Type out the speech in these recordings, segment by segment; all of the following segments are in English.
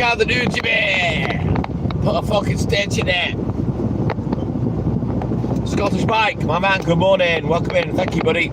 out the dude, Jimmy. Put a fucking stench in it. Scottish Mike, my man, good morning. Welcome in. Thank you, buddy.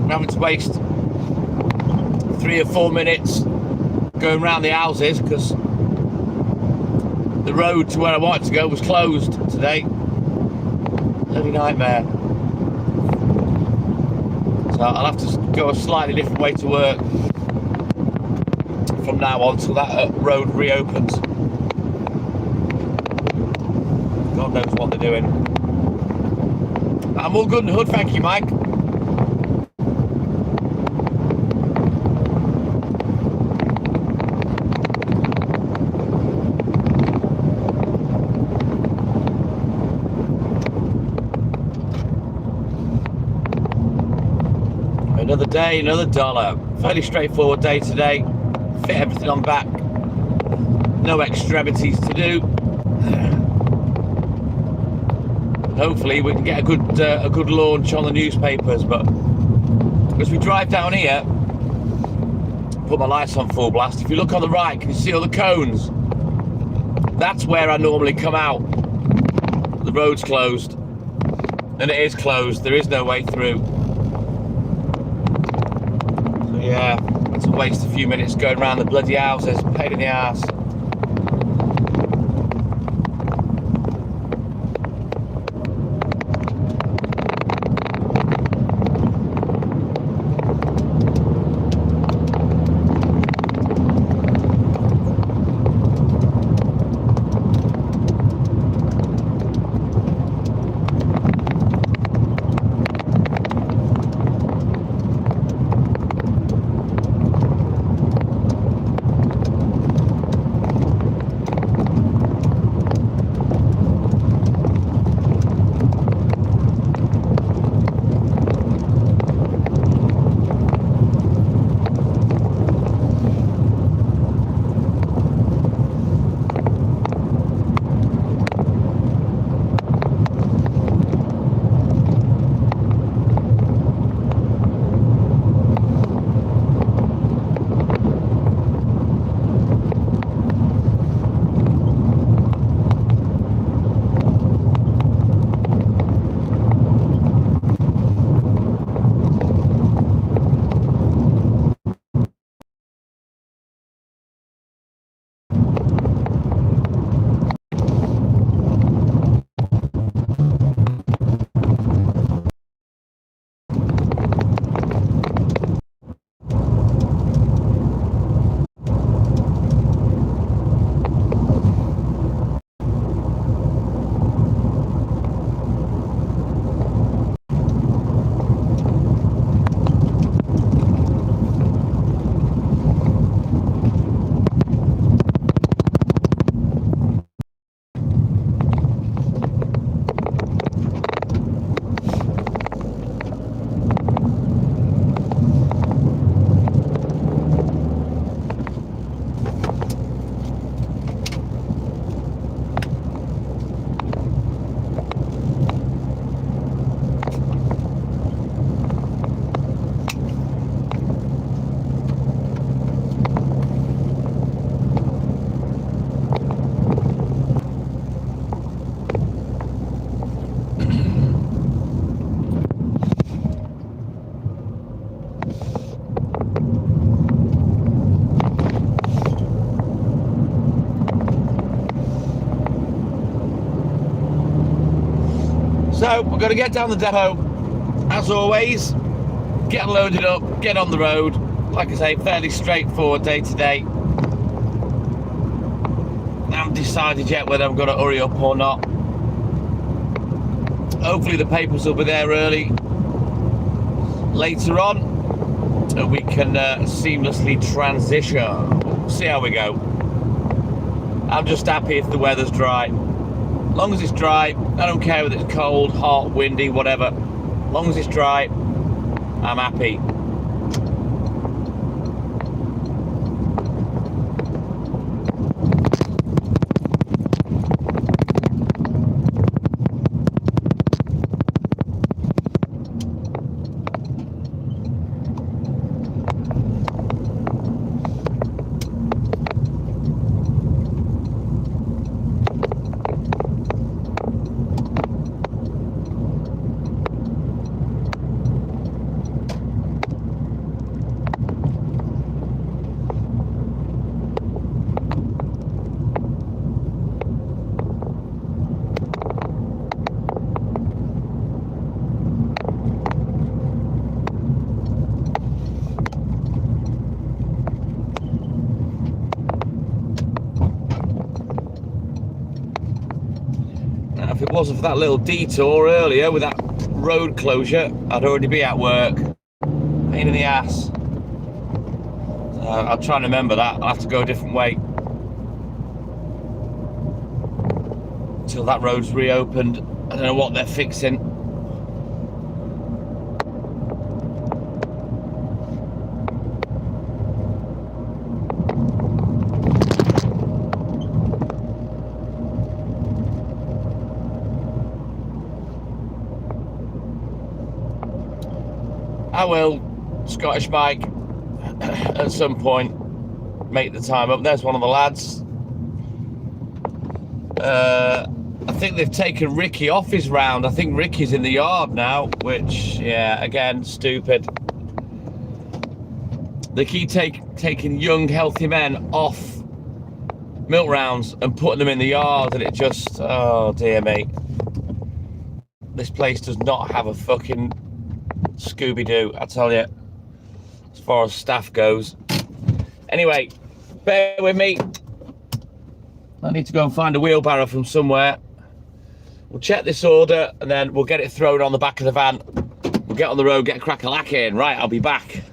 Having to waste 3 or 4 minutes going around the houses because the road to where I wanted to go was closed today. Bloody nightmare. So I'll have to go a slightly different way to work from now on till that road reopens. God knows what they're doing. I'm all good in the hood, thank you, Mike. Another day, another dollar. Fairly straightforward day today. Fit everything on back. No extremities to do. Hopefully we can get a good launch on the newspapers. But as we drive down here, put my lights on full blast. If you look on the right, can you see all the cones? That's where I normally come out. The road's closed, and it is closed. There is no way through. Yeah, it's a waste a few minutes going around the bloody houses, pain in the arse. So we're going to get down the depot, as always, get loaded up, get on the road. Like I say, fairly straightforward day today. I haven't decided yet whether I'm going to hurry up or not. Hopefully the papers will be there early later on. and we can seamlessly transition. See how we go. I'm just happy if the weather's dry. As long as it's dry, I don't care whether it's cold, hot, windy, whatever. As long as it's dry, I'm happy. Now, if it wasn't for that little detour earlier with that road closure, I'd already be at work. Pain in the ass. I'll try and remember that. I'll have to go a different way until that road's reopened. I don't know what they're fixing. I will, Scottish Mike, at some point make the time up. There's one of the lads. I think they've taken Ricky off his round. I think Ricky's in the yard now, which, yeah, again, stupid. They keep taking young, healthy men off milk rounds and putting them in the yard, and it just, oh dear me. This place does not have a fucking Scooby-Doo, I tell you, as far as staff goes. Anyway, bear with me. I need to go and find a wheelbarrow from somewhere. We'll check this order and then we'll get it thrown on the back of the van. We'll get on the road, get a crack-a-lacking. Right, I'll be back.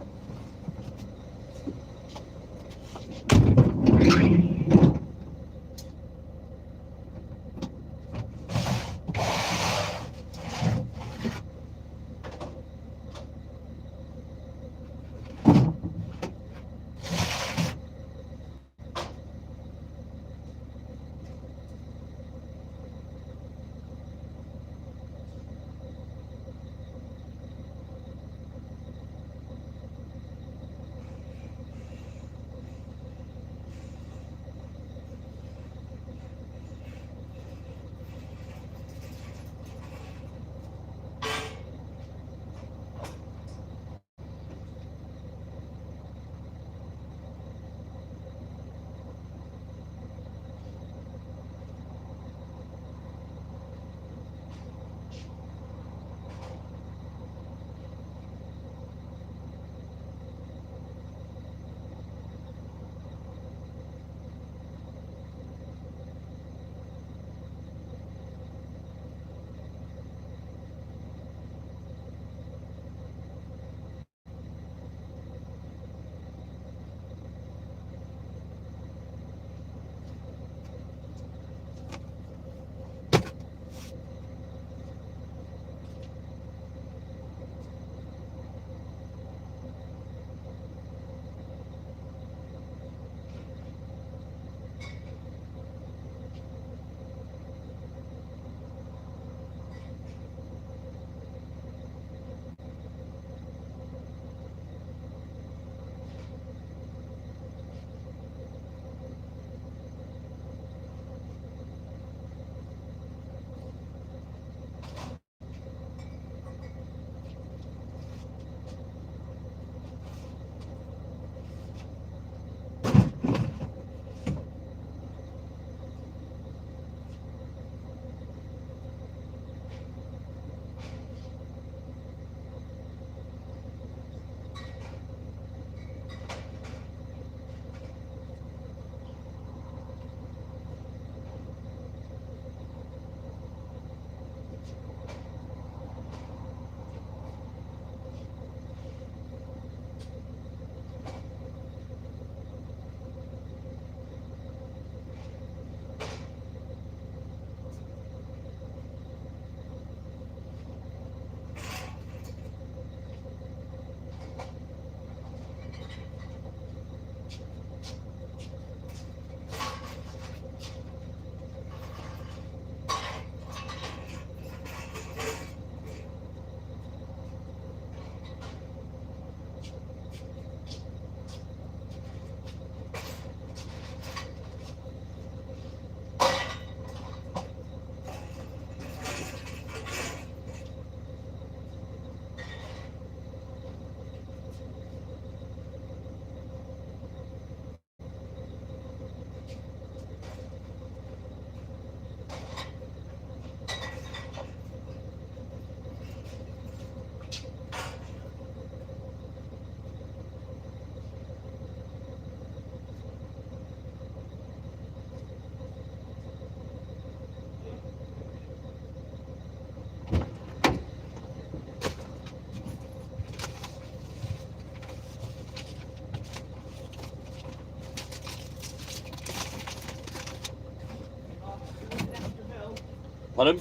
Pardon?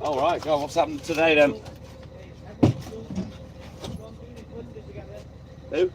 All right, go on, what's happened today then? Who?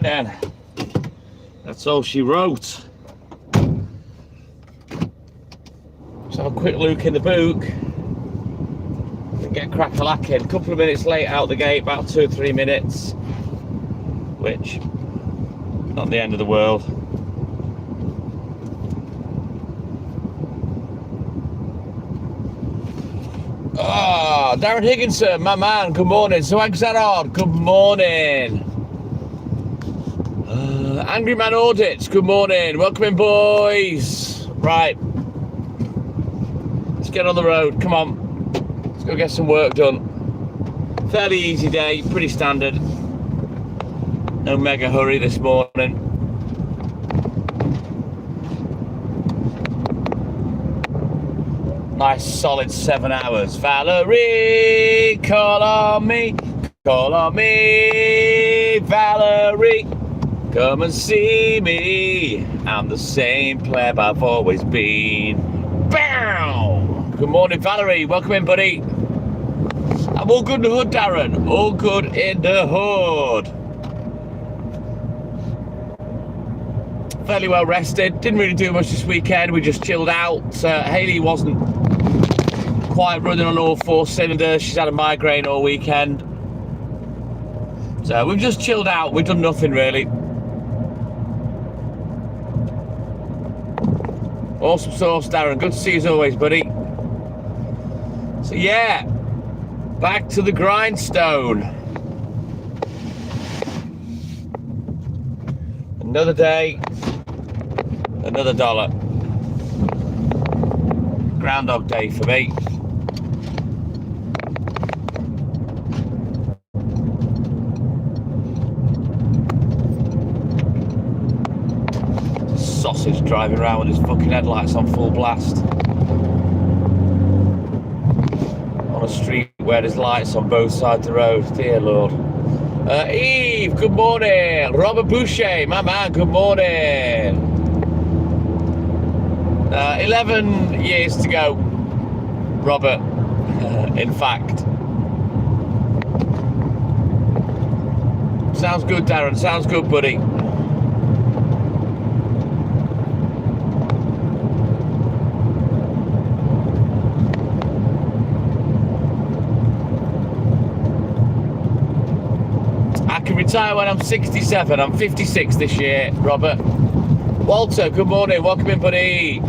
then. That's all she wrote. Let's have a quick look in the book and get crack-a-lacking. A couple of minutes late out the gate, about 2 or 3 minutes, which, not the end of the world. Ah, Darren Higginson, my man, good morning. So Exarod, good morning. Angry Man Audits, good morning. Welcome in, boys. Right, let's get on the road. Come on, let's go get some work done. Fairly easy day, pretty standard. No mega hurry this morning. Nice solid 7 hours. Valerie, call on me, Valerie. Come and see me. I'm the same pleb I've always been. Bow! Good morning, Valerie. Welcome in, buddy. I'm all good in the hood, Darren. All good in the hood. Fairly well rested. Didn't really do much this weekend. We just chilled out. Hayley wasn't quite running on all 4 cylinders. She's had a migraine all weekend. So we've just chilled out. We've done nothing really. Awesome sauce, Darren. Good to see you as always, buddy. So yeah, back to the grindstone. Another day, another dollar. Groundhog Day for me. Sausage driving around with his fucking headlights on full blast on a street where there's lights on both sides of the road. Dear Lord. Eve, good morning. Robert Boucher, my man, good morning. 11 years to go, Robert, in fact. Sounds good, Darren, sounds good, buddy. Retire when I'm 67. I'm 56 this year, Robert. Walter, good morning. Welcome in, buddy.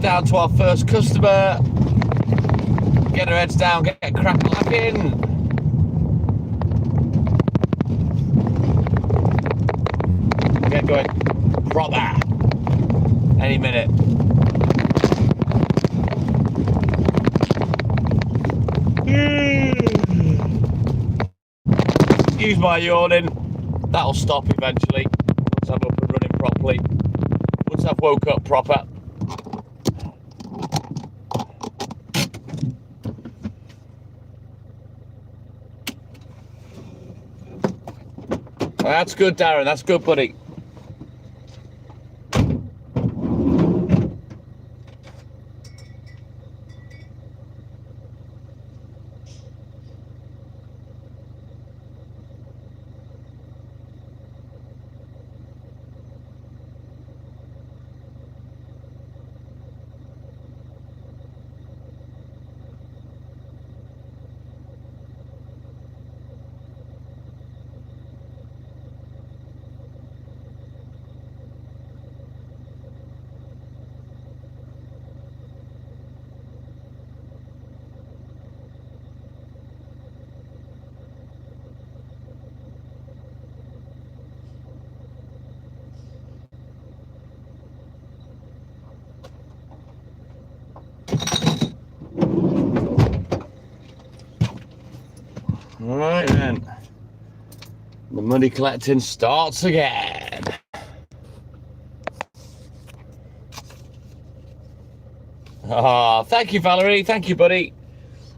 Down to our first customer, get our heads down, get crack-a-lacking. Get going proper any minute. Excuse my yawning, that'll stop eventually once I'm up and running properly, once I've woke up proper. That's good, Darren. That's good, buddy. Money collecting starts again. Ah, thank you, Valerie. Thank you, buddy.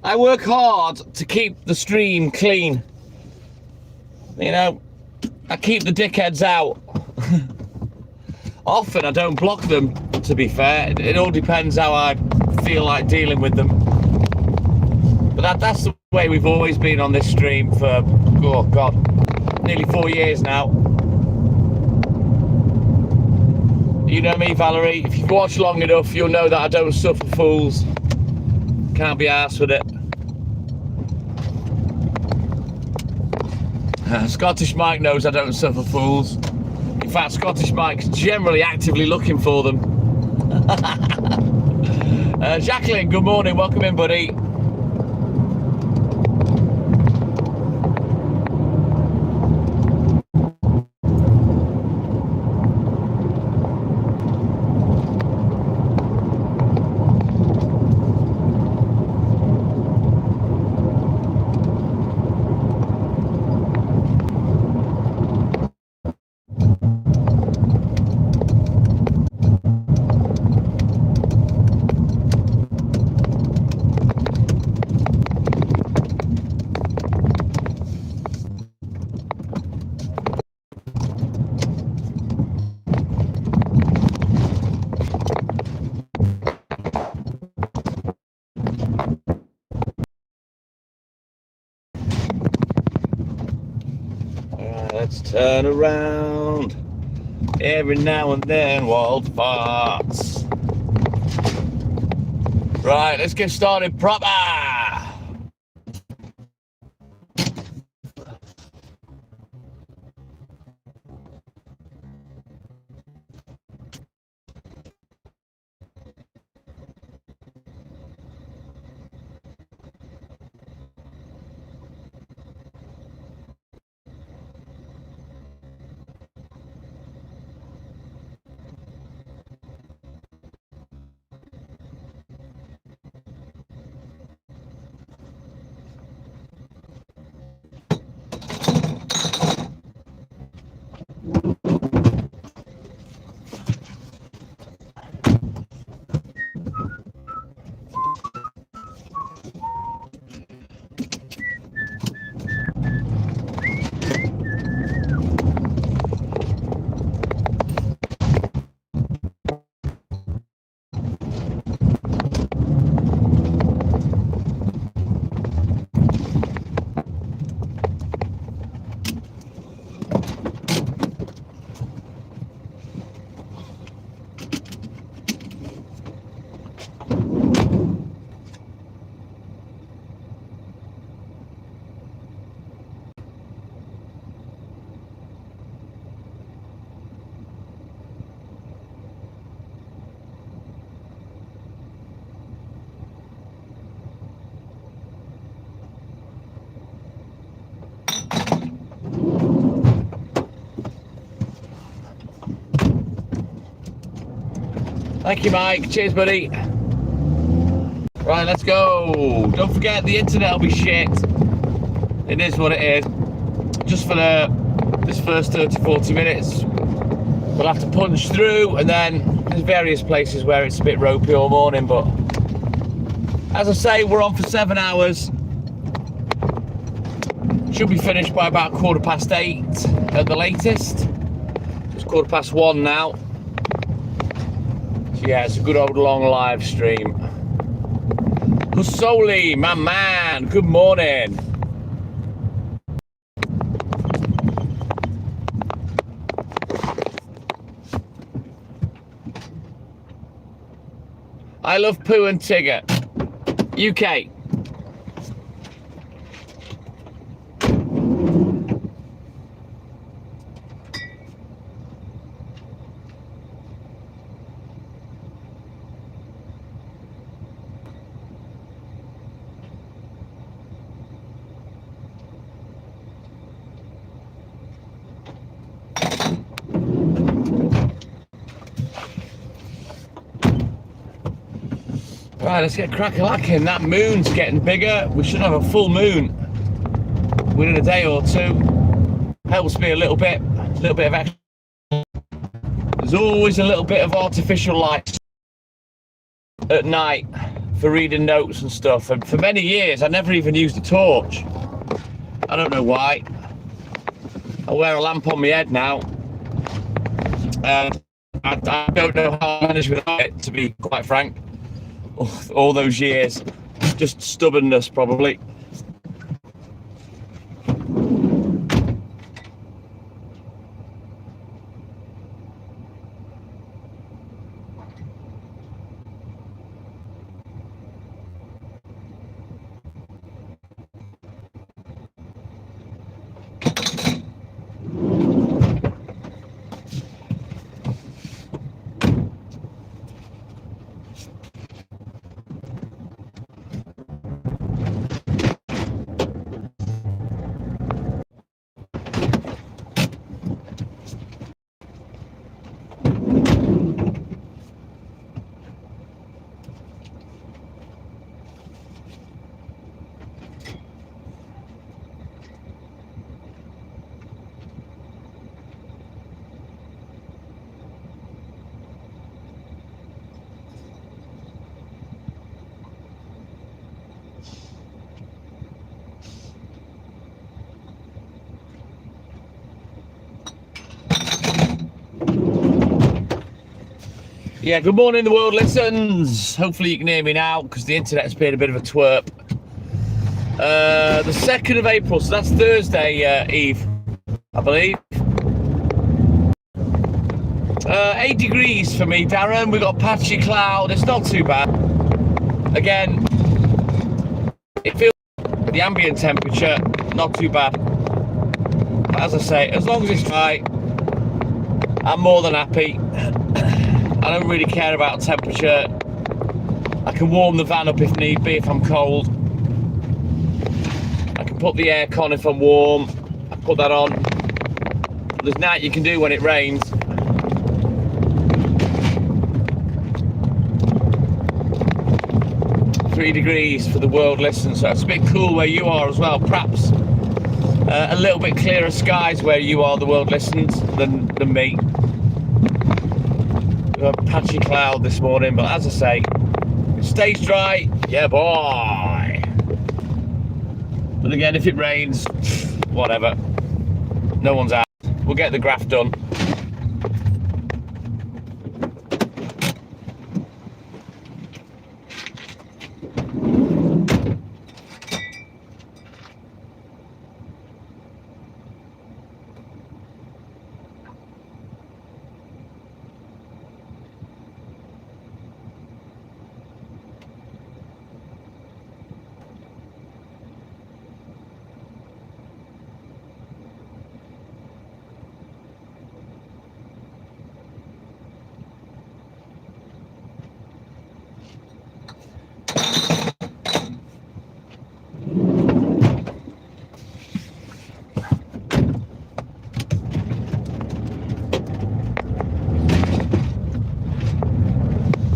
I work hard to keep the stream clean. You know, I keep the dickheads out. Often I don't block them, to be fair. It all depends how I feel like dealing with them. But that's the way we've always been on this stream for, oh God, nearly 4 years now. You know me, Valerie. If you've watched long enough, you'll know that I don't suffer fools. Can't be arsed with it. Scottish Mike knows I don't suffer fools. In fact, Scottish Mike's generally actively looking for them. Jacqueline, good morning. Welcome in, buddy. Let's turn around every now and then, wild farts. Right, let's get started proper. Thank you, Mike. Cheers, buddy. Right, let's go. Don't forget, the internet will be shit. It is what it is. Just for this first 30, 40 minutes, we'll have to punch through, and then there's various places where it's a bit ropey all morning, but as I say, we're on for 7 hours. Should be finished by about 8:15 at the latest. It's 1:15 now. So yeah, it's a good old long live stream. Kusoli, my man, good morning. I love Pooh and Tigger. UK. Right, let's get crack-a-lacking. That moon's getting bigger. We should have a full moon within a day or two. Helps me a little bit of extra. There's always a little bit of artificial light at night for reading notes and stuff, and for many years I never even used a torch. I don't know why. I wear a lamp on my head now, and I don't know how I managed without it, to be quite frank. All those years, just stubbornness probably. Yeah, good morning, the world listens. Hopefully you can hear me now, because the internet's been a bit of a twerp. The 2nd of April, so that's Thursday Eve, I believe. 8 degrees for me, Darren. We've got patchy cloud. It's not too bad. Again, it feels the ambient temperature, not too bad. But as I say, as long as it's dry, I'm more than happy. I don't really care about temperature. I can warm the van up if need be, if I'm cold. I can put the aircon if I'm warm. I put that on. There's night you can do when it rains. Three degrees for the world listens, so it's a bit cool where you are as well. Perhaps a little bit clearer skies where you are, the world listens, than me. A patchy cloud this morning, but as I say, it stays dry, yeah boy. But again, if it rains, whatever, no one's out. We'll get the graft done.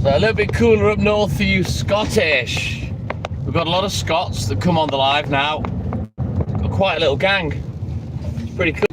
So a little bit cooler up north for you Scottish. We've got a lot of Scots that come on the live now. Got quite a little gang. It's pretty cool.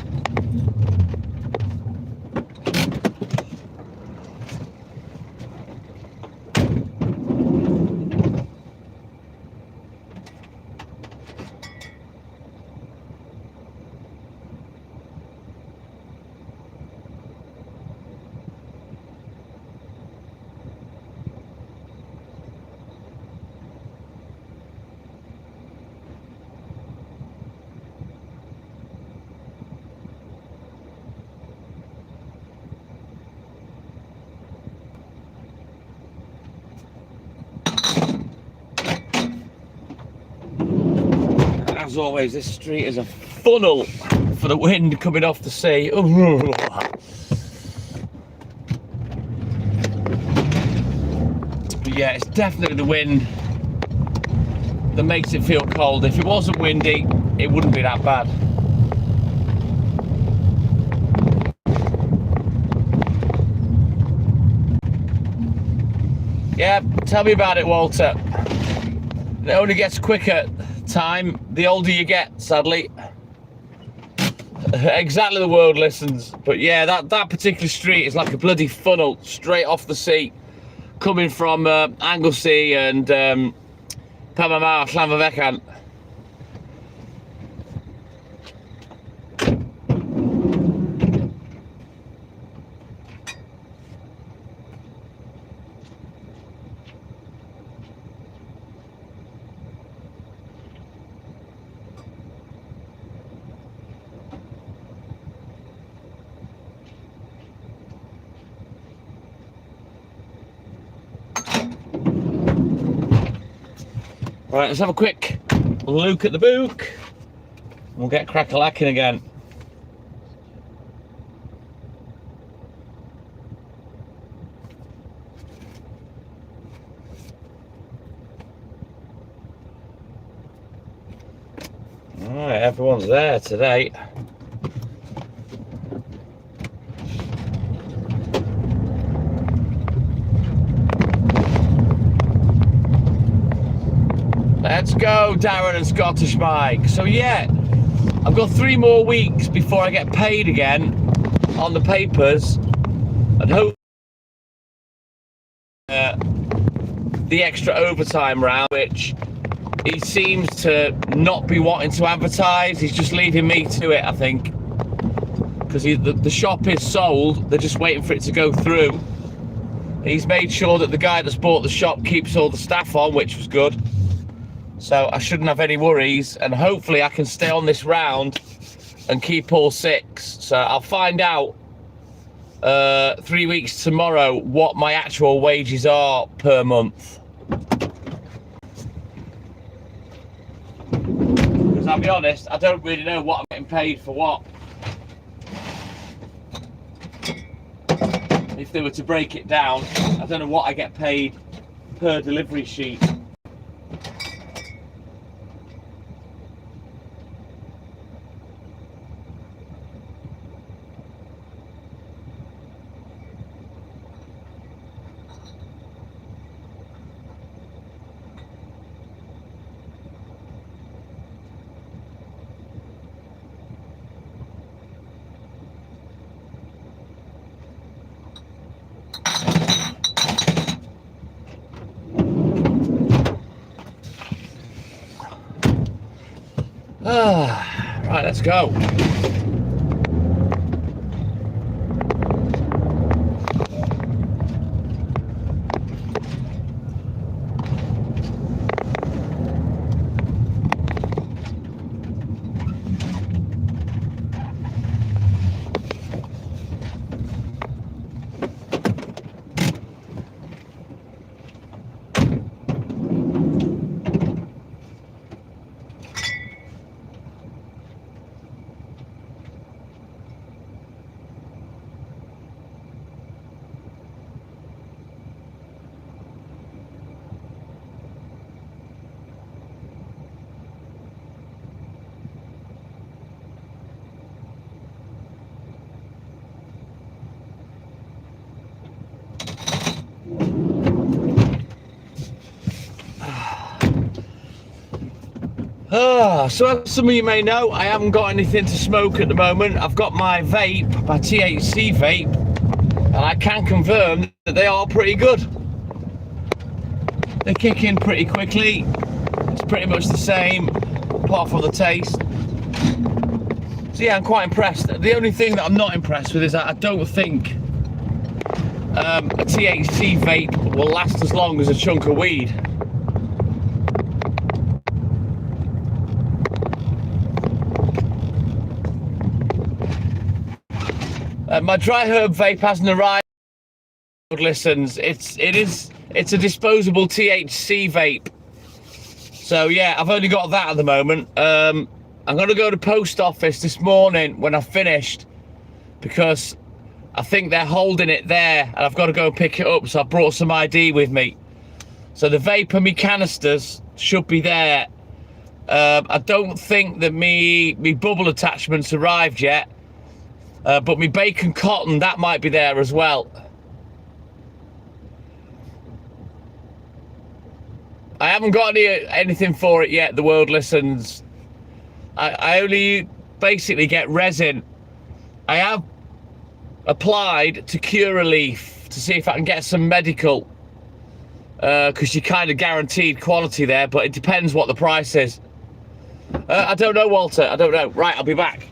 As always, this street is a funnel for the wind coming off the sea. But yeah, it's definitely the wind that makes it feel cold. If it wasn't windy, it wouldn't be that bad. Yeah, tell me about it, Walter. It only gets quicker time the older you get, sadly. Exactly, the world listens. But yeah, that particular street is like a bloody funnel straight off the sea, coming from Anglesey and Pamamar, Llanfyddechan. Right, let's have a quick look at the book. We'll get crack-a-lacking again. Alright, everyone's there today. Let's go, Darren and Scottish Mike. So yeah, I've got 3 more weeks before I get paid again on the papers, and hope the extra overtime round, which he seems to not be wanting to advertise. He's just leaving me to it, I think, because the shop is sold. They're just waiting for it to go through. He's made sure that the guy that's bought the shop keeps all the staff on, which was good. So I shouldn't have any worries, and hopefully I can stay on this round and keep all 6. So I'll find out 3 weeks tomorrow what my actual wages are per month. Because I'll be honest, I don't really know what I'm getting paid for what. If they were to break it down, I don't know what I get paid per delivery sheet. Right, let's go. So as some of you may know, I haven't got anything to smoke at the moment. I've got my vape, my THC vape, and I can confirm that they are pretty good. They kick in pretty quickly. It's pretty much the same, apart from the taste. So yeah, I'm quite impressed. The only thing that I'm not impressed with is that I don't think a THC vape will last as long as a chunk of weed. My dry herb vape hasn't arrived. Listens, it's a disposable THC vape. So yeah, I've only got that at the moment. I'm gonna go to post office this morning when I've finished, because I think they're holding it there and I've got to go pick it up. So I brought some ID with me. So the vape and me canisters should be there. I don't think that me bubble attachments arrived yet. But my bacon cotton, that might be there as well. I haven't got anything for it yet, the world listens. I only basically get resin. I have applied to Curaleaf to see if I can get some medical, because you kind of guaranteed quality there, but it depends what the price is. I don't know, Walter, I don't know. Right, I'll be back.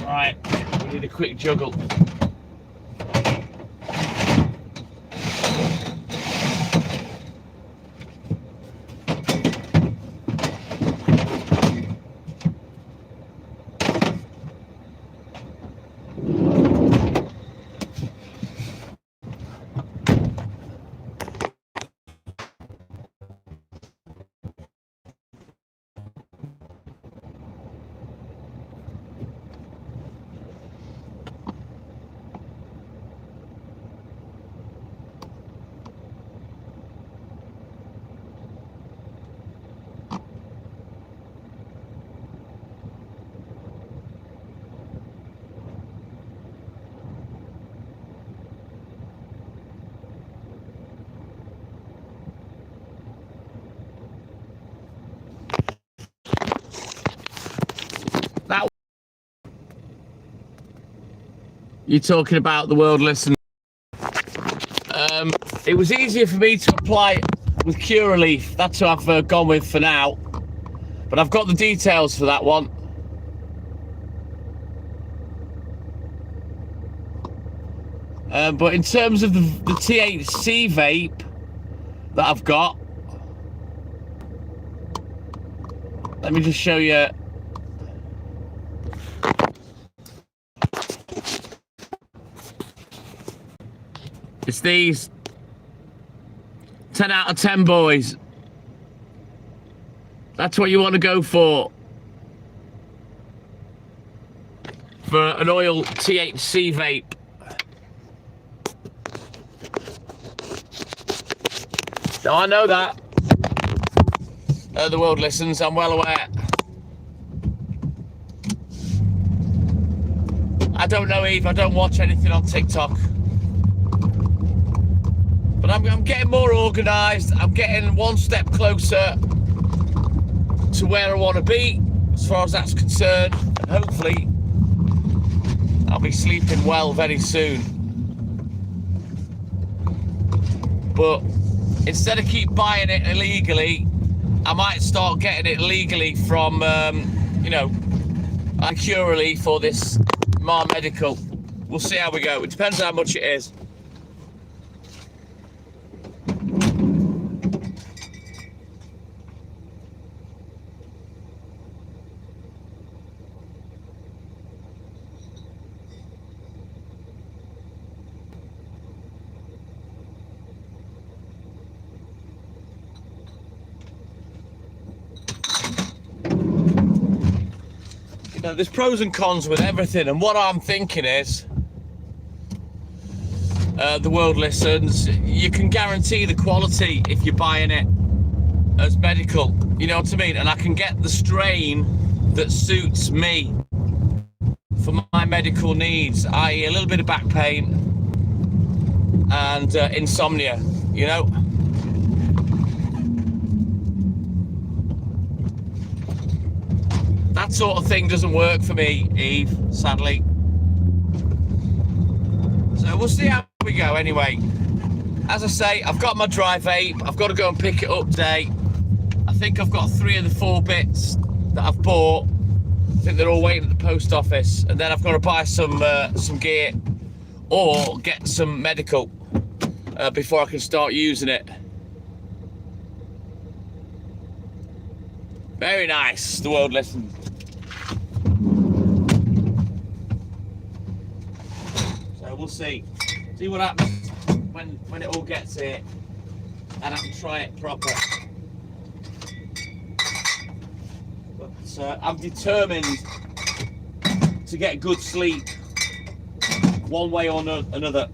Right, we need a quick juggle. That you're talking about the world listen. It was easier for me to apply with Curaleaf. That's who I've gone with for now. But I've got the details for that one. But in terms of the THC vape that I've got, let me just show you. It's these 10 out of 10 boys. That's what you want to go for an oil THC vape. Now I know that the world listens, I'm well aware. I don't know, Eve, I don't watch anything on TikTok. But I'm getting more organised. I'm getting one step closer to where I want to be, as far as that's concerned. And hopefully, I'll be sleeping well very soon. But instead of keep buying it illegally, I might start getting it legally from, you know, like Curaleaf or this Mar Medical. We'll see how we go. It depends how much it is. You know, there's pros and cons with everything, and what I'm thinking is, the world listens, you can guarantee the quality if you're buying it as medical, you know what I mean? And I can get the strain that suits me for my medical needs, i.e. a little bit of back pain and insomnia, you know? that sort of thing doesn't work for me, Eve, sadly. So we'll see how we go anyway. As I say, I've got my dry vape. I've got to go and pick it up today. I think I've got 3 of the 4 bits that I've bought. I think they're all waiting at the post office. And then I've got to buy some gear or get some medical before I can start using it. Very nice, the world listens. So we'll see what happens when it all gets here, and I can try it proper. But I'm determined to get good sleep, one way or another.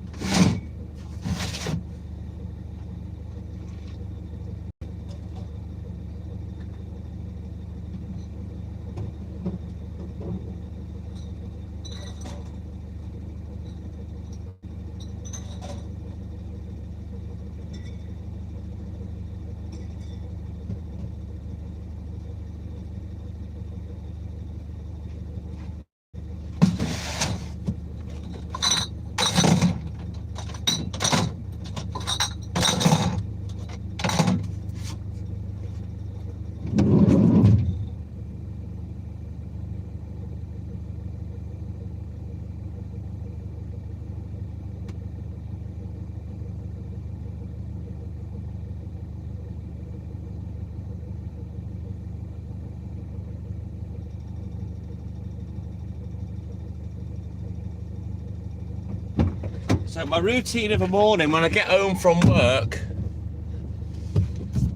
So my routine of a morning when I get home from work,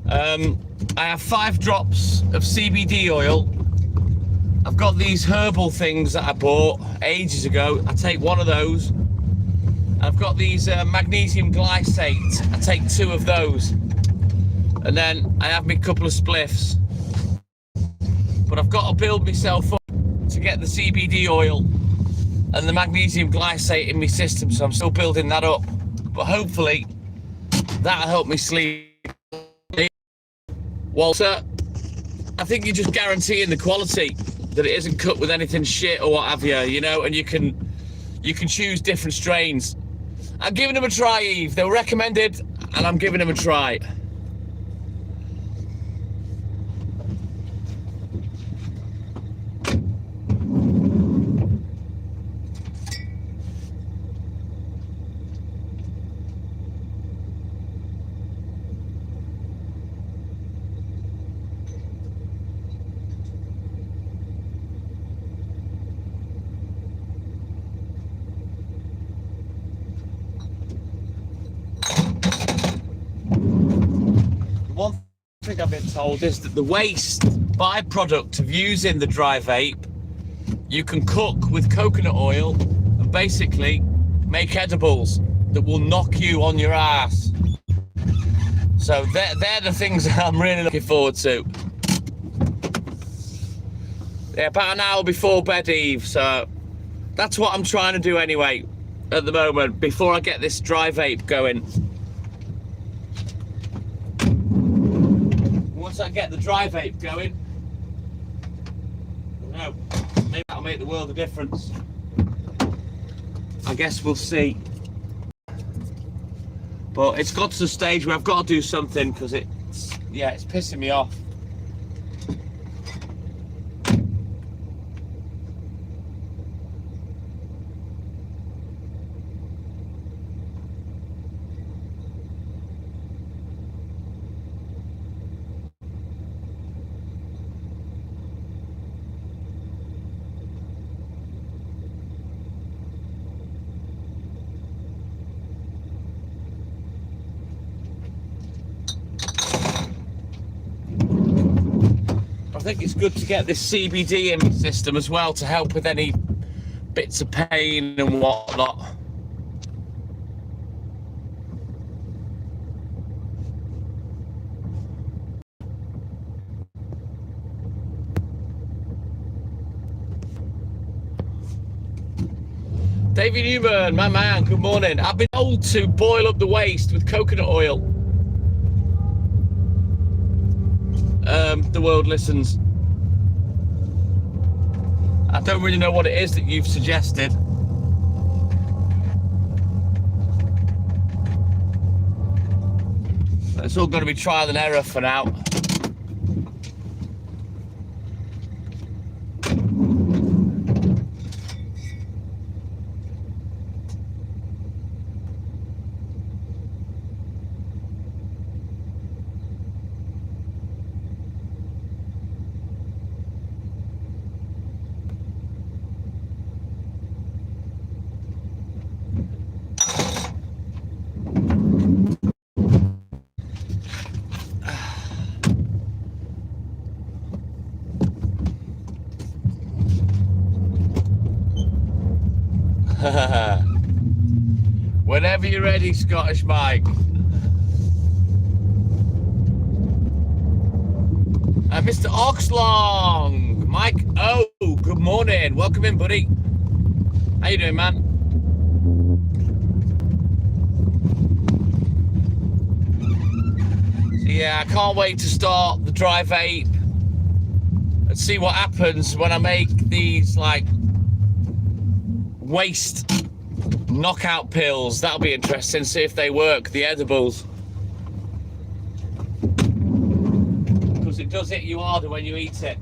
I have 5 drops of CBD oil. I've got these herbal things that I bought ages ago. I take 1 of those. I've got these magnesium glycate. I take 2 of those. And then I have me couple of spliffs. But I've got to build myself up to get the CBD oil and the magnesium glycate in my system, so I'm still building that up. But hopefully that'll help me sleep. Walter, I think you're just guaranteeing the quality, that it isn't cut with anything shit or what have you, you know, and you can choose different strains. I'm giving them a try, Eve. They were recommended, and I'm giving them a try. One thing I've been told is that the waste byproduct of using the dry vape, you can cook with coconut oil and basically make edibles that will knock you on your ass. So they're the things that I'm really looking forward to. Yeah, about an hour before bed, Eve, so that's what I'm trying to do anyway at the moment before I get this dry vape going. Once I get the dry vape going, I don't know, maybe that'll make the world a difference. I guess we'll see. But it's got to the stage where I've got to do something because it's pissing me off. I think it's good to get this CBD in my system as well to help with any bits of pain and whatnot. David Newman, my man, good morning. I've been told to boil up the waste with coconut oil. The world listens. I don't really know what it is that you've suggested. It's all going to be trial and error for now. Whenever you're ready, Scottish Mike. Mr. Oxlong, Mike. Oh, good morning. Welcome in, buddy. How you doing, man? So yeah, I can't wait to start the dry vape and see what happens when I make these like waste knockout pills. That'll be interesting. See if they work, the edibles. Because it does hit you harder when you eat it.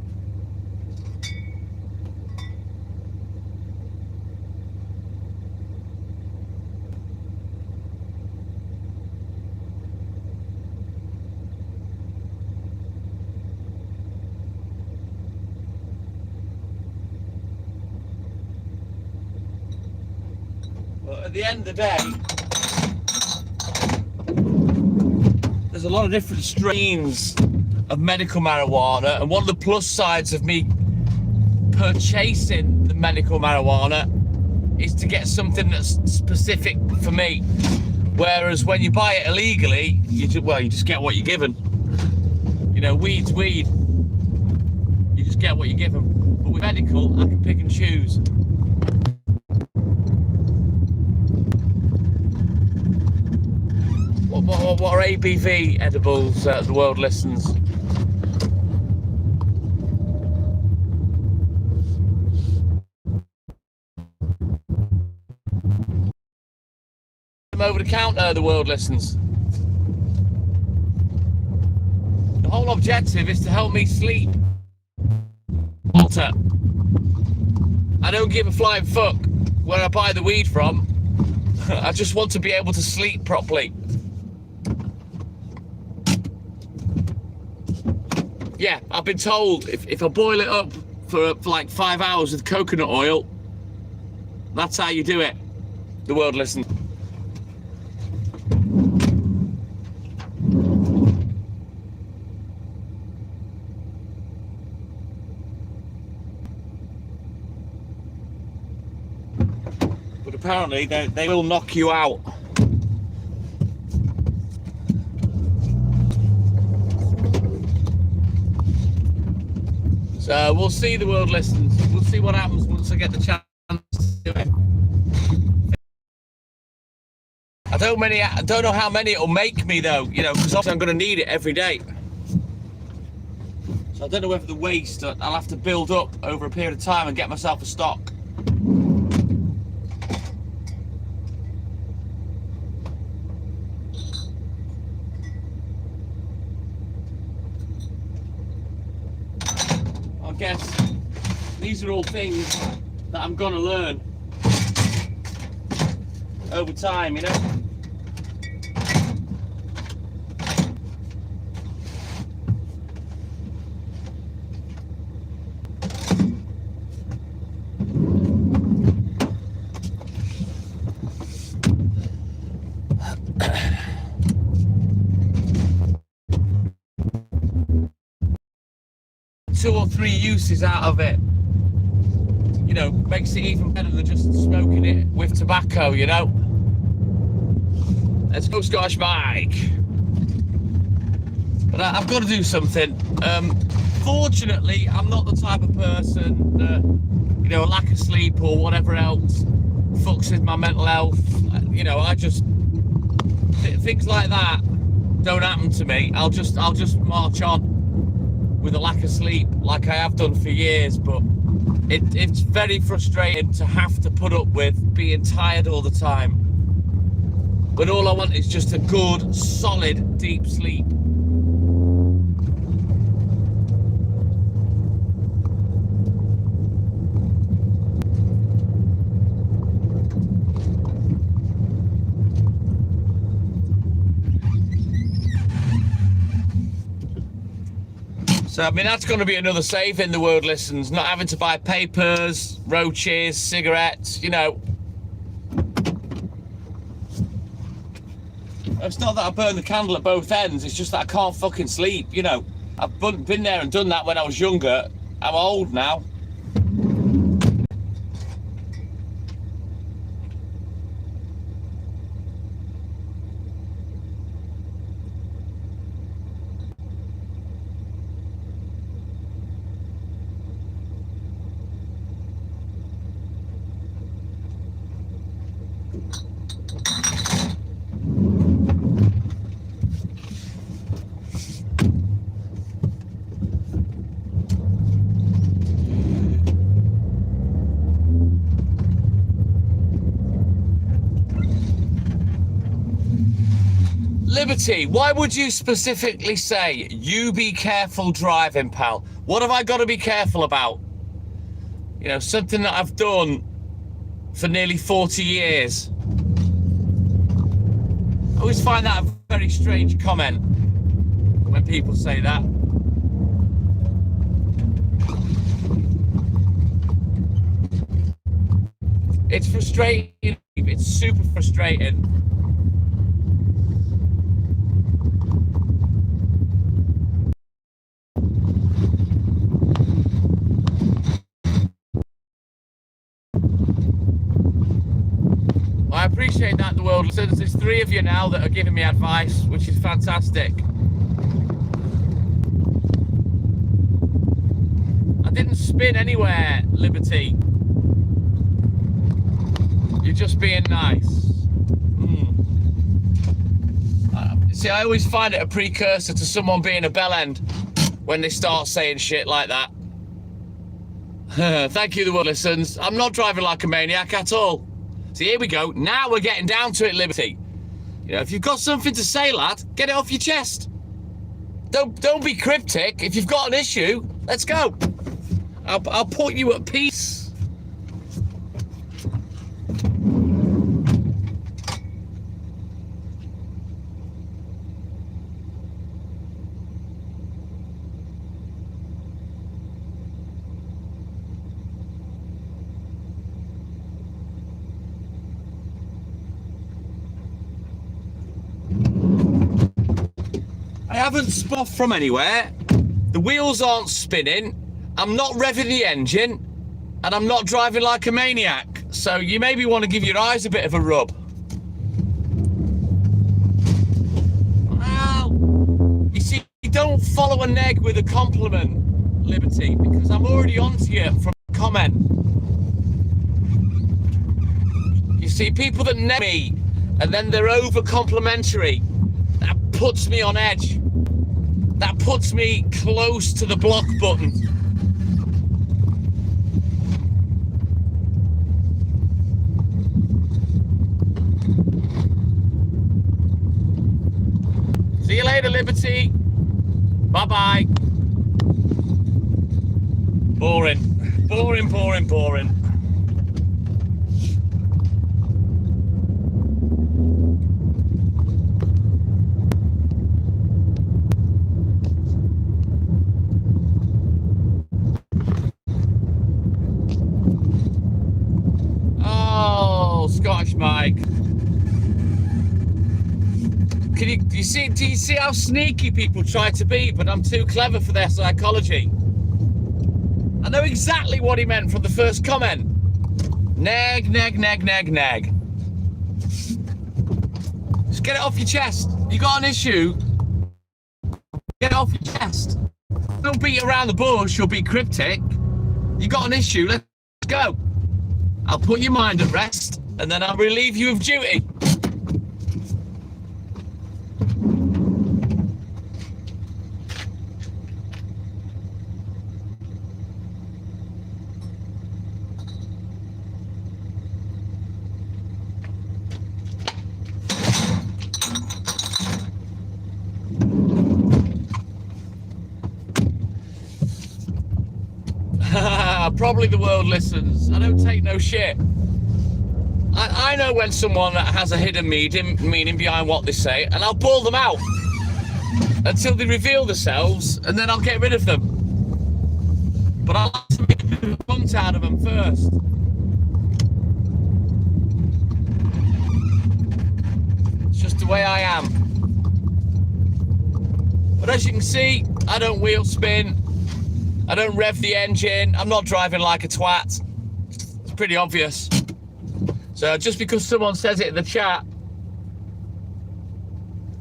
At the end of the day, there's a lot of different strains of medical marijuana, and one of the plus sides of me purchasing the medical marijuana is to get something that's specific for me. Whereas when you buy it illegally, you just get what you're given. You know, weed's weed. You just get what you're given. But with medical, I can pick and choose. What are ABV edibles the world listens? I'm over the counter, the world listens. The whole objective is to help me sleep. Walter, I don't give a flying fuck where I buy the weed from. I just want to be able to sleep properly. Yeah, I've been told if I boil it up for like 5 hours with coconut oil, that's how you do it. The world listens. But apparently they will knock you out. So we'll see, the world listens. We'll see what happens once I get the chance to do it. I don't know how many it'll make me though, you know, because obviously I'm going to need it every day. So I don't know whether the waste I'll have to build up over a period of time and get myself a stock. I guess these are all things that I'm gonna learn over time, you know. Two or three uses out of it, you know, makes it even better than just smoking it with tobacco, you know. Let's go, Scottish Mike. But I've got to do something. Fortunately, I'm not the type of person that, you know, a lack of sleep or whatever else fucks with my mental health. You know, I just things like that don't happen to me. I'll just march on with a lack of sleep like I have done for years. But It's very frustrating to have to put up with being tired all the time, when all I want is just a good, solid, deep sleep. So, I mean, that's going to be another save in the world, listens. Not having to buy papers, roaches, cigarettes, you know. It's not that I burn the candle at both ends, it's just that I can't fucking sleep, you know. I've been there and done that when I was younger. I'm old now. Liberty, why would you specifically say, you be careful driving, pal? What have I got to be careful about? You know, something that I've done for nearly 40 years. I always find that a very strange comment when people say that. It's frustrating. It's super frustrating. I appreciate that, the world. So there's 3 of you now that are giving me advice, which is fantastic. I didn't spin anywhere, Liberty. You're just being nice. See, I always find it a precursor to someone being a bellend when they start saying shit like that. Thank you, the world listens. I'm not driving like a maniac at all. See, here we go. Now we're getting down to it, Liberty. You know, if you've got something to say, lad, get it off your chest. Don't be cryptic. If you've got an issue, let's go. I'll put you at peace. I haven't spun off from anywhere. The wheels aren't spinning. I'm not revving the engine, and I'm not driving like a maniac. So you maybe want to give your eyes a bit of a rub. Well, you see, don't follow a neg with a compliment, Liberty, because I'm already onto you from a comment. You see, people that neg me and then they're over complimentary, that puts me on edge. That puts me close to the block button. See you later, Liberty. Bye-bye. Boring. Boring, boring, boring. Scottish Mike. Do you see how sneaky people try to be, but I'm too clever for their psychology? I know exactly what he meant from the first comment. Nag, nag, nag, nag, nag. Just get it off your chest. You got an issue, get it off your chest. Don't beat around the bush or be cryptic. You got an issue, let's go. I'll put your mind at rest, and then I'll relieve you of duty. probably the world listens. I don't take no shit. I know when someone has a hidden meaning behind what they say, and I'll ball them out until they reveal themselves, and then I'll get rid of them. But I'll have to make a bit of a punt out of them first. It's just the way I am. But as you can see, I don't wheel spin. I don't rev the engine. I'm not driving like a twat. It's pretty obvious. So just because someone says it in the chat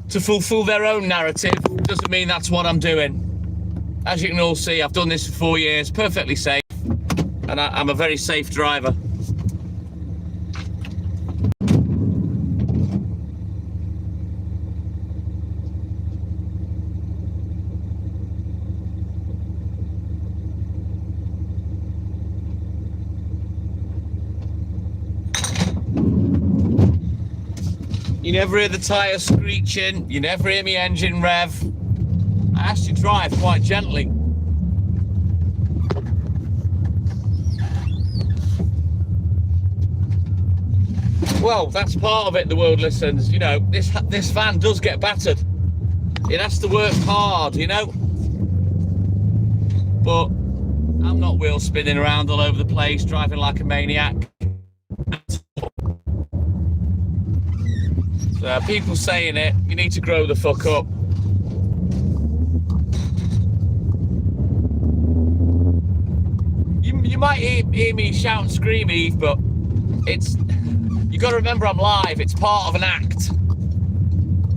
to fulfill their own narrative doesn't mean that's what I'm doing. As you can all see, I've done this for 4 years, perfectly safe, and I'm a very safe driver. You never hear the tyres screeching, you never hear me engine rev. I actually drive quite gently. Well, that's part of it, the world listens. You know, this van does get battered. It has to work hard, you know. But I'm not wheel spinning around all over the place, driving like a maniac. So people saying it, you need to grow the fuck up. You might hear me shout and scream, Eve, but you got to remember I'm live. It's part of an act.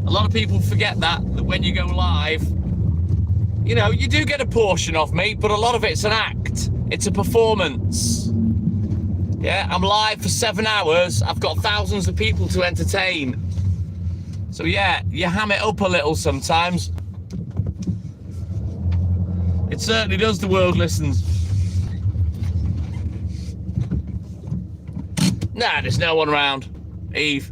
A lot of people forget that when you go live, you know, you do get a portion of me, but a lot of it's an act. It's a performance. Yeah, I'm live for 7 hours. I've got thousands of people to entertain. So yeah, you ham it up a little sometimes. It certainly does, the world listens. Nah, there's no one around, Eve.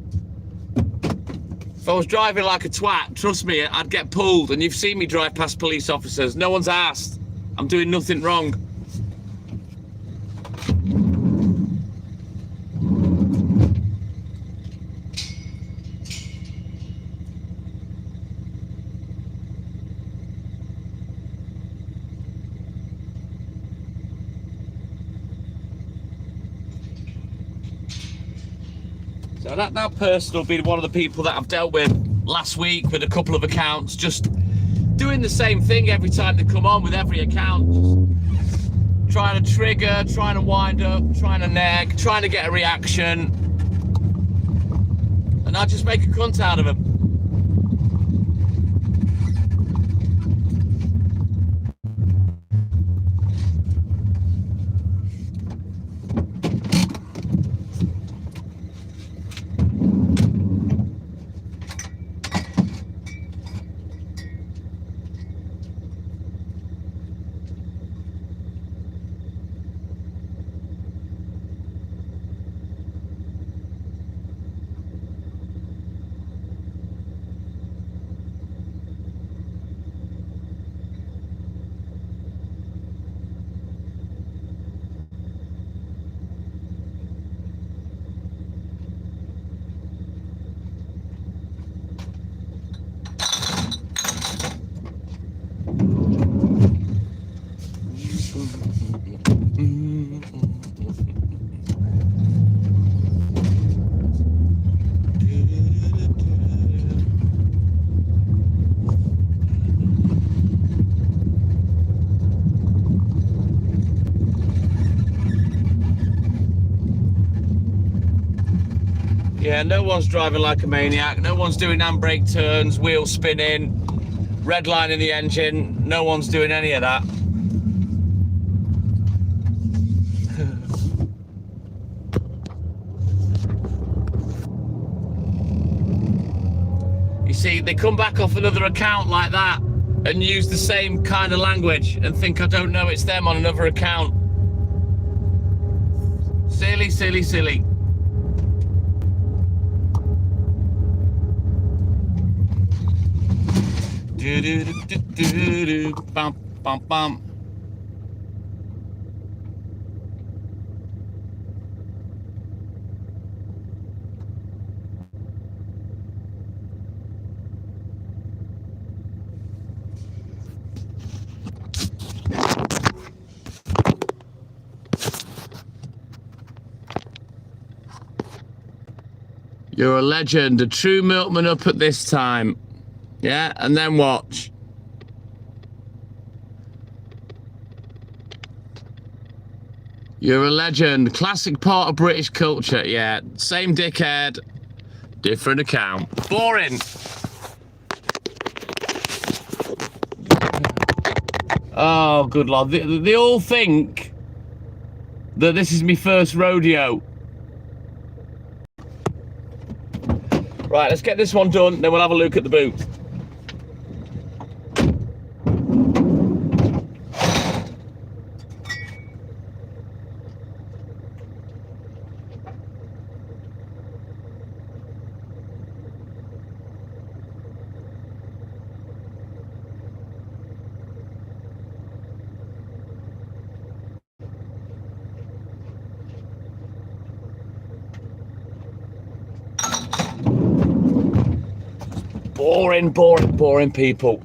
If I was driving like a twat, trust me, I'd get pulled, and you've seen me drive past police officers. No one's asked. I'm doing nothing wrong. So that person will be one of the people that I've dealt with last week with a couple of accounts, just doing the same thing every time they come on with every account. Just trying to trigger, trying to wind up, trying to nag, trying to get a reaction. And I just make a cunt out of them. Yeah, no one's driving like a maniac. No one's doing handbrake turns, wheel spinning, redlining the engine. No one's doing any of that. You see, they come back off another account like that and use the same kind of language and think I don't know it's them on another account. Silly, silly, silly. Do do do do do do bum bum bum. You're a legend, a true milkman up at this time. Yeah, and then watch. You're a legend, classic part of British culture. Yeah, same dickhead, different account. Boring. Oh, good lord. They all think that this is my first rodeo. Right, let's get this one done, then we'll have a look at the boot. Boring, boring, boring people.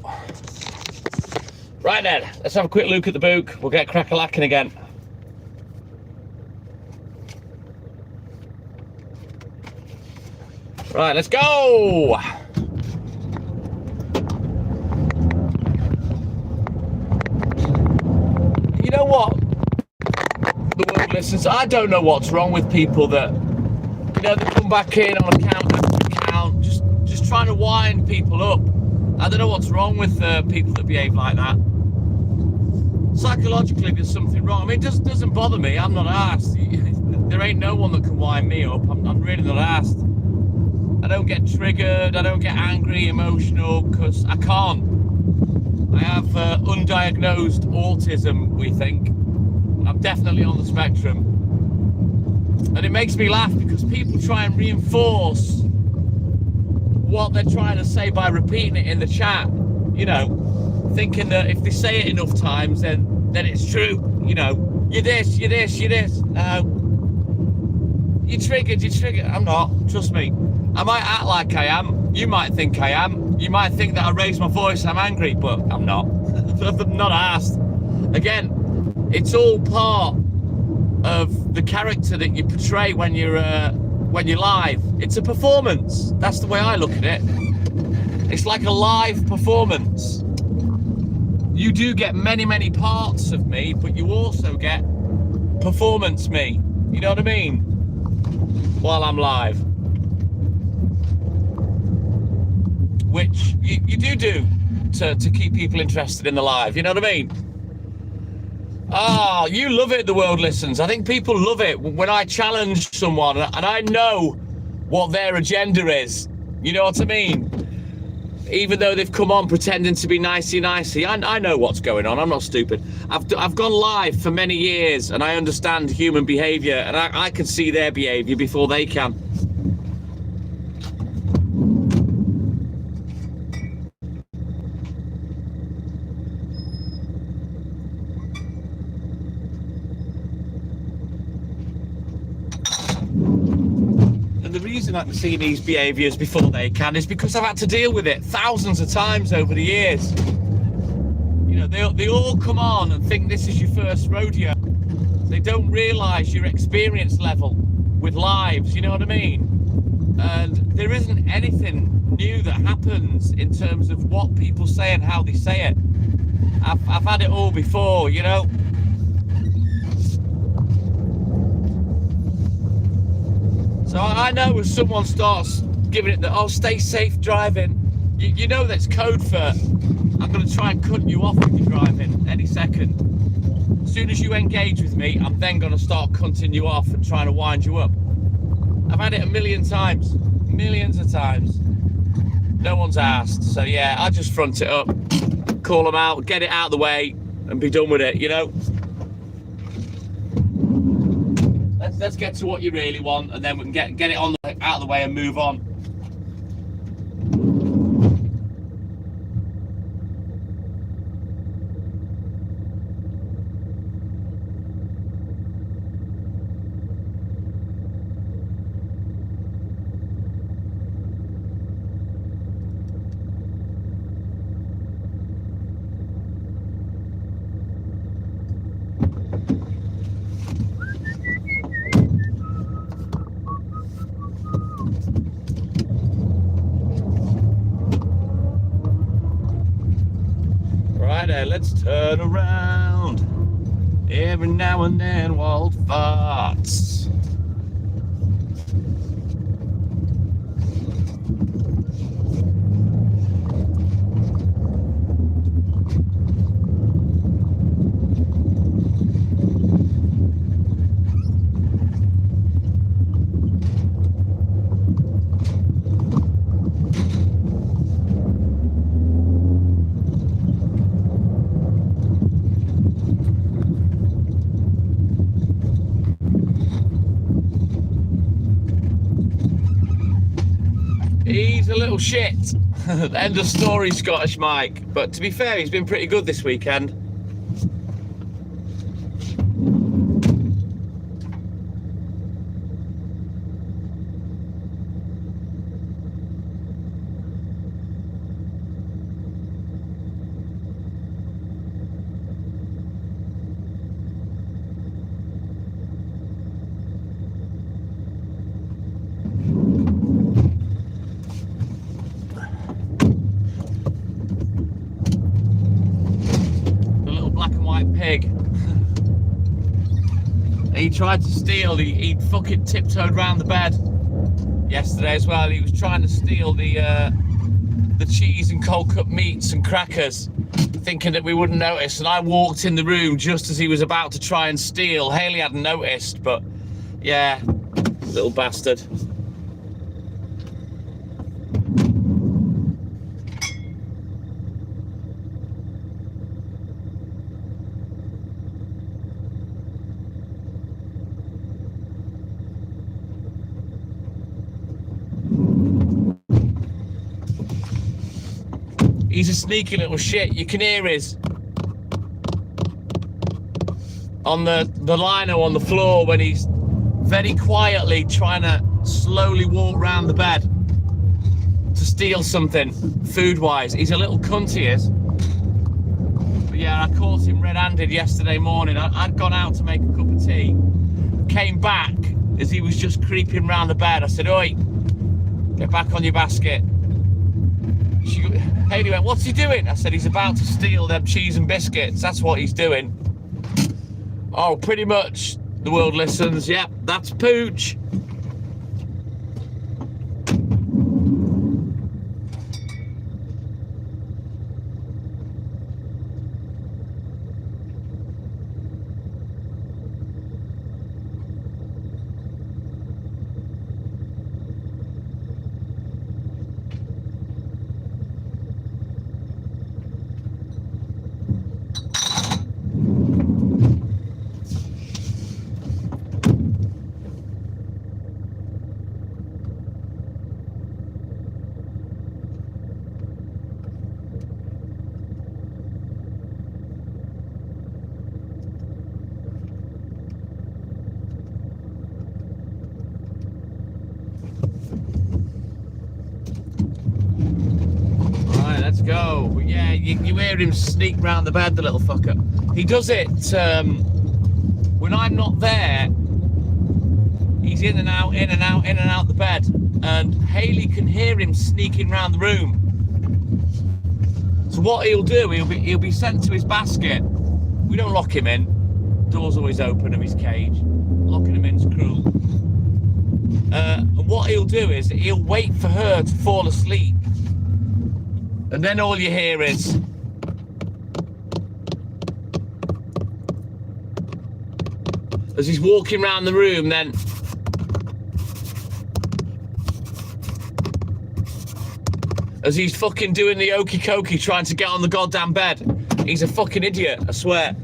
Right then, let's have a quick look at the book. We'll get crack-a-lacking again. Right, let's go! You know what? The world listens. I don't know what's wrong with people that, you know, they come back in on account after account, just trying to wind people up. I don't know what's wrong with people that behave like that. Psychologically, there's something wrong. I mean, it doesn't bother me. I'm not arsed. There ain't no one that can wind me up. I'm really not arsed. I don't get triggered. I don't get angry, emotional, because I can't. I have undiagnosed autism, we think. I'm definitely on the spectrum. And it makes me laugh because people try and reinforce what they're trying to say by repeating it in the chat, you know, thinking that if they say it enough times, then it's true. You know, you're this, you're this, you're this. You're triggered, you're triggered. I'm not, trust me. I might act like I am. You might think I am. You might think that I raise my voice, I'm angry, but I'm not. I'm not asked. Again, it's all part of the character that you portray when you're live. It's a performance. That's the way I look at it. It's like a live performance. You do get many, many parts of me, but you also get performance me. You know what I mean? While I'm live. Which you do to keep people interested in the live. You know what I mean? Ah, you love it, the world listens. I think people love it when I challenge someone and I know what their agenda is. You know what I mean? Even though they've come on pretending to be nicey, I know what's going on. I'm not stupid. I've gone live for many years and I understand human behavior, and I can see their behavior before they can. The reason I can see these behaviours before they can is because I've had to deal with it thousands of times over the years. You know, they all come on and think this is your first rodeo. They don't realise your experience level with lives, you know what I mean? And there isn't anything new that happens in terms of what people say and how they say it. I've had it all before, you know? So I know if someone starts giving it the, oh, stay safe driving, you know that's code for, I'm going to try and cut you off if you're driving any second. As soon as you engage with me, I'm then going to start cutting you off and trying to wind you up. I've had it a million times, millions of times. No one's asked. So yeah, I just front it up, call them out, get it out of the way and be done with it, you know? Let's get to what you really want, and then we can get it on out of the way and move on. Friday, let's turn around. Every now and then, wild farts. He's a little shit. End of story, Scottish Mike. But to be fair, he's been pretty good this weekend. Pig. He tried to steal, he fucking tiptoed round the bed yesterday as well. He was trying to steal the cheese and cold cut meats and crackers, thinking that we wouldn't notice, and I walked in the room just as he was about to try and steal. Haley hadn't noticed, but yeah, little bastard. He's a sneaky little shit. You can hear his on the lino on the floor when he's very quietly trying to slowly walk round the bed to steal something food-wise. He's a little cunt, he is. But yeah, I caught him red-handed yesterday morning. I'd gone out to make a cup of tea, came back as he was just creeping round the bed. I said, "Oi, get back on your basket." Haley went, "What's he doing?" I said, "He's about to steal them cheese and biscuits. That's what he's doing." Oh, pretty much. The world listens. Yep, that's pooch. Go. But yeah, you hear him sneak round the bed, the little fucker. He does it when I'm not there. He's in and out, in and out, in and out the bed, and Haley can hear him sneaking round the room. So what he'll do, he'll be sent to his basket. We don't lock him in. Door's always open of his cage. Locking him in's cruel. And what he'll do is he'll wait for her to fall asleep. And then all you hear is as he's walking around the room, then as he's fucking doing the okey cokey trying to get on the goddamn bed. He's a fucking idiot, I swear.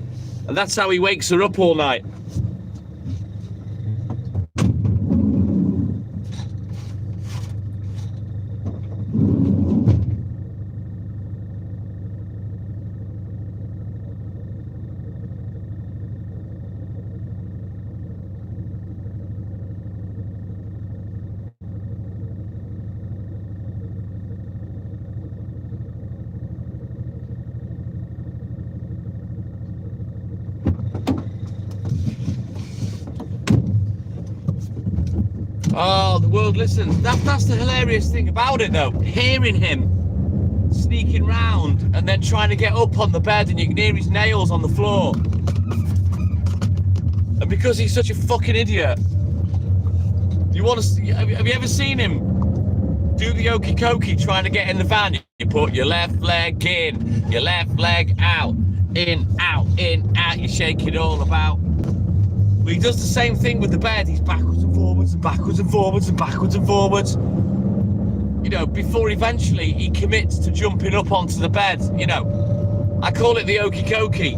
And that's how he wakes her up all night. Oh, the world listens. That's the hilarious thing about it, though. Hearing him sneaking round and then trying to get up on the bed, and you can hear his nails on the floor. And because he's such a fucking idiot, you want to? Have you ever seen him do the okey cokey trying to get in the van? You put your left leg in, your left leg out, in, out, in, out. You shake it all about. Well, he does the same thing with the bed. He's backwards and forwards and backwards and forwards and backwards and forwards. You know, before eventually he commits to jumping up onto the bed. You know, I call it the okey cokey.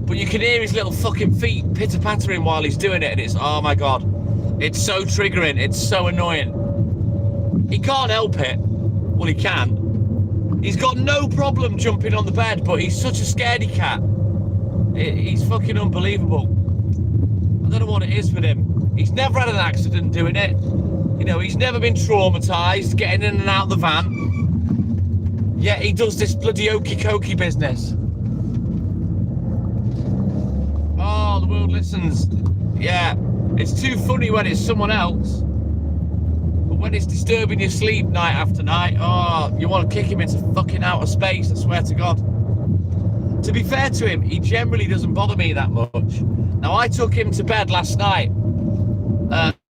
But you can hear his little fucking feet pitter-pattering while he's doing it, and it's, oh my God. It's so triggering, it's so annoying. He can't help it. Well, he can. He's got no problem jumping on the bed, but he's such a scaredy cat. He's fucking unbelievable. I don't know what it is with him. He's never had an accident doing it. You know, he's never been traumatised getting in and out of the van. Yet he does this bloody okey cokey business. Oh, the world listens. Yeah, it's too funny when it's someone else. But when it's disturbing your sleep night after night, oh, you want to kick him into fucking outer space, I swear to God. To be fair to him, he generally doesn't bother me that much. Now, I took him to bed last night.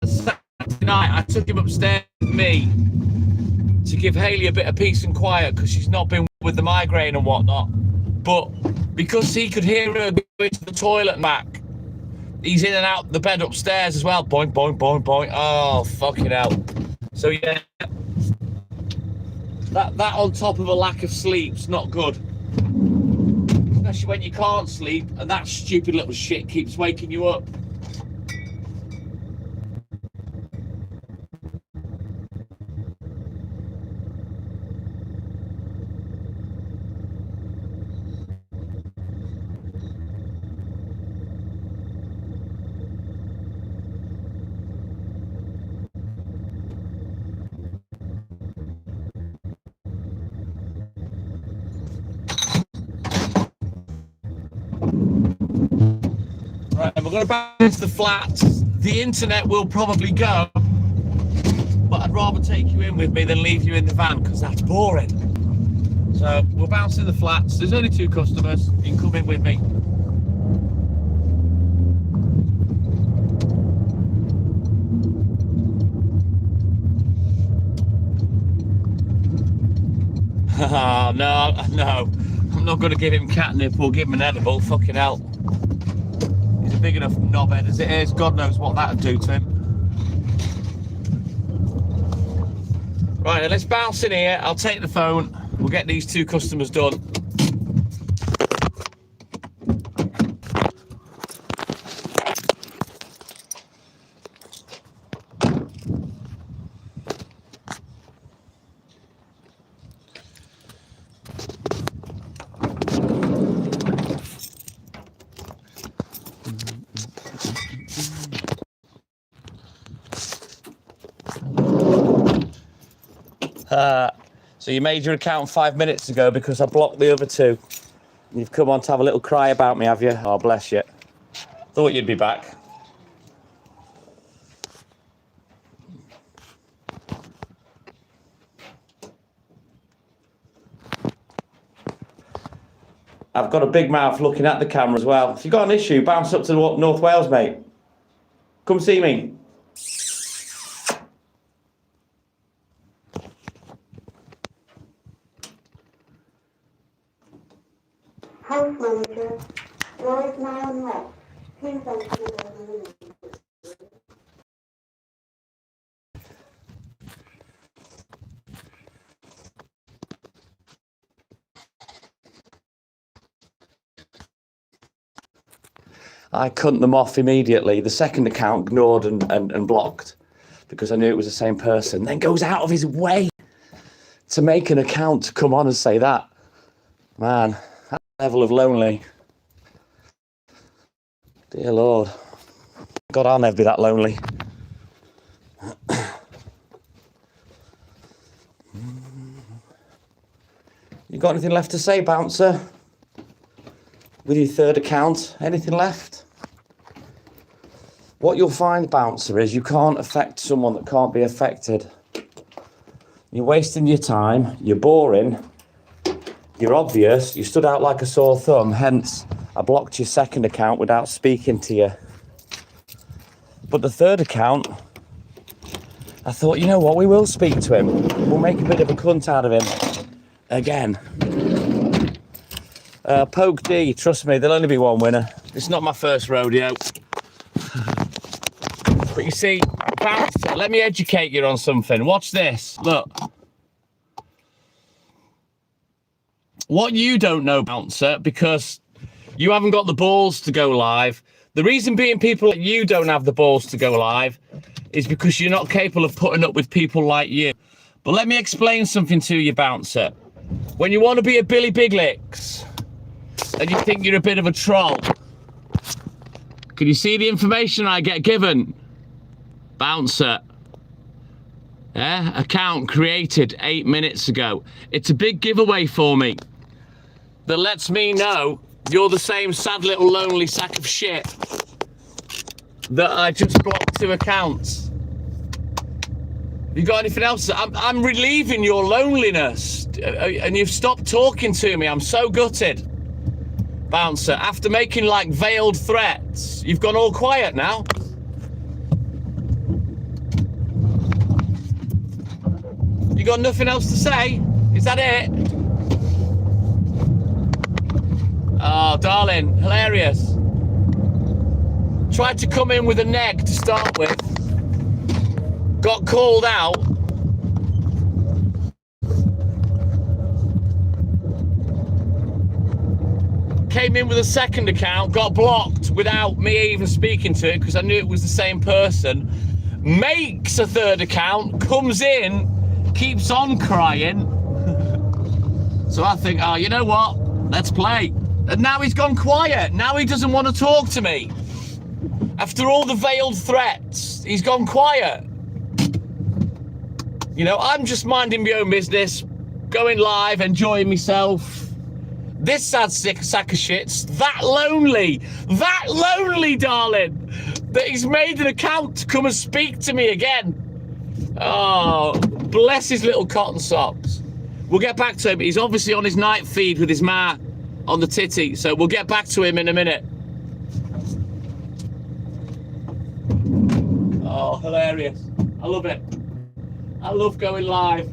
Saturday night, I took him upstairs with me to give Hayley a bit of peace and quiet because she's not been with the migraine and whatnot. But because he could hear her go to the toilet and back, he's in and out the bed upstairs as well. Boing, boing, boing, boing. Oh, fucking hell. So, yeah, that on top of a lack of sleep's not good. Especially when you can't sleep and that stupid little shit keeps waking you up. Right, and we're going to back into the flats. The internet will probably go, but I'd rather take you in with me than leave you in the van because that's boring. So we'll bounce in the flats. There's only 2 customers. You can come in with me. No, I'm not going to give him catnip or give him an edible. Fucking hell. He's a big enough knobhead as it is. God knows what that would do to him. Right, now let's bounce in here. I'll take the phone. We'll get these 2 customers done. So you made your account 5 minutes ago because I blocked the other 2. You've come on to have a little cry about me, have you? Oh, bless you. Thought you'd be back. I've got a big mouth looking at the camera as well. If you've got an issue, bounce up to North Wales, mate. Come see me. House manager, floor is now on left. Please enter the building. I cut them off immediately. The second account ignored and blocked because I knew it was the same person. Then goes out of his way to make an account to come on and say that. Man, that level of lonely. Dear Lord. God, I'll never be that lonely. You got anything left to say, bouncer? With your 3rd account, anything left? What you'll find, bouncer, is you can't affect someone that can't be affected. You're wasting your time. You're boring. You're obvious. You stood out like a sore thumb. Hence, I blocked your second account without speaking to you. But the third account, I thought, you know what? We will speak to him. We'll make a bit of a cunt out of him. Again. Poke D, trust me, there'll only be one winner. It's not my first rodeo. But you see, Banter, let me educate you on something. Watch this. Look. What you don't know, Bouncer, because you haven't got the balls to go live. The reason being people like you don't have the balls to go live is because you're not capable of putting up with people like you. But let me explain something to you, Bouncer. When you want to be a Billy Big Licks and you think you're a bit of a troll, can you see the information I get given? Bouncer. Yeah, account created 8 minutes ago. It's a big giveaway for me that lets me know you're the same sad little lonely sack of shit that I just blocked 2 accounts. You got anything else? I'm relieving your loneliness and you've stopped talking to me. I'm so gutted. Bouncer, after making like veiled threats, you've gone all quiet now. You got nothing else to say? Is that it? Oh, darling, hilarious. Tried to come in with a neg to start with. Got called out. Came in with a second account, got blocked without me even speaking to it because I knew it was the same person. Makes a third account, comes in, keeps on crying. So I think, oh, you know what? Let's play. And now he's gone quiet. Now he doesn't want to talk to me. After all the veiled threats, he's gone quiet. You know, I'm just minding my own business, going live, enjoying myself. This sad sack of shit's that lonely, darling, that he's made an account to come and speak to me again. Oh, bless his little cotton socks. We'll get back to him. He's obviously on his night feed with his ma on the titty, so we'll get back to him in a minute. Oh, hilarious. I love it. I love going live.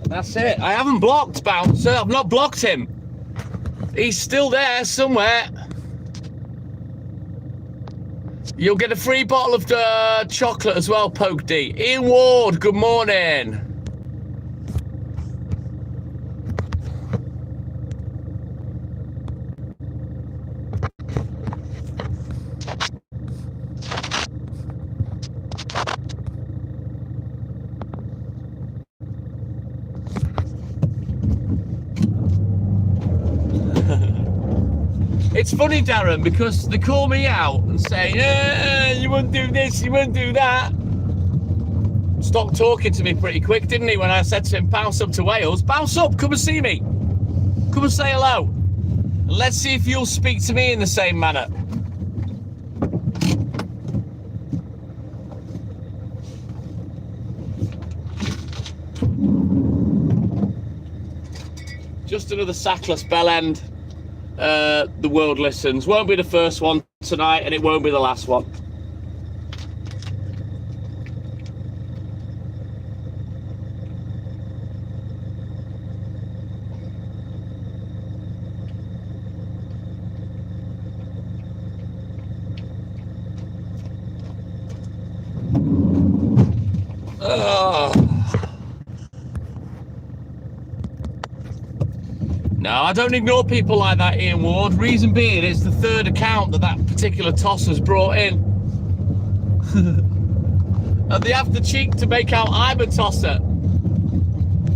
That's it. I haven't blocked Bouncer. I've not blocked him. He's still there somewhere. You'll get a free bottle of chocolate as well, Poke D. Ian Ward, good morning. It's funny, Darren, because they call me out and say, you won't do this, you won't do that. Stopped talking to me pretty quick, didn't he, when I said to him, bounce up to Wales. Bounce up, come and see me. Come and say hello. And let's see if you'll speak to me in the same manner. Just another sackless bell end. The world listens. Won't be the first one tonight, and it won't be the last one. No, I don't ignore people like that, Ian Ward. Reason being, it's the third account that particular tosser's brought in. And they have the cheek to make out I'm a tosser.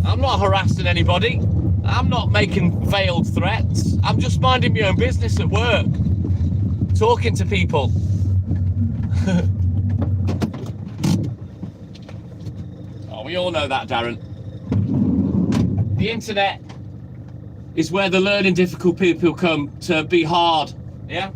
I'm not harassing anybody. I'm not making veiled threats. I'm just minding my own business at work, talking to people. Oh, we all know that, Darren. The internet is where the learning difficult people come to be hard, yeah?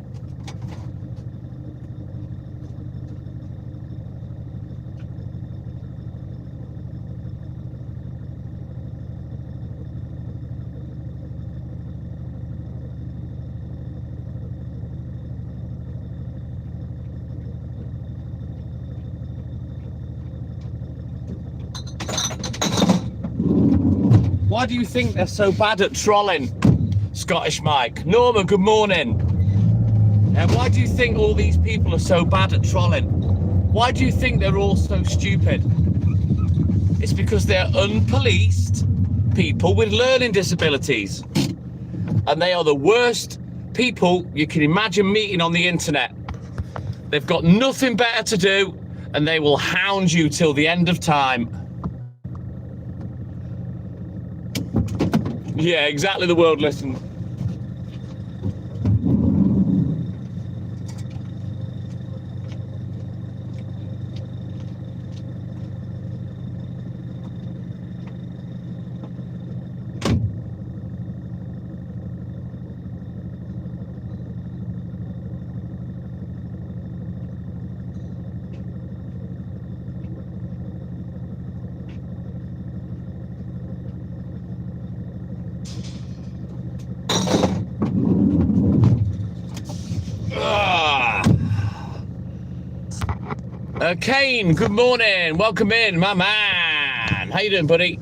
Why do you think they're so bad at trolling, Scottish Mike? Norman, good morning. And why do you think all these people are so bad at trolling? Why do you think they're all so stupid? It's because they're unpoliced people with learning disabilities. And they are the worst people you can imagine meeting on the internet. They've got nothing better to do, and they will hound you till the end of time. Yeah, exactly, the world listens. Kane, good morning. Welcome in, my man. How you doing, buddy?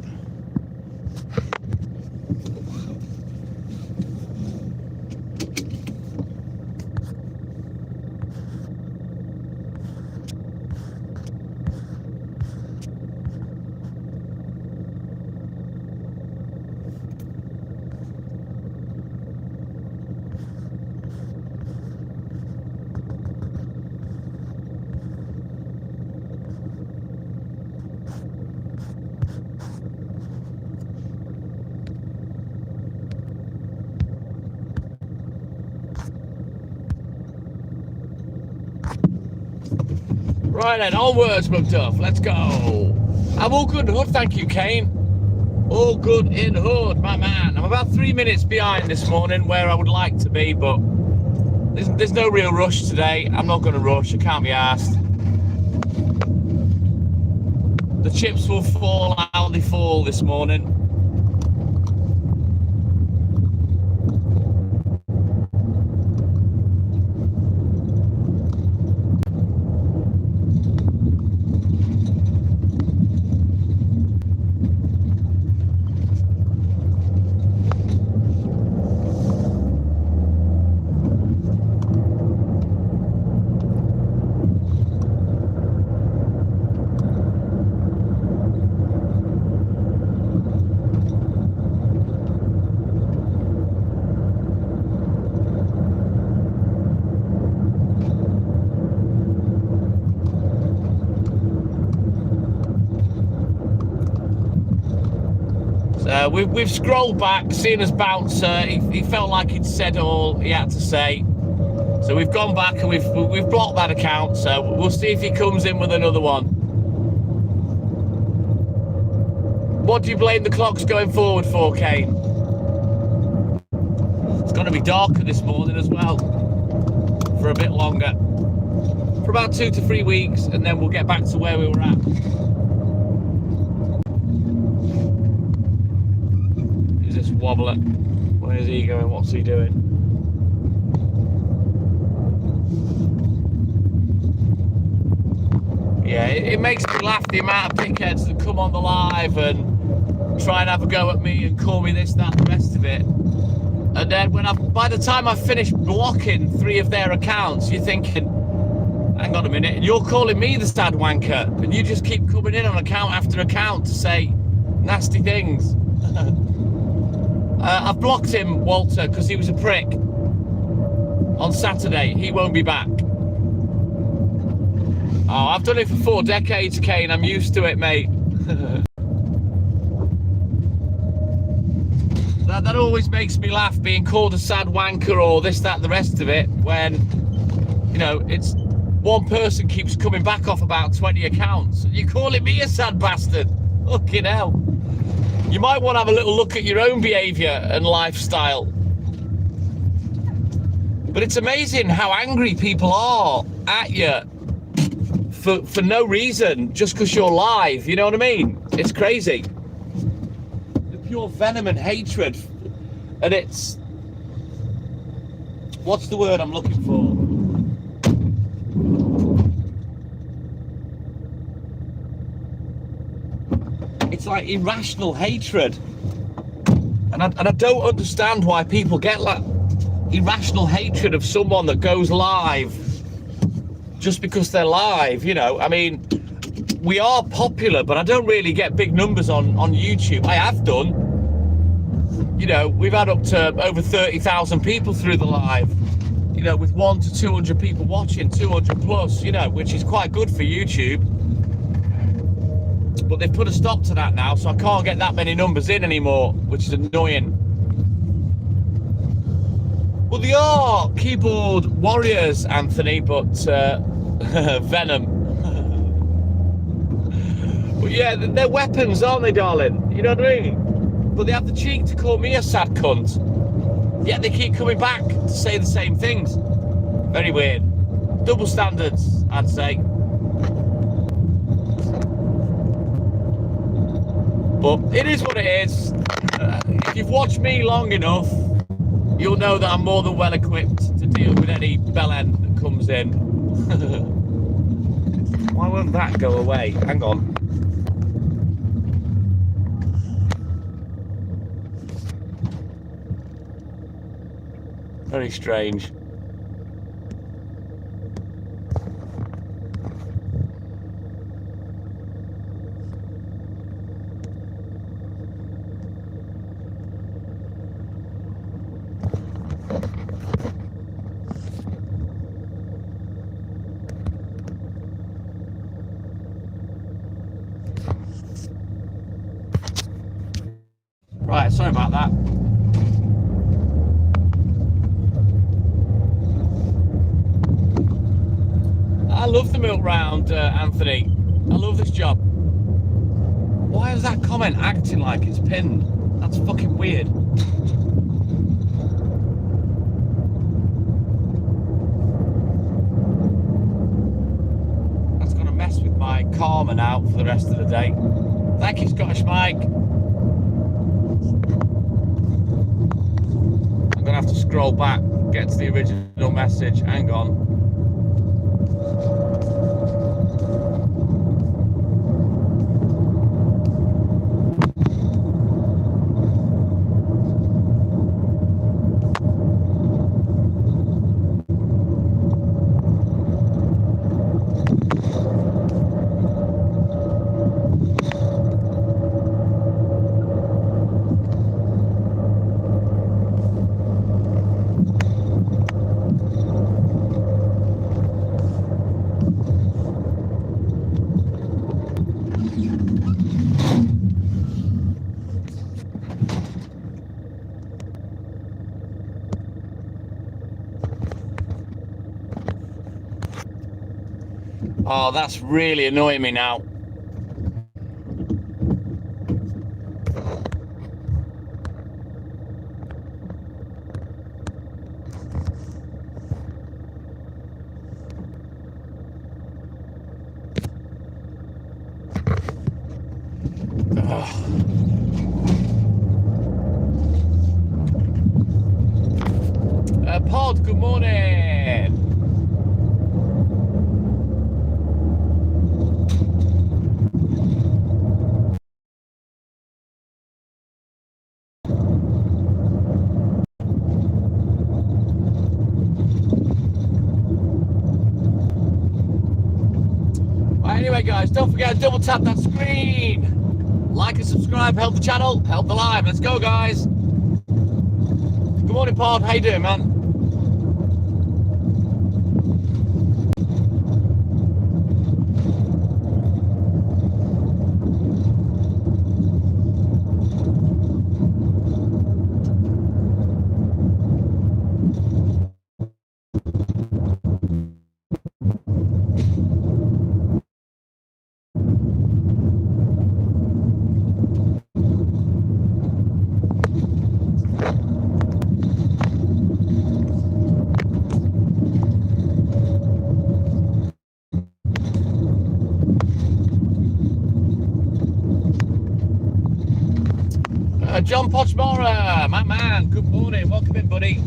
Right then, onwards, McDuff. Let's go. I'm all good in hood, thank you, Kane. All good in hood, my man. I'm about 3 minutes behind this morning where I would like to be, but there's no real rush today. I'm not going to rush. I can't be asked. The chips will fall how they fall this morning. We've scrolled back, seen us bouncer. He felt like he'd said all he had to say. So we've gone back and we've blocked that account. So we'll see if he comes in with another one. What do you blame the clocks going forward for, Kane? It's going to be darker this morning as well. For a bit longer. For about 2 to 3 weeks, and then we'll get back to where we were at. Wobbler. Where's he going? What's he doing? Yeah, it makes me laugh, the amount of dickheads that come on the live and try and have a go at me and call me this, that, and the rest of it. And then by the time I've finished blocking 3 of their accounts, you're thinking, hang on a minute, and you're calling me the sad wanker, and you just keep coming in on account after account to say nasty things. I've blocked him, Walter, because he was a prick. On Saturday, he won't be back. Oh, I've done it for 4 decades, Kane. I'm used to it, mate. that always makes me laugh, being called a sad wanker or this, that, the rest of it, when, you know, it's one person keeps coming back off about 20 accounts. You're calling me a sad bastard? Fucking hell. You might want to have a little look at your own behaviour and lifestyle. But it's amazing how angry people are at you for no reason, just because you're live, you know what I mean? It's crazy. The pure venom and hatred, and it's... What's the word I'm looking for? It's like irrational hatred. And I don't understand why people get like irrational hatred of someone that goes live just because they're live, you know. I mean, we are popular, but I don't really get big numbers on YouTube. I have done. You know, we've had up to over 30,000 people through the live, you know, with 100 to 200 people watching, 200 plus, you know, which is quite good for YouTube. But they've put a stop to that now, so I can't get that many numbers in anymore, which is annoying. Well, they are keyboard warriors, Anthony, but venom. Well, yeah, they're weapons, aren't they, darling? You know what I mean? But they have the cheek to call me a sad cunt. Yet they keep coming back to say the same things. Very weird. Double standards, I'd say. But it is what it is. If you've watched me long enough, you'll know that I'm more than well equipped to deal with any bellend that comes in. Why won't that go away? Hang on. Very strange. Right, sorry about that. I love the milk round, Anthony. I love this job. Why is that comment acting like it's pinned? That's fucking weird. That's gonna mess with my karma now for the rest of the day. Thank you, Scottish Mike. I'm gonna have to scroll back, get to the original message. Hang on. Oh, that's really annoying me now. Pod, good morning. Anyway, guys, don't forget to double tap that screen. Like and subscribe, help the channel, help the live. Let's go, guys. Good morning, Pod. How you doing, man? John Potchmore, my man, good morning, welcome in, buddy.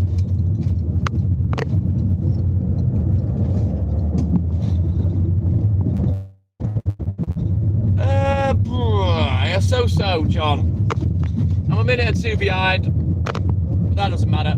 So, John. I'm a minute or two behind, but that doesn't matter.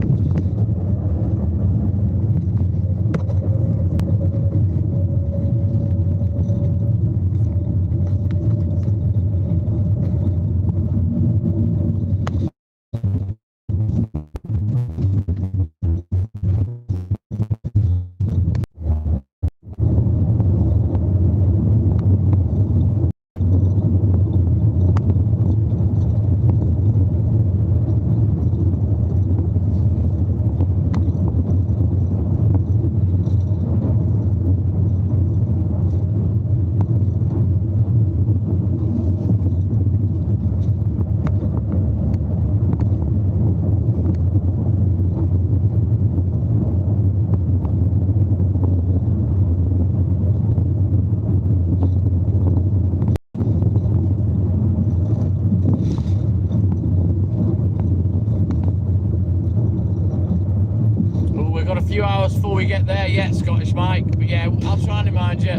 Few hours before we get there yet, Scottish Mike, but yeah, I'll try and remind you.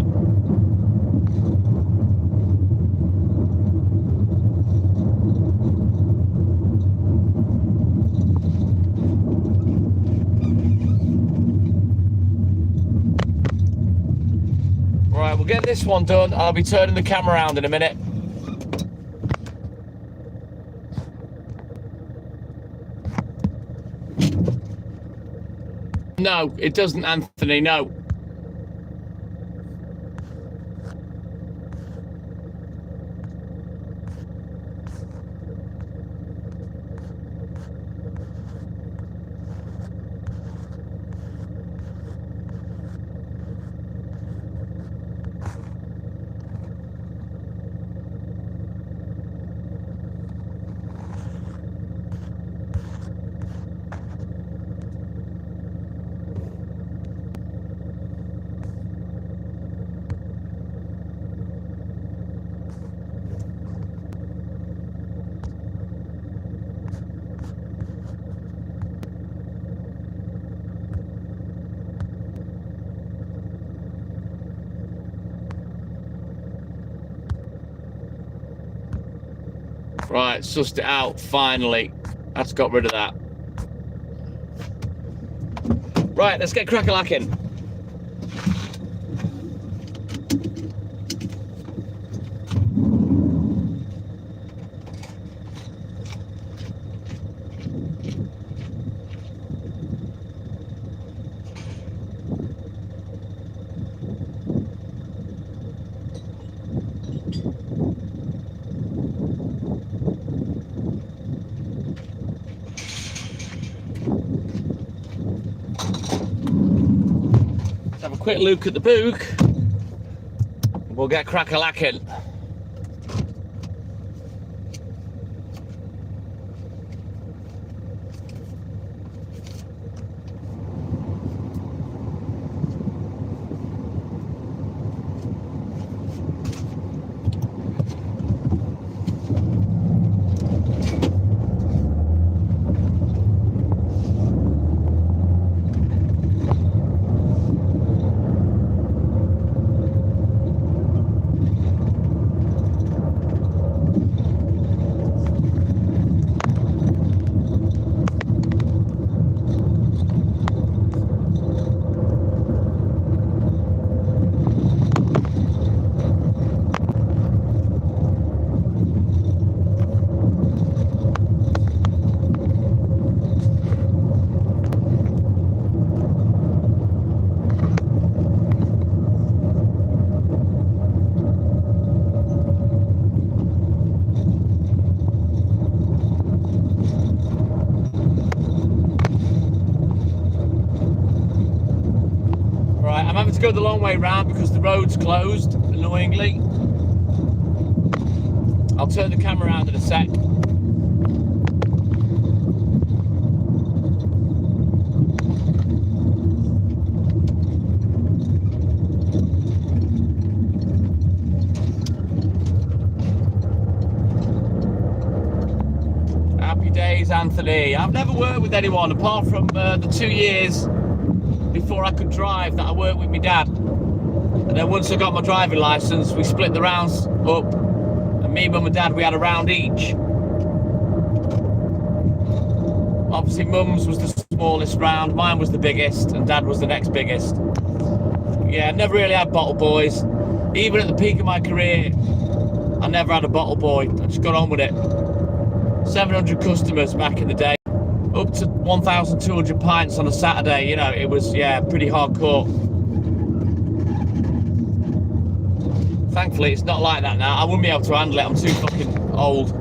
Right, we'll get this one done. I'll be turning the camera around in a minute. No, it doesn't, Anthony, no. Right, sussed it out, finally. That's got rid of that. Right, let's get crack-a-lacking. Have a quick look at the book. We'll get crack-a-lacking. I'm having to go the long way round because the road's closed, annoyingly. I'll turn the camera around in a sec. Anthony. I've never worked with anyone apart from the 2 years before I could drive that I worked with my dad. And then once I got my driving licence, we split the rounds up. And me, mum and dad, we had a round each. Obviously, mum's was the smallest round, mine was the biggest, and dad was the next biggest. Yeah, never really had bottle boys. Even at the peak of my career, I never had a bottle boy. I just got on with it. 700 customers back in the day. Up to 1,200 pints on a Saturday, you know, it was, yeah, pretty hardcore. Thankfully, it's not like that now. I wouldn't be able to handle it. I'm too fucking old.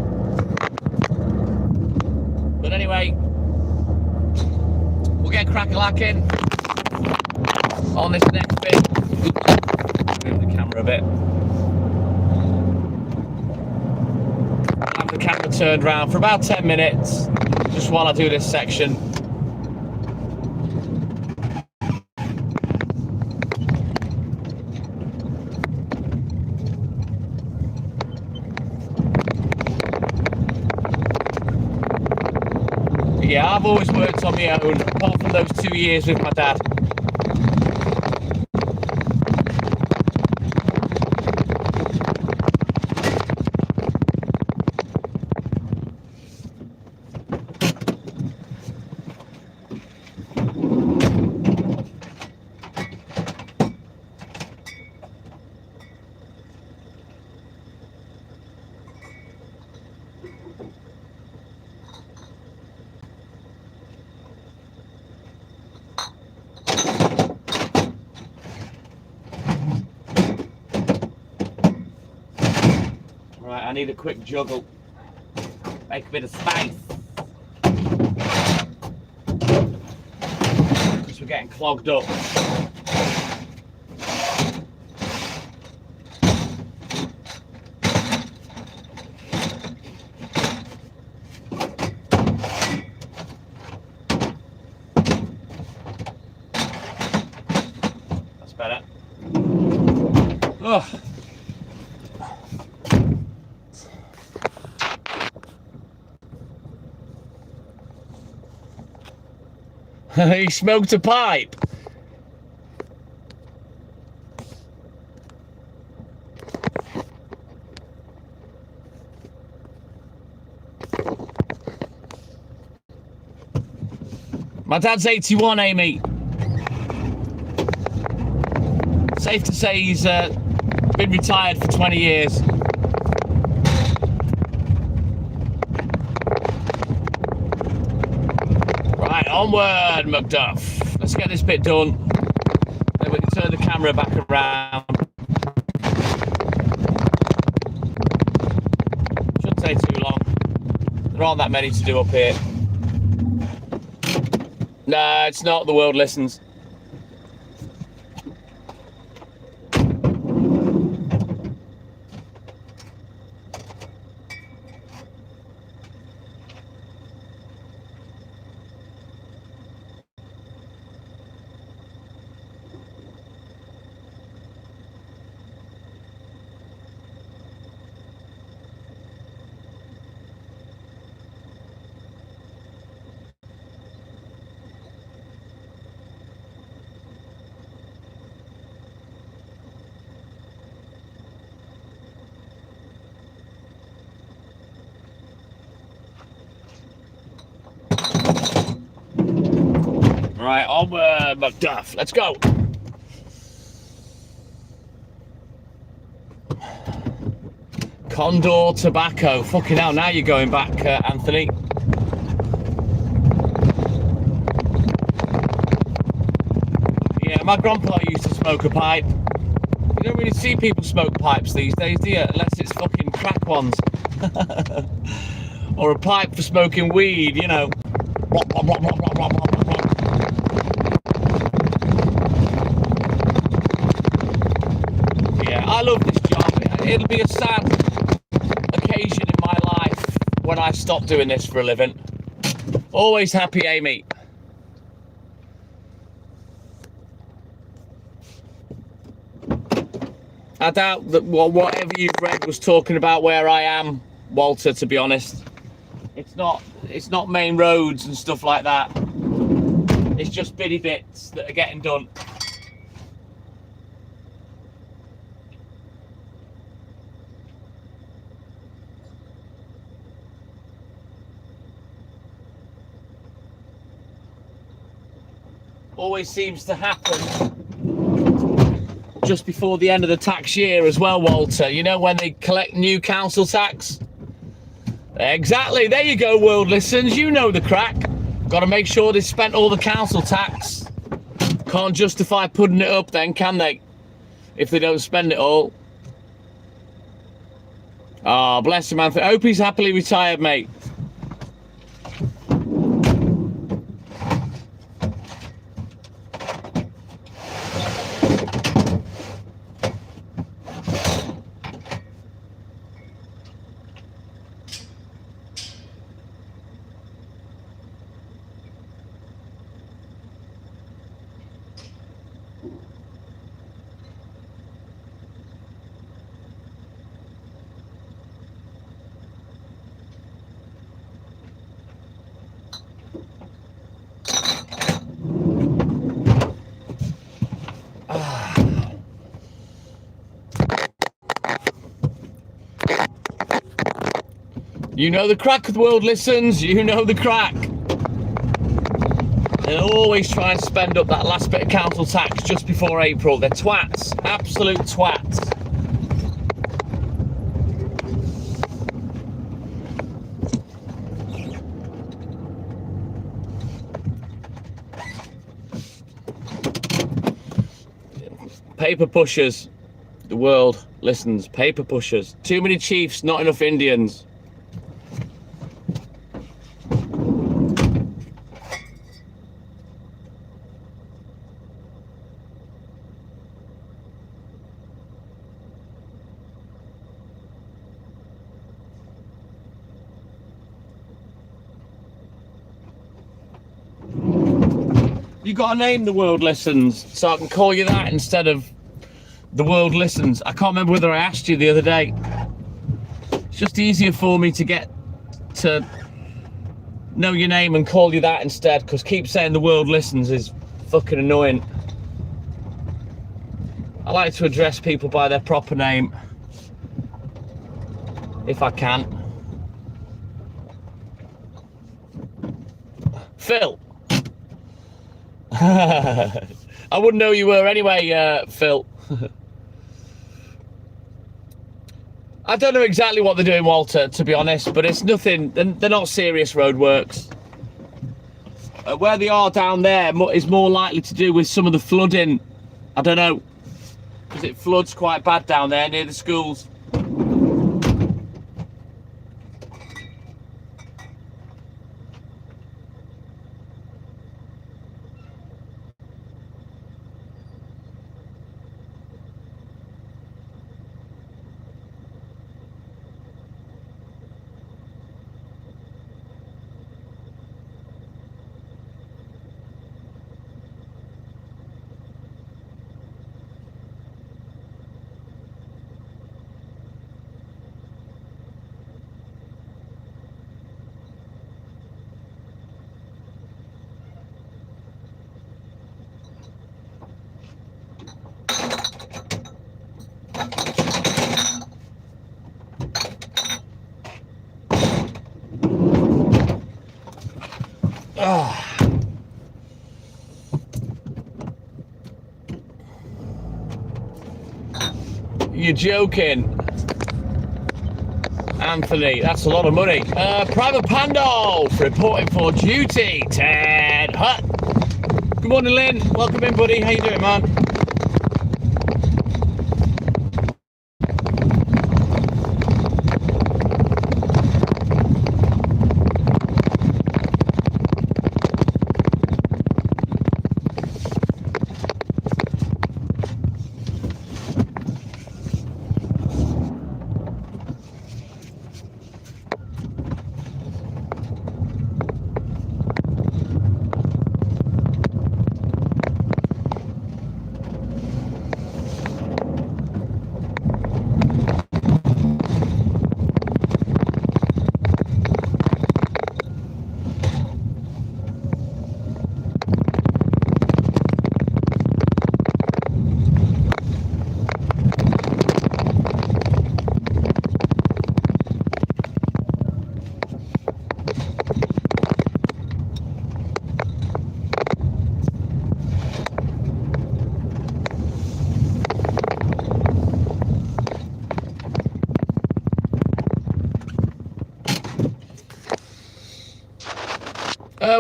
But anyway, we'll get crack-a-lacking on this next bit. Move the camera a bit. I'll have the camera turned around for about 10 minutes, just while I do this section. Yeah, I've always worked on my own, apart from those 2 years with my dad. Right, I need a quick juggle. Make a bit of space. Because we're getting clogged up. That's better. Oh. He smoked a pipe. My dad's 81, Amy. Safe to say he's been retired for 20 years. Right, onward, McDuff. Let's get this bit done. Then we can turn the camera back around. Shouldn't take too long. There aren't that many to do up here. Nah, it's not. The world listens. Right, onward, McDuff. Let's go. Condor Tobacco. Fucking hell, now you're going back, Anthony. Yeah, my grandpa used to smoke a pipe. You don't really see people smoke pipes these days, do you? Unless it's fucking crack ones. Or a pipe for smoking weed, you know. Yeah, I love this job. It'll be a sad occasion in my life when I stop doing this for a living. Always happy, Amy. I doubt that whatever you've read was talking about where I am, Walter, to be honest. It's not it's not main roads and stuff like that. It's just bitty bits that are getting done. Always seems to happen just before the end of the tax year as well, Walter. You know, when they collect new council tax? Exactly. There you go, World Listens. You know the crack. Got to make sure they spent all the council tax. Can't justify putting it up then, can they? If they don't spend it all. Ah, oh, bless him, Anthony. I hope he's happily retired, mate. You know the crack with World Listens, you know the crack. They'll always try and spend up that last bit of council tax just before April. They're twats, absolute twats. Paper pushers, the world listens, paper pushers. Too many chiefs, not enough Indians. You got to name the world listens so I can call you that instead of the world listens. I can't remember whether I asked you the other day. It's just easier for me to get to know your name and call you that instead, because keep saying the world listens is fucking annoying. I like to address people by their proper name if I can. Phil. I wouldn't know you were anyway, Phil. I don't know exactly what they're doing, Walter, to be honest, but it's nothing. They're not serious roadworks. Where they are down there is more likely to do with some of the flooding. I don't know, because it floods quite bad down there near the schools. You're joking, Anthony. That's a lot of money. Private Pandolf reporting for duty. Ted Hutt. Good morning, Lynn. Welcome in, buddy. How you doing, man?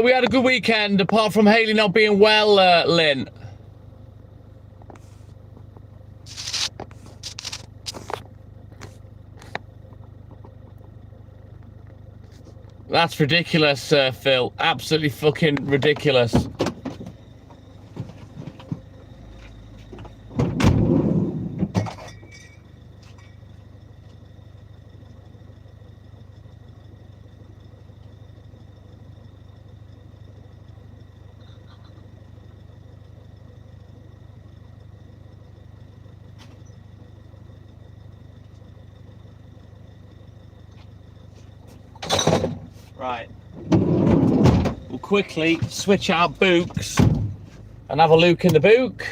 We had a good weekend, apart from Hayley not being well, Lynn. That's ridiculous, Phil. Absolutely fucking ridiculous. Right. We'll quickly switch out books and have a look in the book.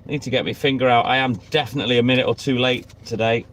Need to get my finger out. I am definitely a minute or two late today.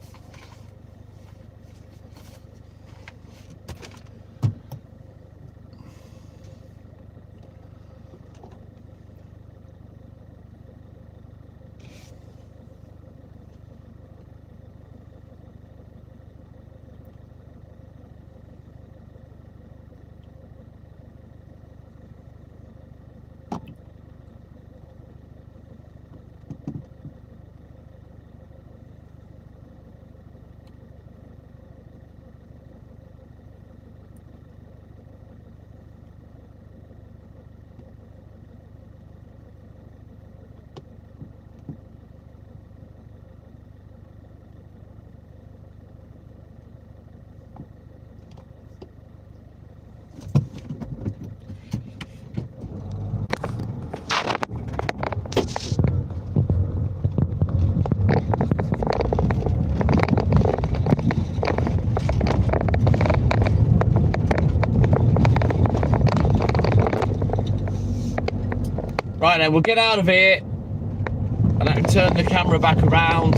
Right then, we'll get out of here and I can turn the camera back around.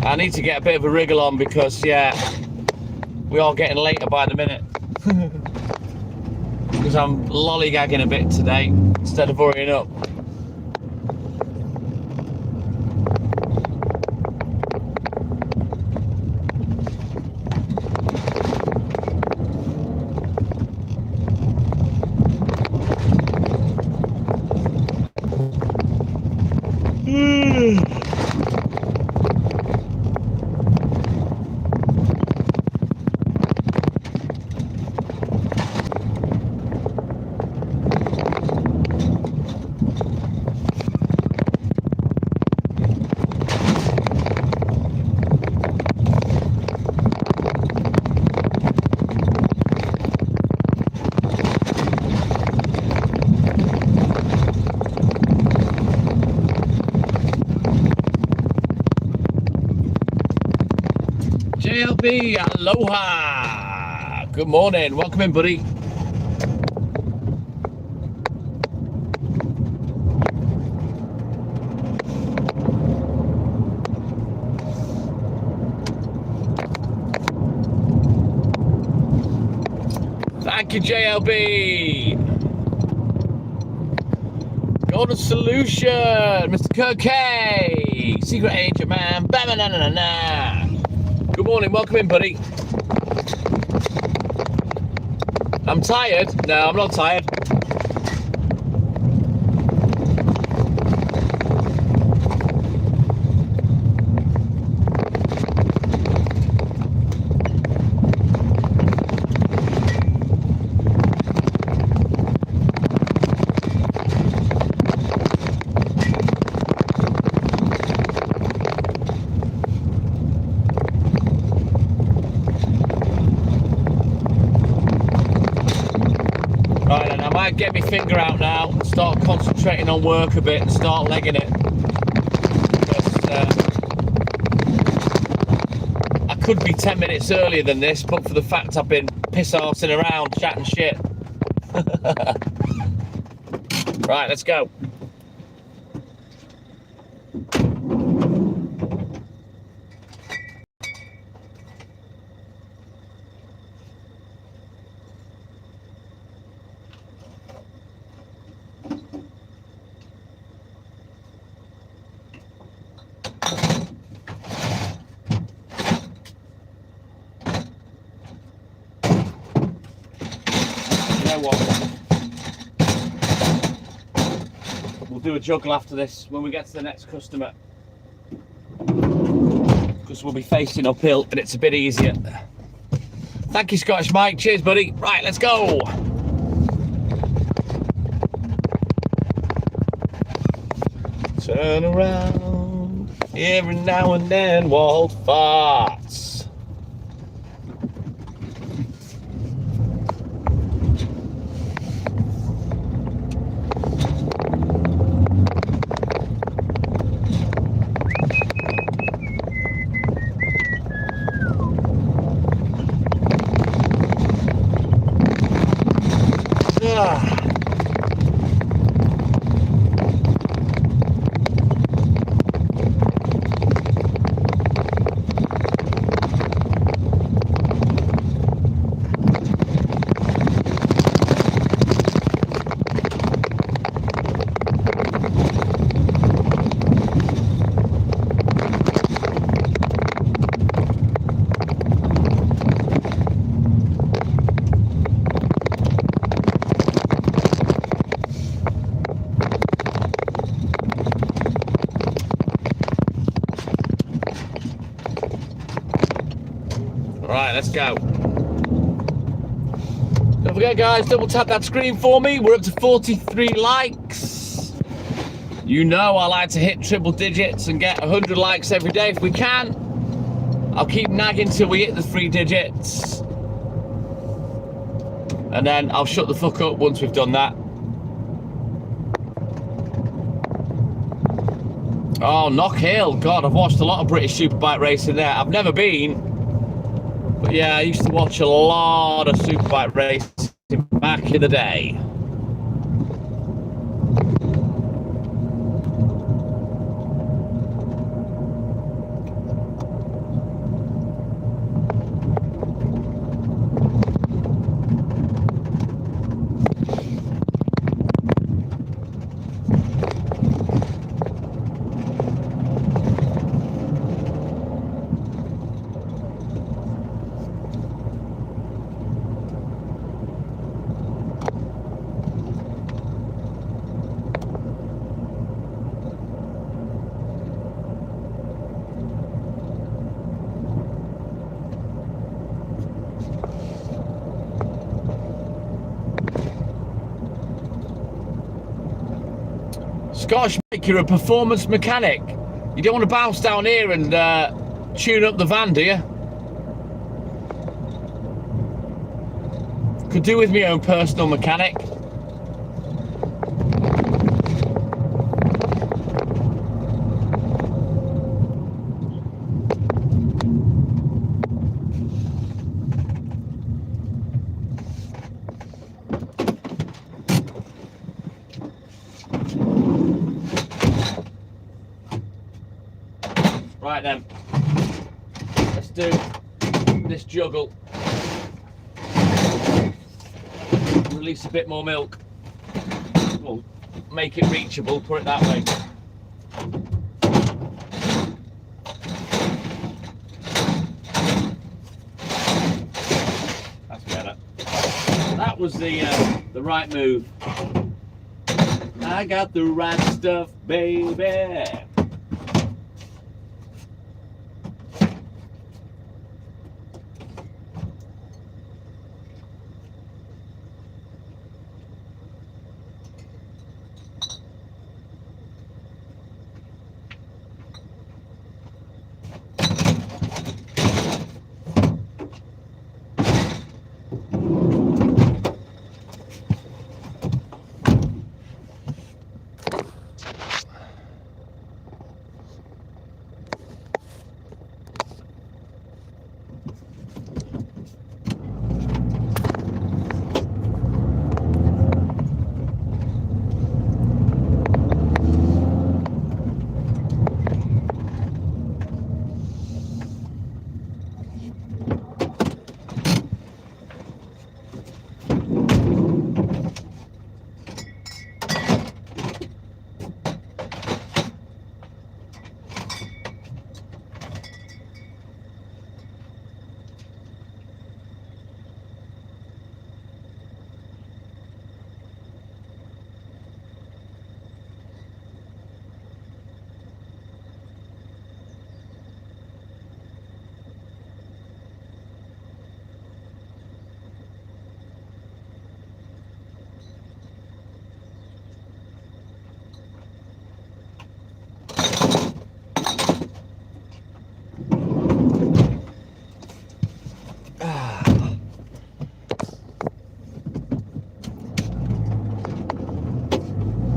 I need to get a bit of a wriggle on because, yeah, we are getting later by the minute. Because I'm lollygagging a bit today instead of hurrying up. JLB, aloha. Good morning. Welcome in, buddy. Thank you, JLB. Golden Solution, Mr. Kirk K. Secret Agent Man. Ba-ba-na-na-na-na. Good morning, welcome in, buddy. I'm tired. No, I'm not tired. Get my finger out now and start concentrating on work a bit and start legging it. Because, I could be 10 minutes earlier than this, but for the fact I've been piss-arsing around chatting shit. Right, let's go. know what? We'll do a juggle after this when we get to the next customer. Because we'll be facing uphill and it's a bit easier. Thank you, Scottish Mike. Cheers, buddy. Right, let's go. Turn around every now and then, Walt farts. Right, let's go. Don't forget, guys, double tap that screen for me. We're up to 43 likes. You know I like to hit triple digits and get 100 likes every day if we can. I'll keep nagging till we hit the 3 digits. And then I'll shut the fuck up once we've done that. Oh, Knock Hill. God, I've watched a lot of British superbike racing there. I've never been. But yeah, I used to watch a lot of superbike racing back in the day. Scottish Mike, you're a performance mechanic. You don't want to bounce down here and tune up the van, do you? Could do with my own personal mechanic. Right then, let's do this juggle. Release a bit more milk. We'll make it reachable, put it that way. That's better. That was the right move. I got the right stuff, baby.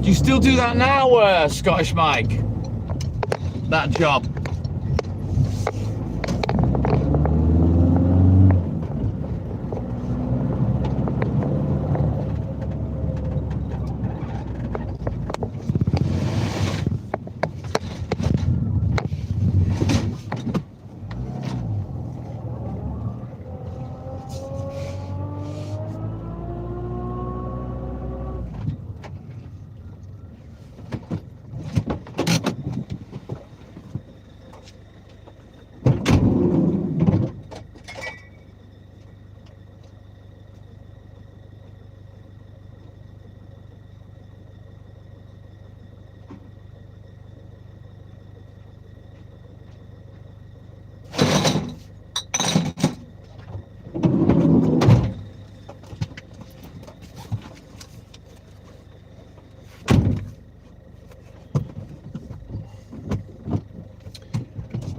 Do you still do that now, Scottish Mike? That job?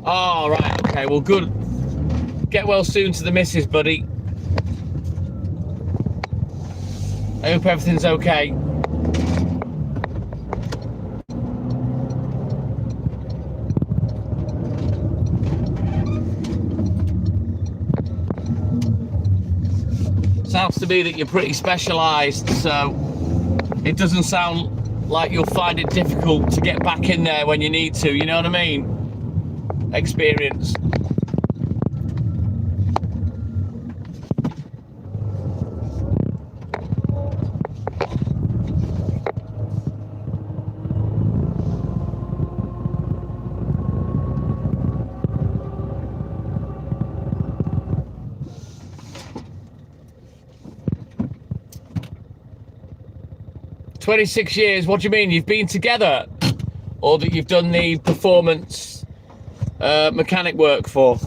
Oh, right, okay, well, good. Get well soon to the missus, buddy. I hope everything's okay. Sounds to me that you're pretty specialised, so it doesn't sound like you'll find it difficult to get back in there when you need to, you know what I mean? Experience. "26 years, what do you mean? You've been together? Or that you've done the performance mechanic work for?"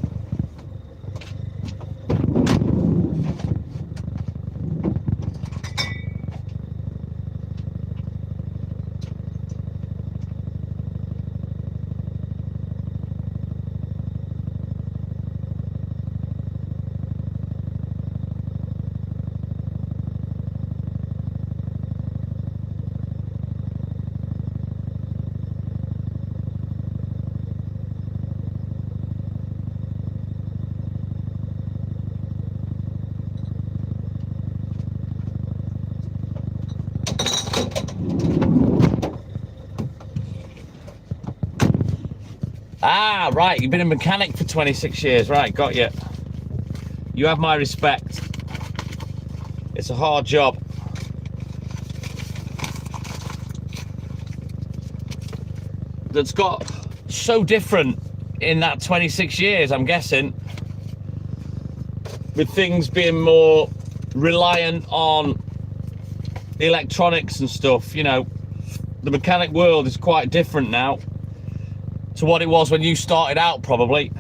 Ah, right, you've been a mechanic for 26 years. Right, got you. You have my respect. It's a hard job. That's got so different in that 26 years, I'm guessing. With things being more reliant on electronics and stuff, you know, the mechanic world is quite different now to what it was when you started out, probably.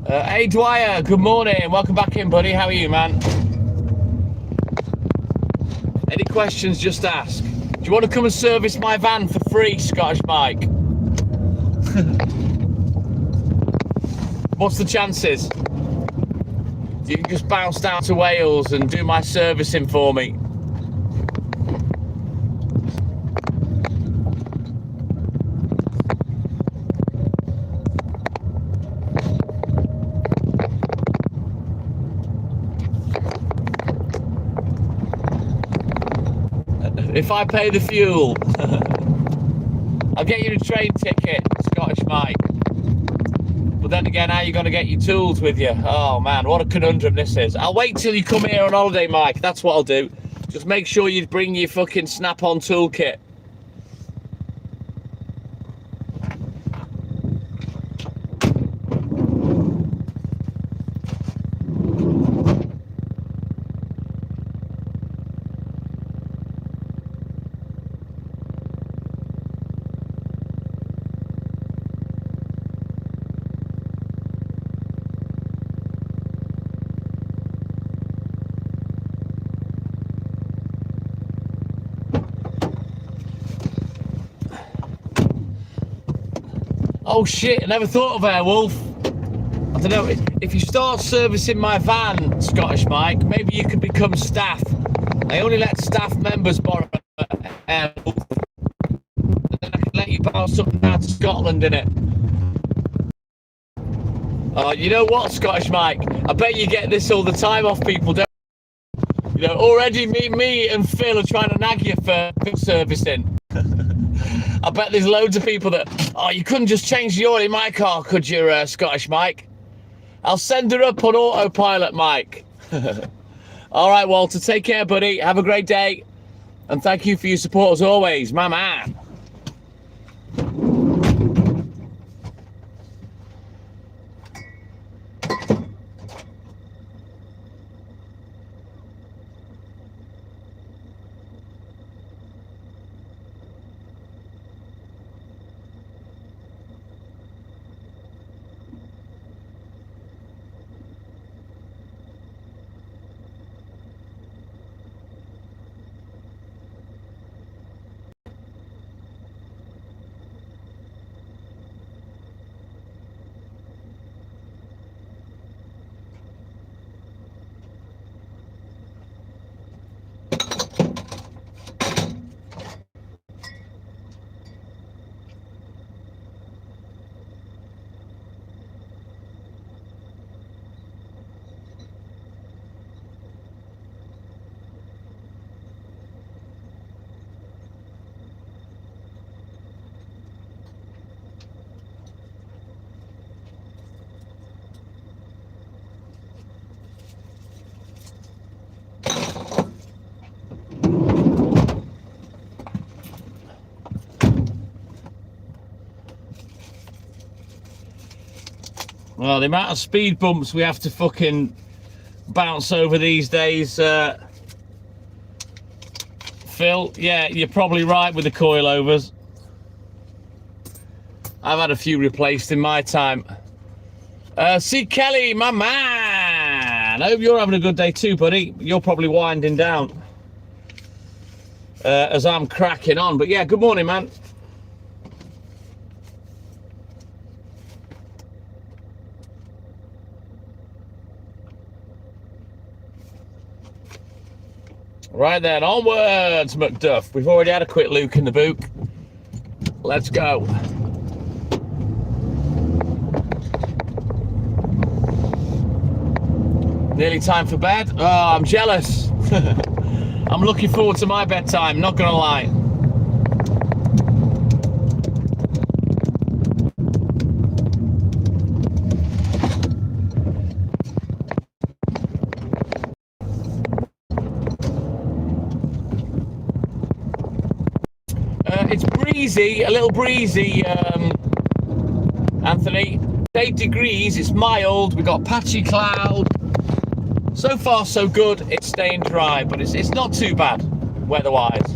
Hey Dwyer, good morning, welcome back in, buddy. How are you, man? Any questions, just ask. Do you want to come and service my van for free, Scottish Mike? What's the chances? You can just bounce down to Wales and do my servicing for me. If I pay the fuel, I'll get you a train ticket, Scottish Mike. But then again, how are you going to get your tools with you? Oh man, what a conundrum this is. I'll wait till you come here on holiday, Mike. That's what I'll do. Just make sure you bring your fucking snap-on toolkit. Oh shit, I never thought of Airwolf. I don't know, if you start servicing my van, Scottish Mike, maybe you could become staff. They only let staff members borrow Airwolf. And then I can let you borrow something down to Scotland in it. You know what, Scottish Mike? I bet you get this all the time off people, don't you? You know, already me and Phil are trying to nag you for servicing. I bet there's loads of people that, you couldn't just change the oil in my car, could you, Scottish Mike? I'll send her up on autopilot, Mike. All right, Walter, take care, buddy. Have a great day. And thank you for your support as always, my man. Well, the amount of speed bumps we have to fucking bounce over these days, Phil, yeah, you're probably right with the coilovers. I've had a few replaced in my time. See Kelly, my man. I hope you're having a good day too, buddy. You're probably winding down as I'm cracking on. But yeah, good morning, man. Right then, onwards, Macduff. We've already had a quick look in the book. Let's go. Nearly time for bed. Oh, I'm jealous. I'm looking forward to my bedtime, not gonna lie. It's breezy, a little breezy, Anthony. 8 degrees, it's mild, we've got patchy cloud. So far so good, it's staying dry, but it's not too bad weather-wise.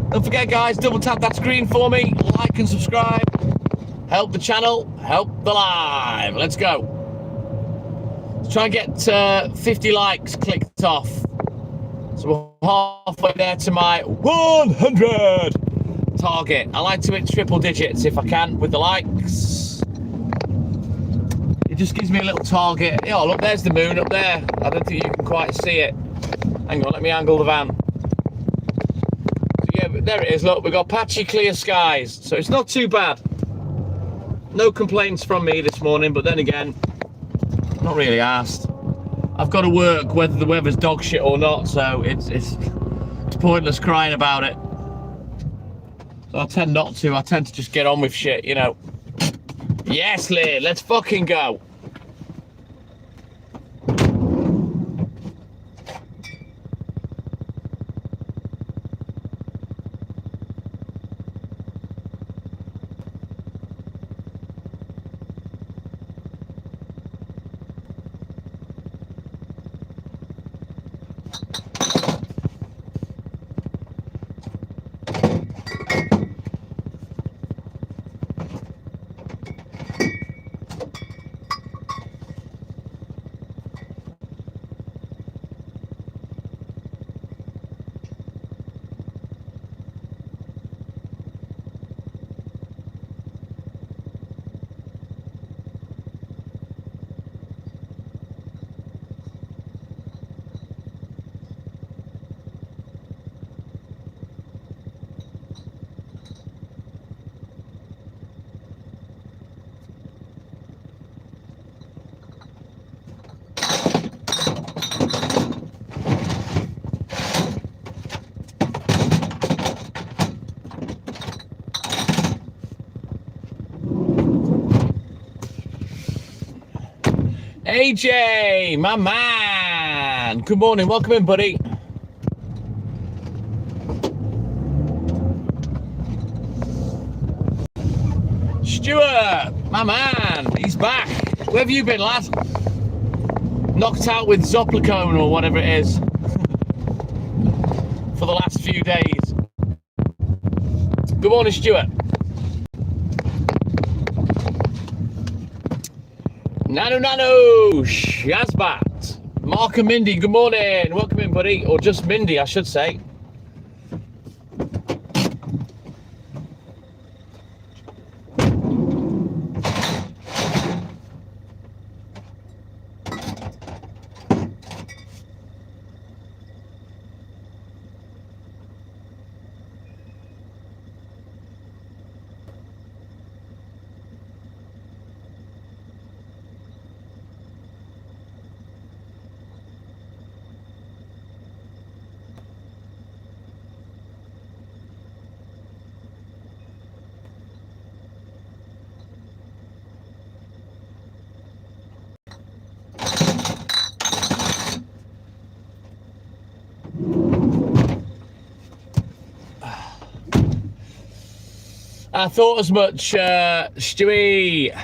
Don't forget, guys, double tap that screen for me, like and subscribe. Help the channel, help the live. Let's go. Let's try and get 50 likes clicked off. So we're halfway there to my 100 target. I like to hit triple digits if I can with the likes. It just gives me a little target. Oh, look, there's the moon up there. I don't think you can quite see it. Hang on, let me angle the van. So yeah, but there it is. Look, we've got patchy clear skies. So it's not too bad. No complaints from me this morning, but then again, not really asked. I've got to work whether the weather's dog shit or not, so it's pointless crying about it. So I tend not to. I tend to just get on with shit, you know. Yes, Lee, let's fucking go. AJ, my man. Good morning. Welcome in, buddy. Stuart, my man. He's back. Where have you been, lad? Knocked out with Zoplicone or whatever it is for the last few days. Good morning, Stuart. Nano, Shazbat. Mark and Mindy, good morning. Welcome in, buddy. Or just Mindy, I should say. I thought as much, Stewie.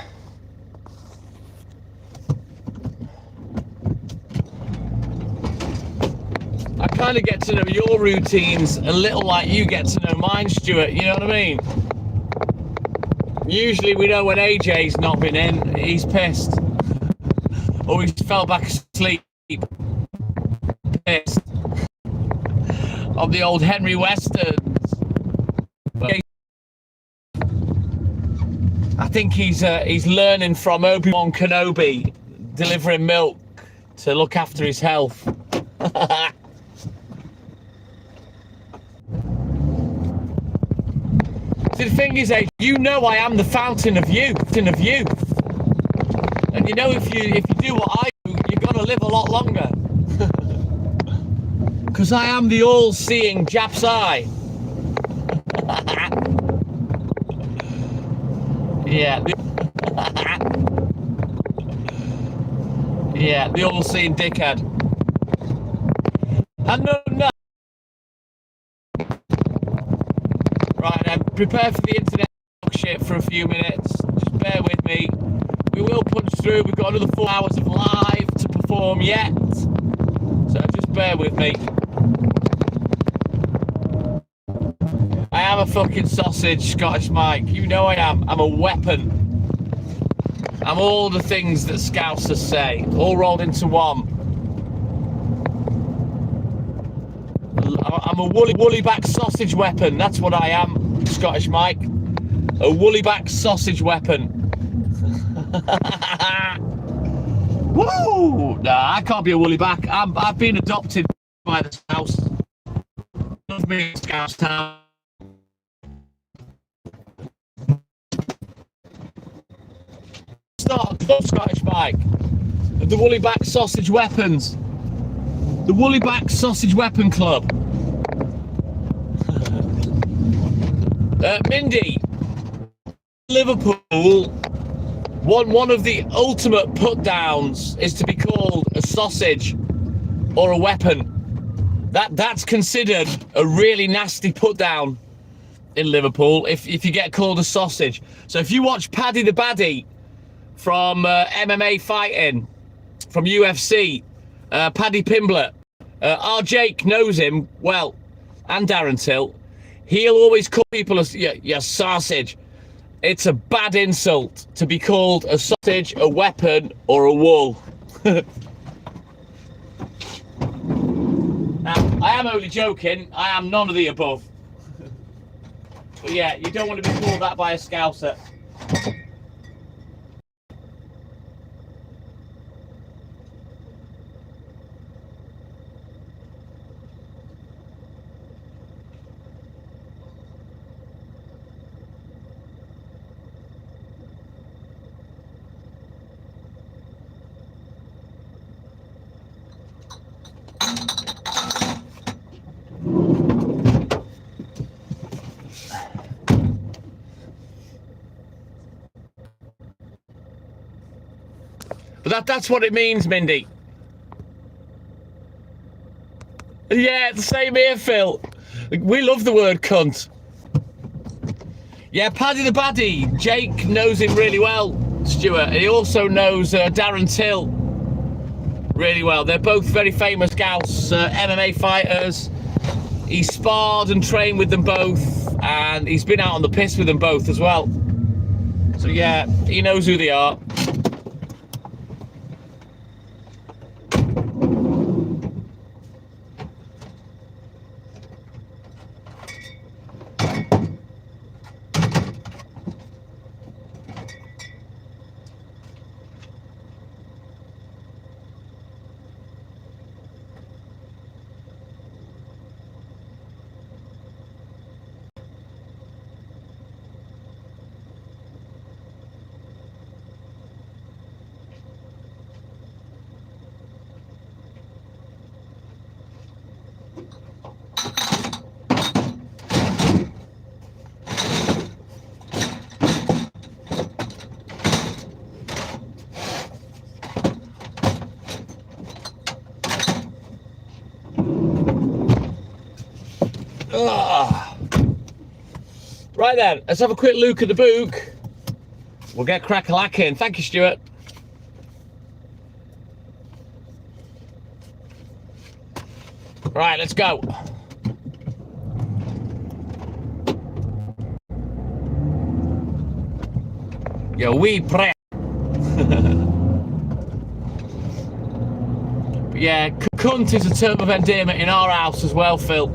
I kind of get to know your routines a little like you get to know mine, Stuart. You know what I mean? Usually we know when AJ's not been in, he's pissed. Or he's fell back asleep. Pissed. Of the old Henry Westerns. I think he's learning from Obi-Wan Kenobi, delivering milk to look after his health. See, the thing is, you know I am the fountain of youth, and you know if you do what I do, you're gonna live a lot longer. Because I am the all-seeing Jap's eye. Yeah. Yeah, the all-seeing dickhead. And no. Right, then, prepare for the internet shit for a few minutes. Just bear with me. We will punch through. We've got another 4 hours of live to perform yet. So just bear with me. I am a fucking sausage, Scottish Mike. You know I am. I'm a weapon. I'm all the things that Scousers say, all rolled into one. I'm a woolly back sausage weapon. That's what I am, Scottish Mike. A woolly back sausage weapon. Woo! Nah, I can't be a woolly back. I've been adopted by the Scouse. Love me in Scouse Town. Start Scottish Mike. The woolly back sausage weapons. The woolly back sausage weapon club. Mindy, Liverpool, one of the ultimate put downs is to be called a sausage or a weapon. That's considered a really nasty put down in Liverpool if you get called a sausage. So if you watch Paddy the Baddy from MMA fighting, from UFC, Paddy Pimblett, our Jake knows him well, and Darren Till. He'll always call people as your sausage. It's a bad insult to be called a sausage, a weapon, or a wool. Now, I am only joking. I am none of the above. But yeah, you don't want to be called that by a Scouser. That's what it means, Mindy. Yeah, the same here, Phil. We love the word cunt. Yeah, Paddy the Baddie. Jake knows him really well, Stuart. And he also knows Darren Till really well. They're both very famous Gauss MMA fighters. He sparred and trained with them both, and he's been out on the piss with them both as well. So yeah, he knows who they are. Right then, let's have a quick look at the book. We'll get crack-a-lacking. Thank you, Stuart. Right, let's go. Yo, we pray. Yeah, cunt is a term of endearment in our house as well, Phil.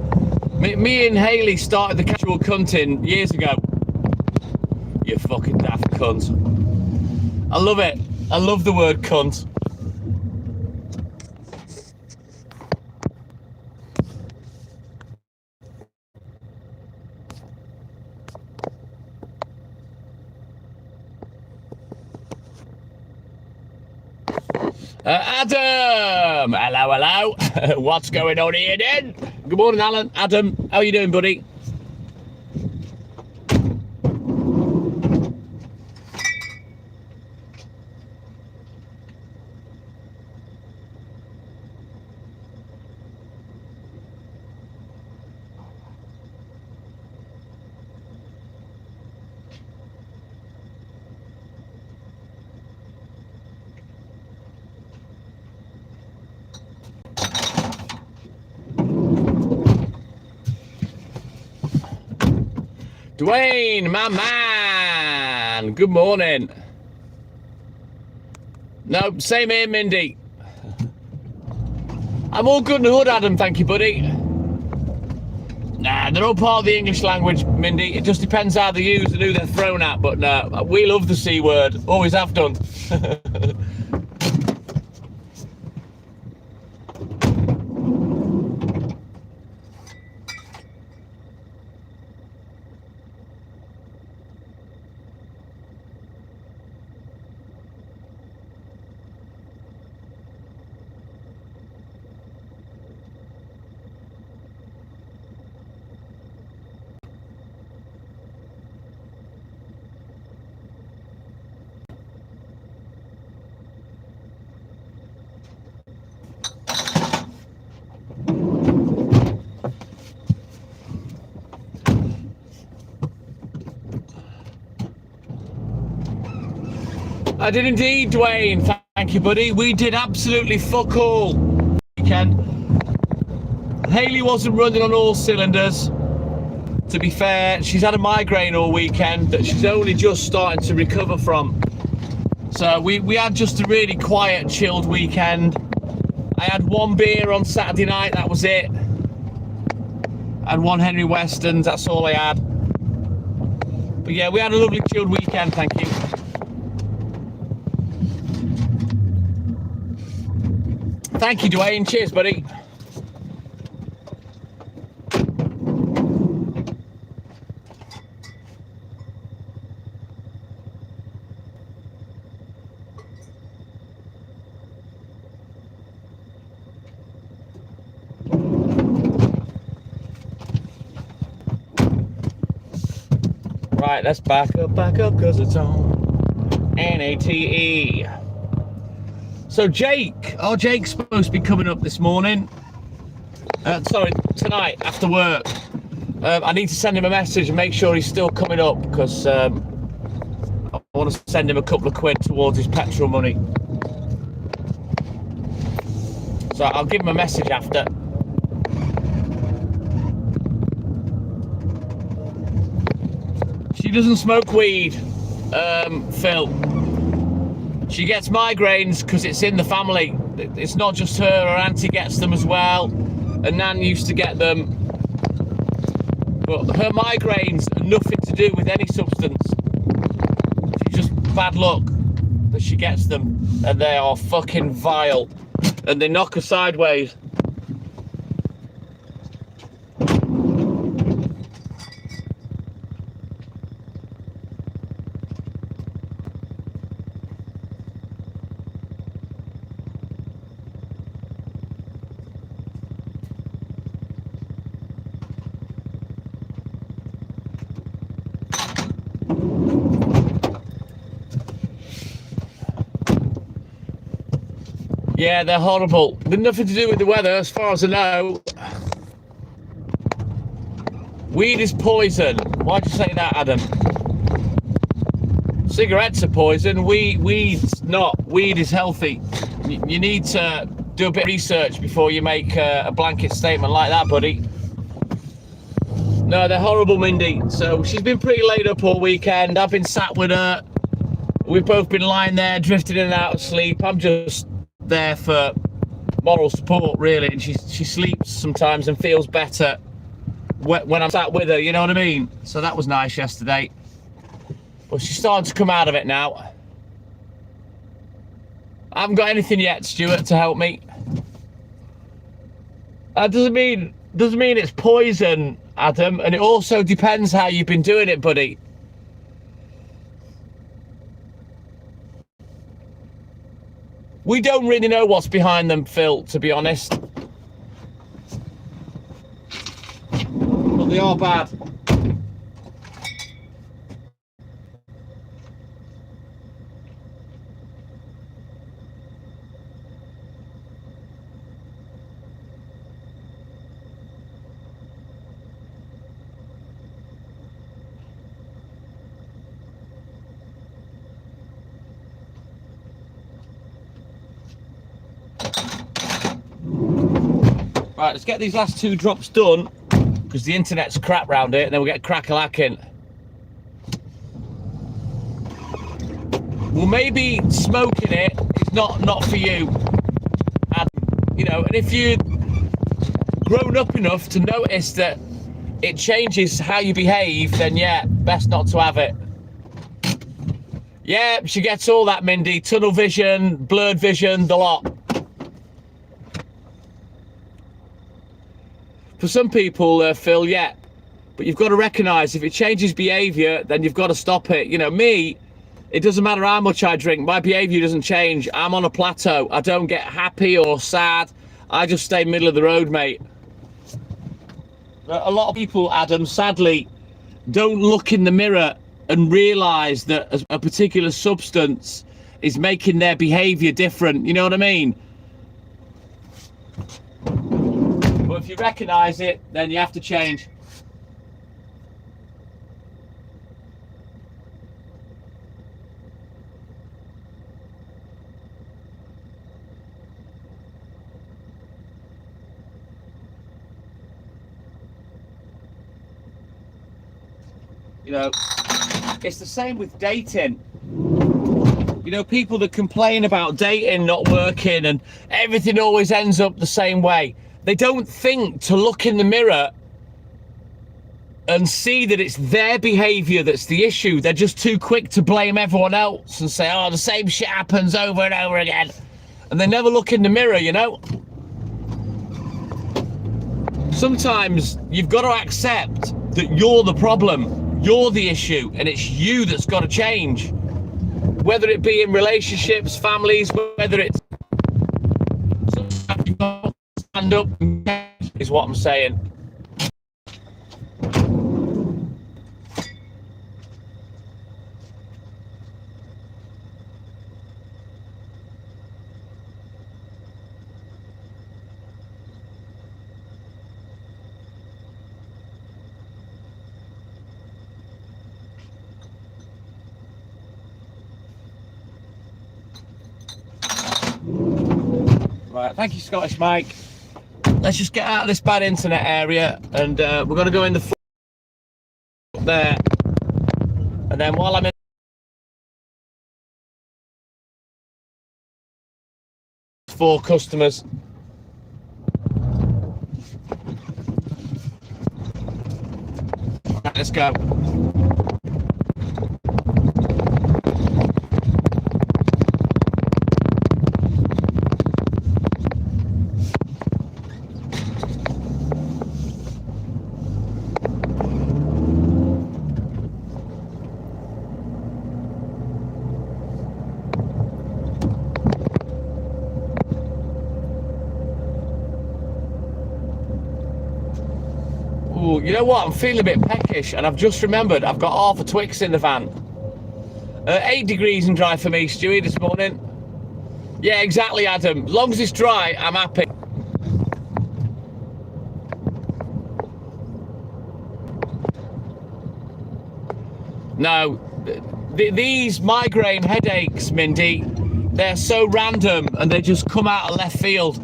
Me and Hayley started the casual cunting years ago. You fucking daft cunt. I love it. I love the word cunt. Adam! Hello, hello. What's going on here then? Good morning, Alan. Adam, how are you doing, buddy? Dwayne, my man, good morning. No, same here, Mindy. I'm all good in the hood, Adam, thank you, buddy. Nah, they're all part of the English language, Mindy. It just depends how they're used and who they're thrown at, but no, we love the C word, always have done. I did indeed, Dwayne. Thank you, buddy. We did absolutely fuck all weekend. Hayley wasn't running on all cylinders. To be fair, she's had a migraine all weekend that she's only just starting to recover from. So we had just a really quiet, chilled weekend. I had one beer on Saturday night, that was it. And one Henry Weston's, that's all I had. But yeah, we had a lovely chilled weekend, thank you. Thank you, Dwayne. Cheers, buddy. Right, let's back up, cause it's on NATE. So Jake's supposed to be coming up this morning. Sorry, tonight after work. I need to send him a message and make sure he's still coming up, because I want to send him a couple of quid towards his petrol money. So I'll give him a message after. She doesn't smoke weed, Phil. She gets migraines because it's in the family. It's not just her auntie gets them as well, and Nan used to get them. But her migraines are nothing to do with any substance. It's just bad luck that she gets them, and they are fucking vile, and they knock her sideways. Yeah, they're horrible. They've nothing to do with the weather, as far as I know. Weed is poison. Why'd you say that, Adam? Cigarettes are poison. Weed's not. Weed is healthy. You need to do a bit of research before you make a blanket statement like that, buddy. No, they're horrible, Mindy. So she's been pretty laid up all weekend. I've been sat with her. We've both been lying there, drifting in and out of sleep. I'm just there for moral support, really, and she sleeps sometimes and feels better when I'm sat with her, you know what I mean? So that was nice yesterday, but she's starting to come out of it now. I haven't got anything yet, Stuart, to help me. That doesn't mean it's poison, Adam, and it also depends how you've been doing it, buddy. We don't really know what's behind them, Phil, to be honest. But they are bad. Right, let's get these last 2 drops done, because the internet's crap round it, and then we'll get crack-a-lacking. Well, maybe smoking it is not for you. And, you know, and if you've grown up enough to notice that it changes how you behave, then yeah, best not to have it. Yeah, she gets all that, Mindy. Tunnel vision, blurred vision, the lot. For some people, Phil, yeah, but you've got to recognise if it changes behaviour, then you've got to stop it. You know, me, it doesn't matter how much I drink, my behaviour doesn't change. I'm on a plateau. I don't get happy or sad. I just stay middle of the road, mate. A lot of people, Adam, sadly, don't look in the mirror and realise that a particular substance is making their behaviour different. You know what I mean? But if you recognise it, then you have to change. You know, it's the same with dating. You know, people that complain about dating not working and everything always ends up the same way. They don't think to look in the mirror and see that it's their behaviour that's the issue. They're just too quick to blame everyone else and say, oh, the same shit happens over and over again. And they never look in the mirror, you know? Sometimes you've got to accept that you're the problem, you're the issue, and it's you that's got to change. Whether it be in relationships, families, whether it's... Sometimes you've got to stand up and change, is what I'm saying. Right, thank you, Scottish Mike. Let's just get out of this bad internet area, and we're going to go in the up there, and then while I'm in 4 customers. Right, let's go. Ooh, you know what? I'm feeling a bit peckish, and I've just remembered I've got half a Twix in the van. 8 degrees and dry for me, Stewie, this morning. Yeah, exactly, Adam. As long as it's dry, I'm happy. No, these migraine headaches, Mindy, they're so random, and they just come out of left field.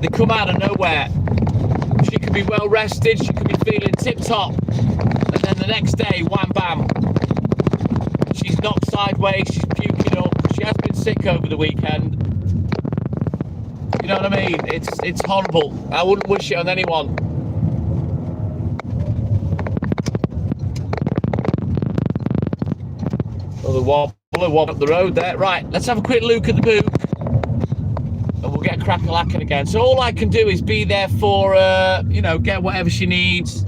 They come out of nowhere. She could be well rested, she could be feeling tip-top, and then the next day, wham bam, she's knocked sideways, she's puking up. She has been sick over the weekend. You know what I mean? It's horrible. I wouldn't wish it on anyone. Another wobble up the road there. Right, let's have a quick look at the book, and we'll get crack-a-lacking again. So all I can do is be there for you know, get whatever she needs,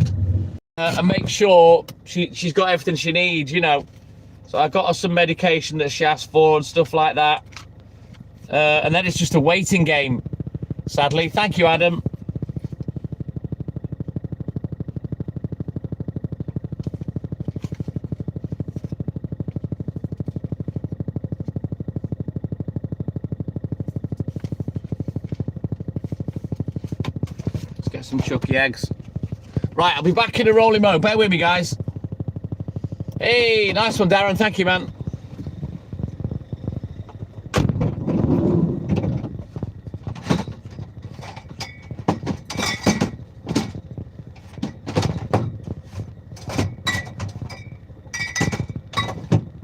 and make sure she's got everything she needs, you know. So I got her some medication that she asked for and stuff like that, and then it's just a waiting game, sadly. Thank you, Adam. Get some chucky eggs. Right, I'll be back in a rolling mo. Bear with me, guys. Hey, nice one, Darren. Thank you, man.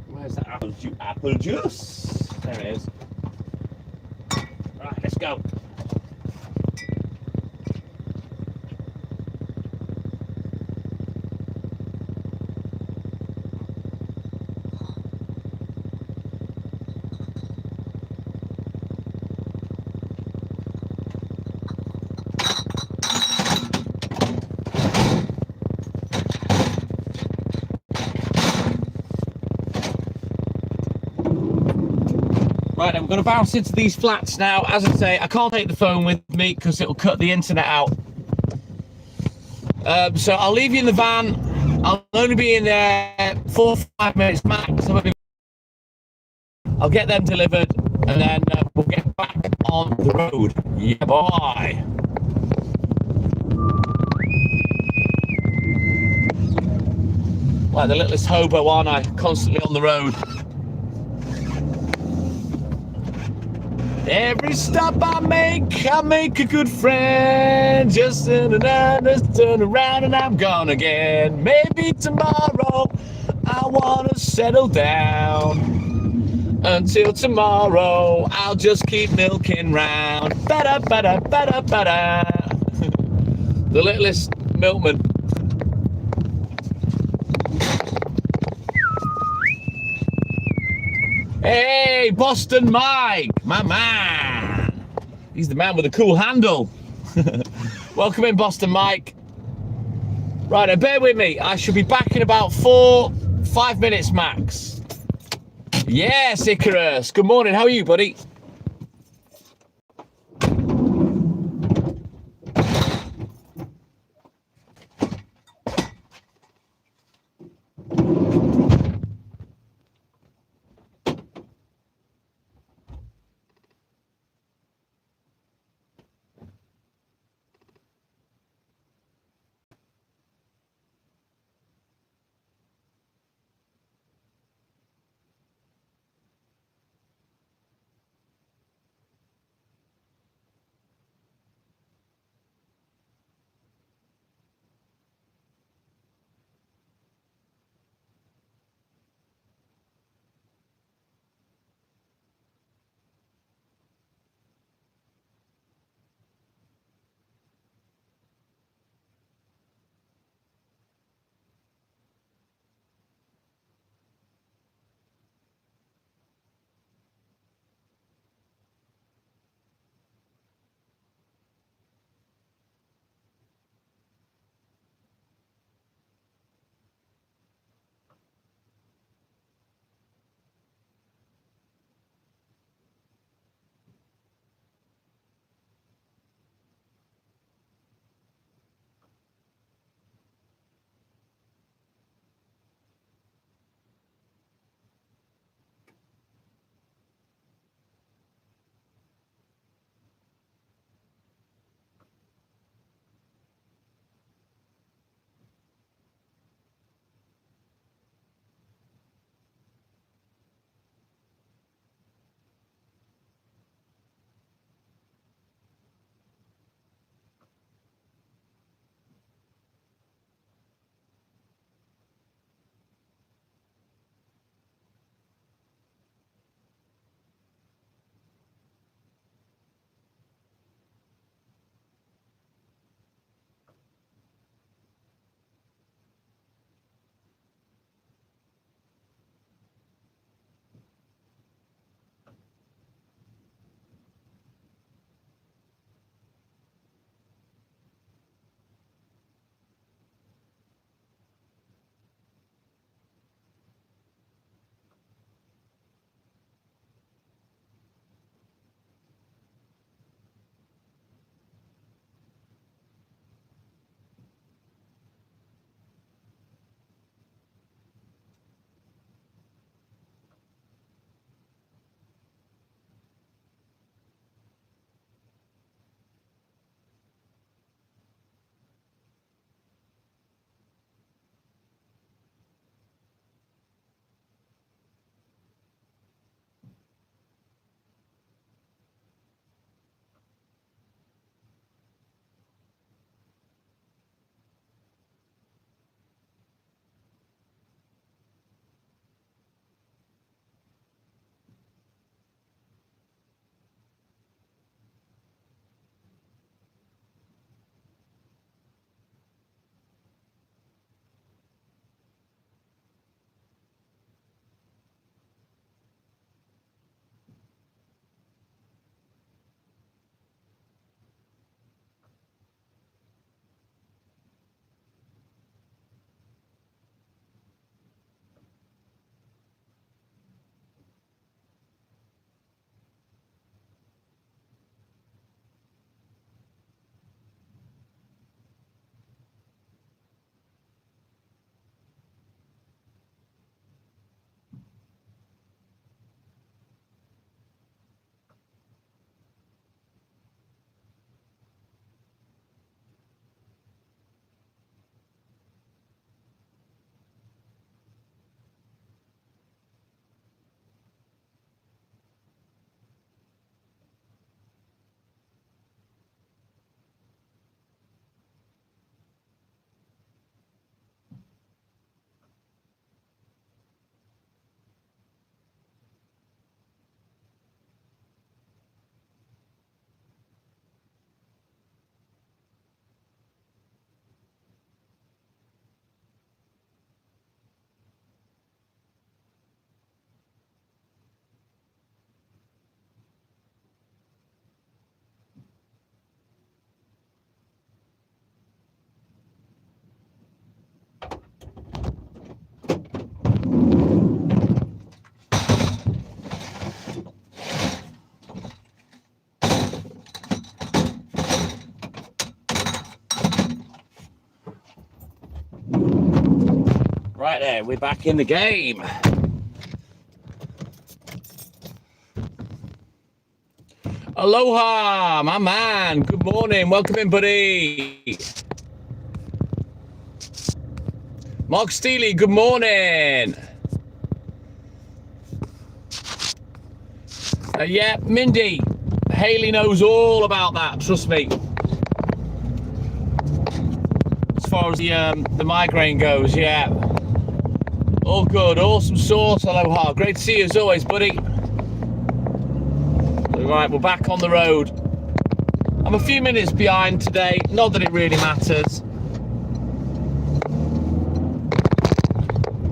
Where's that apple juice? There it is. Right, let's go. Right, I'm going to bounce into these flats now. As I say, I can't take the phone with me because it'll cut the internet out. So I'll leave you in the van. I'll only be in there 4 or 5 minutes max. I'll get them delivered, and then we'll get back on the road. Yeah, boy. Like the littlest hobo, aren't I? Constantly on the road. Every stop I make a good friend. Just turn around and I'm gone again. Maybe tomorrow I wanna settle down. Until tomorrow I'll just keep milking round. Ba-da, ba-da, ba-da, ba-da. The littlest milkman. Hey, Boston Mike, my man. He's the man with the cool handle. Welcome in, Boston Mike. Right, bear with me. I should be back in about 4-5 minutes max. Yes, Icarus. Good morning. How are you, buddy? Right there, we're back in the game. Aloha, my man. Good morning. Welcome in, buddy. Mark Steely, good morning. Yeah, Mindy. Haley knows all about that, trust me. As far as the migraine goes, yeah. All good, awesome sauce, aloha. Great to see you as always, buddy. Right, we're back on the road. I'm a few minutes behind today, not that it really matters.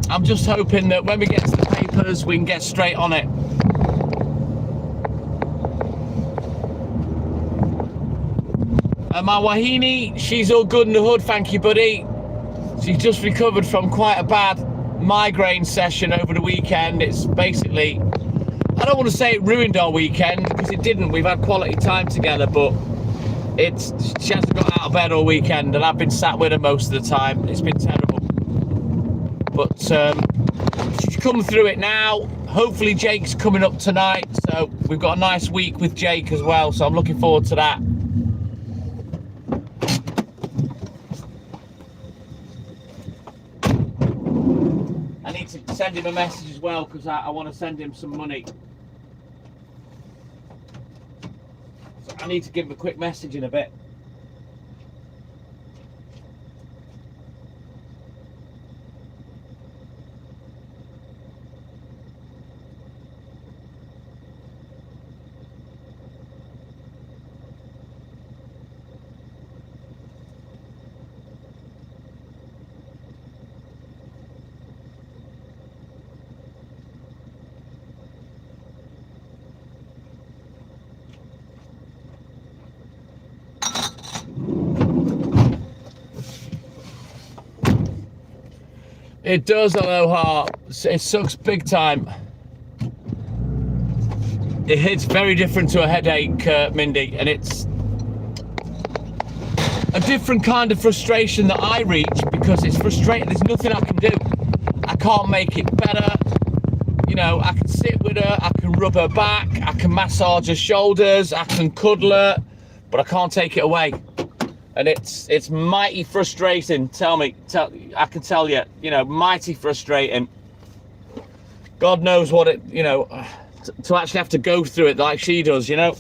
I'm just hoping that when we get to the papers, we can get straight on it. My Wahine, she's all good in the hood, thank you, buddy. She's just recovered from quite a bad migraine session over the weekend. It's basically, I don't want to say it ruined our weekend, because it didn't. We've had quality time together, but she hasn't got out of bed all weekend, and I've been sat with her most of the time. It's been terrible. But she's come through it now. Hopefully Jake's coming up tonight, so we've got a nice week with Jake as well, so I'm looking forward to that. I need to send him a message as well, because I want to send him some money. So I need to give him a quick message in a bit. It does, aloha. It sucks big time. It hits very different to a headache, Mindy, and it's a different kind of frustration that I reach, because it's frustrating. There's nothing I can do. I can't make it better. You know, I can sit with her, I can rub her back, I can massage her shoulders, I can cuddle her, but I can't take it away. And it's mighty frustrating. I can tell you, you know, mighty frustrating. God knows what it, you know, to actually have to go through it like she does, you know.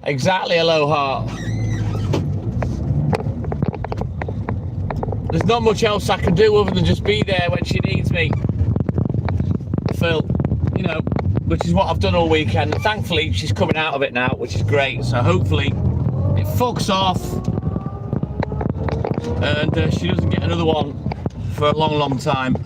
Exactly, aloha. There's not much else I can do other than just be there when she needs me, Phil, you know, which is what I've done all weekend. And thankfully she's coming out of it now, which is great. So hopefully it fucks off and she doesn't get another one for a long, long time.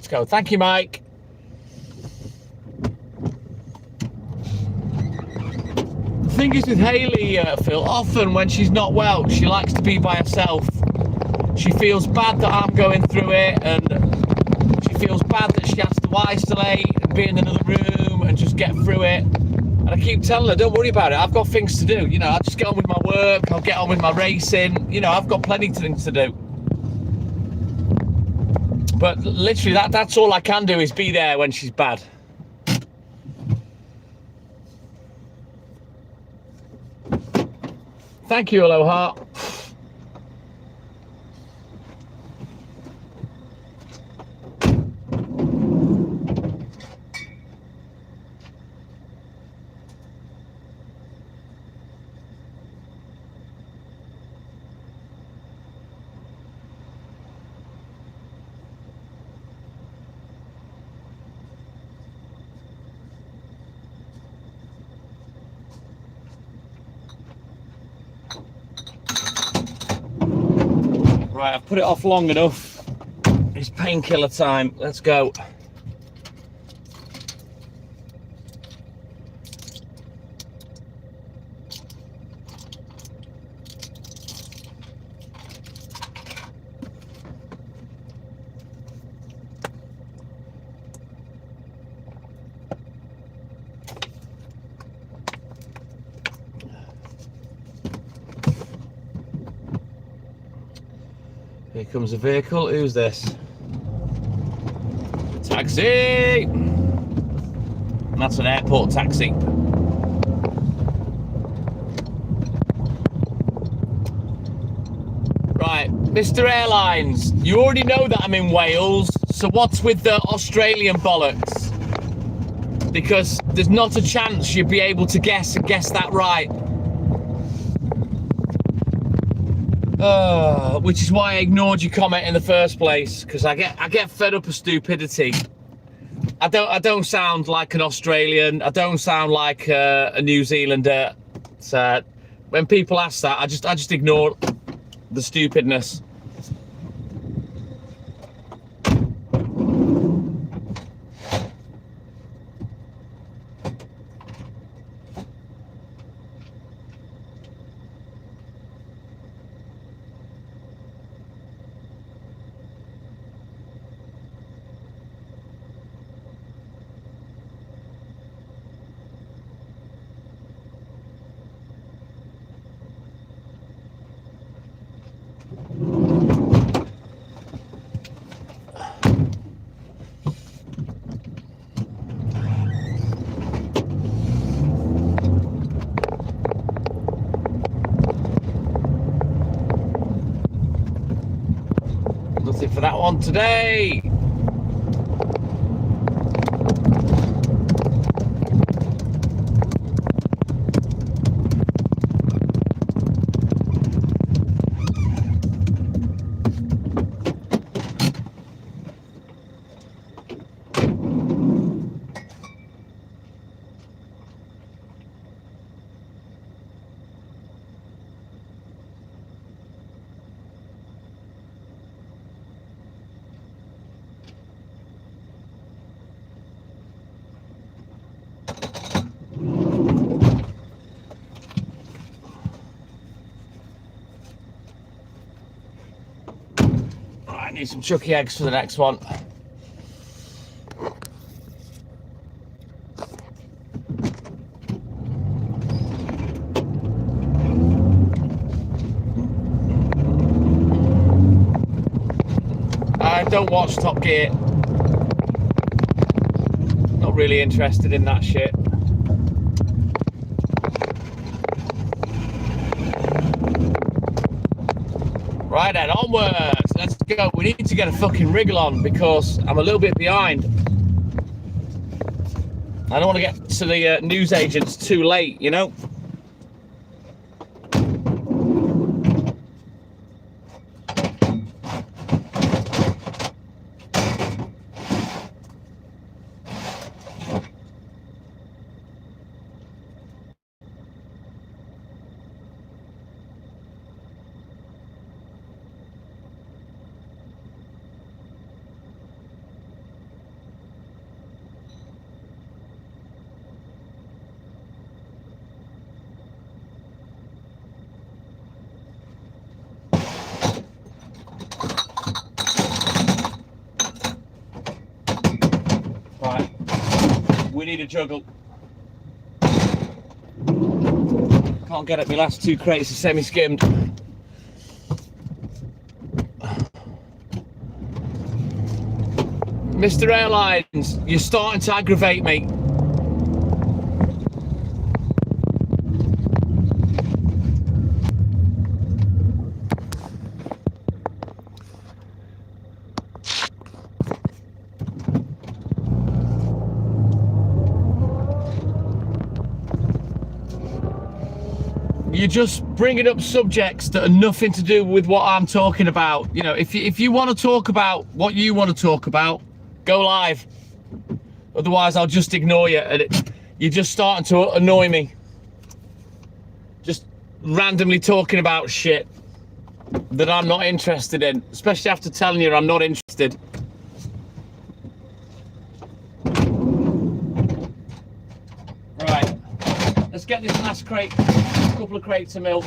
Go. Thank you, Mike. The thing is with Haley, Phil, often when she's not well, she likes to be by herself. She feels bad that I'm going through it, and she feels bad that she has to isolate and be in another room and just get through it. And I keep telling her, don't worry about it. I've got things to do. You know, I'll just get on with my work. I'll get on with my racing. You know, I've got plenty of things to do. But literally, that's all I can do is be there when she's bad. Thank you, Aloha. Right, I've put it off long enough. It's painkiller time. Let's go. Here comes a vehicle. Who's this? Taxi! That's an airport taxi. Right, Mr. Airlines, you already know that I'm in Wales, so what's with the Australian bollocks? Because there's not a chance you'd be able to guess that right. Which is why I ignored your comment in the first place, because I get fed up of stupidity. I don't sound like an Australian. I don't sound like a New Zealander. So when people ask that, I just ignore the stupidness. Nothing for that one today. Need some chucky eggs for the next one. I don't watch Top Gear. Not really interested in that shit. Right then, onwards. Let's go. We need to get a fucking wriggle on because I'm a little bit behind. I don't want to get to the news agents too late, you know. We need a juggle. Can't get at my last 2 crates of semi-skimmed. Mr. Airlines, you're starting to aggravate me. You're just bringing up subjects that are nothing to do with what I'm talking about. You know, if you want to talk about what you want to talk about, go live. Otherwise, I'll just ignore you. And you're just starting to annoy me. Just randomly talking about shit that I'm not interested in, especially after telling you I'm not interested. Right, let's get this last crate, a couple of crates of milk.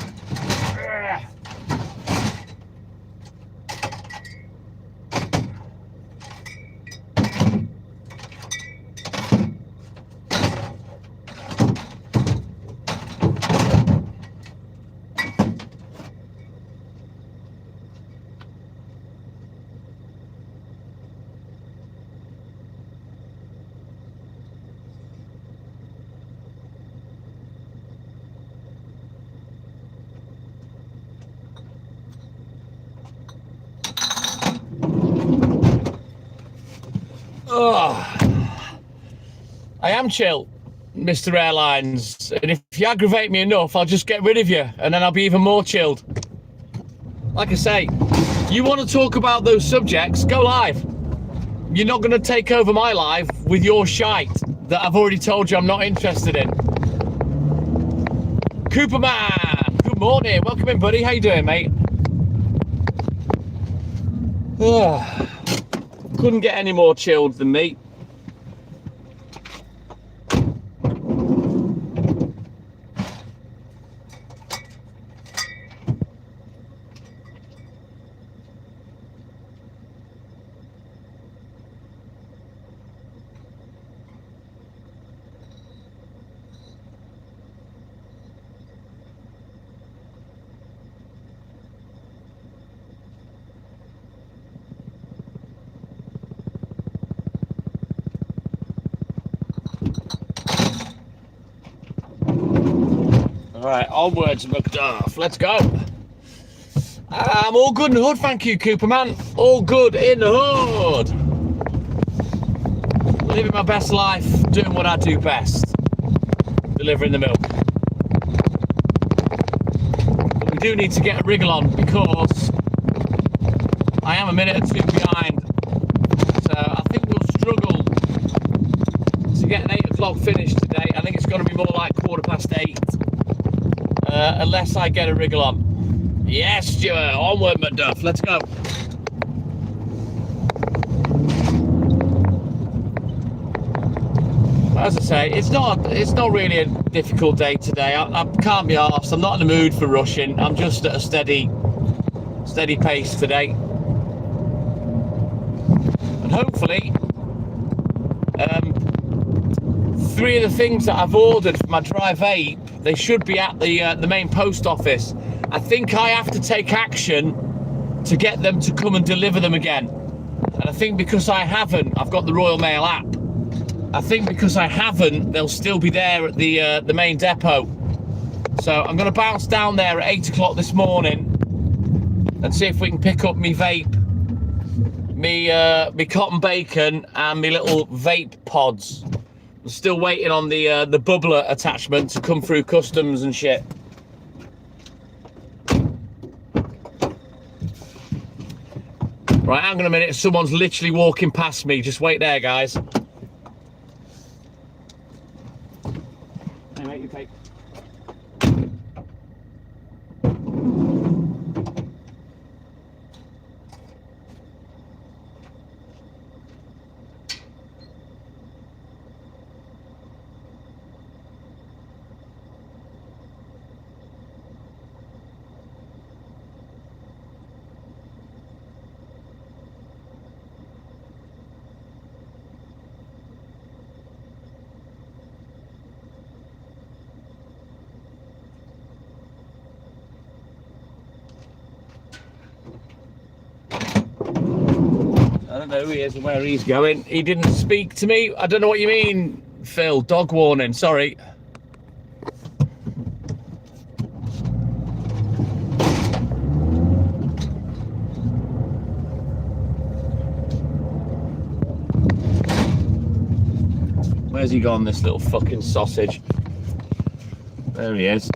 Oh, I am chill, Mr. Airlines, and if you aggravate me enough, I'll just get rid of you, and then I'll be even more chilled. Like I say, you want to talk about those subjects, go live. You're not going to take over my life with your shite that I've already told you I'm not interested in. Cooperman, good morning, welcome in, buddy. How you doing, mate? Oh, couldn't get any more chilled than me. All right, onwards, Macduff. Let's go. I'm all good in the hood, thank you, Cooperman. All good in the hood. Living my best life, doing what I do best. Delivering the milk. But we do need to get a wriggle on because I am a minute or 2 behind. So I think we'll struggle to get an 8 o'clock finish today. I think it's going to be more like 8:15. Unless I get a wriggle on. Yes, Stuart, onward, Macduff, let's go. As I say, it's not really a difficult day today. I can't be arsed. I'm not in the mood for rushing. I'm just at a steady pace today. And hopefully, 3 of the things that I've ordered for my dry vape, they should be at the main post office. I think I have to take action to get them to come and deliver them again. And I think because I haven't, I've got the Royal Mail app. I think because I haven't, they'll still be there at the main depot. So I'm going to bounce down there at 8 o'clock this morning and see if we can pick up me vape, me cotton bacon and me little vape pods. I'm still waiting on the bubbler attachment to come through customs and shit. Right, hang on a minute. Someone's literally walking past me. Just wait there, guys. Hey, mate, you take. don't know who he is and where he's going. He didn't speak to me. I don't know what you mean, Phil. Dog warning, sorry. Where's he gone, this little fucking sausage? There he is.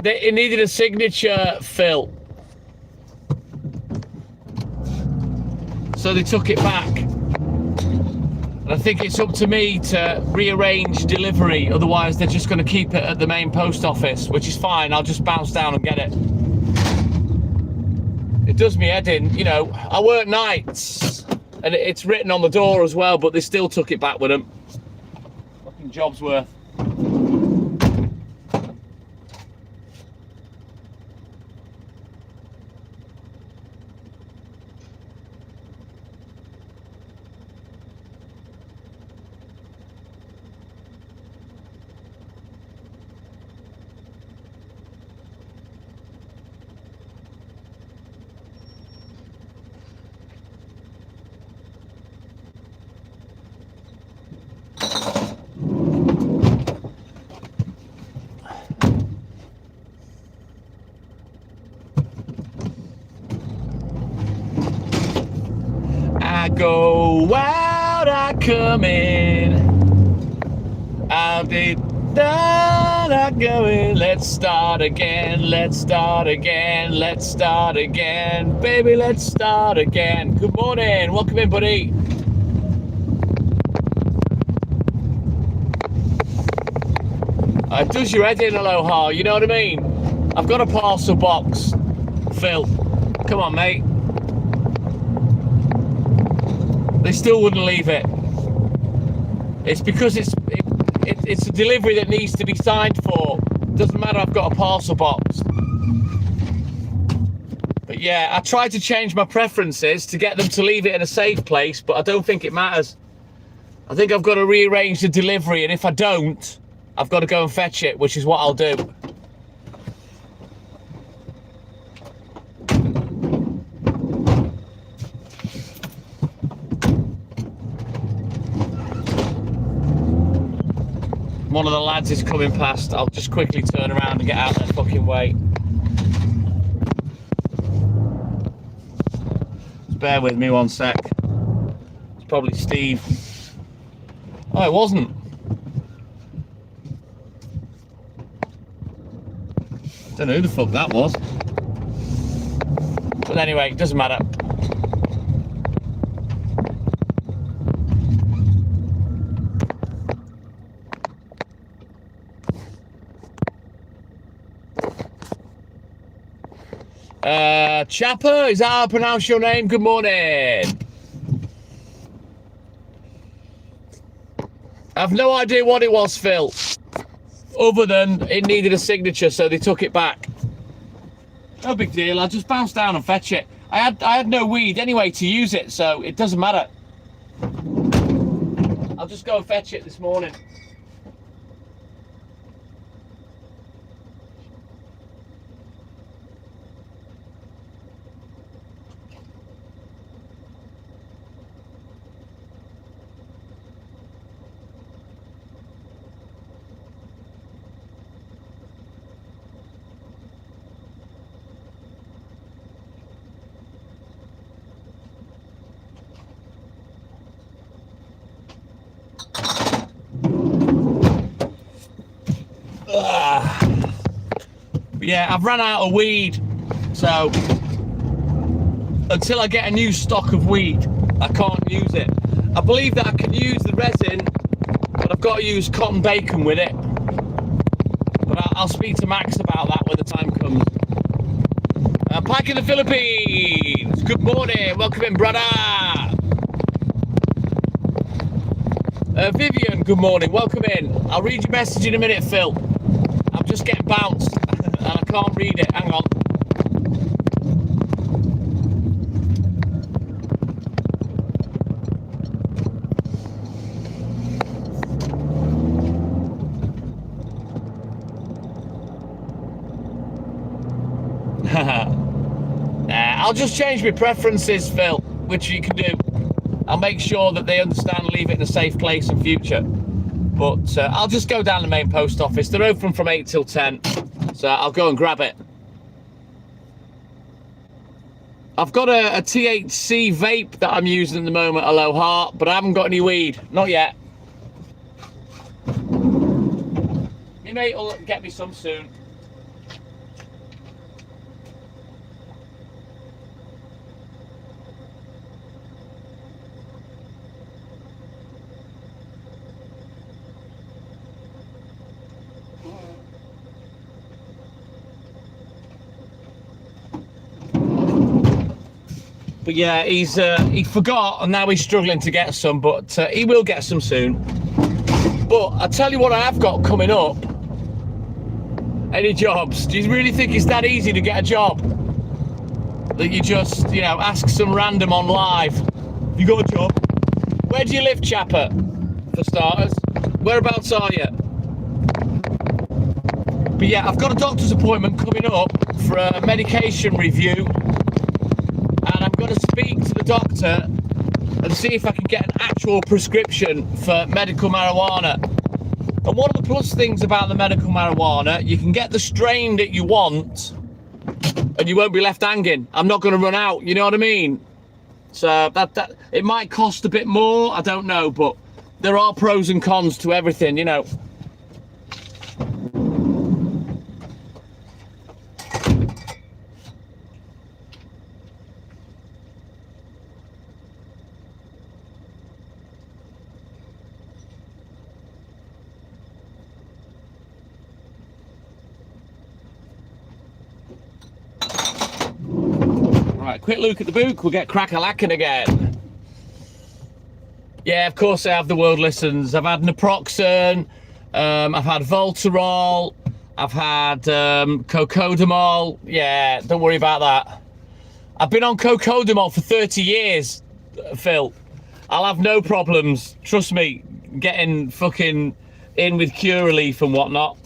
It needed a signature, Phil. So they took it back. And I think it's up to me to rearrange delivery. Otherwise, they're just going to keep it at the main post office, which is fine. I'll just bounce down and get it. It does me head in. You know, I work nights. And it's written on the door as well, but they still took it back with them. Fucking job's worth. I go out, I come in. Out it down, I go in. Let's start again, let's start again, let's start again. Baby, let's start again. Good morning, welcome in, buddy. It does your head in, Aloha, you know what I mean? I've got a parcel box, Phil. Come on, mate. They still wouldn't leave it. It's because it's a delivery that needs to be signed for. Doesn't matter, I've got a parcel box. But yeah, I tried to change my preferences to get them to leave it in a safe place, but I don't think it matters. I think I've got to rearrange the delivery, and if I don't, I've got to go and fetch it, which is what I'll do. One of the lads is coming past. I'll just quickly turn around and get out their fucking way. Just bear with me one sec. It's probably Steve. Oh, it wasn't. Don't know who the fuck that was. But anyway, it doesn't matter. Chapper, is that how I pronounce your name? Good morning. I've no idea what it was, Phil. Other than it needed a signature, so they took it back. No big deal, I'll just bounce down and fetch it. I had no weed anyway to use it, so it doesn't matter. I'll just go and fetch it this morning. Yeah, I've run out of weed, so until I get a new stock of weed, I can't use it. I believe that I can use the resin, but I've got to use cotton bacon with it. But I'll speak to Max about that when the time comes. Pike in the Philippines, good morning, welcome in, brother. Vivian, good morning, welcome in. I'll read your message in a minute, Phil. I'm just getting bounced and I can't read it, hang on. I'll just change my preferences, Phil, which you can do. I'll make sure that they understand, leave it in a safe place in future. But I'll just go down the main post office. They're open from 8 till 10, so I'll go and grab it. I've got a THC vape that I'm using at the moment, Aloha, but I haven't got any weed, not yet. My mate will get me some soon. But yeah, he forgot and now he's struggling to get some, but he will get some soon. But I tell you what I have got coming up. Any jobs? Do you really think it's that easy to get a job? That you just, you know, ask some random on live. You got a job? Where do you live, chapper? For starters. Whereabouts are you? But yeah, I've got a doctor's appointment coming up for a medication review. And I'm going to speak to the doctor and see if I can get an actual prescription for medical marijuana. And one of the plus things about the medical marijuana, you can get the strain that you want and you won't be left hanging. I'm not going to run out, you know what I mean? So that it might cost a bit more, I don't know, but there are pros and cons to everything, you know. Right, quick look at the book, we'll get crack-a-lacking again. Yeah, of course I have the world listens. I've had naproxen, I've had Voltarol, I've had Cocodamol. Yeah, don't worry about that. I've been on Cocodamol for 30 years, Phil. I'll have no problems, trust me, getting fucking in with Curaleaf and whatnot.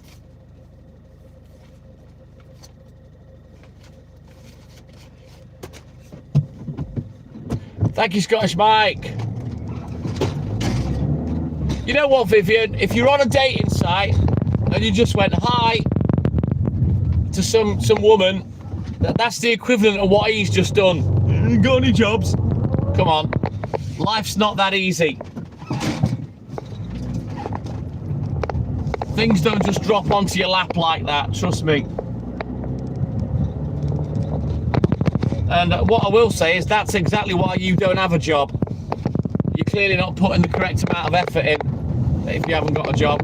Thank you, Scottish Mike. You know what, Vivian? If you're on a dating site and you just went hi to some woman, that's the equivalent of what he's just done. Got any jobs? Come on. Life's not that easy. Things don't just drop onto your lap like that, trust me. And what I will say is that's exactly why you don't have a job. You're clearly not putting the correct amount of effort in if you haven't got a job.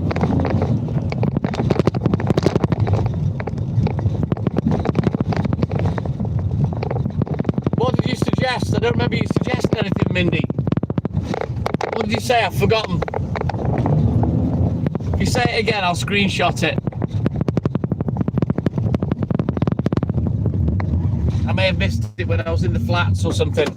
What did you suggest? I don't remember you suggesting anything, Mindy. What did you say? I've forgotten. If you say it again, I'll screenshot it. I may have missed it when I was in the flats or something.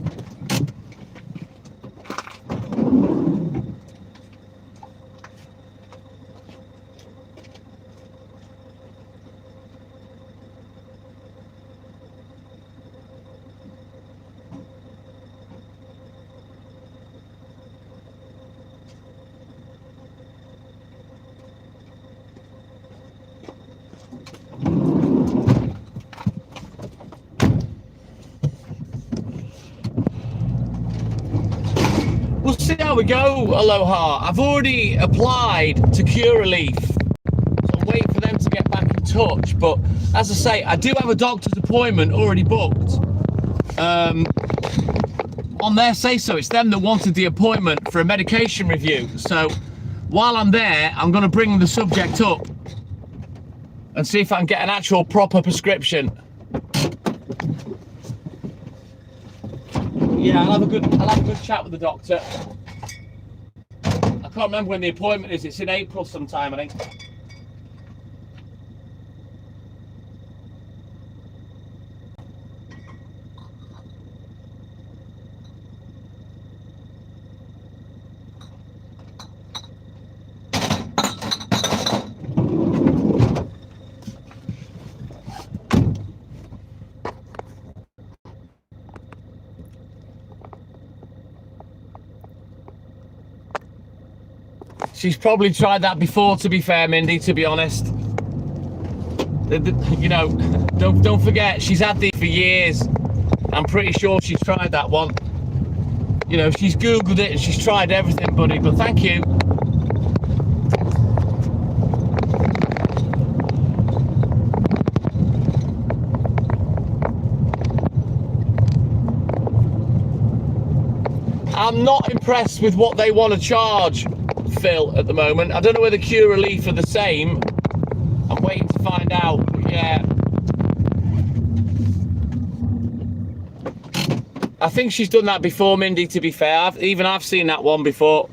We'll see how we go, Aloha. I've already applied to Curaleaf. So I'm waiting for them touch. But as I say, I do have a doctor's appointment already booked. On their say-so, it's them that wanted the appointment for a medication review. So while I'm there, I'm going to bring the subject up and see if I can get an actual proper prescription. Yeah, I'll have a good chat with the doctor. I can't remember when the appointment is. It's in April sometime, I think. She's probably tried that before, to be fair, Mindy, to be honest. You know, don't forget, she's had these for years. I'm pretty sure she's tried that one. You know, she's Googled it and she's tried everything, buddy, but thank you. I'm not impressed with what they want to charge, Phil, at the moment. I don't know whether Cure Relief are the same. I'm waiting to find out. Yeah. I think she's done that before, Mindy, to be fair. I've seen that one before.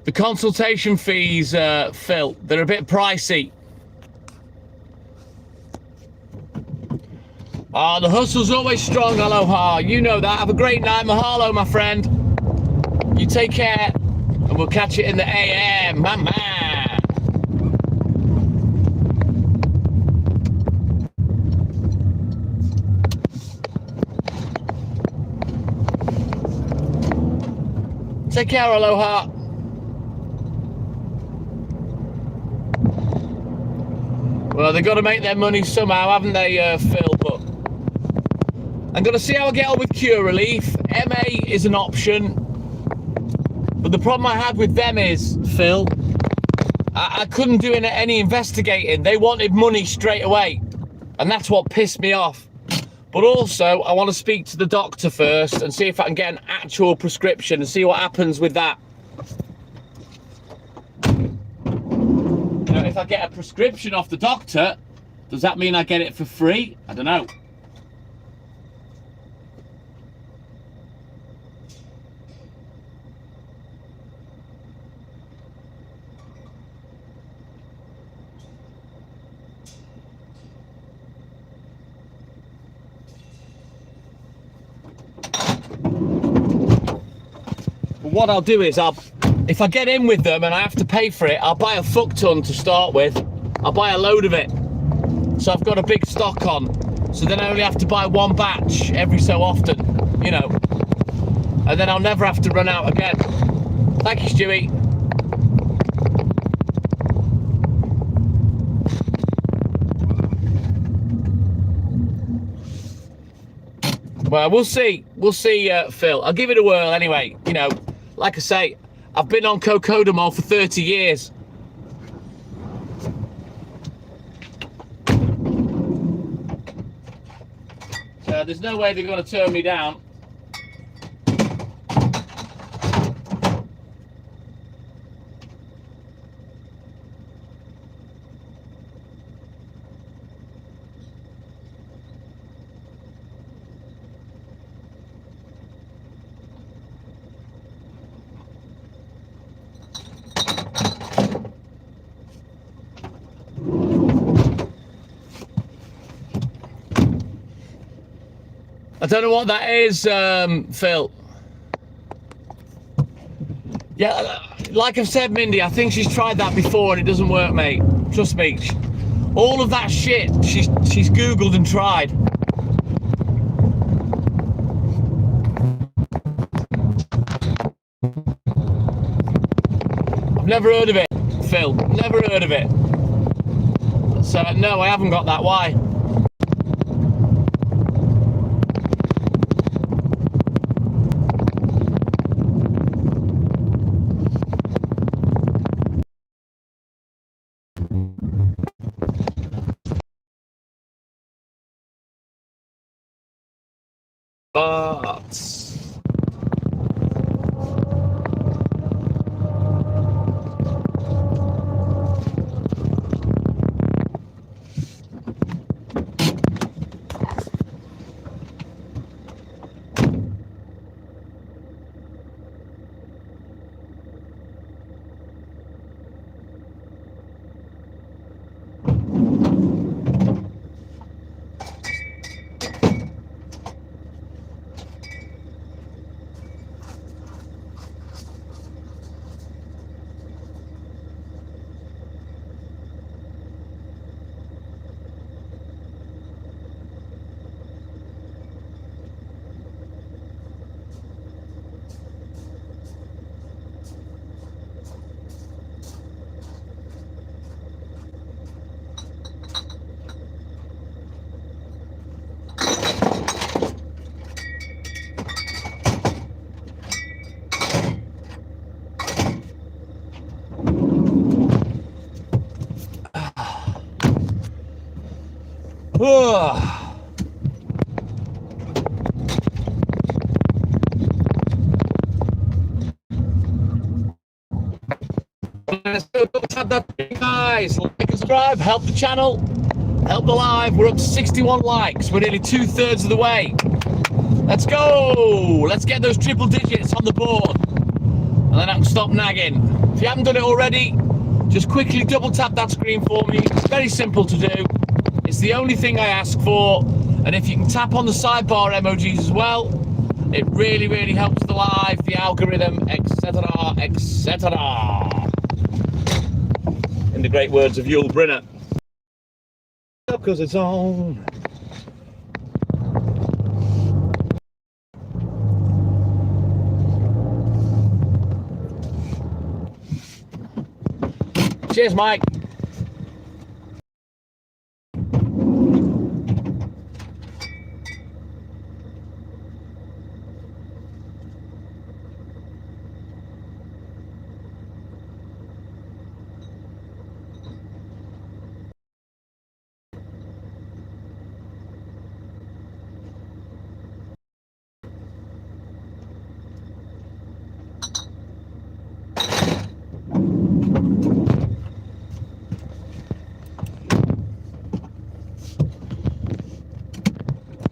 The consultation fees, Phil, they're a bit pricey. Ah, the hustle's always strong, aloha. You know that. Have a great night. Mahalo, my friend. You take care, and we'll catch you in the AM. Mama. Take care, aloha. Well, they've got to make their money somehow, haven't they, Phil? But I'm going to see how I get on with Cure Relief. MA is an option. But the problem I had with them is, Phil, I couldn't do any investigating. They wanted money straight away. And that's what pissed me off. But also, I want to speak to the doctor first and see if I can get an actual prescription and see what happens with that. If I get a prescription off the doctor, does that mean I get it for free? I don't know. But what I'll do is if I get in with them and I have to pay for it, I'll buy a fuck ton to start with. I'll buy a load of it. So I've got a big stock on. So then I only have to buy one batch every so often, you know. And then I'll never have to run out again. Thank you, Stewie. Well, we'll see. We'll see, Phil. I'll give it a whirl anyway. You know, like I say, I've been on Cocodamol for 30 years. So there's no way they're going to turn me down. don't know what that is, Phil. Yeah, like I've said, Mindy, I think she's tried that before and it doesn't work, mate. Trust me. All of that shit, she's Googled and tried. I've never heard of it, Phil. Never heard of it. So, no, I haven't got that. Why? But... Guys, like and subscribe, help the channel, help the live. We're up to 61 likes. We're nearly 2/3 of the way. Let's go. Let's get those triple digits on the board, and then I can stop nagging. If you haven't done it already, just quickly double tap that screen for me. It's very simple to do. It's the only thing I ask for. And if you can tap on the sidebar emojis as well, it really, really helps the live, the algorithm, etc., etc. In the great words of Yul Brynner. Because it's on. Cheers, Mike.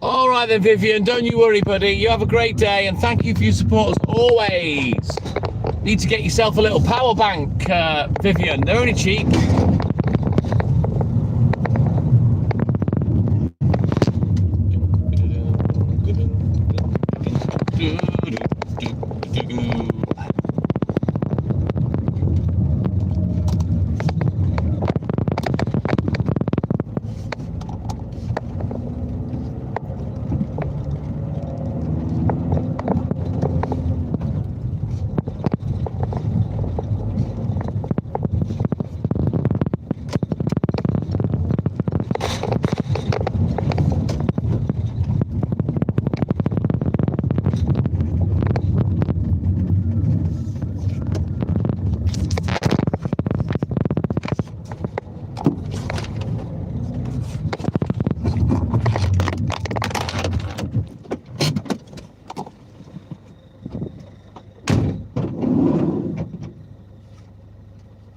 All right then, Vivian, don't you worry, buddy. You have a great day, and thank you for your support as always. Need to get yourself a little power bank, Vivian. They're only cheap.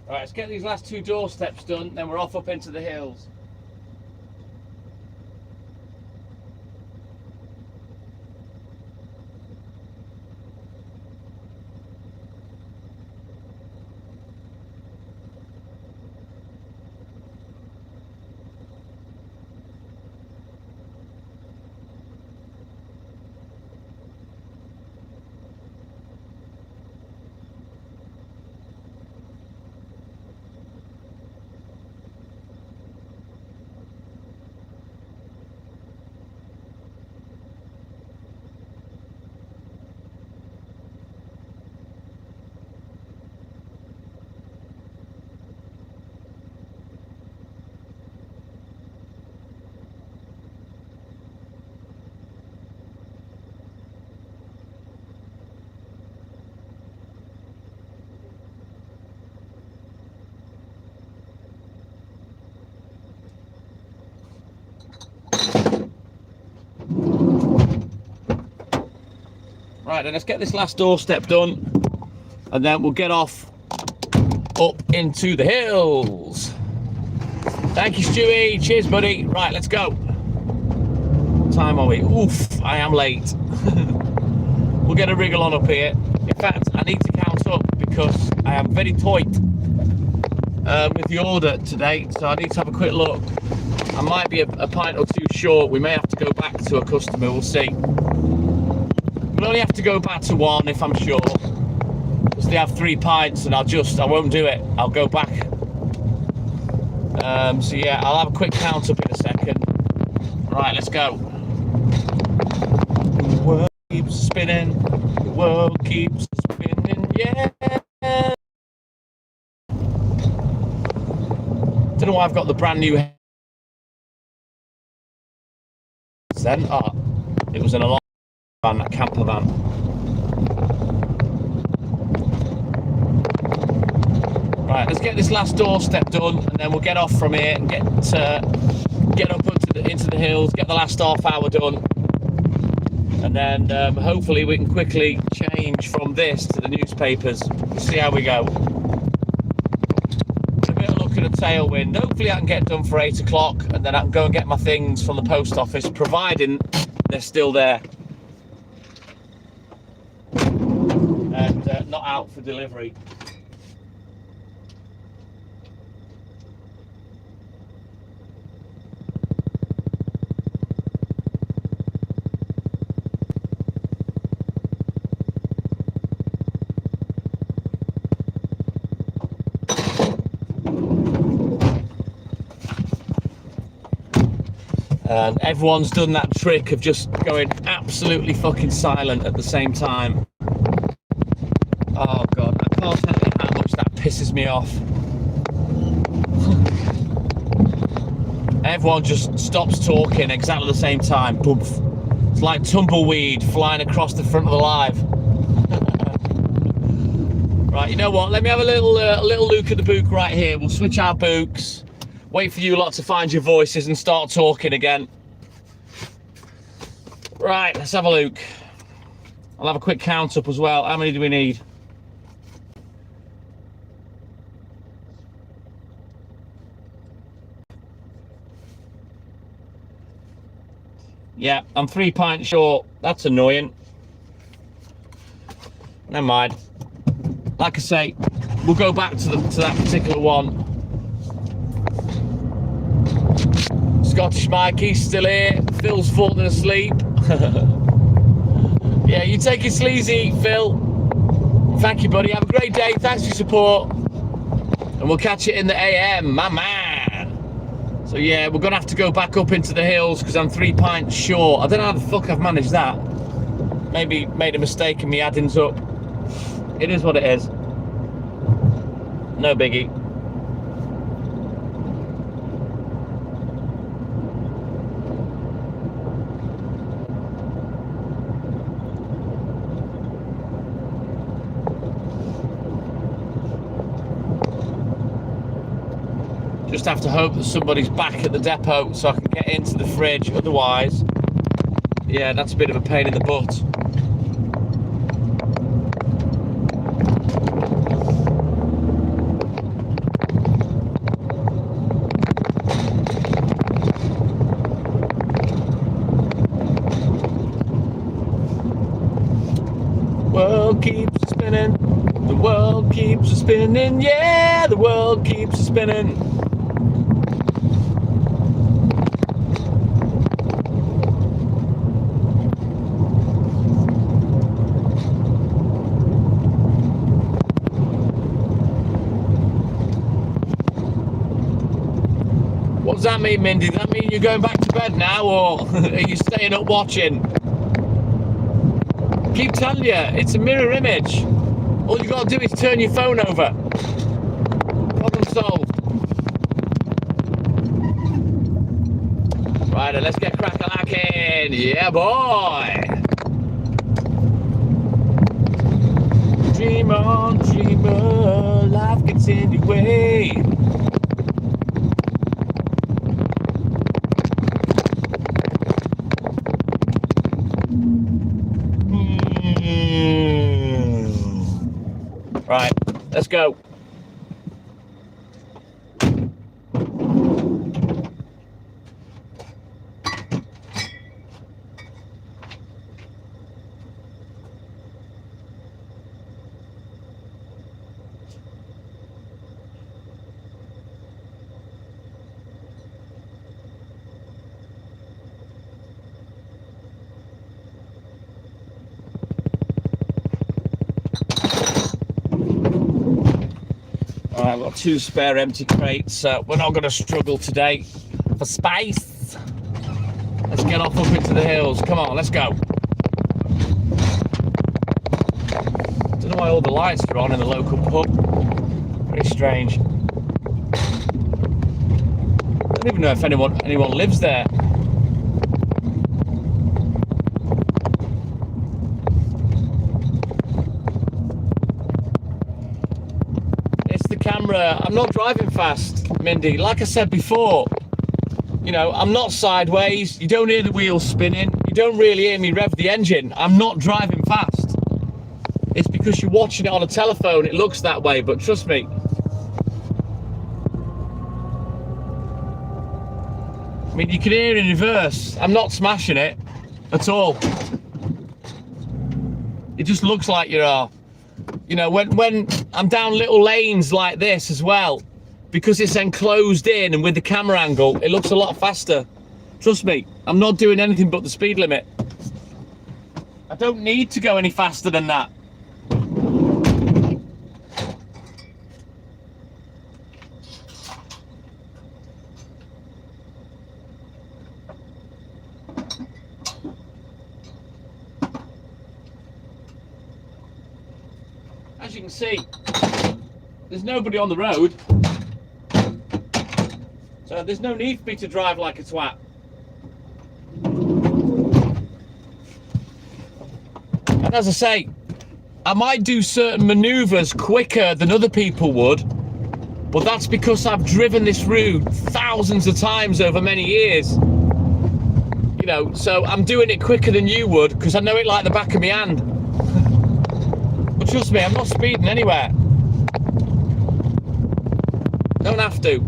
Alright, let's get these last 2 doorsteps done, then we're off up into the hills. Right, then let's get this last doorstep done, and then we'll get off up into the hills. Thank you, Stewie. Cheers, buddy. Right, let's go. What time are we? Oof, I am late. We'll get a wriggle on up here. In fact, I need to count up because I am very tight with the order today, so I need to have a quick look. I might be a pint or two short. We may have to go back to a customer, we'll see. We'll only have to go back to one if I'm short, because they have 3 pints and I won't do it. I'll go back. So yeah, I'll have a quick count up in a second. Right, let's go. The world keeps spinning, the world keeps spinning, yeah. Don't know why I've got the brand new then. Oh, it was an alarm van, that camper van. Right, let's get this last doorstep done, and then we'll get off from here and get up into the hills, get the last half hour done, and then hopefully we can quickly change from this to the newspapers. We'll see how we go. A bit of luck and a tailwind. Hopefully I can get done for 8 o'clock, and then I can go and get my things from the post office, providing they're still there and not out for delivery. And everyone's done that trick of just going absolutely fucking silent at the same time. Oh God, I can't tell you how much that pisses me off. Everyone just stops talking exactly the same time. Boom. It's like tumbleweed flying across the front of the live. Right, you know what? Let me have a little look at the book right here. We'll switch our books. Wait for you lot to find your voices and start talking again. Right, let's have a look. I'll have a quick count up as well. How many do we need? Yeah, I'm 3 pints short. That's annoying. Never mind. Like I say, we'll go back to that particular one. Scottish Mikey's still here. Phil's falling asleep. Yeah, you take it sleazy, Phil. Thank you, buddy. Have a great day. Thanks for your support. And we'll catch it in the AM, my man. So yeah, we're gonna have to go back up into the hills because I'm 3 pints short. I don't know how the fuck I've managed that. Maybe made a mistake in me addings up. It is what it is. No biggie. Just have to hope that somebody's back at the depot so I can get into the fridge. Otherwise, yeah, that's a bit of a pain in the butt. World keeps spinning. The world keeps spinning. Yeah, the world keeps spinning. What does that mean, Mindy? Does that mean you're going back to bed now, or are you staying up watching? Keep telling you, it's a mirror image. All you got to do is turn your phone over. Problem solved. Right, let's get crack-a-lacking. Yeah, boy. Dream on, dreamer. Life gets in your way. Right, let's go. Right, I've got 2 spare empty crates, so we're not going to struggle today for space. Let's get off up into the hills. Come on, let's go. Don't know why all the lights are on in the local pub. Very strange. I don't even know if anyone lives there. Camera. I'm not driving fast, Mindy. Like I said before, you know, I'm not sideways. You don't hear the wheels spinning. You don't really hear me rev the engine. I'm not driving fast. It's because you're watching it on a telephone. It looks that way, but trust me. I mean, you can hear in reverse. I'm not smashing it at all. It just looks like you are. You know, when I'm down little lanes like this as well, because it's enclosed in and with the camera angle, it looks a lot faster. Trust me, I'm not doing anything but the speed limit. I don't need to go any faster than that. As you can see, there's nobody on the road, so there's no need for me to drive like a twat. And as I say, I might do certain maneuvers quicker than other people would, but that's because I've driven this route thousands of times over many years. You know, so I'm doing it quicker than you would because I know it like the back of my hand. But trust me, I'm not speeding anywhere. Don't have to.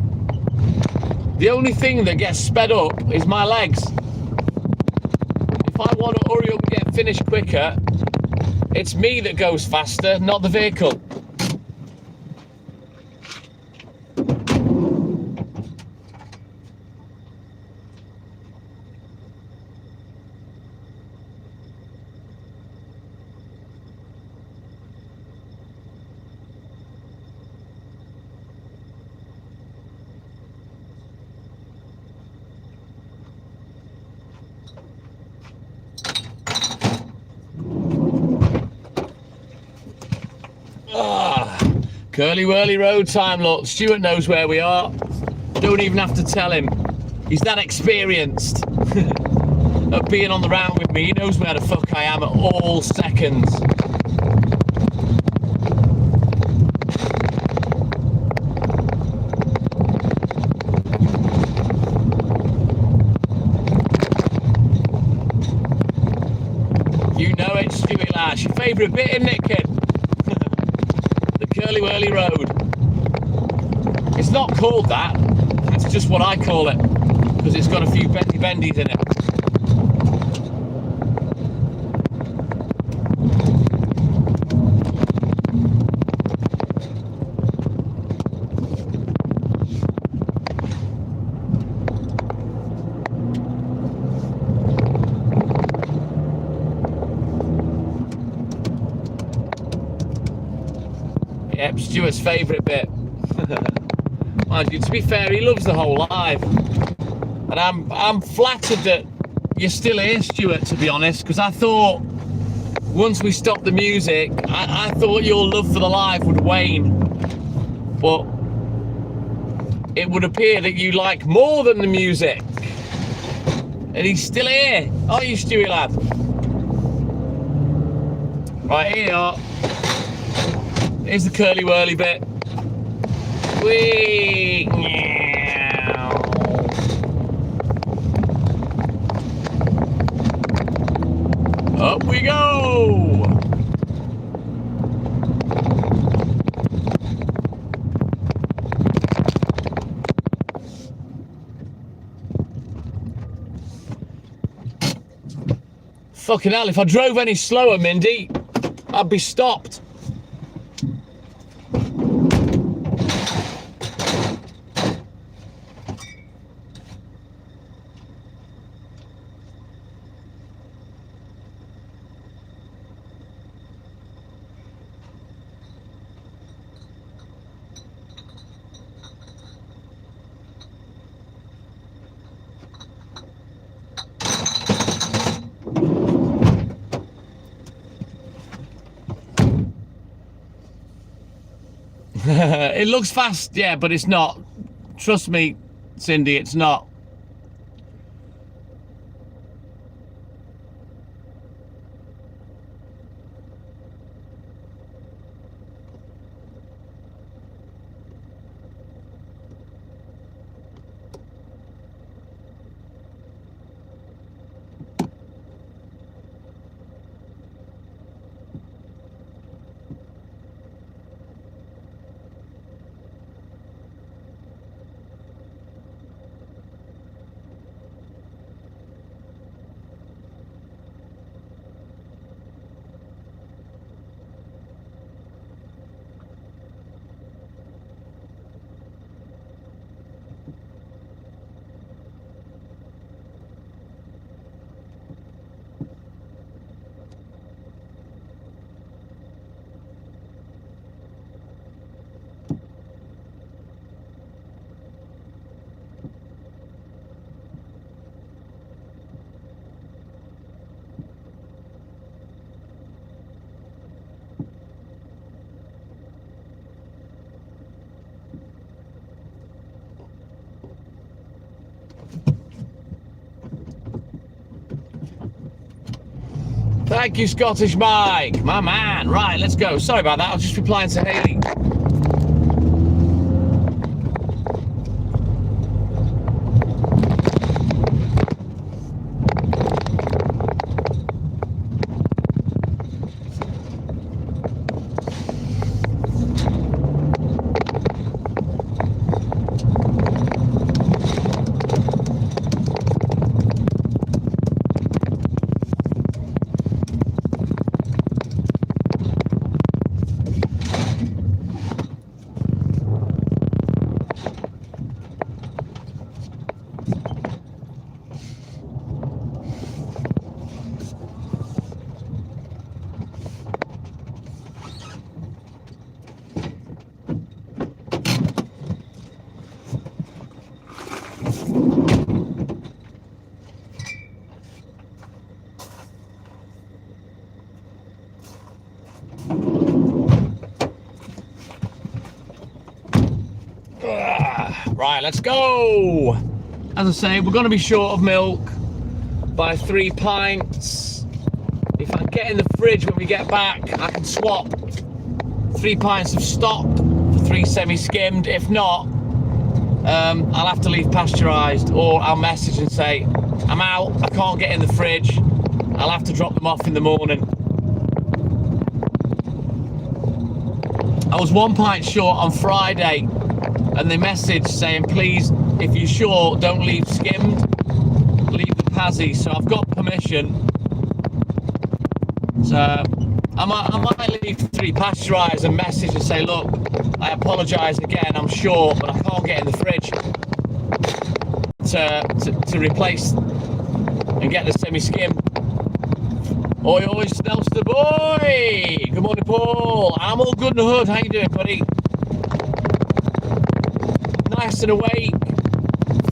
The only thing that gets sped up is my legs. If I want to hurry up and get finished quicker, it's me that goes faster, not the vehicle. Curly whirly road time, look. Stuart knows where we are. Don't even have to tell him. He's that experienced at being on the round with me. He knows where the fuck I am at all seconds. You know it, Stuart, lads. Your favourite bit, isn't it, kid? Curly whirly road. It's not called that, it's just what I call it because it's got a few bendy bendies in it. Yep, Stuart's favourite bit. Mind you, to be fair, he loves the whole live. And I'm flattered that you're still here, Stuart, to be honest, because I thought once we stopped the music, I thought your love for the live would wane. But it would appear that you like more than the music. And he's still here. Are you, Stuart, lad? Right, here you are. Here's the curly whirly bit. Whee! Up we go! Fucking hell, if I drove any slower, Mindy, I'd be stopped. It looks fast, yeah, but it's not. Trust me, Cindy, it's not. Thank you, Scottish Mike, my man. Right, let's go. Sorry about that. I was just replying to Haley. Right, let's go. As I say, we're going to be short of milk by 3 pints. If I get in the fridge when we get back, I can swap 3 pints of stock for 3 semi-skimmed. If not, I'll have to leave pasteurised, or I'll message and say, I'm out, I can't get in the fridge. I'll have to drop them off in the morning. I was 1 pint short on Friday, and they messaged saying, please, if you're sure, don't leave skimmed, leave the Pazzi. So I've got permission. So I might leave 3 pasteurised and message and say, look, I apologise again, I'm short, but I can't get in the fridge to replace and get the semi-skim. Oi, oi, Snelster boy! Good morning, Paul. I'm all good in the hood. How you doing, buddy? Nice and awake.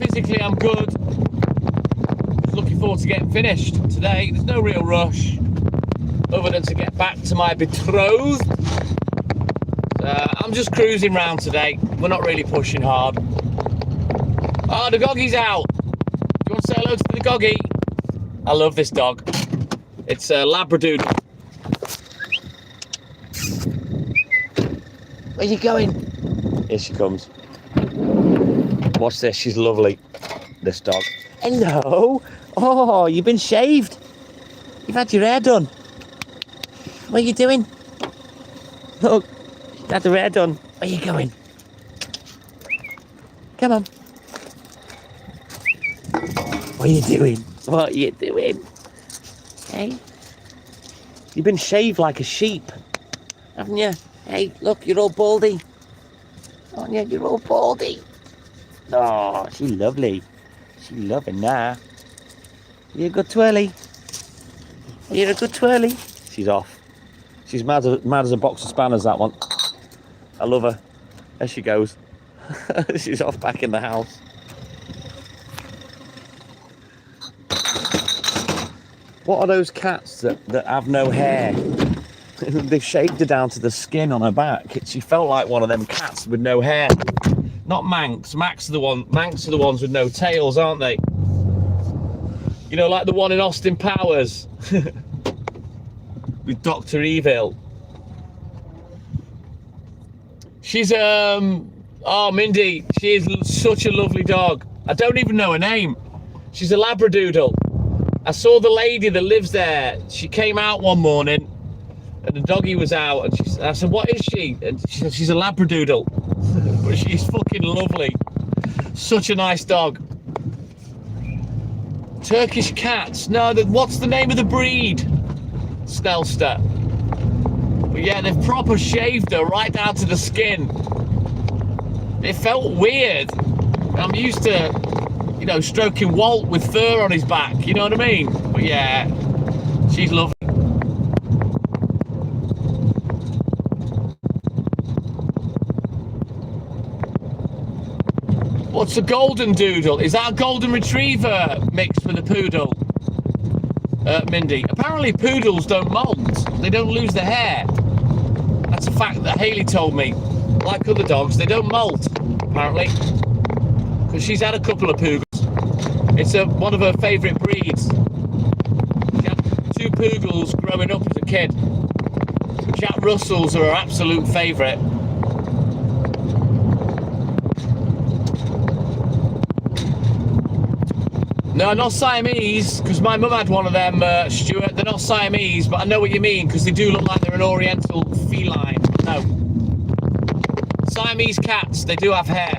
Physically, I'm good. Just looking forward to getting finished today. There's no real rush, other than to get back to my betrothed. I'm just cruising round today. We're not really pushing hard. Oh, the Goggie's out. Do you want to say hello to the Goggie? I love this dog. It's a Labradoodle. Where are you going? Here she comes. Watch this, she's lovely, this dog. Hello. Oh, you've been shaved. You've had your hair done. What are you doing? Look, you had the hair done. Where are you going? Come on. What are you doing? What are you doing? Hey? You've been shaved like a sheep, haven't you? Hey, look, you're all baldy. Aren't you? You're all baldy. Oh, she's lovely. She's loving that. You're a good twirly. You're a good twirly. She's off. She's mad as a box of spanners, that one. I love her. There she goes. She's off back in the house. What are those cats that have no hair? They've shaved her down to the skin on her back. She felt like one of them cats with no hair. Not Manx. Manx are the ones with no tails, aren't they? You know, like the one in Austin Powers with Dr. Evil. She's oh, Mindy, she is such a lovely dog. I don't even know her name. She's a Labradoodle. I saw the lady that lives there. She came out one morning and the doggy was out, and I said, what is she? And she said, she's a Labradoodle. But she's fucking lovely. Such a nice dog. Turkish cats. No, what's the name of the breed? Snelster. But yeah, they've proper shaved her right down to the skin. It felt weird. I'm used to, you know, stroking Walt with fur on his back, you know what I mean? But yeah, she's lovely. What's a golden doodle? Is that a golden retriever mixed with a poodle? Mindy. Apparently poodles don't molt. They don't lose their hair. That's a fact that Hayley told me. Like other dogs, they don't molt, apparently. Because she's had a couple of poodles. It's one of her favourite breeds. She had 2 poodles growing up as a kid. Jack Russells are her absolute favourite. No, not Siamese, because my mum had one of them, Stuart. They're not Siamese, but I know what you mean, because they do look like they're an oriental feline. No. Siamese cats, they do have hair.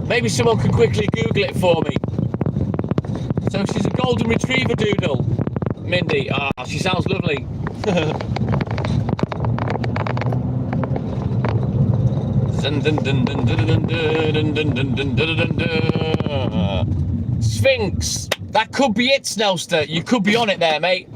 Maybe someone can quickly Google it for me. So she's a golden retriever doodle, Mindy. Ah, she sounds lovely. Sphinx. That could be it, Snelster. You could be on it there, mate.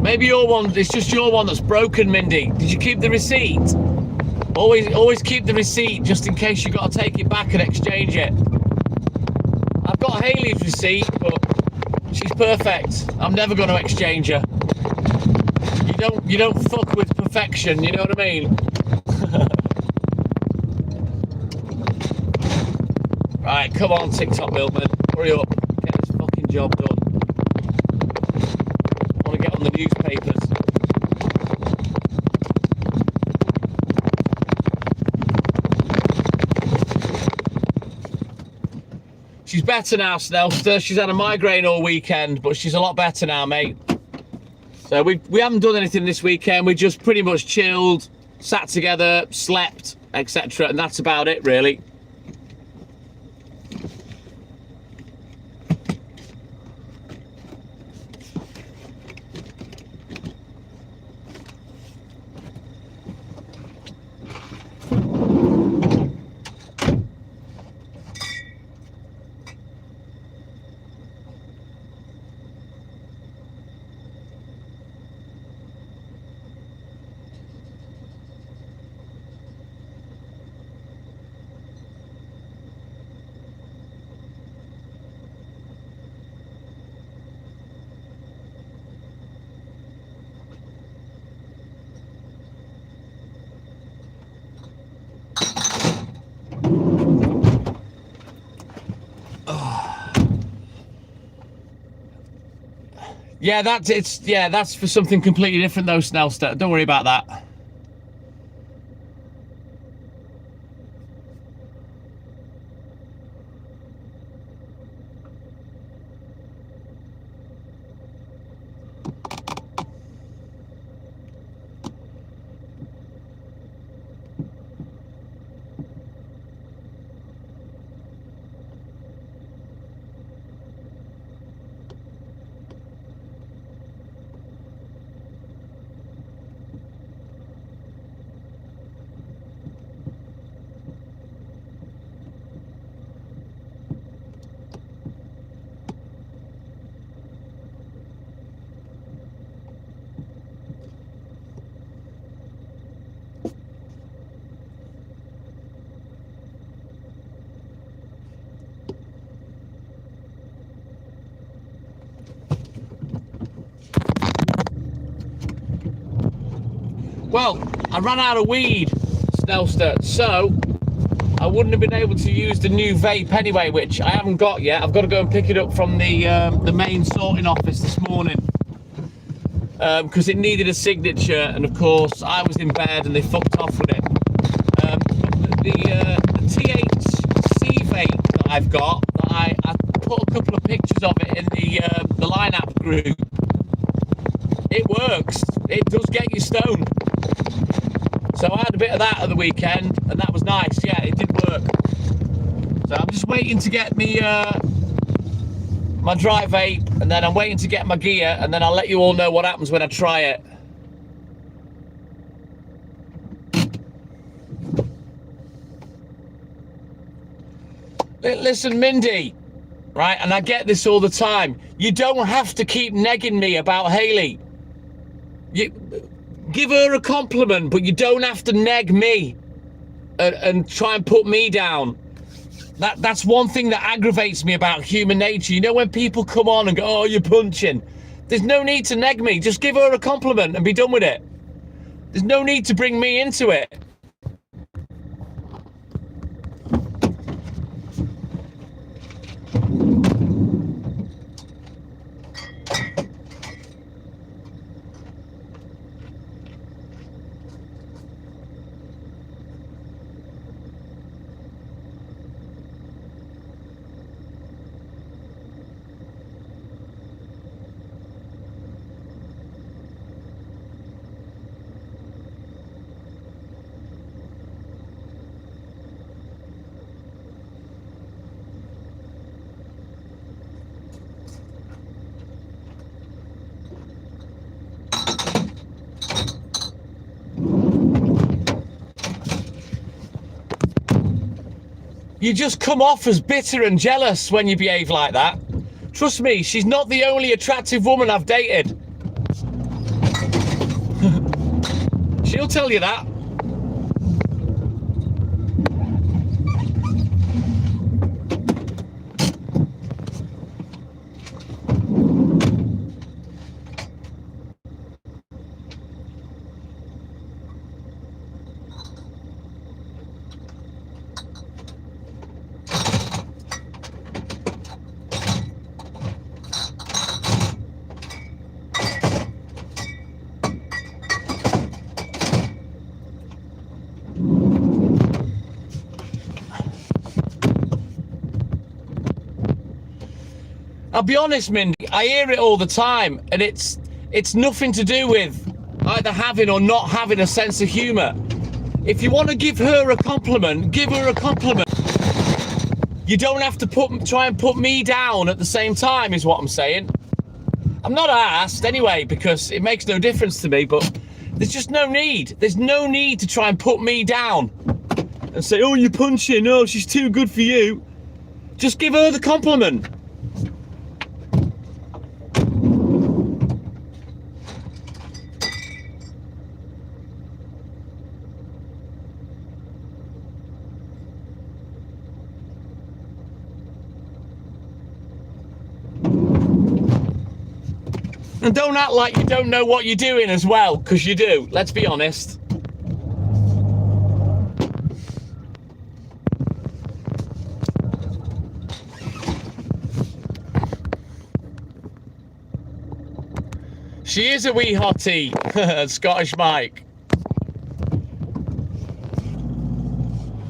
Maybe your one, it's just your one that's broken, Mindy. Did you keep the receipt? Always keep the receipt just in case you got to take it back and exchange it. I've got Hayley's receipt, but she's perfect. I'm never going to exchange her. You don't fuck with perfection, you know what I mean? Right, come on, TikTok Milkman. Hurry up. Get this fucking job done. I want to get on the newspapers. She's better now, Snelster. She's had a migraine all weekend, but she's a lot better now, mate. So we haven't done anything this weekend. We just pretty much chilled, sat together, slept, etc. And that's about it, really. Yeah, that's for something completely different though, Snellster. Don't worry about that. Well, I ran out of weed, Snellster, so I wouldn't have been able to use the new vape anyway, which I haven't got yet. I've got to go and pick it up from the main sorting office this morning because it needed a signature, and of course I was in bed and they fucked off with it. But the THC vape that I've got, I put a couple of pictures of it in the Line App group. It works. It does get you stoned. So I had a bit of that at the weekend, and that was nice. Yeah, it did work. So I'm just waiting to get me my dry vape, and then I'm waiting to get my gear, and then I'll let you all know what happens when I try it. Listen, Mindy, right? And I get this all the time. You don't have to keep negging me about Hayley. You give her a compliment, but you don't have to neg me and try and put me down. That's one thing that aggravates me about human nature. You know, when people come on and go, oh, you're punching. There's no need to neg me. Just give her a compliment and be done with it. There's no need to bring me into it. You just come off as bitter and jealous when you behave like that. Trust me, she's not the only attractive woman I've dated. She'll tell you that. I'll be honest, Mindy, I hear it all the time, and it's nothing to do with either having or not having a sense of humour. If you want to give her a compliment, give her a compliment. You don't have to try and put me down at the same time, is what I'm saying. I'm not asked anyway, because it makes no difference to me, but there's just no need. There's no need to try and put me down and say, oh, you're punching, oh, she's too good for you. Just give her the compliment. And don't act like you don't know what you're doing as well, because you do, let's be honest. She is a wee hottie, Scottish Mike.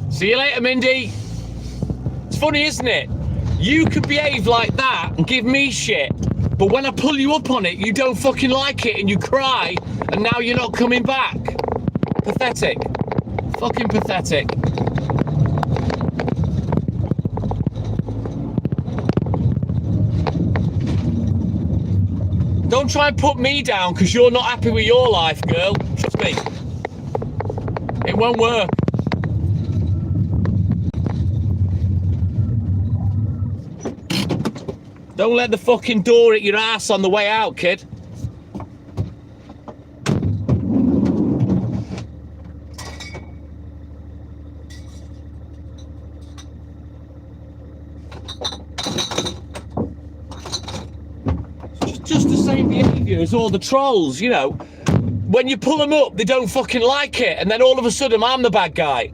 See you later, Mindy. It's funny, isn't it? You could behave like that and give me shit, but when I pull you up on it, you don't fucking like it and you cry, and now you're not coming back. Pathetic. Fucking pathetic. Don't try and put me down because you're not happy with your life, girl. Trust me. It won't work. Don't let the fucking door hit your ass on the way out, kid. Just the same behaviour as all the trolls, you know. When you pull them up, they don't fucking like it, and then all of a sudden, I'm the bad guy.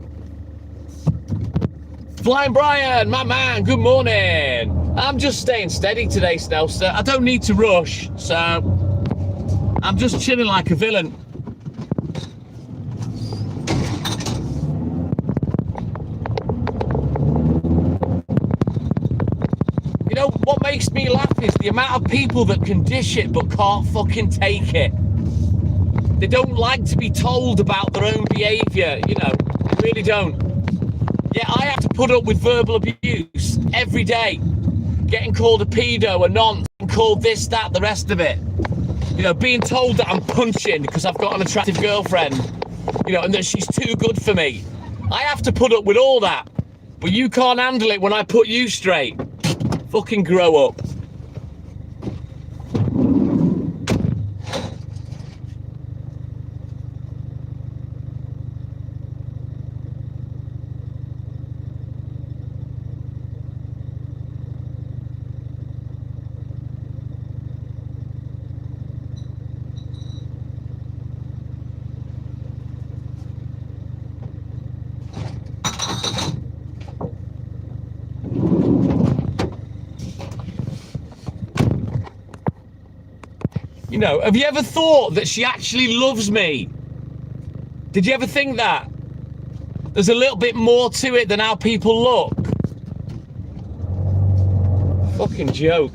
Flying Brian, my man, good morning. I'm just staying steady today, Snelster. I don't need to rush, so I'm just chilling like a villain. You know, what makes me laugh is the amount of people that can dish it but can't fucking take it. They don't like to be told about their own behaviour, you know, they really don't. Yeah, I have to put up with verbal abuse every day. Getting called a pedo, a nonce, called this, that, the rest of it. You know, being told that I'm punching because I've got an attractive girlfriend, you know, and that she's too good for me. I have to put up with all that. But you can't handle it when I put you straight. Fucking grow up. You know, have you ever thought that she actually loves me? Did you ever think that? There's a little bit more to it than how people look. Fucking joke.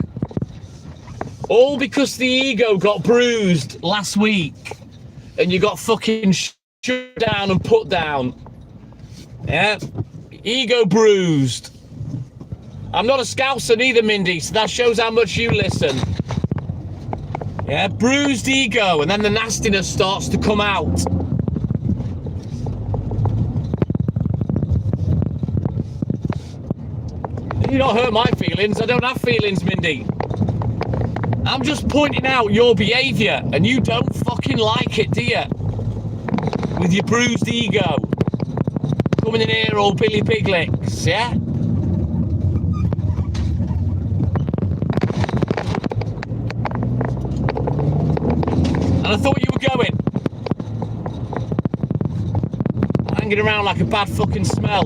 All because the ego got bruised last week and you got fucking shut down and put down. Yeah? Ego bruised. I'm not a Scouser neither, Mindy, so that shows how much you listen. Yeah, bruised ego, and then the nastiness starts to come out. You don't hurt my feelings. I don't have feelings, Mindy. I'm just pointing out your behaviour, and you don't fucking like it, do you? With your bruised ego. Coming in here all Billy Piglets, yeah? And I thought you were going. Hanging around like a bad fucking smell.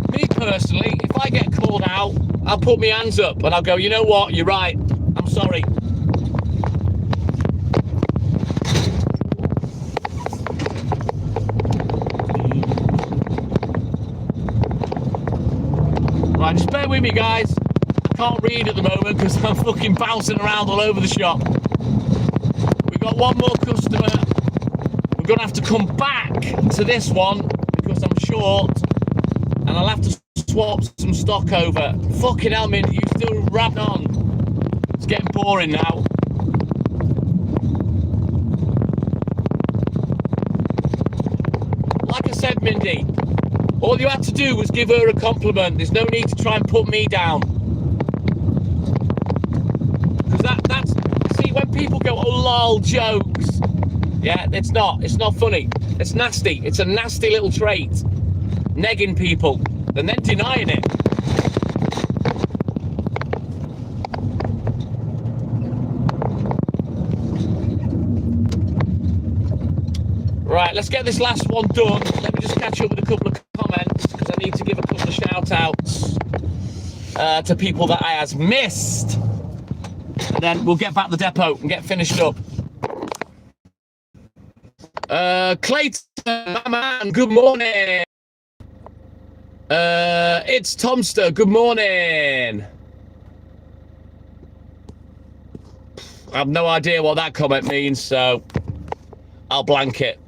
Me personally, if I get called out, I'll put my hands up and I'll go, you know what, you're right, I'm sorry. Right, just bear with me, guys. I can't read at the moment because I'm fucking bouncing around all over the shop. We've got one more customer. We're going to have to come back to this one because I'm short and I'll have to swap some stock over. Fucking hell, Mindy, you still rapping on. It's getting boring now. Like I said, Mindy, all you had to do was give her a compliment. There's no need to try and put me down. Because that's... See, when people go, oh, lol, jokes. Yeah, it's not funny. It's nasty. It's a nasty little trait. Negging people and then denying it. Right, let's get this last one done. Let me just catch up with a couple of comments because I need to give a couple of shout outs. to people that I has missed. And then we'll get back to the depot and get finished up. Clayton, my man, good morning. It's Tomster, good morning. I have no idea what that comment means, so I'll blank it.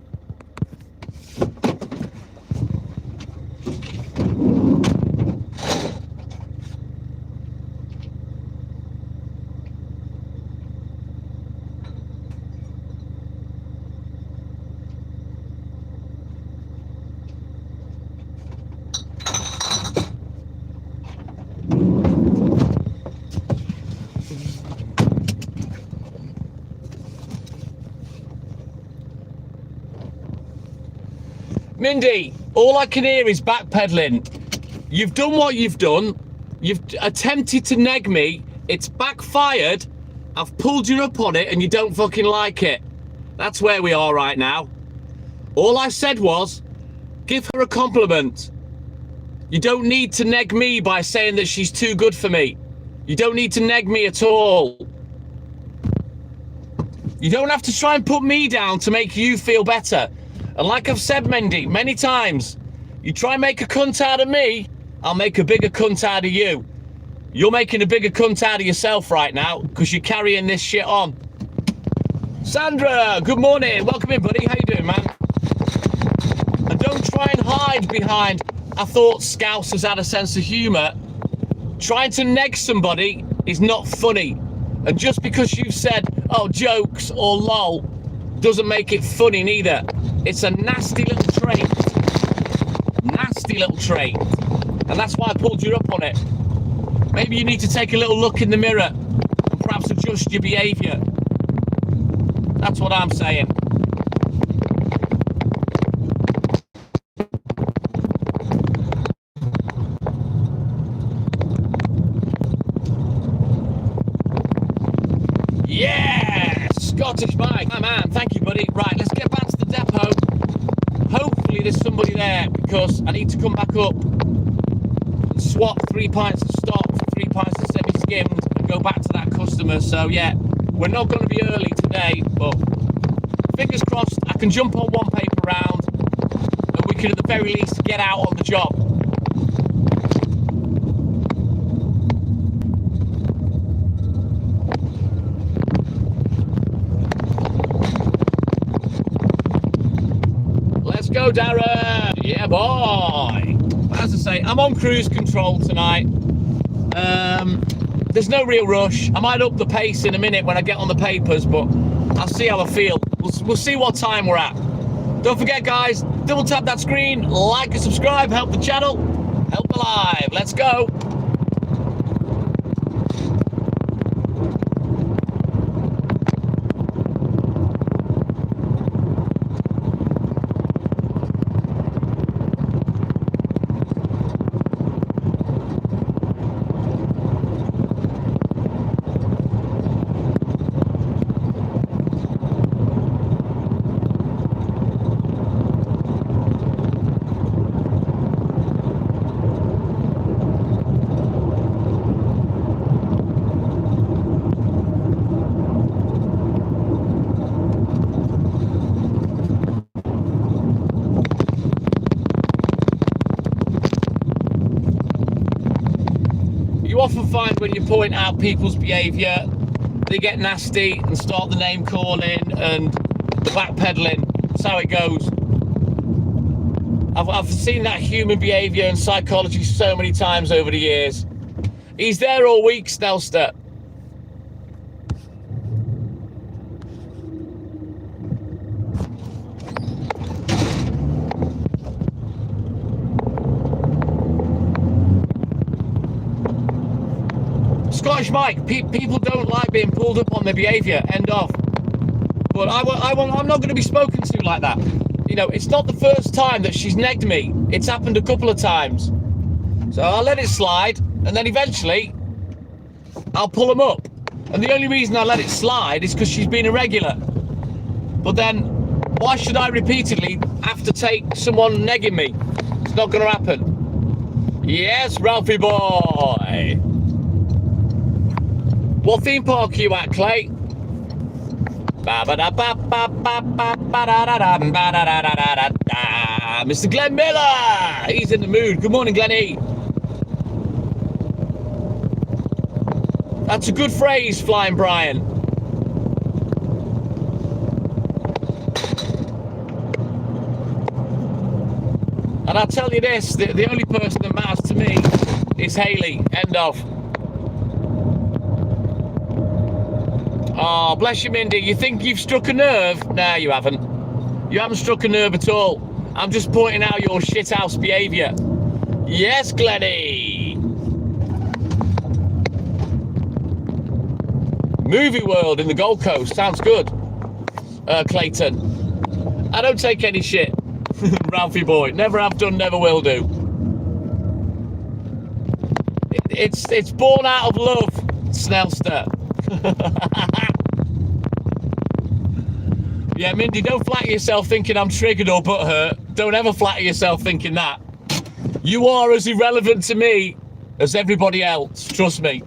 Mindy, all I can hear is backpedaling. You've done what you've done. You've attempted to neg me. It's backfired. I've pulled you up on it and you don't fucking like it. That's where we are right now. All I said was, give her a compliment. You don't need to neg me by saying that she's too good for me. You don't need to neg me at all. You don't have to try and put me down to make you feel better. And like I've said, Mendy, many times, you try and make a cunt out of me, I'll make a bigger cunt out of you. You're making a bigger cunt out of yourself right now because you're carrying this shit on. Sandra, good morning. Welcome in, buddy. How you doing, man? And don't try and hide behind, I thought Scousers had a sense of humour. Trying to neg somebody is not funny. And just because you've said, oh, jokes or lol, doesn't make it funny neither. It's a nasty little trait. Nasty little trait. And that's why I pulled you up on it. Maybe you need to take a little look in the mirror and perhaps adjust your behaviour. That's what I'm saying. Yeah! Scottish Mike, my man. Thank you, buddy. Right, let's get back to the depot. Hopefully there's somebody there because I need to come back up and swap 3 pints of stock for 3 pints of semi-skimmed and go back to that customer. So yeah, we're not going to be early today, but fingers crossed I can jump on one paper round and we can at the very least get out on the job. Let's go, Darren. Yeah, boy. As I say, I'm on cruise control tonight. There's no real rush. I might up the pace in a minute when I get on the papers, but I'll see how I feel. We'll see what time we're at. Don't forget, guys, double tap that screen, like and subscribe, help the channel, help the live. Let's go. You often find when you point out people's behaviour, they get nasty and start the name calling and the backpedaling. That's how it goes. I've seen that human behaviour and psychology so many times over the years. He's there all week, Snellster. Scottish Mike, people don't like being pulled up on their behaviour, end off. But I'm not going to be spoken to like that. You know, it's not the first time that she's negged me. It's happened a couple of times. So I'll let it slide, and then eventually I'll pull them up. And the only reason I let it slide is because she's been irregular. But then, why should I repeatedly have to take someone negging me? It's not going to happen. Yes, Ralphie boy. What theme park are you at, Clay? Mr. Glenn Miller! He's in the mood. Good morning, Glenny. That's a good phrase, Flying Brian. And I'll tell you this, the only person that matters to me is Hayley. End of. Oh, bless you, Mindy. You think you've struck a nerve? No, you haven't. You haven't struck a nerve at all. I'm just pointing out your shithouse behaviour. Yes, Glenny. Movie World in the Gold Coast. Sounds good. Clayton. I don't take any shit. Ralphie boy. Never have done, never will do. It's born out of love, Snellster. Yeah, Mindy, don't flatter yourself thinking I'm triggered or butthurt. Don't ever flatter yourself thinking that. You are as irrelevant to me as everybody else. Trust me.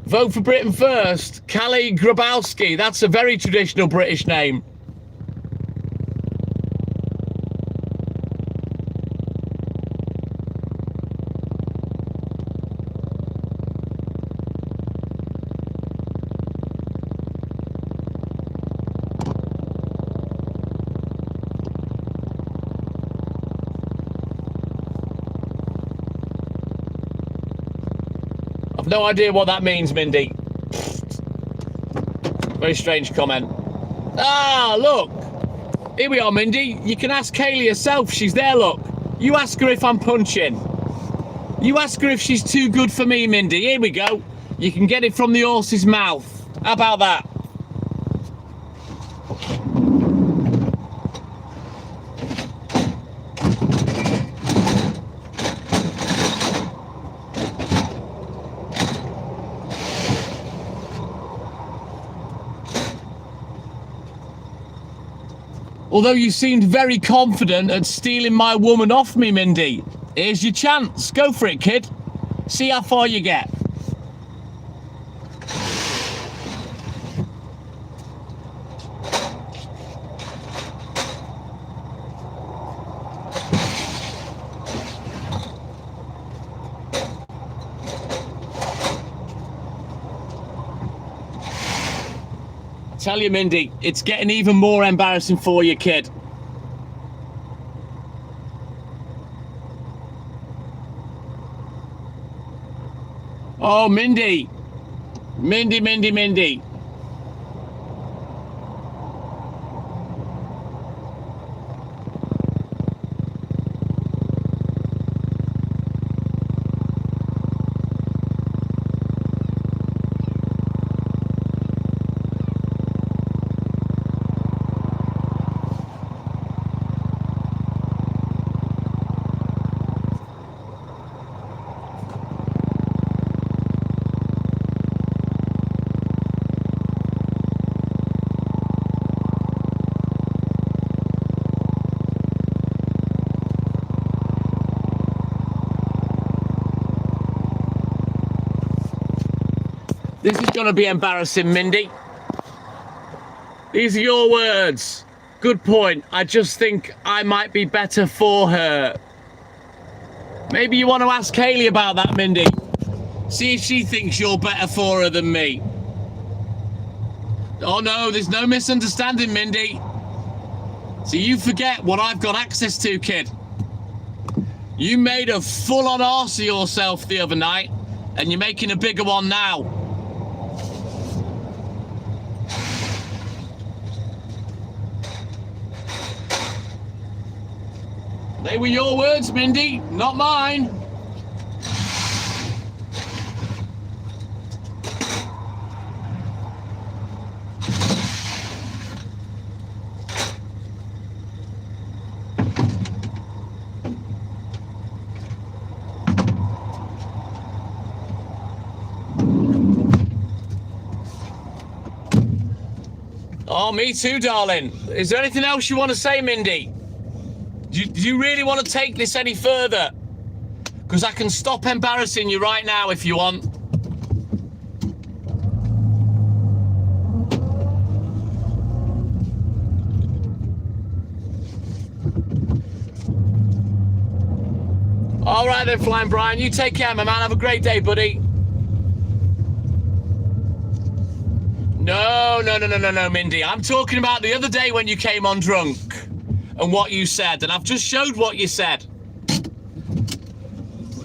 Vote for Britain first. Callie Grabowski. That's a very traditional British name. I've no idea what that means, Mindy. Very strange comment. Ah, look. Here we are, Mindy. You can ask Kaylee herself. She's there, look. You ask her if I'm punching. You ask her if she's too good for me, Mindy. Here we go. You can get it from the horse's mouth. How about that? Although you seemed very confident at stealing my woman off me, Mindy. Here's your chance. Go for it, kid. See how far you get. Tell you, Mindy, it's getting even more embarrassing for you, kid. Oh, Mindy. Mindy, Mindy, Mindy. This is going to be embarrassing, Mindy. These are your words. Good point. I just think I might be better for her. Maybe you want to ask Kaylee about that, Mindy. See if she thinks you're better for her than me. Oh no, there's no misunderstanding, Mindy. So you forget what I've got access to, kid. You made a full-on arse of yourself the other night, and you're making a bigger one now. They were your words, Mindy, not mine. Oh, me too, darling. Is there anything else you want to say, Mindy? Do you really want to take this any further? Because I can stop embarrassing you right now if you want. All right then, Flying Brian. You take care, my man. Have a great day, buddy. No, Mindy. I'm talking about the other day when you came on drunk and what you said. And I've just showed what you said.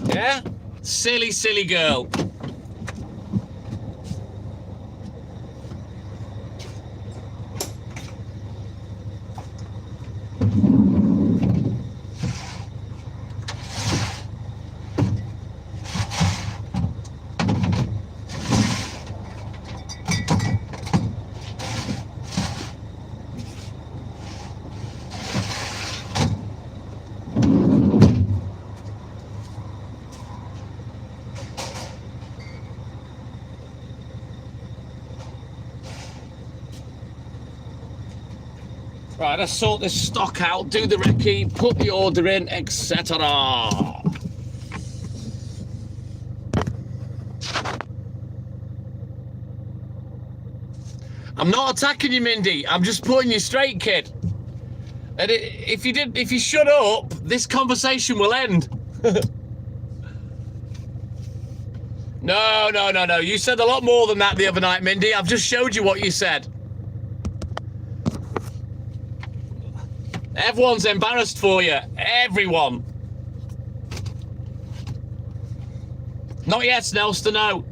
Yeah? Silly, silly girl. Right, let's sort this stock out, do the recce, put the order in, etc. I'm not attacking you, Mindy. I'm just putting you straight, kid. And if you shut up, this conversation will end. No. You said a lot more than that the other night, Mindy. I've just showed you what you said. Everyone's embarrassed for you. Everyone. Not yet, Snelster, no.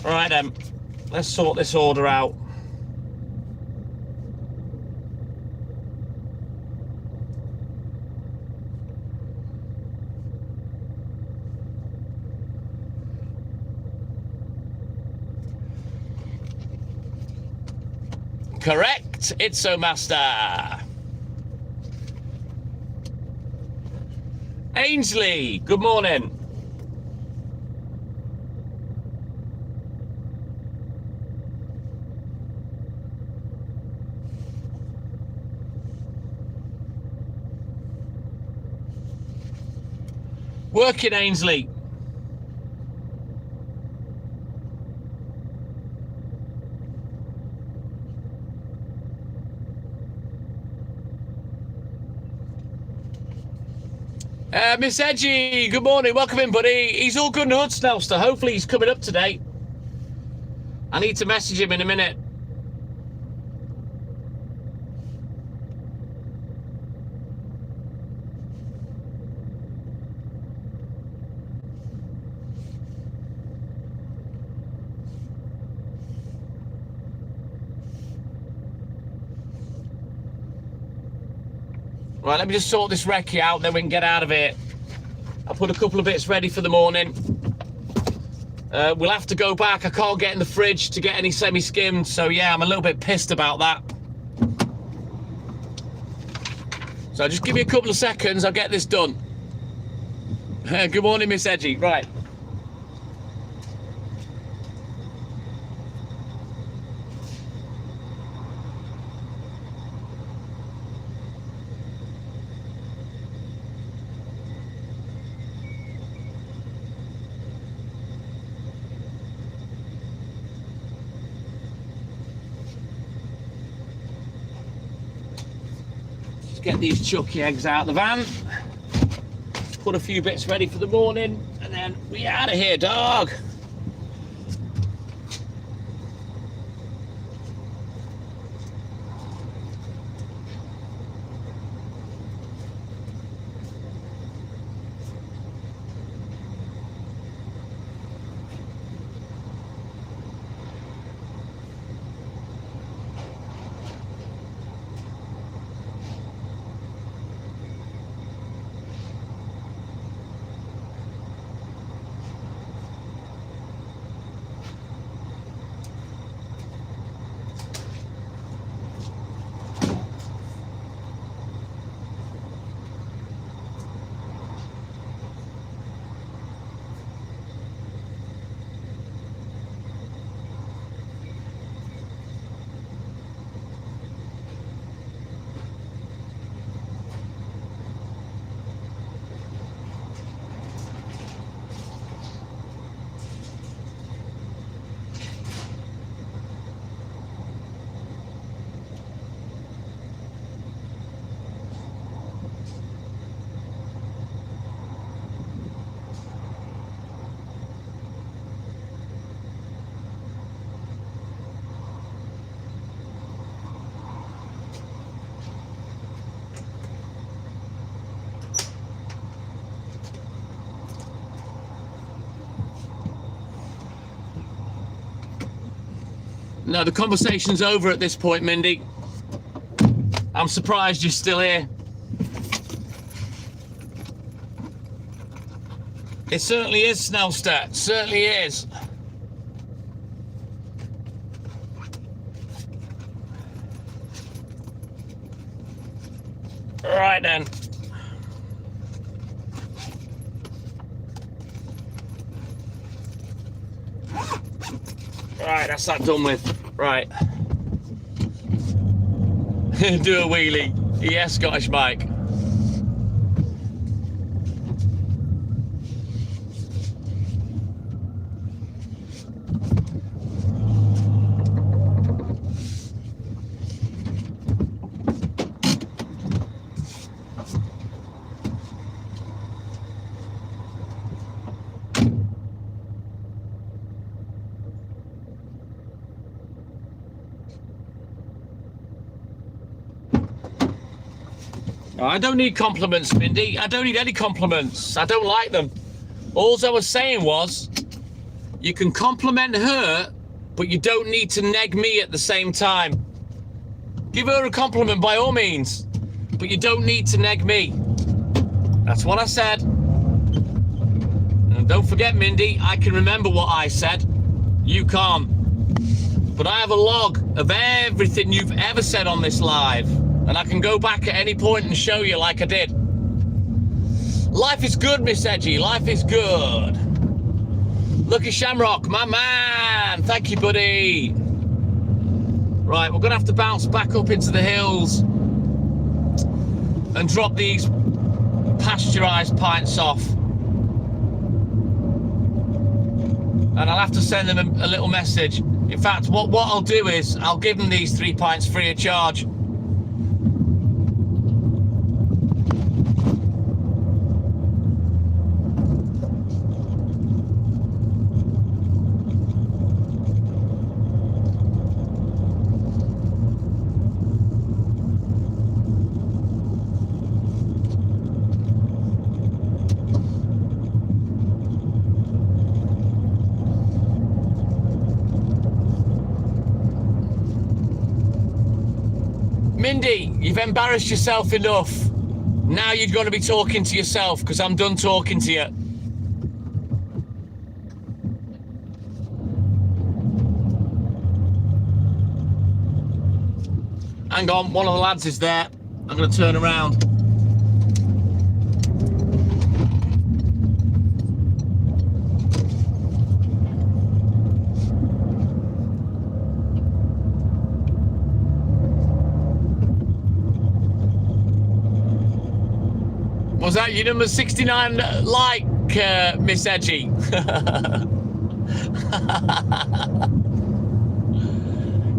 All right, then. Let's sort this order out. Correct, it's so master. Ainsley, good morning. Working, Ainsley. Miss Edgy, good morning. Welcome in, buddy. He's all good and hood, Snelster. Hopefully he's coming up today. I need to message him in a minute. Right, let me just sort this recce out, then we can get out of here. I'll put a couple of bits ready for the morning. We'll have to go back. I can't get in the fridge to get any semi-skimmed, so yeah, I'm a little bit pissed about that. So just give me a couple of seconds, I'll get this done. Good morning, Miss Edgy. Right. Get these chucky eggs out of the van, put a few bits ready for the morning, and then we out of here, dog. No, the conversation's over at this point, Mindy. I'm surprised you're still here. It certainly is, Snellster. It certainly is. All right, then. Right, that's that done with. Right. Do a wheelie. Yes, Scottish Mike. I don't need compliments, Mindy. I don't need any compliments. I don't like them. All I was saying was, you can compliment her, but you don't need to neg me at the same time. Give her a compliment by all means, but you don't need to neg me. That's what I said. And don't forget, Mindy, I can remember what I said. You can't. But I have a log of everything you've ever said on this live. And I can go back at any point and show you like I did. Life is good, Miss Edgy. Life is good. Lucky Shamrock, my man. Thank you, buddy. Right, we're going to have to bounce back up into the hills and drop these pasteurised pints off. And I'll have to send them a little message. In fact, what I'll do is I'll give them these 3 pints free of charge. Mindy, you've embarrassed yourself enough. Now you're going to be talking to yourself because I'm done talking to you. Hang on, one of the lads is there. I'm going to turn around. Was that your number 69 like, Miss Edgy?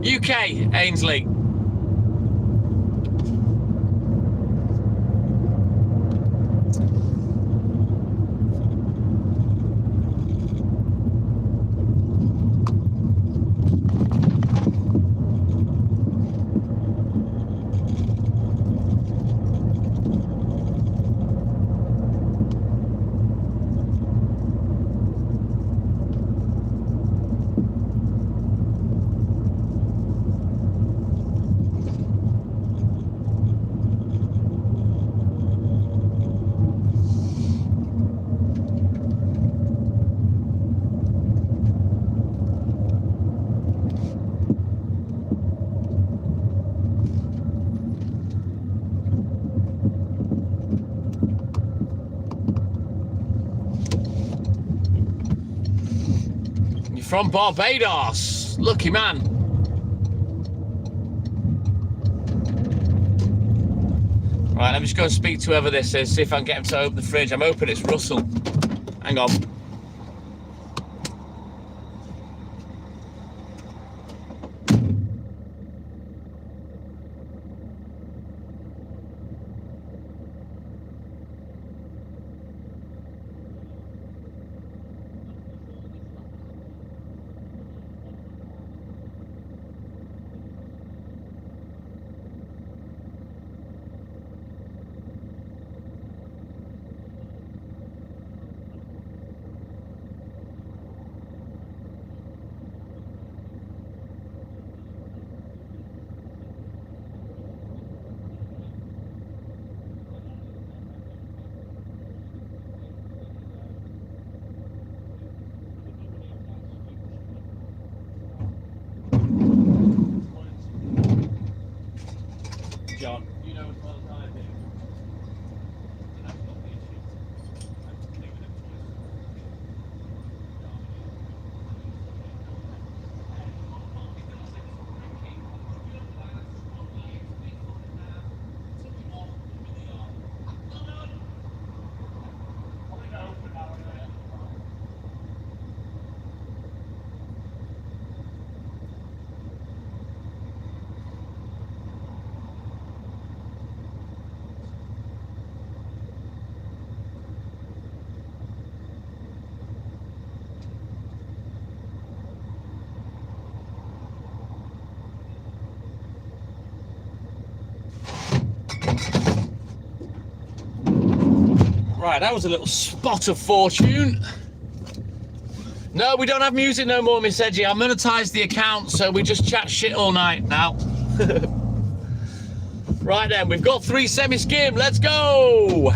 UK, Ainsley. From Barbados. Lucky man. Right, let me just go and speak to whoever this is, see if I can get him to open the fridge. I'm hoping it's Russell. Hang on. Right, that was a little spot of fortune. No, we don't have music no more, Miss Edgy. I monetized the account, so we just chat shit all night now. Right then, we've got 3 semi-skim. Let's go!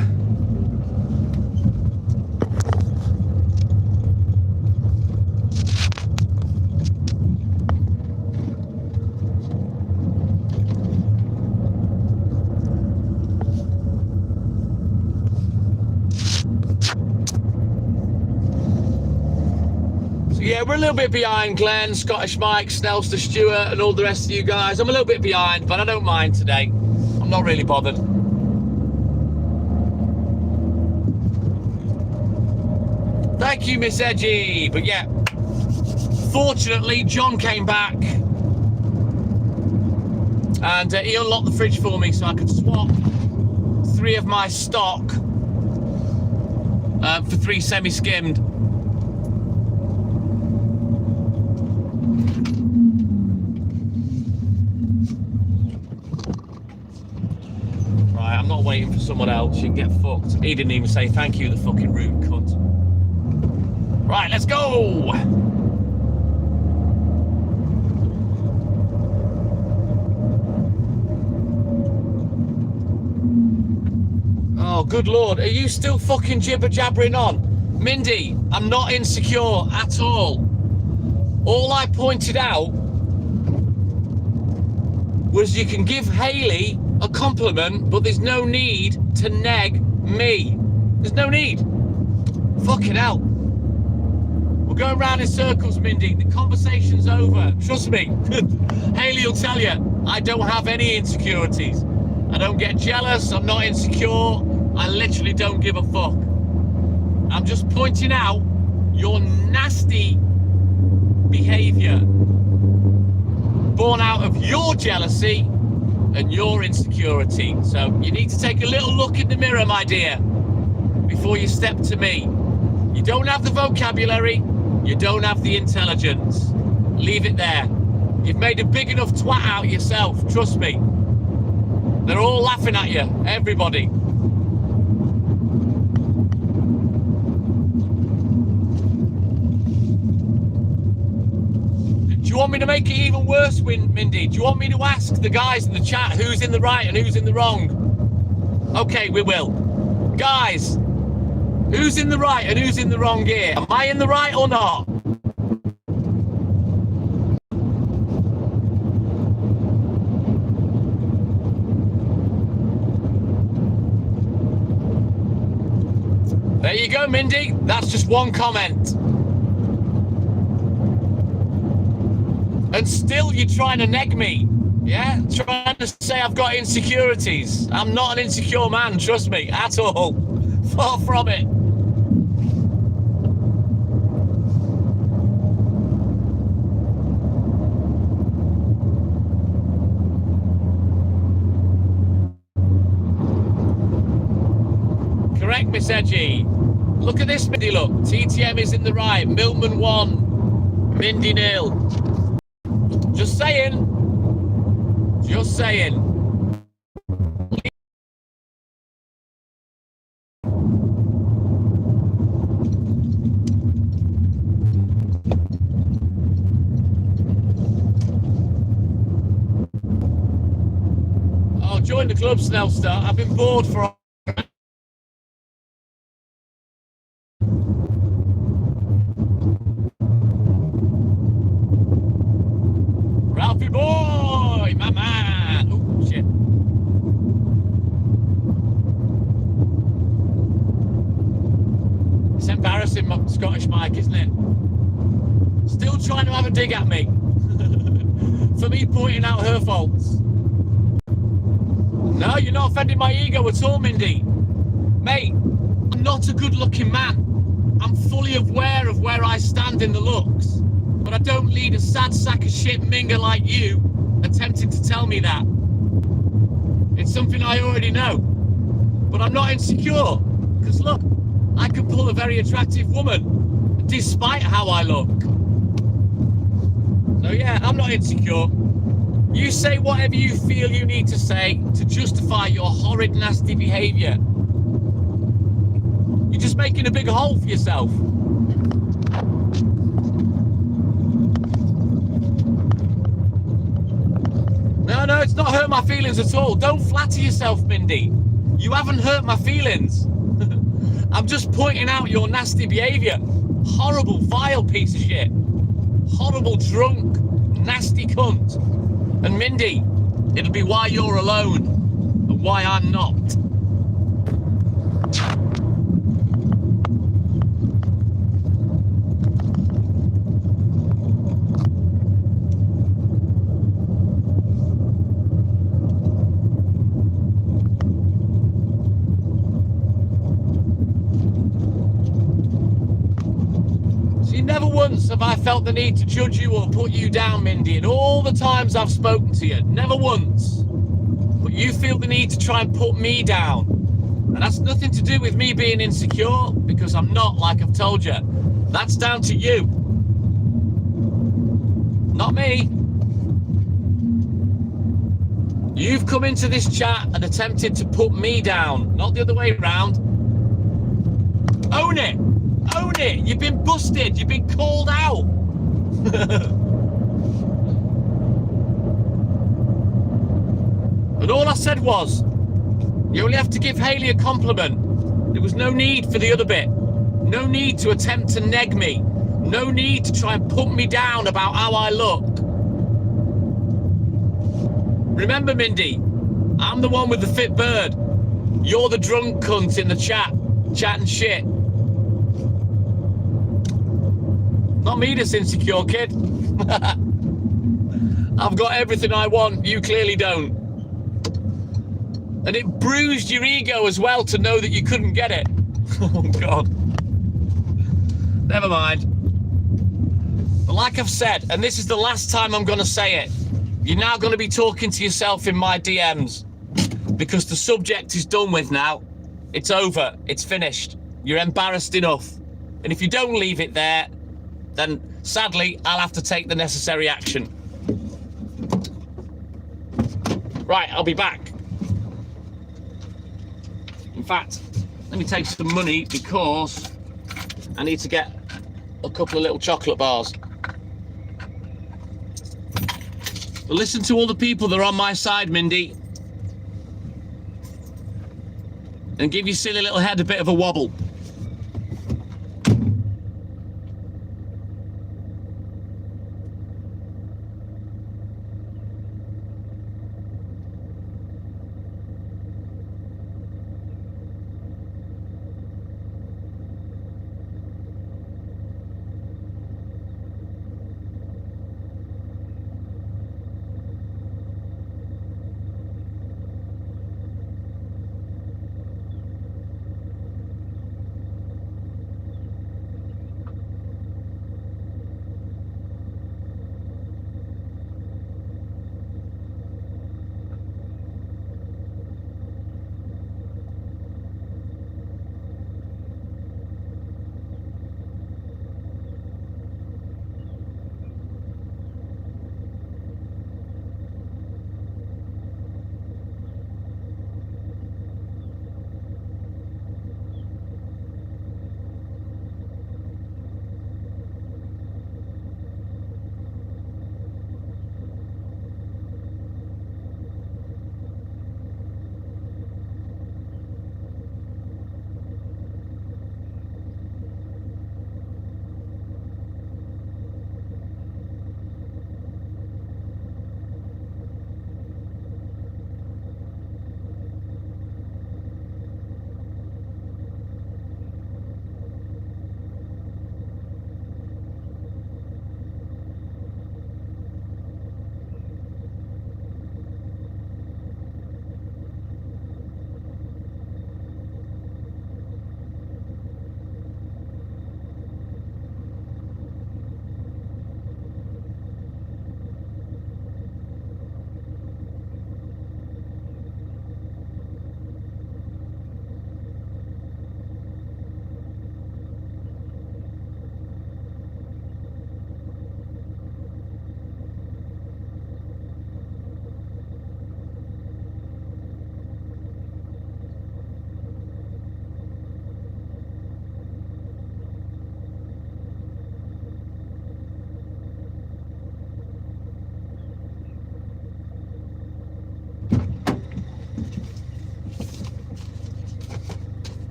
Yeah, we're a little bit behind Glenn, Scottish Mike, Snelster Stewart and all the rest of you guys. I'm a little bit behind, but I don't mind today. I'm not really bothered. Thank you, Miss Edgy. But yeah, fortunately, John came back and he unlocked the fridge for me so I could swap 3 of my stock for 3 semi-skimmed. I'm not waiting for someone else. You can get fucked. He didn't even say thank you, the fucking rude cunt. Right, let's go! Oh, good lord. Are you still fucking jibber-jabbering on? Mindy, I'm not insecure at all. All I pointed out was you can give Hayley a compliment, but there's no need to neg me. There's no need. Fucking hell. We're going round in circles, Mindy. The conversation's over. Trust me. Hayley will tell you, I don't have any insecurities. I don't get jealous. I'm not insecure. I literally don't give a fuck. I'm just pointing out your nasty behavior born out of your jealousy and your insecurity. So you need to take a little look in the mirror, my dear, before you step to me. You don't have the vocabulary, you don't have the intelligence. Leave it there. You've made a big enough twat out of yourself, trust me. They're all laughing at you, everybody. Do you want me to make it even worse, Mindy? Do you want me to ask the guys in the chat who's in the right and who's in the wrong? Okay, we will. Guys, who's in the right and who's in the wrong here? Am I in the right or not? There you go, Mindy. That's just one comment. And still you're trying to neg me, yeah? Trying to say I've got insecurities. I'm not an insecure man, trust me, at all. Far from it. Correct, Miss Edgy. Look at this, Mindy, look. TTM is in the right. Milman 1. Mindy 0. Just saying. Just saying. Oh, join the club, Snellstar. I've been bored for... Ralphie boy, my man. Oh, shit. It's embarrassing, Scottish Mike, isn't it? Still trying to have a dig at me. For me pointing out her faults. No, you're not offending my ego at all, Mindy. Mate, I'm not a good-looking man. I'm fully aware of where I stand in the looks. But I don't lead a sad sack of shit minger like you attempting to tell me that. It's something I already know. But I'm not insecure. Because look, I can pull a very attractive woman despite how I look. So yeah, I'm not insecure. You say whatever you feel you need to say to justify your horrid, nasty behaviour. You're just making a big hole for yourself. No, it's not hurt my feelings at all. Don't flatter yourself, Mindy. You haven't hurt my feelings. I'm just pointing out your nasty behaviour. Horrible, vile piece of shit. Horrible, drunk, nasty cunt. And Mindy, it'll be why you're alone and why I'm not. Never once have I felt the need to judge you or put you down, Mindy, and all the times I've spoken to you, never once. But you feel the need to try and put me down. And that's nothing to do with me being insecure, because I'm not, like I've told you. That's down to you. Not me. You've come into this chat and attempted to put me down, not the other way around. Own it. Own it. You've been busted. You've been called out. And all I said was, you only have to give Hayley a compliment. There was no need for the other bit. No need to attempt to neg me. No need to try and put me down about how I look. Remember, Mindy, I'm the one with the fit bird. You're the drunk cunt in the chat, chatting shit. Not me, this insecure kid. I've got everything I want. You clearly don't. And it bruised your ego as well to know that you couldn't get it. Oh, God. Never mind. But like I've said, and this is the last time I'm going to say it, you're now going to be talking to yourself in my DMs because the subject is done with now. It's over. It's finished. You're embarrassed enough. And if you don't leave it there, then sadly, I'll have to take the necessary action. Right, I'll be back. In fact, let me take some money because I need to get a couple of little chocolate bars. But listen to all the people that are on my side, Mindy. And give your silly little head a bit of a wobble.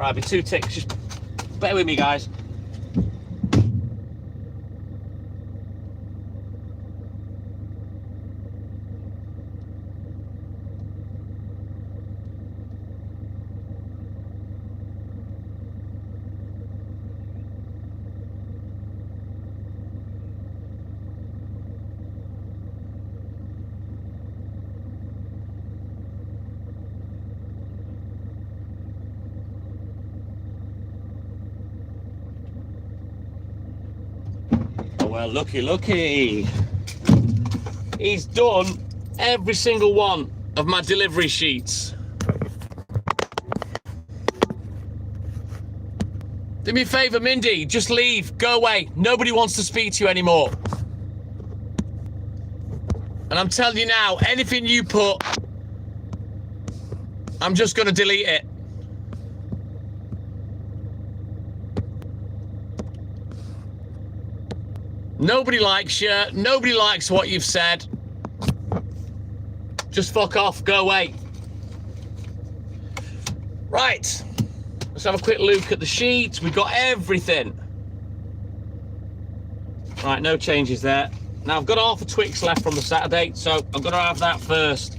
Right, be 2 ticks. Just bear with me, guys. Well, looky. He's done every single one of my delivery sheets. Do me a favour, Mindy, just leave, go away. Nobody wants to speak to you anymore. And I'm telling you now, anything you put, I'm just going to delete it. Nobody likes you. Nobody likes what you've said. Just fuck off. Go away. Right. Let's have a quick look at the sheet. We've got everything. Right, no changes there. Now, I've got half a Twix left from the Saturday, so I'm going to have that first.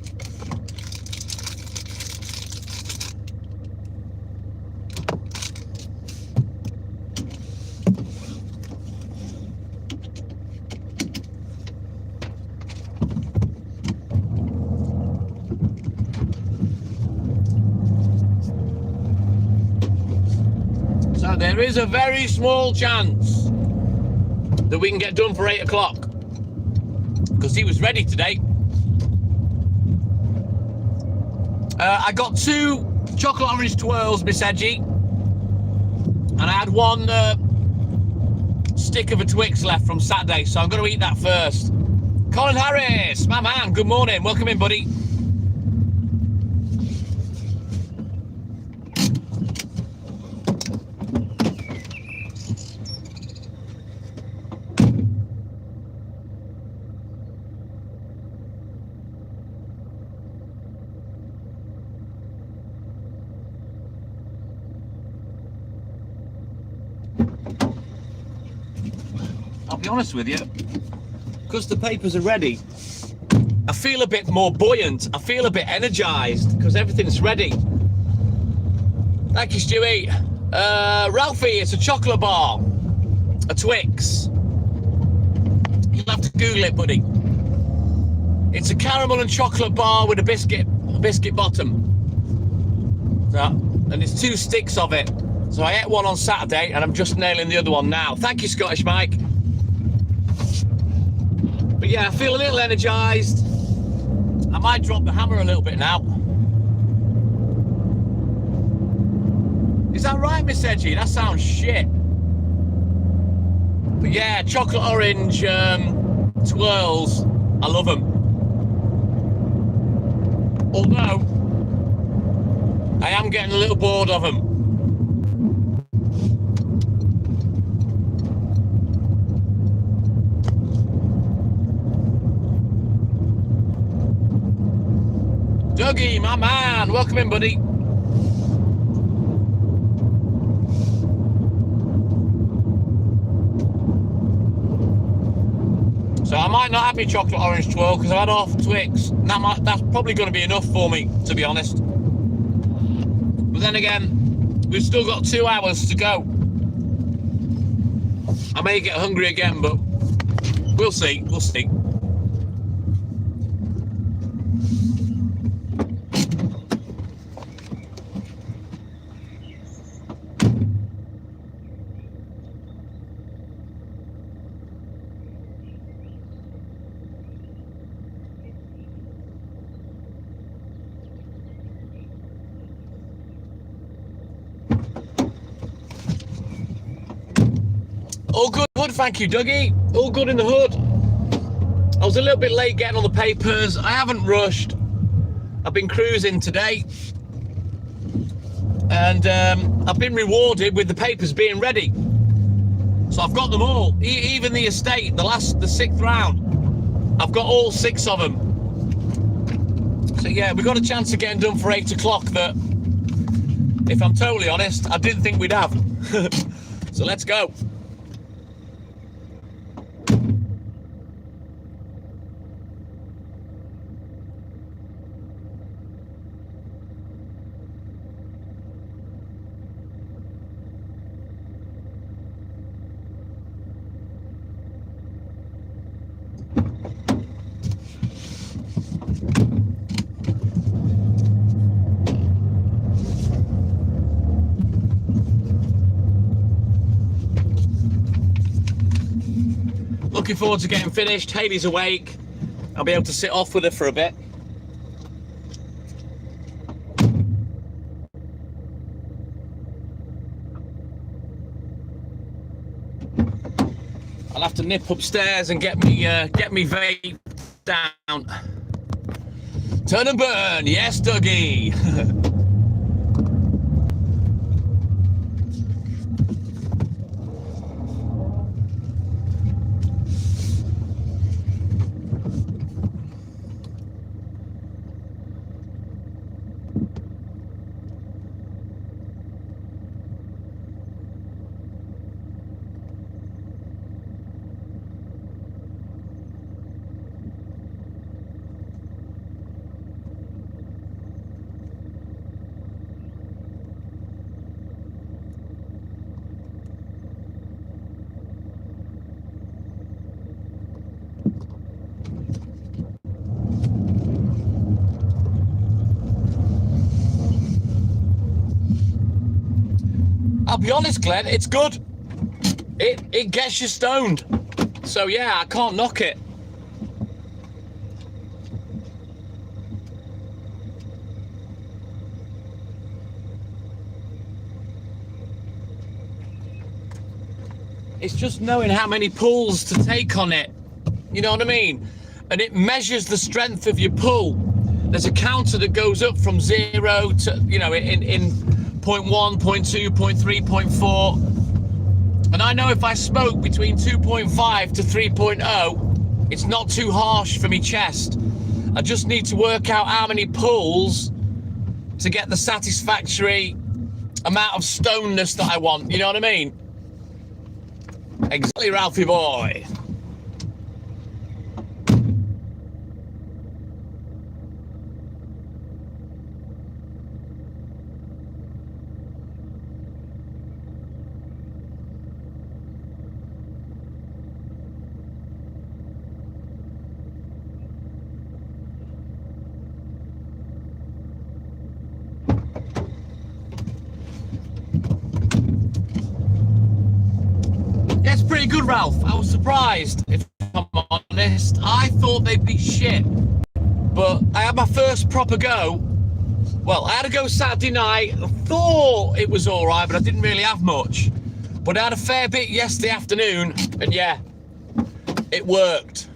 There is a very small chance that we can get done for 8 o'clock because he was ready today. I got 2 chocolate orange twirls, Miss Edgy, and I had 1 stick of a Twix left from Saturday, so I'm going to eat that first. Colin Harris, my man, good morning. Welcome in, buddy. I'll be honest with you, because the papers are ready, I feel a bit more buoyant. I feel a bit energized because everything's ready. Thank you, Stewie. Ralphie, it's a chocolate bar, a Twix. You'll have to Google it, buddy. It's a caramel and chocolate bar with a biscuit bottom. So, and it's 2 sticks of it. So I ate one on Saturday and I'm just nailing the other one now. Thank you, Scottish Mike. But yeah, I feel a little energized. I might drop the hammer a little bit now. Is that right, Miss Edgy? That sounds shit. But yeah, chocolate orange twirls. I love them. Although, I am getting a little bored of them. Dougie, my man, welcome in, buddy. So I might not have my chocolate orange twirl because I've had half a Twix. That's probably going to be enough for me, to be honest. But then again, we've still got 2 hours to go. I may get hungry again, but we'll see. We'll see. All good, thank you, Dougie. All good in the hood. I was a little bit late getting all the papers. I haven't rushed. I've been cruising today. And I've been rewarded with the papers being ready. So I've got them all. Even the estate, the 6th round. I've got all 6 of them. So yeah, we've got a chance of getting done for 8 o'clock that If I'm totally honest, I didn't think we'd have. So let's go. Looking forward to getting finished. Hayley's awake. I'll be able to sit off with her for a bit. I'll have to nip upstairs and get me vape down. Turn and burn, yes, Dougie. I'll be honest, Glenn, it's good. It gets you stoned. So yeah, I can't knock it. It's just knowing how many pulls to take on it. You know what I mean? And it measures the strength of your pull. There's a counter that goes up from 0 to, you know, in 0.1, 0.2, 0.3, 0.4. And I know if I smoke between 2.5 to 3.0, it's not too harsh for me chest. I just need to work out how many pulls to get the satisfactory amount of stoneness that I want. You know what I mean? Exactly, Ralphie boy. It's pretty good, Ralph. I was surprised, if I'm honest. I thought they'd be shit. But I had my first proper go. Well, I had a go Saturday night. I thought it was all right, but I didn't really have much. But I had a fair bit yesterday afternoon, and yeah, it worked.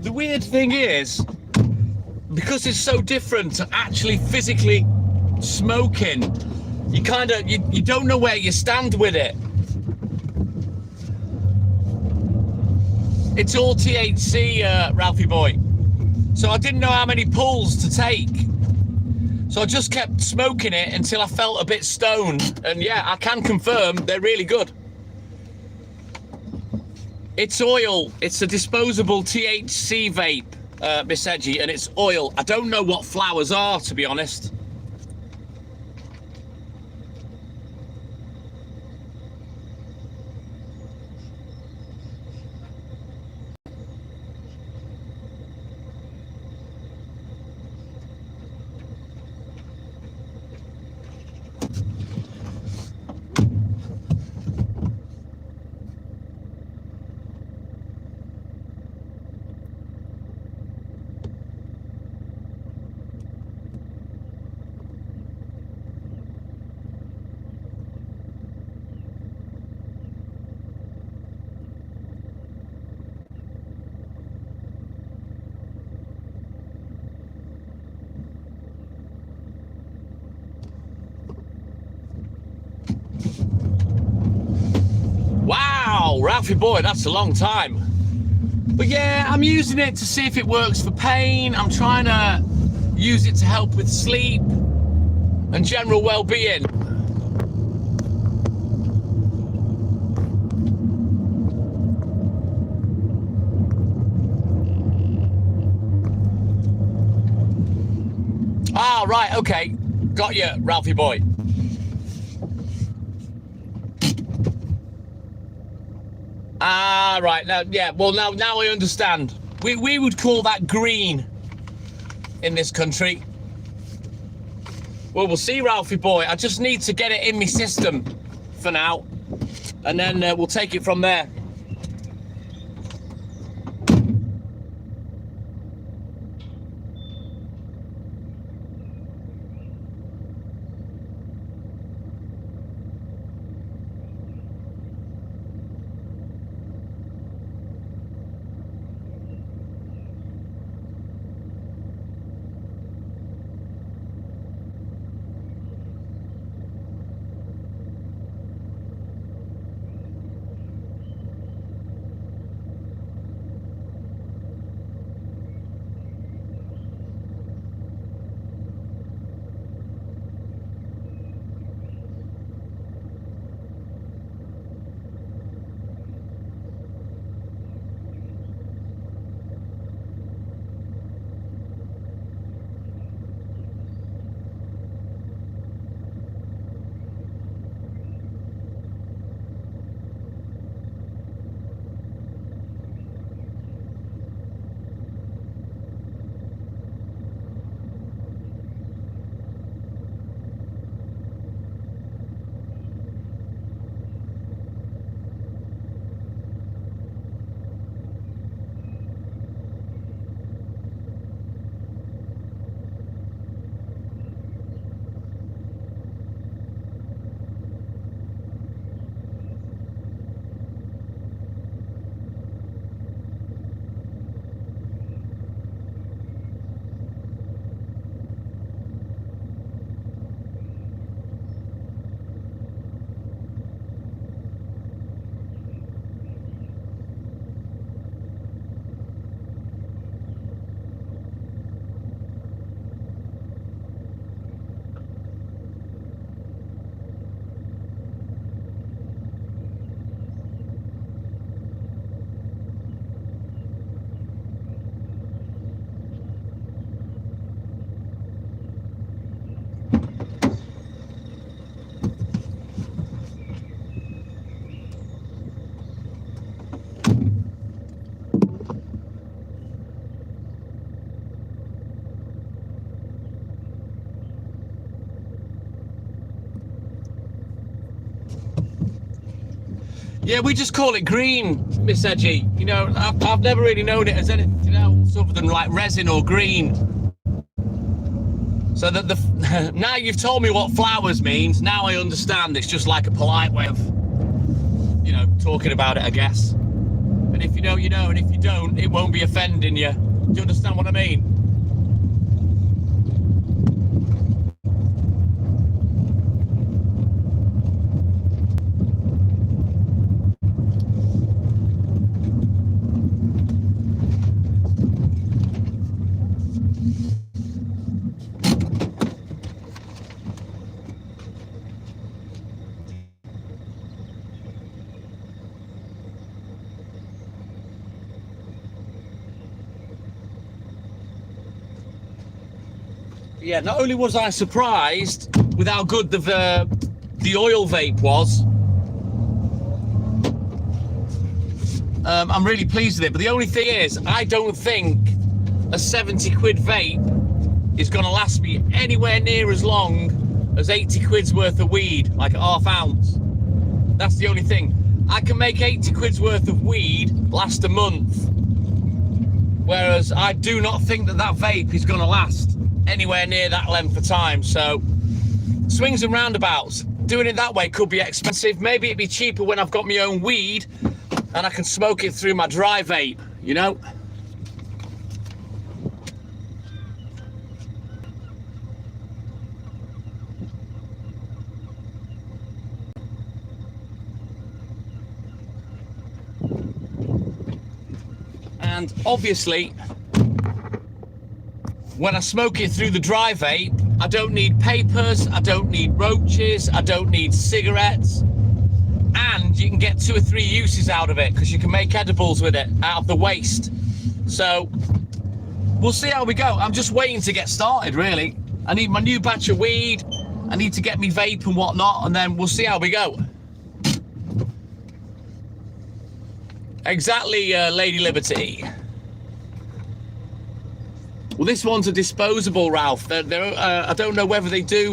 The weird thing is, because it's so different to actually physically smoking, you kind of, you don't know where you stand with it. It's all THC, Ralphie boy. So I didn't know how many pulls to take. So I just kept smoking it until I felt a bit stoned. And yeah, I can confirm they're really good. It's oil. It's a disposable THC vape, Miss Edgy, and it's oil. I don't know what flowers are, to be honest. Ralphie boy, that's a long time. But yeah, I'm using it to see if it works for pain. I'm trying to use it to help with sleep and general well-being. Ah, right, okay. Got you, Ralphie boy. Ah, right, now, yeah, well, now I understand. We would call that green in this country. Well, we'll see, Ralphie boy. I just need to get it in my system for now, and then we'll take it from there. Yeah, we just call it green, Miss Edgy. You know, I've never really known it as anything else other than like resin or green. So that now you've told me what flowers means, now I understand. It's just like a polite way of, you know, talking about it, I guess. And if you know, you know, and if you don't, it won't be offending you. Do you understand what I mean? Yeah, not only was I surprised with how good the oil vape was, I'm really pleased with it. But the only thing is, I don't think a 70 quid vape is going to last me anywhere near as long as 80 quid's worth of weed, like a half ounce. That's the only thing. I can make 80 quid's worth of weed last a month, whereas I do not think that vape is going to last anywhere near that length of time. So swings and roundabouts. Doing it that way could be expensive. Maybe it'd be cheaper when I've got my own weed and I can smoke it through my dry vape, you know. And obviously, when I smoke it through the dry vape, I don't need papers, I don't need roaches, I don't need cigarettes, and you can get 2 or 3 uses out of it because you can make edibles with it out of the waste. So we'll see how we go. I'm just waiting to get started, really. I need my new batch of weed, I need to get me vape and whatnot, and then we'll see how we go. Exactly, Lady Liberty. Well, this one's a disposable, Ralph. I don't know whether they do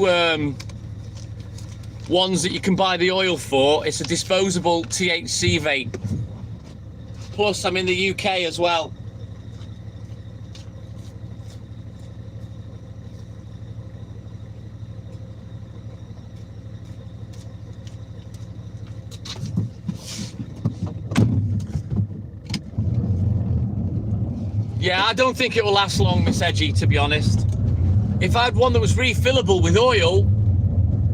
ones that you can buy the oil for. It's a disposable THC vape. Plus, I'm in the UK as well. Yeah, I don't think it will last long, Miss Edgy, to be honest. If I had one that was refillable with oil,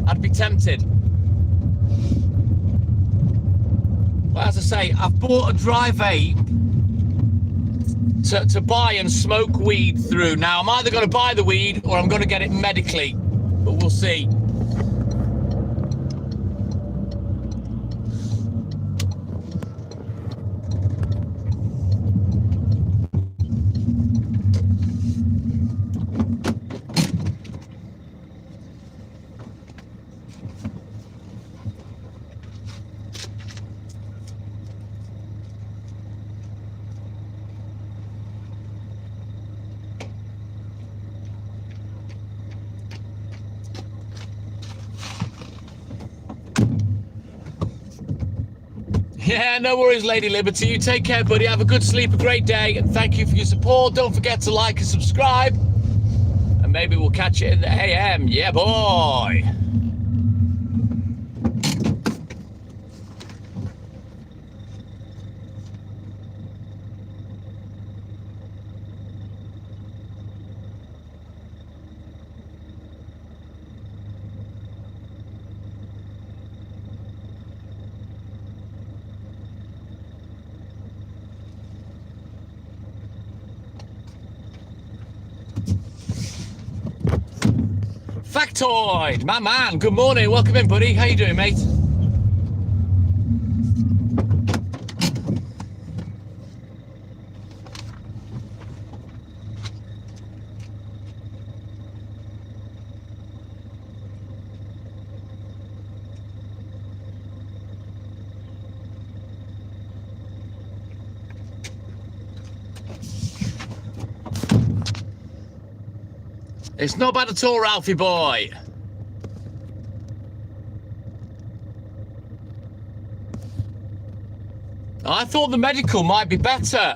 I'd be tempted. But as I say, I've bought a dry vape to buy and smoke weed through. Now, I'm either going to buy the weed or I'm going to get it medically, but we'll see. Yeah, no worries, Lady Liberty. You take care, buddy. Have a good sleep, a great day, and thank you for your support. Don't forget to like and subscribe, and maybe we'll catch you in the AM. Yeah, boy. Factoid, my man, good morning, welcome in, buddy. How you doing, mate? It's not bad at all, Ralphie boy. I thought the medical might be better,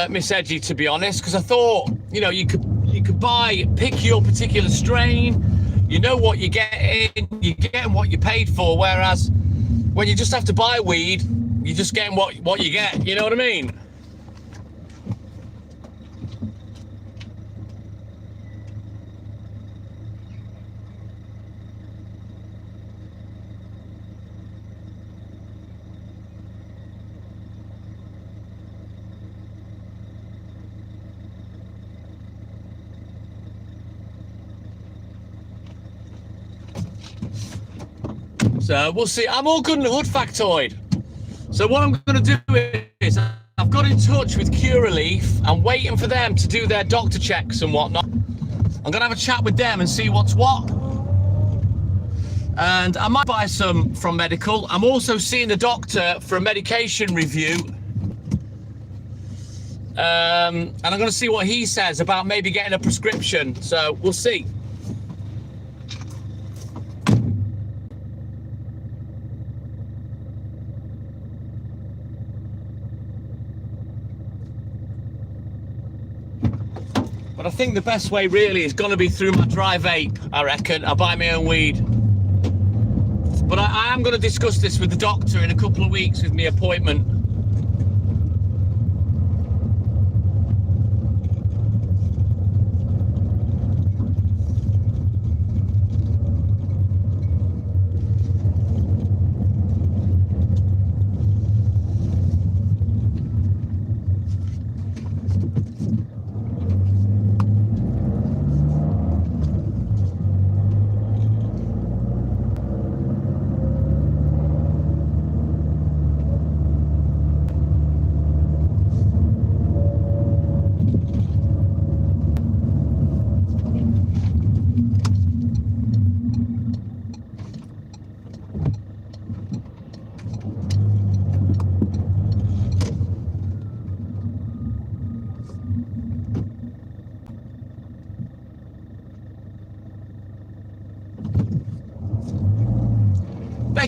Miss Edgy, to be honest, because I thought, you know, you could pick your particular strain, you know what you're getting what you paid for, whereas when you just have to buy weed, you're just getting what you get, you know what I mean? So we'll see. I'm all good in the hood, Factoid. So what I'm going to do is I've got in touch with Curaleaf. I'm waiting for them to do their doctor checks and whatnot. I'm going to have a chat with them and see what's what. And I might buy some from medical. I'm also seeing the doctor for a medication review. And I'm going to see what he says about maybe getting a prescription. So we'll see. But I think the best way really is going to be through my dry vape, I reckon. I'll buy my own weed. But I am going to discuss this with the doctor in a couple of weeks with my appointment.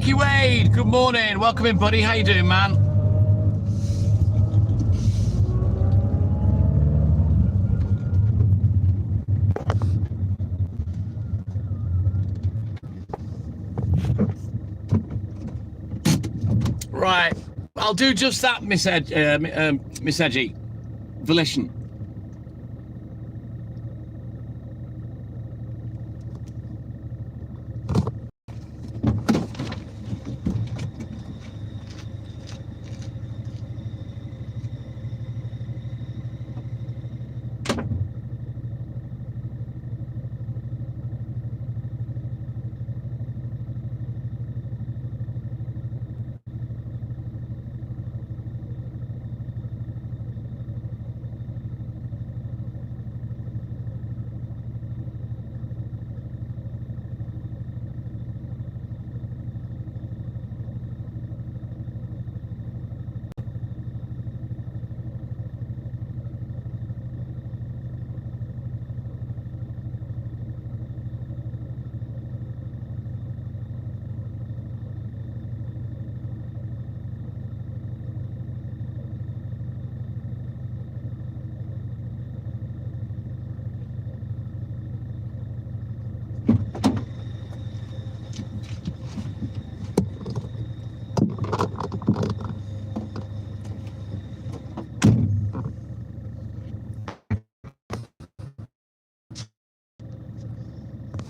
Mikey Wade, good morning. Welcome in, buddy. How you doing, man? Right, I'll do just that, Miss Edgy. Volition.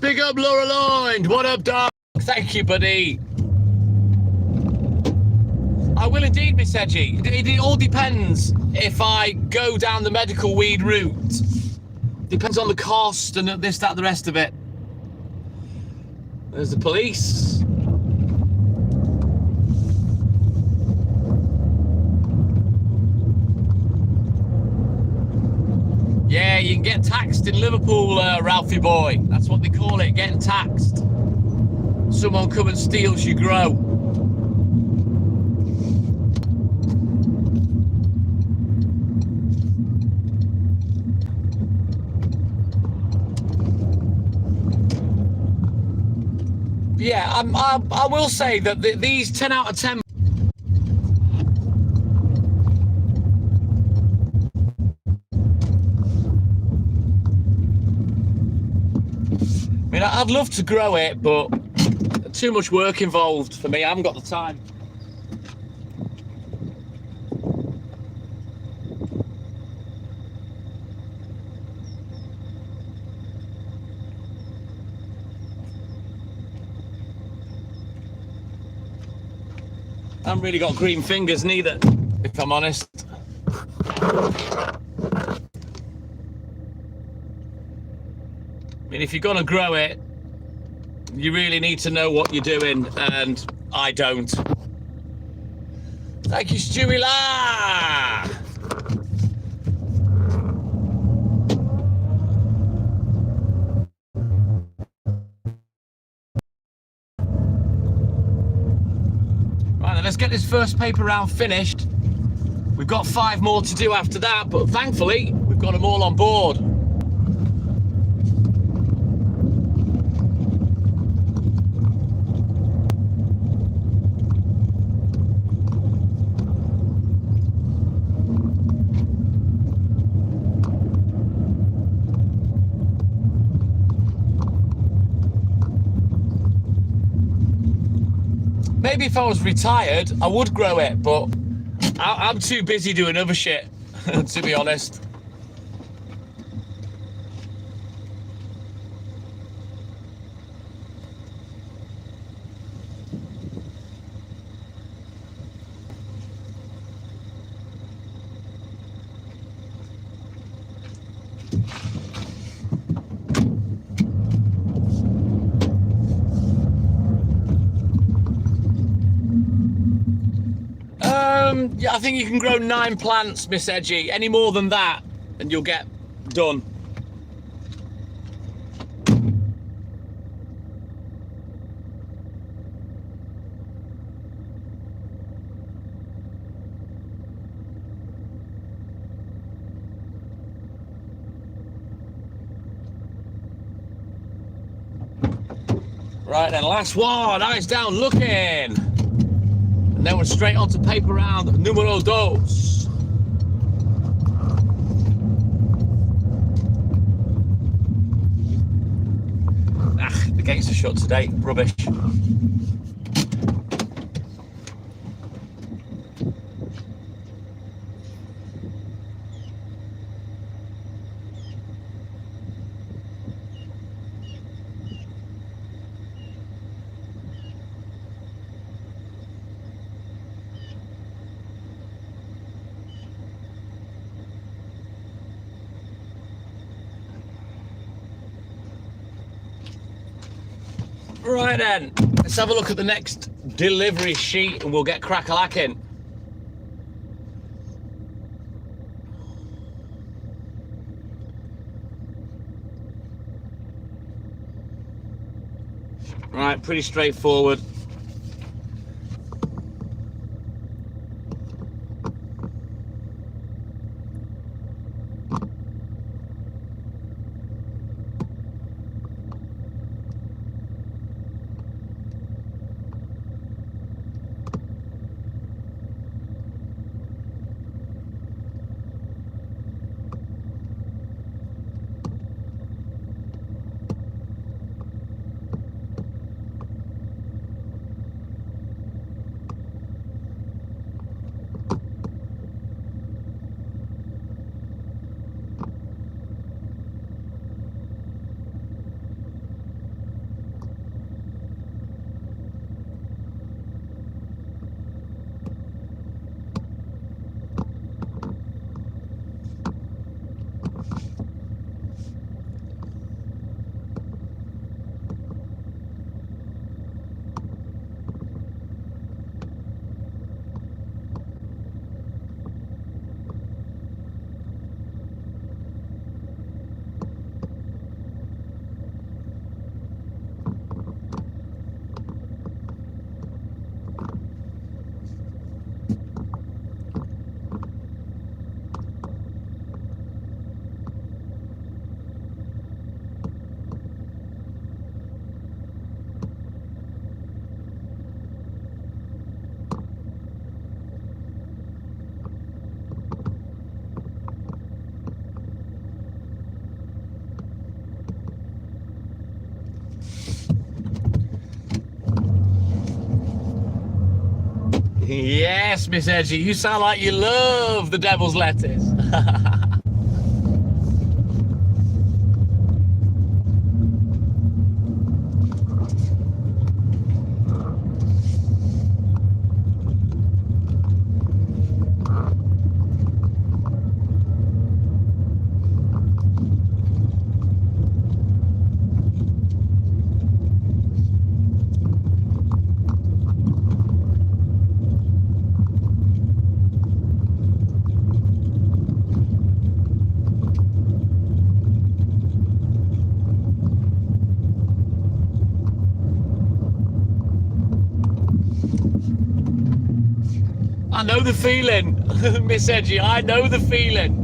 Big up, Laura Lloyd. What up, dog? Thank you, buddy. I will indeed, Miss Edgy. It all depends if I go down the medical weed route. Depends on the cost and this, that, the rest of it. There's the police. Yeah, you can get taxed in Liverpool, Ralphie boy. That's what they call it, getting taxed. Someone come and steals your grow. Yeah, I will say that these 10 out of 10. I mean, I'd love to grow it, but too much work involved for me. I haven't got the time. I haven't really got green fingers neither, if I'm honest. I mean, if you're gonna grow it, you really need to know what you're doing, and I don't. Thank you, Stewie La. Right, then let's get this first paper round finished. We've got 5 more to do after that, but thankfully, we've got them all on board. Maybe if I was retired, I would grow it, but I'm too busy doing other shit, to be honest. Yeah, I think you can grow 9 plants, Miss Edgy. Any more than that, and you'll get done. Right then, last one. Eyes down, looking. And then we're straight on to paper round numero dos. The gates are shut today. Rubbish. Right then, let's have a look at the next delivery sheet and we'll get crack-a-lacking. Right, pretty straightforward. Yes, Miss Edgy, you sound like you love the devil's lettuce. I know the feeling, Miss Edgy, I know the feeling.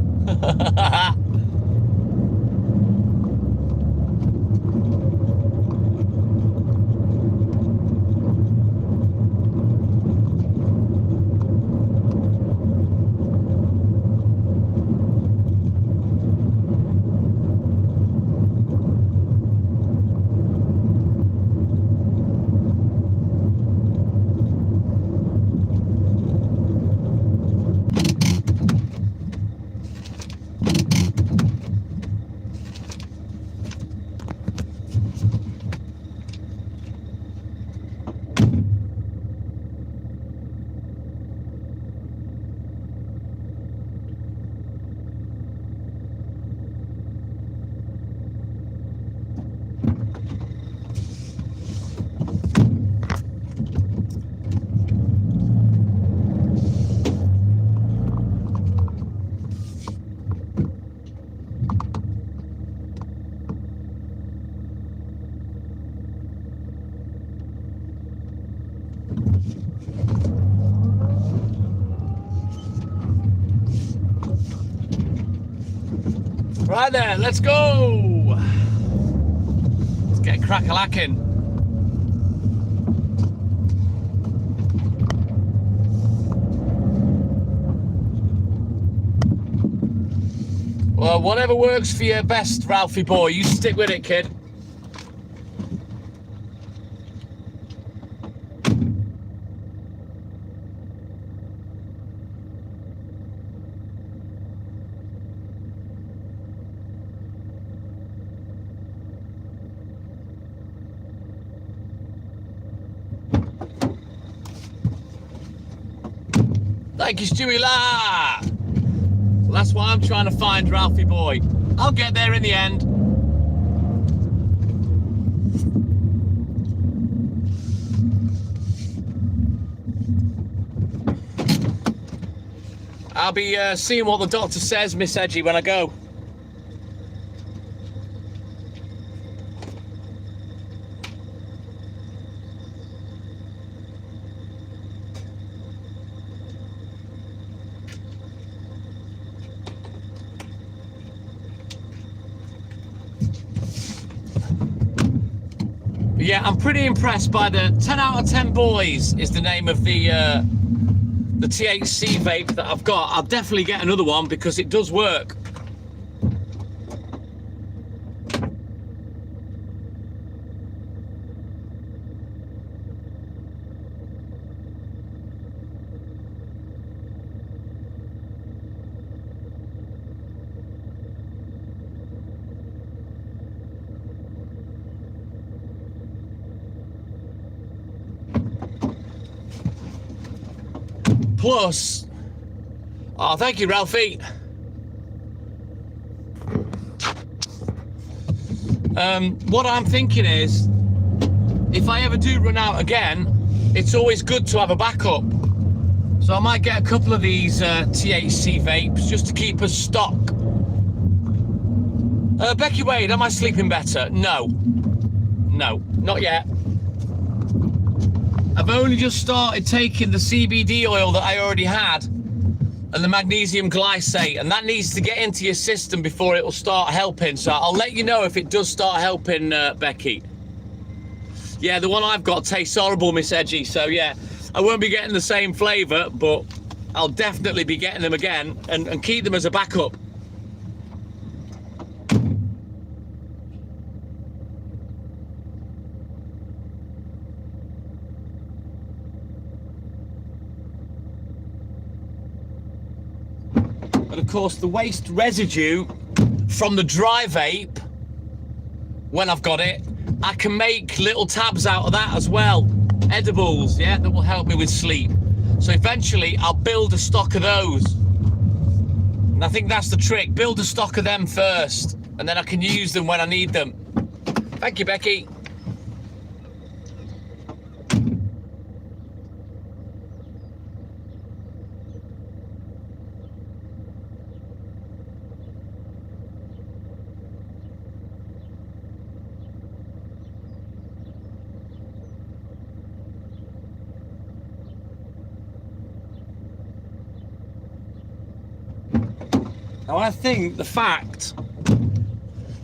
Right there, let's go. Let's get crack-a-lacking. Well, whatever works for you best, Ralphie boy. You stick with it, kid. Thank you, Stewie La. Well, that's why I'm trying to find Ralphie boy. I'll get there in the end. I'll be seeing what the doctor says, Miss Edgy, when I go. Yeah, I'm pretty impressed by the 10 out of 10 boys is the name of the THC vape that I've got. I'll definitely get another one because it does work. Plus, oh, thank you, Ralphie. What I'm thinking is, if I ever do run out again, it's always good to have a backup. So I might get a couple of these THC vapes just to keep us stock. Becky Wade, am I sleeping better? No, not yet. I've only just started taking the CBD oil that I already had and the magnesium glycate, and that needs to get into your system before it will start helping. So I'll let you know if it does start helping, Becky. Yeah, the one I've got tastes horrible, Miss Edgy. So yeah, I won't be getting the same flavour, but I'll definitely be getting them again and keep them as a backup. Of course, the waste residue from the dry vape, when I've got it, I can make little tabs out of that as well. Edibles, yeah, that will help me with sleep. So eventually I'll build a stock of those. And I think that's the trick. Build a stock of them first, and then I can use them when I need them. Thank you, Becky. Now, I think the fact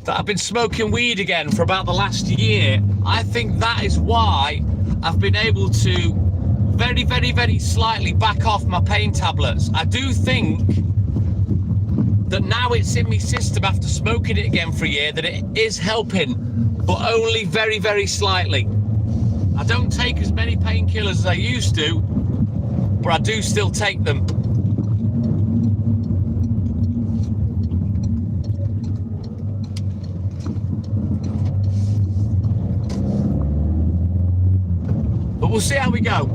that I've been smoking weed again for about the last year, I think that is why I've been able to very, very, very slightly back off my pain tablets. I do think that now it's in my system after smoking it again for a year that it is helping, but only very, very slightly. I don't take as many painkillers as I used to, but I do still take them. But we'll see how we go.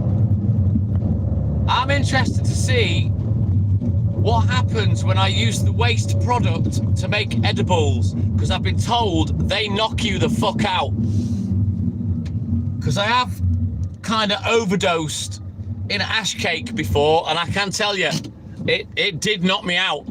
I'm interested to see what happens when I use the waste product to make edibles, because I've been told they knock you the fuck out. Because I have kind of overdosed in ash cake before, and I can tell you, it did knock me out.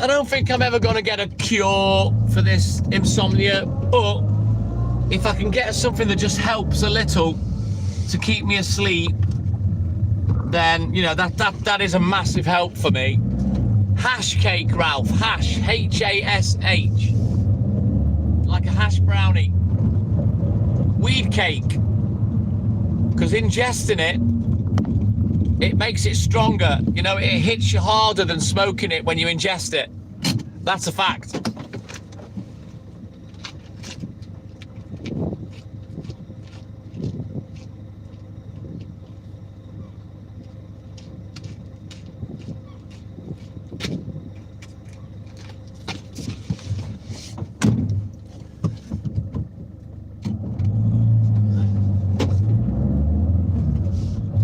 I don't think I'm ever going to get a cure for this insomnia, but if I can get something that just helps a little to keep me asleep, then, you know, that is a massive help for me. Hash cake, Ralph. Hash, H-A-S-H. Like a hash brownie. Weed cake. Because ingesting it makes it stronger. You know, it hits you harder than smoking it when you ingest it. That's a fact.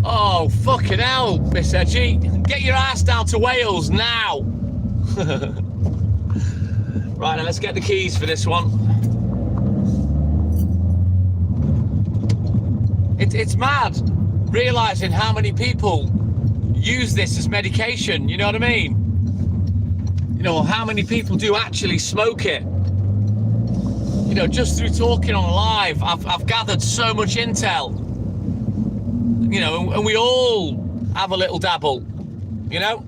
Oh, fucking hell, Miss Edgy. Get your ass down to Wales now. Right, now let's get the keys for this one. It's mad realising how many people use this as medication, you know what I mean? You know, how many people do actually smoke it. You know, just through talking on live, I've gathered so much intel. You know, and we all have a little dabble, you know?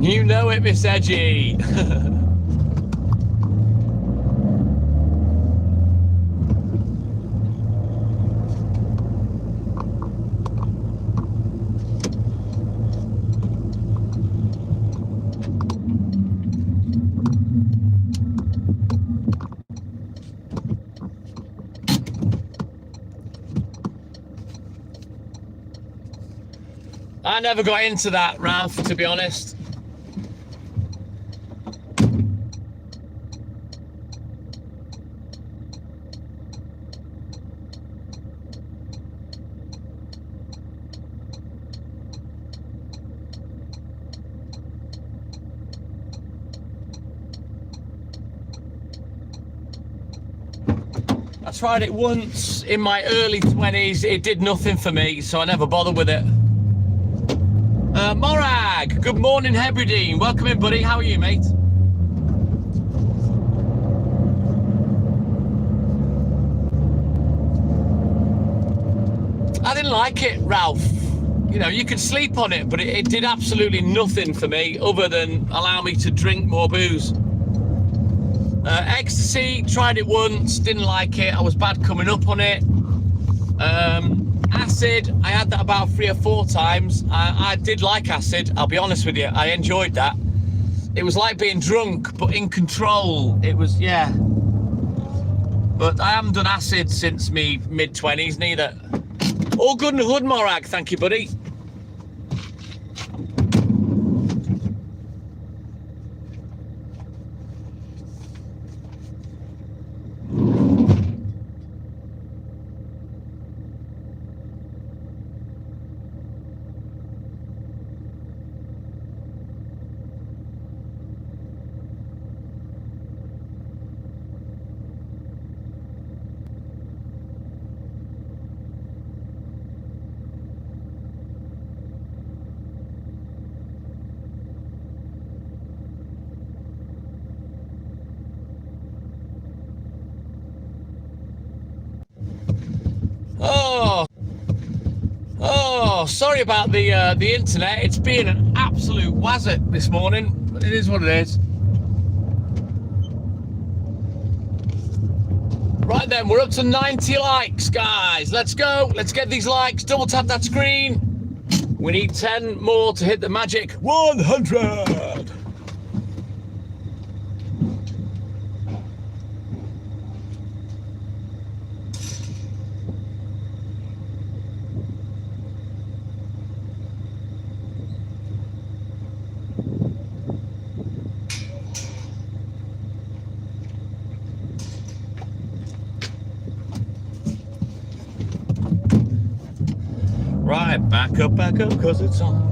You know it, Miss Edgy. I never got into that, Ralph, to be honest. I tried it once in my early 20s. It did nothing for me, so I never bothered with it. Morag, good morning, Hebridean. Welcome in, buddy. How are you, mate? I didn't like it, Ralph. You know, you could sleep on it, but it did absolutely nothing for me other than allow me to drink more booze. Ecstasy, tried it once, didn't like it. I was bad coming up on it. Acid, I had that about 3 or 4 times. I did like acid, I'll be honest with you. I enjoyed that. It was like being drunk, but in control. It was, yeah. But I haven't done acid since me mid-20s, neither. All good in the hood, Morag. Thank you, buddy. Oh, sorry about the internet. It's been an absolute wazzit this morning, but it is what it is. Right then, we're up to 90 likes, guys. Let's go. Let's get these likes. Double tap that screen. We need 10 more to hit the magic 100. right, back up, cause it's on.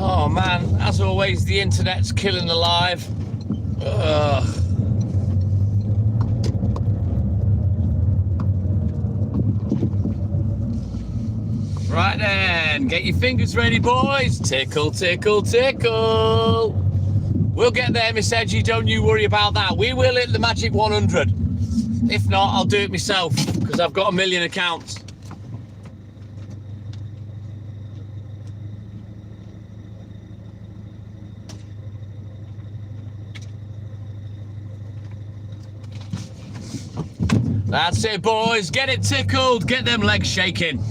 Oh man, as always, the internet's killing the live. Ugh. Right then, get your fingers ready, boys. Tickle, tickle, tickle. We'll get there, Miss Edgy, don't you worry about that. We will hit the magic 100. If not, I'll do it myself, because I've got 1 million accounts. That's it, boys. Get it tickled. Get them legs shaking.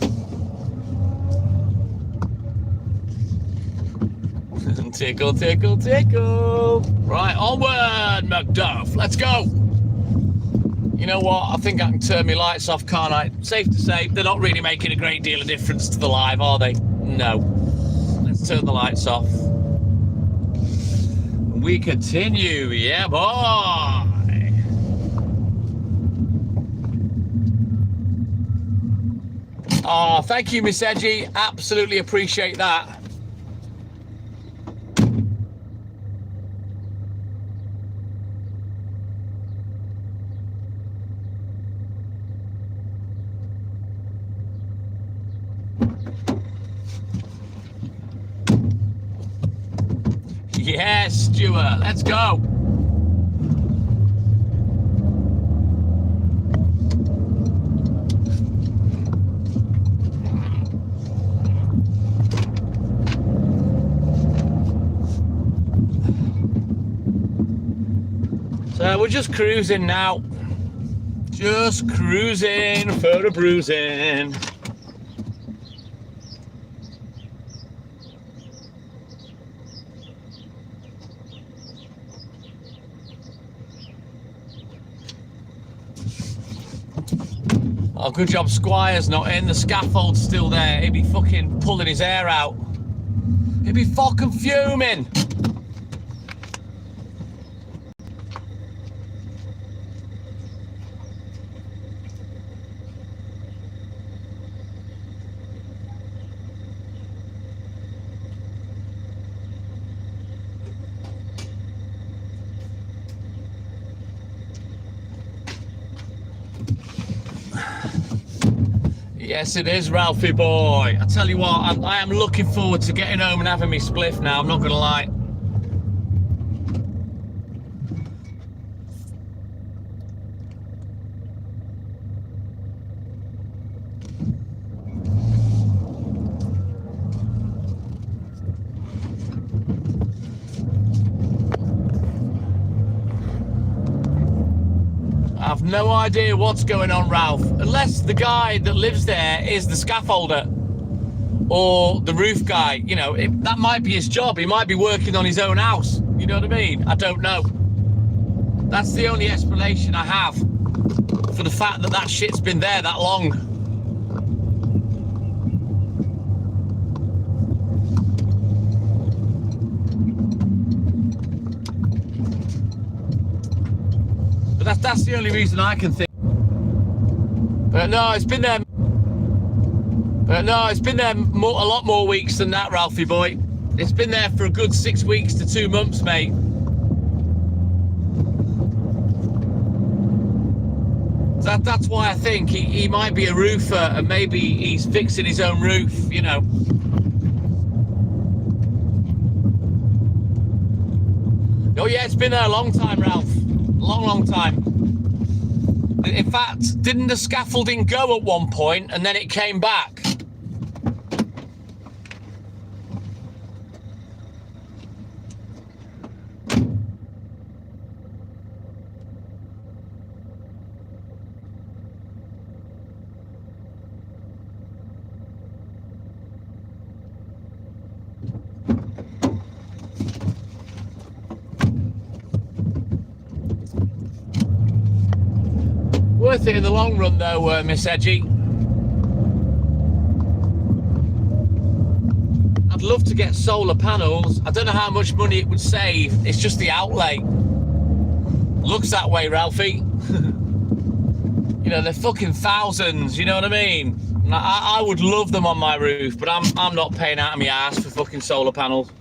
Tickle, tickle, tickle. Right, onward, Macduff. Let's go. You know what? I think I can turn my lights off, can't I? Safe to say, they're not really making a great deal of difference to the live, are they? No. Let's turn the lights off. We continue. Yeah, boy. Oh, thank you, Miss Edgy. Absolutely appreciate that. Yes, Stuart, let's go. So we're just cruising now. Just cruising for a bruising. Oh, good job Squire's not in. The scaffold's still there. He'd be fucking pulling his hair out. He'd be fucking fuming. Yes, it is, Ralphie boy. I tell you what, I am looking forward to getting home and having me spliff now, I'm not going to lie. I've no idea what's going on, Ralph. Unless the guy that lives there is the scaffolder or the roof guy. You know, that might be his job. He might be working on his own house. You know what I mean? I don't know. That's the only explanation I have for the fact that that shit's been there that long. But that's the only reason I can think. But no, it's been there. But no, it's been there a lot more weeks than that, Ralphie boy. It's been there for a good 6 weeks to 2 months, mate. That's why I think he might be a roofer, and maybe he's fixing his own roof, you know. Oh yeah, it's been there a long time, Ralph. Long time. In fact, didn't the scaffolding go at one point and then it came back? Worth it in the long run though, Miss Edgy. I'd love to get solar panels. I don't know how much money it would save. It's just the outlay. Looks that way, Ralphie. You know, they're fucking thousands, you know what I mean? I would love them on my roof, but I'm not paying out of my ass for fucking solar panels.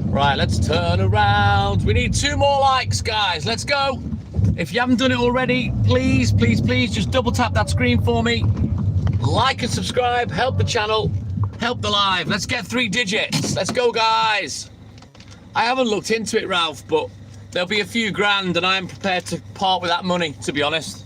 Right, let's turn around. We need 2 more likes, guys. Let's go. If you haven't done it already, please, please, please just double tap that screen for me. Like and subscribe. Help the channel. Help the live. Let's get 3 digits. Let's go, guys. I haven't looked into it, Ralph, but there'll be a few grand and I am prepared to part with that money, to be honest.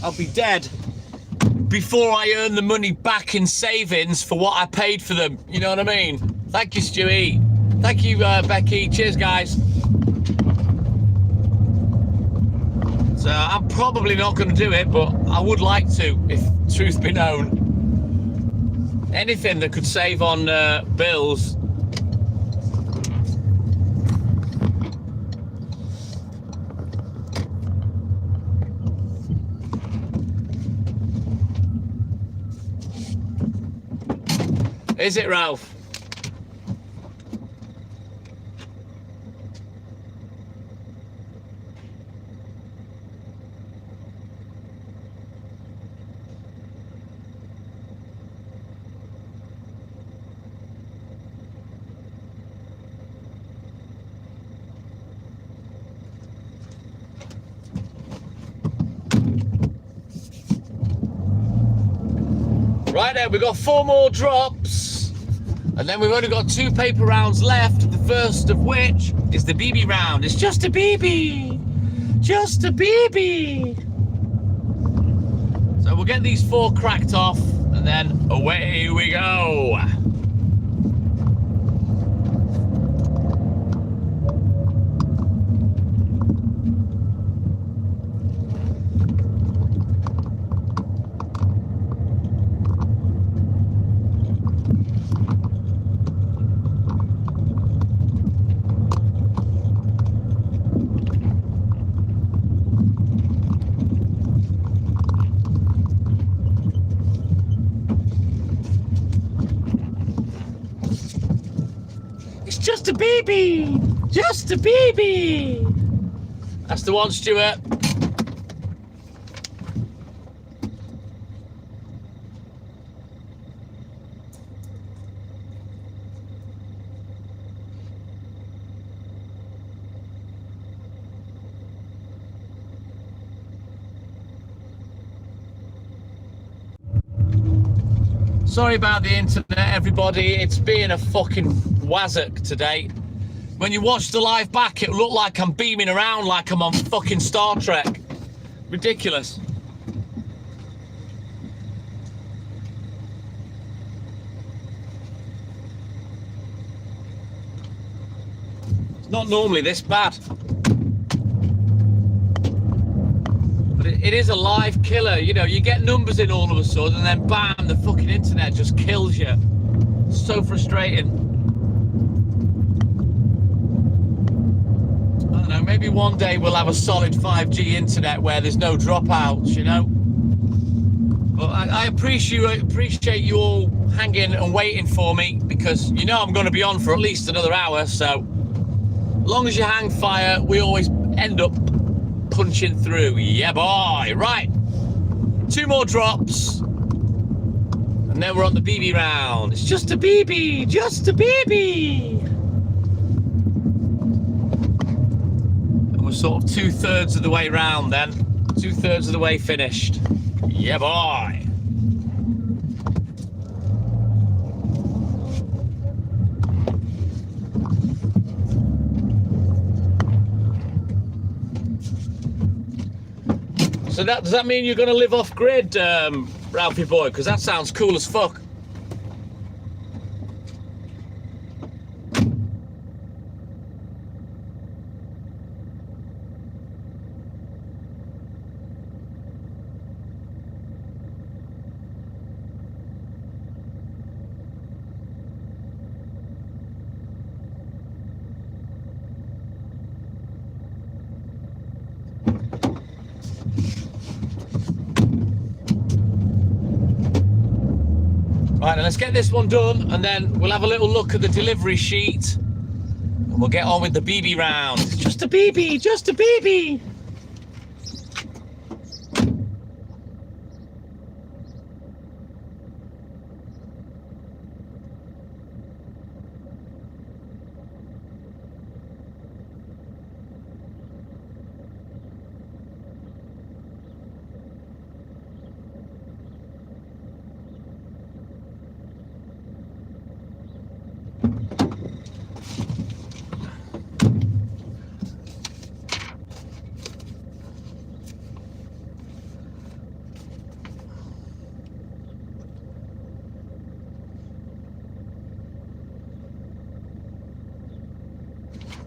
I'll be dead before I earn the money back in savings for what I paid for them. You know what I mean? Thank you, Stewie. Thank you, Becky. Cheers, guys. So I'm probably not going to do it, but I would like to, if truth be known. Anything that could save on bills. Is it, Ralph? Right there, we've got 4 more drops, and then we've only got 2 paper rounds left, the first of which is the BB round. It's just a BB, just a BB. So we'll get these 4 cracked off, and then away we go. Just a baby! Just a baby! That's the one, Stuart. Sorry about the internet, everybody. It's been a fucking wazzock today. When you watch the live back, it looked like I'm beaming around like I'm on fucking Star Trek. Ridiculous. It's not normally this bad. But it is a live killer. You know, you get numbers in all of a sudden and then bam, the fucking internet just kills you. It's so frustrating. I don't know, maybe one day we'll have a solid 5G internet where there's no dropouts, you know? But I appreciate you all hanging and waiting for me, because you know I'm going to be on for at least another hour, so as long as you hang fire, we always end up punching through. Yeah, boy. Right. 2 more drops. And then we're on the BB round. It's just a BB. Just a BB. And we're sort of 2/3 of the way round then. 2/3 of the way finished. Yeah, boy. So does that mean you're going to live off grid, Ralphie boy? Because that sounds cool as fuck. Right, now let's get this one done, and then we'll have a little look at the delivery sheet, and we'll get on with the BB round. It's just a BB, just a BB.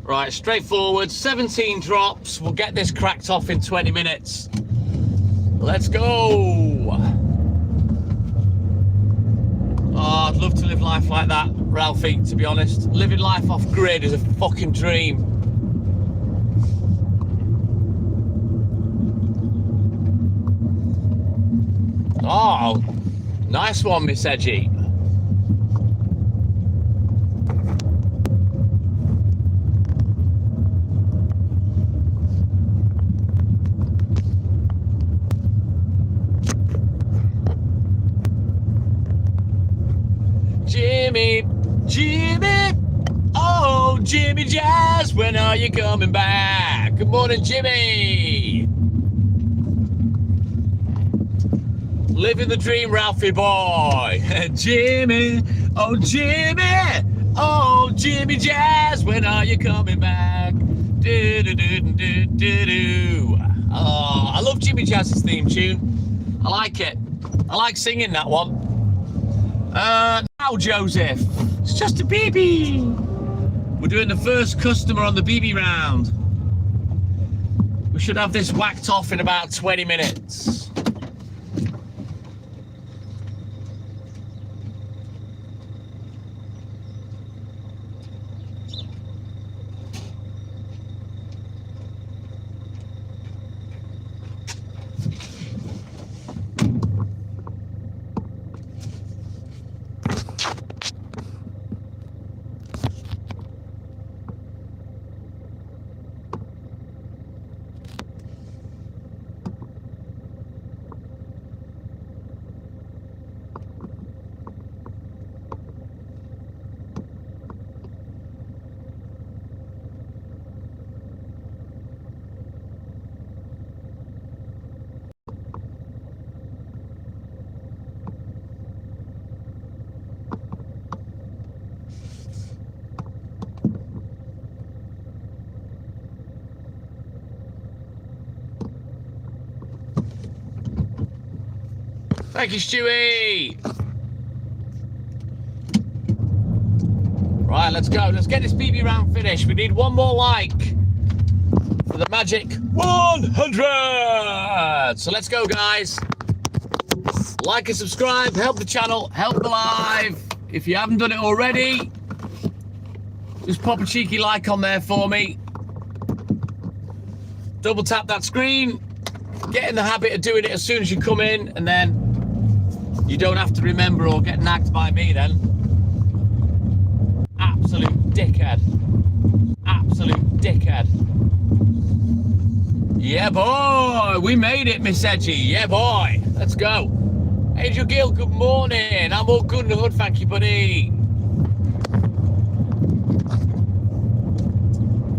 Right, straightforward, 17 drops. We'll get this cracked off in 20 minutes. Let's go. Oh, I'd love to live life like that, Ralphie, to be honest. Living life off grid is a fucking dream. Oh, nice one, Miss Edgy. Jimmy, oh, Jimmy Jazz, when are you coming back? Good morning, Jimmy. Living the dream, Ralphie boy. Jimmy, oh, Jimmy Jazz, when are you coming back? Do, do, do, do, do, do. Oh, I love Jimmy Jazz's theme tune. I like it. I like singing that one. Now, Joseph, it's just a BB. We're doing the first customer on the BB round. We should have this whacked off in about 20 minutes. Thank you, Stewie. Right, let's go. Let's get this BB round finished. We need one more like for the magic 100. So let's go, guys. Like and subscribe. Help the channel. Help the live. If you haven't done it already, just pop a cheeky like on there for me. Double tap that screen. Get in the habit of doing it as soon as you come in, and then you don't have to remember or get nagged by me then. Absolute dickhead. Absolute dickhead. Yeah, boy. We made it, Miss Edgy. Yeah, boy. Let's go. Angel Gill, good morning. I'm all good in the hood, thank you, buddy.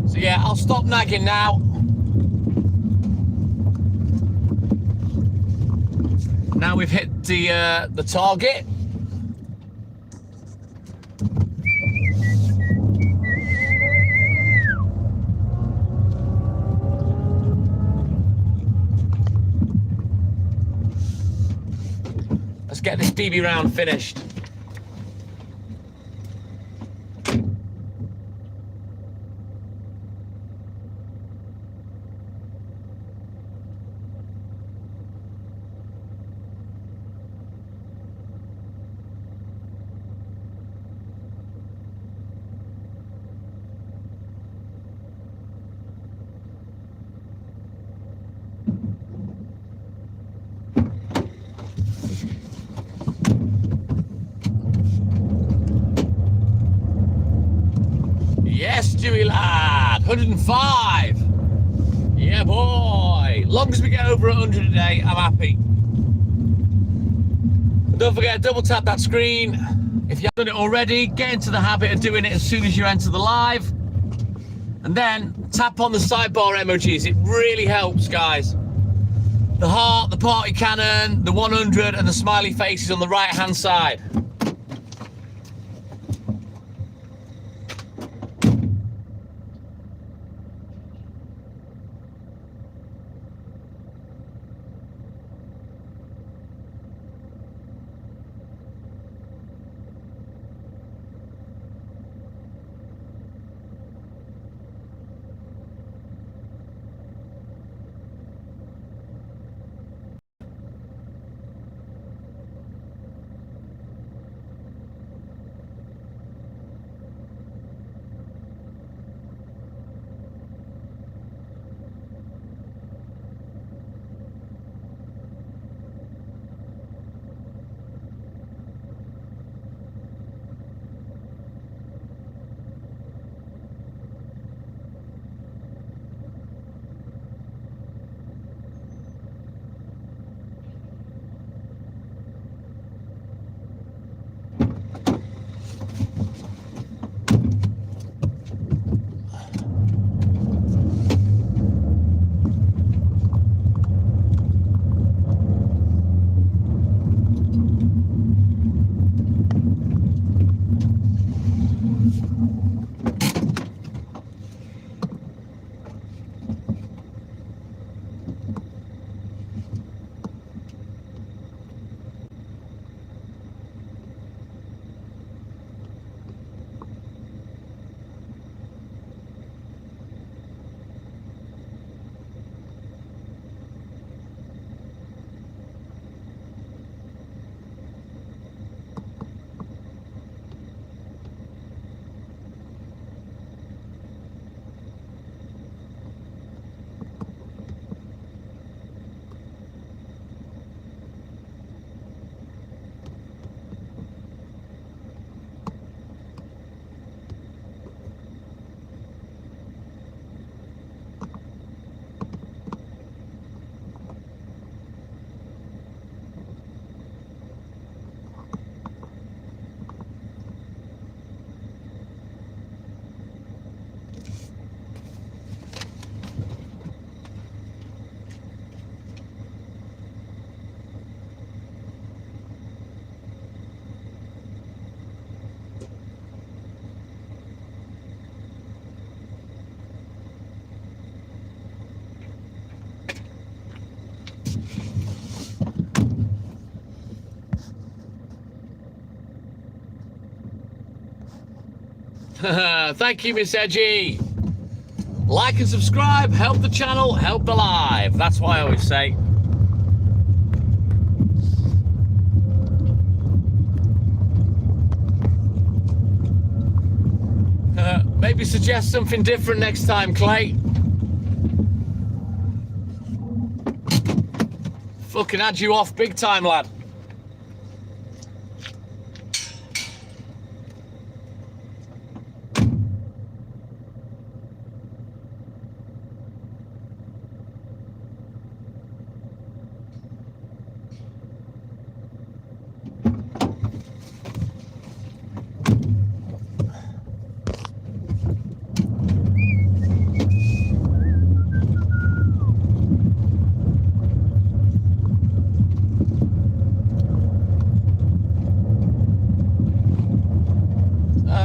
So yeah, I'll stop nagging now. Now we've hit the target. Let's get this BB round finished. Yes, Dewey lad, 105. Yeah, boy. Long as we get over 100 a day, I'm happy. And don't forget, double tap that screen. If you haven't done it already, get into the habit of doing it as soon as you enter the live. And then tap on the sidebar emojis. It really helps, guys. The heart, the party cannon, the 100, and the smiley faces on the right-hand side. Thank you, Miss Edgy. Like and subscribe, help the channel, help the live. That's what I always say. Maybe suggest something different next time, Clay. Fucking had you off big time, lad.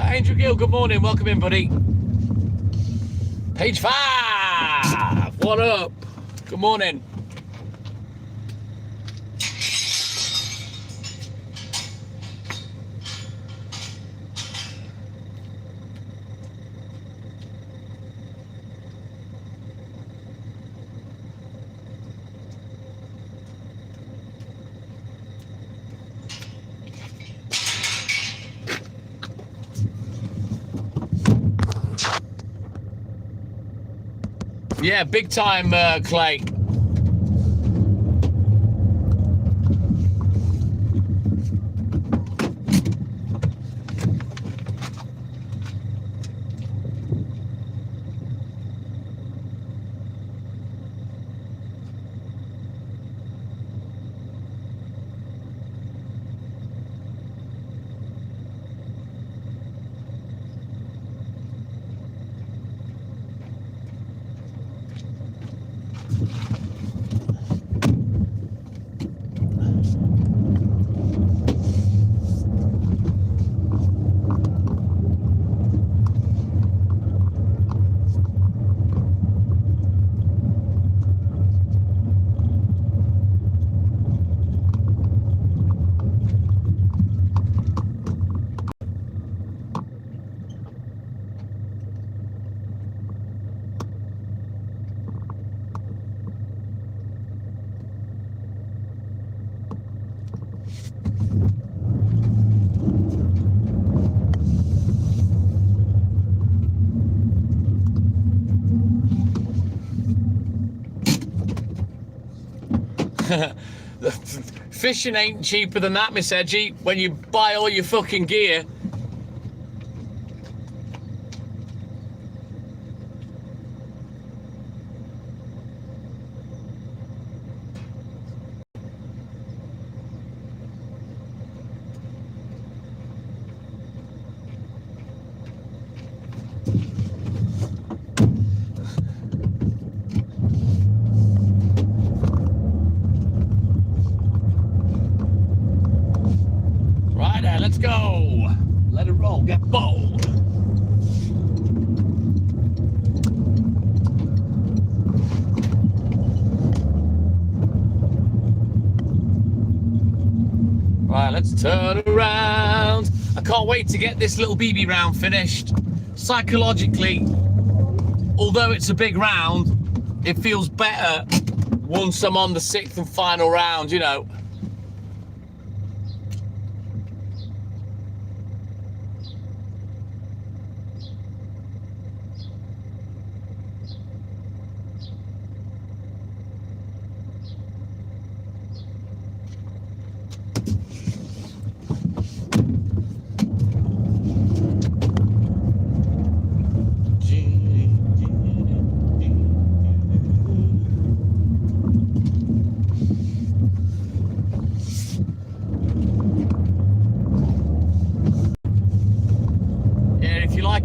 Angel Gill, good morning. Welcome in, buddy. Page 5. What up? Good morning. Yeah, big time, Clay. Fishing ain't cheaper than that, Miss Edgy, when you buy all your fucking gear. Let's go. Let it roll. Get bold. Right, let's turn around. I can't wait to get this little BB round finished. Psychologically, although it's a big round, it feels better once I'm on the 6th and final round, you know.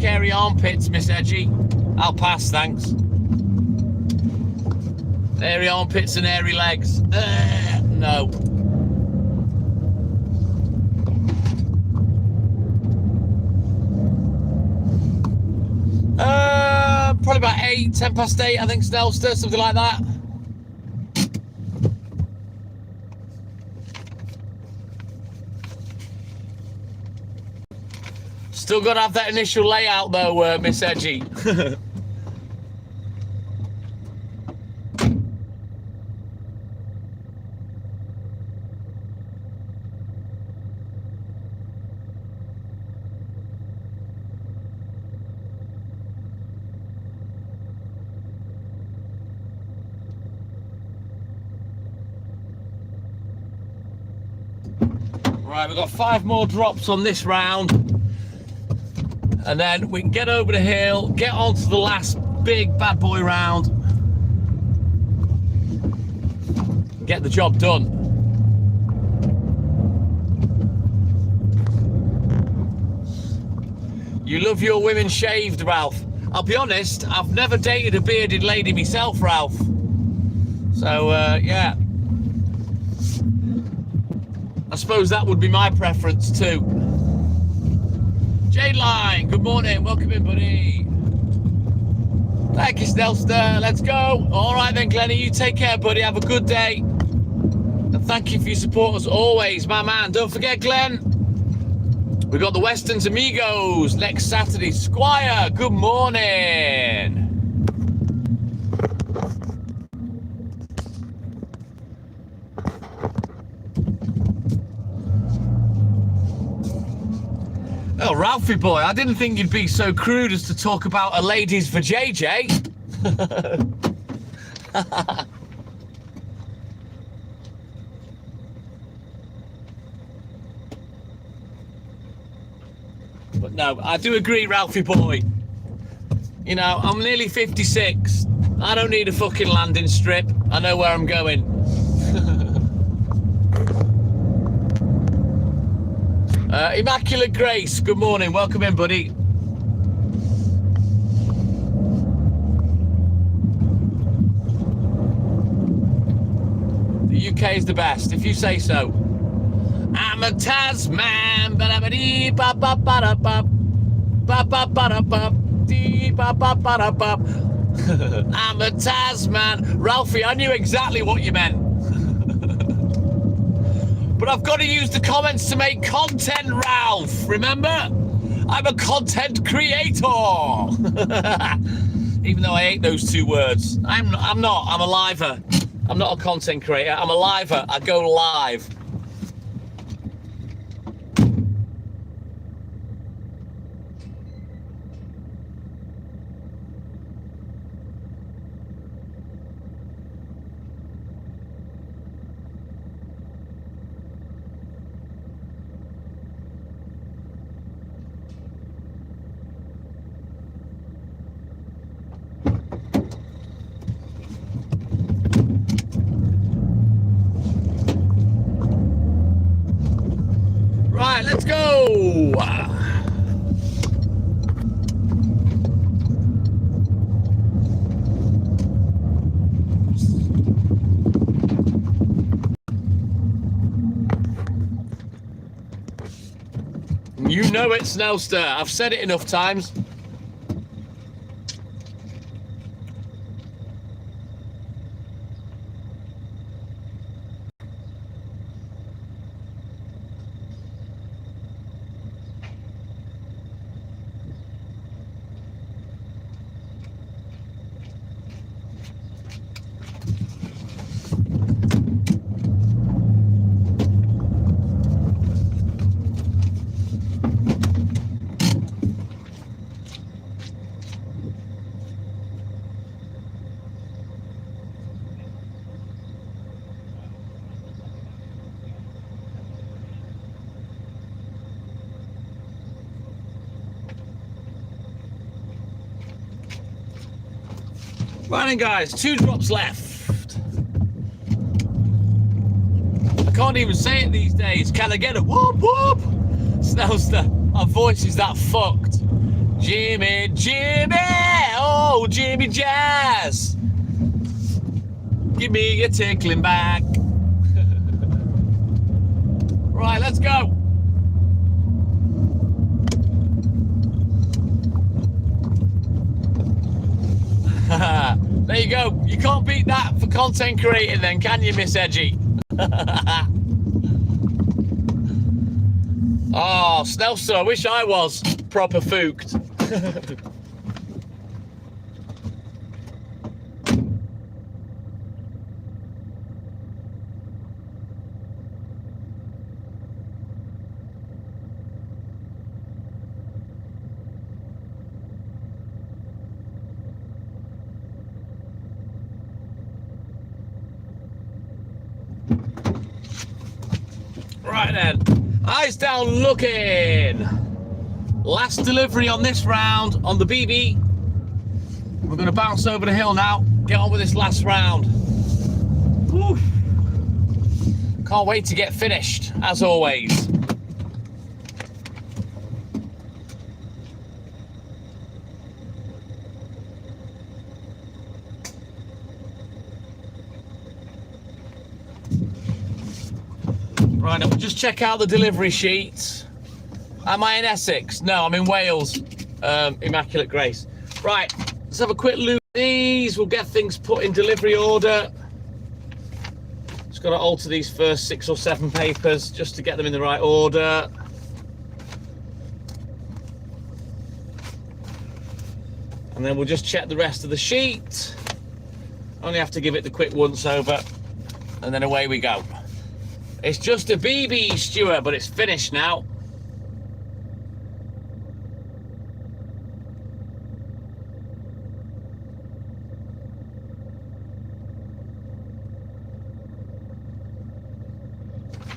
Hairy armpits, Miss Edgy. I'll pass, thanks. Hairy armpits and hairy legs. No. Probably about 10 past 8, I think, Snellster, something like that. Still got to have that initial layout though, Miss Edgy. Right, we've got 5 more drops on this round. And then we can get over the hill, get on to the last big bad boy round. Get the job done. You love your women shaved, Ralph. I'll be honest, I've never dated a bearded lady myself, Ralph. So, yeah. I suppose that would be my preference too. Jade Line, good morning. Welcome in, buddy. Thank you, Snellster. Let's go. All right then, Glennie. You take care, buddy. Have a good day. And thank you for your support as always, my man. Don't forget, Glenn. We got the Westerns Amigos next Saturday. Squire, good morning. Oh, Ralphie boy, I didn't think you'd be so crude as to talk about a ladies for JJ. But no, I do agree, Ralphie boy. You know, I'm nearly 56. I don't need a fucking landing strip. I know where I'm going. Immaculate Grace, good morning. Welcome in, buddy. The UK is the best, if you say so. I'm a Tasman, I'm a Tasman. Ralphie, I knew exactly what you meant. But I've got to use the comments to make content, Ralph. Remember? I'm a content creator. Even though I hate those 2 words. I'm not. I'm a liver. I'm not a content creator. I'm a liver. I go live. Right, let's go. You know it, Snellster. I've said it enough times. Right then, guys, 2 drops left. I can't even say it these days. Can I get a whoop whoop? Snellster, my voice is that fucked. Jimmy, Jimmy, oh, Jimmy Jazz. Give me a tickling back. Right, let's go. There you go. You can't beat that for content creating then, can you, Miss Edgy? Oh, Snellster, I wish I was. proper fooked. Right then, eyes down looking. Last delivery on this round on the BB. We're going to bounce over the hill now, get on with this last round. Whew. Can't wait to get finished, as always. Right, now we'll just check out the delivery sheet. Am I in Essex? No, I'm in Wales. Immaculate Grace. Right, let's have a quick look at these. We'll get things put in delivery order. Just got to alter these first 6 or 7 papers just to get them in the right order. And then we'll just check the rest of the sheet. Only have to give it the quick once over, and then away we go. It's just a BB, Stuart, but it's finished now.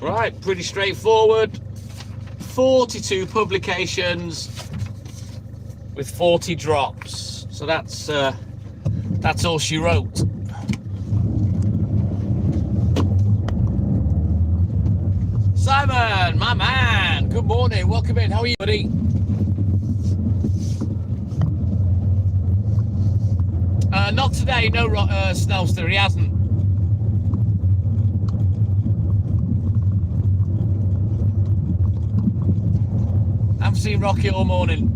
Right, pretty straightforward. 42 publications with 40 drops. So that's all she wrote. Simon, my man, good morning, welcome in. How are you, buddy? Not today, no, Snellster, he hasn't. I've seen Rocky all morning.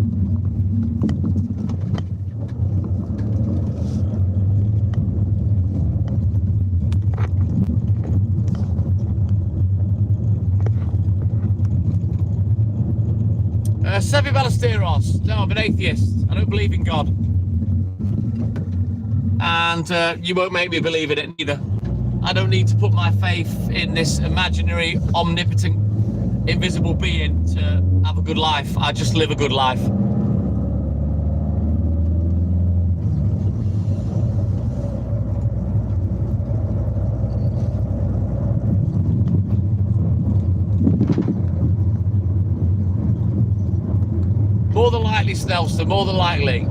Sevi Ballesteros. No, I'm an atheist. I don't believe in God. And you won't make me believe in it either. I don't need to put my faith in this imaginary, omnipotent, invisible being to have a good life. I just live a good life. More than likely, Snelson, more than likely.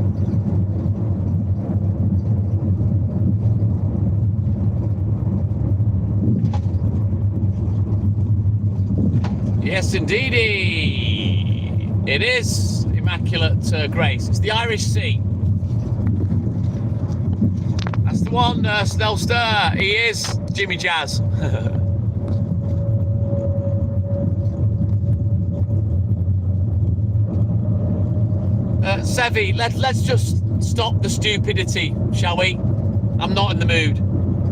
Yes, indeedy. It is Immaculate Grace. It's the Irish Sea. That's the one, Snellster. He is Jimmy Jazz. Sevi, let's just stop the stupidity, shall we? I'm not in the mood.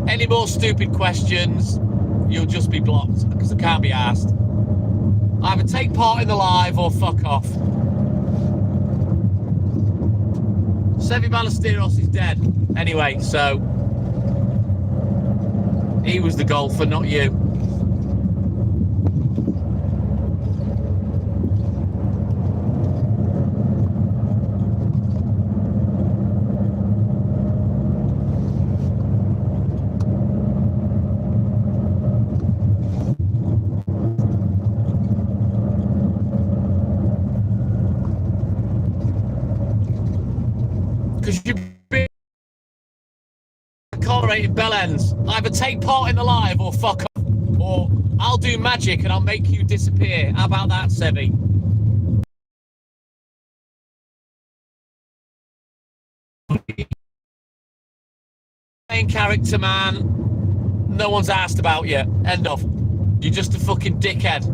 Any more stupid questions, you'll just be blocked, because I can't be asked. Either take part in the live or fuck off. Sevi Ballesteros is dead. Anyway, so he was the golfer, not you. Because you've been tolerated bell ends. Either take part in the live or fuck off. Or I'll do magic and I'll make you disappear. How about that, Sevi? Main character, man. No one's asked about you. End of. You're just a fucking dickhead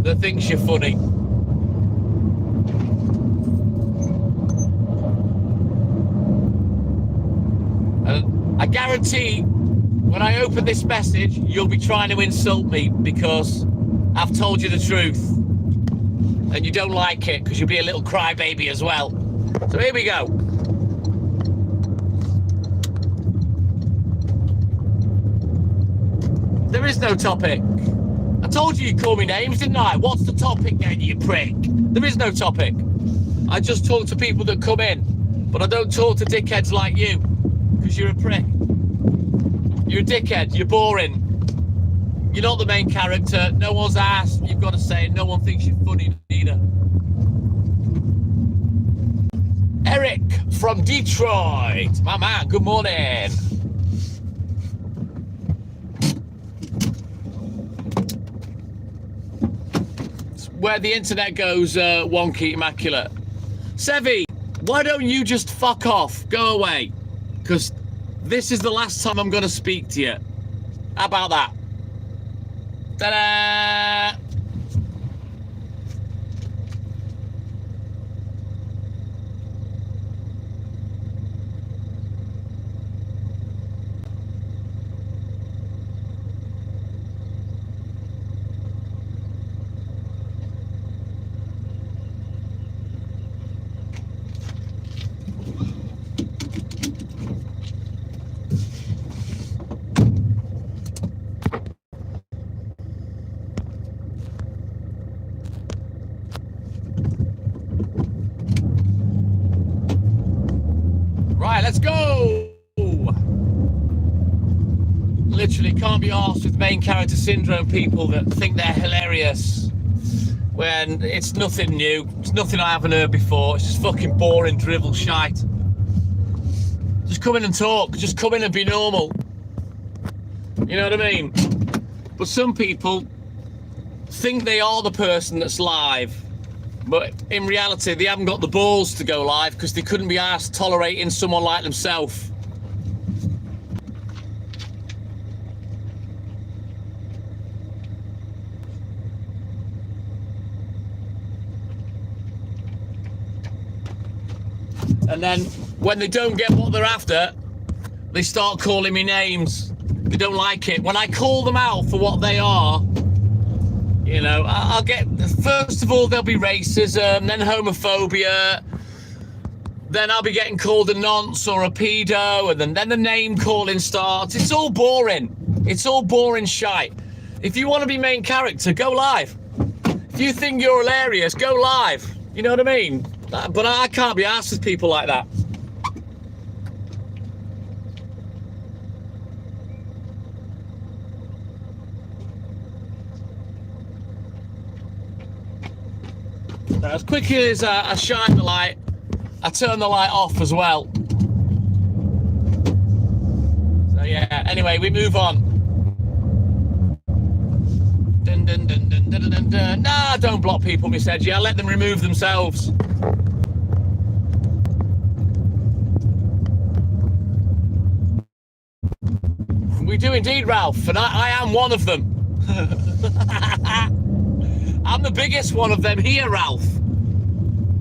that thinks you're funny. I guarantee when I open this message, you'll be trying to insult me because I've told you the truth. and you don't like it because you'll be a little crybaby as well. So here we go. There is no topic. I told you you'd call me names, didn't I? What's the topic then, you prick? There is no topic. I just talk to people that come in, but I don't talk to dickheads like you, because you're a prick. You're a dickhead, you're boring. You're not the main character, no one's asked, you've got to say it, no one thinks you're funny either. Eric from Detroit, my man, good morning. Where the internet goes wonky, immaculate. Sevi, why don't you just fuck off? Go away. Because this is the last time I'm going to speak to you. How about that? Ta-da! Right, let's go! Literally can't be arsed with main character syndrome people that think they're hilarious when it's nothing new, it's nothing I haven't heard before, it's just fucking boring drivel shite. Just come in and talk, just come in and be normal. You know what I mean? But some people think they are the person that's live. But in reality, they haven't got the balls to go live because they couldn't be asked tolerating someone like themselves. And then when they don't get what they're after, they start calling me names. They don't like it. When I call them out for what they are, you know, I'll get, first of all, there'll be racism, then homophobia, then I'll be getting called a nonce or a pedo, and then the name calling starts. It's all boring. It's all boring shite. If you want to be main character, go live. If you think you're hilarious, go live. You know what I mean? But I can't be arsed with people like that. As quickly as I shine the light, I turn the light off as well. So yeah, anyway, we move on. Dun, dun, dun, dun, dun, dun, dun. Nah, don't block people, Miss Edgy. I'll let them remove themselves. We do indeed, Ralph, and I am one of them. I'm the biggest one of them here, Ralph.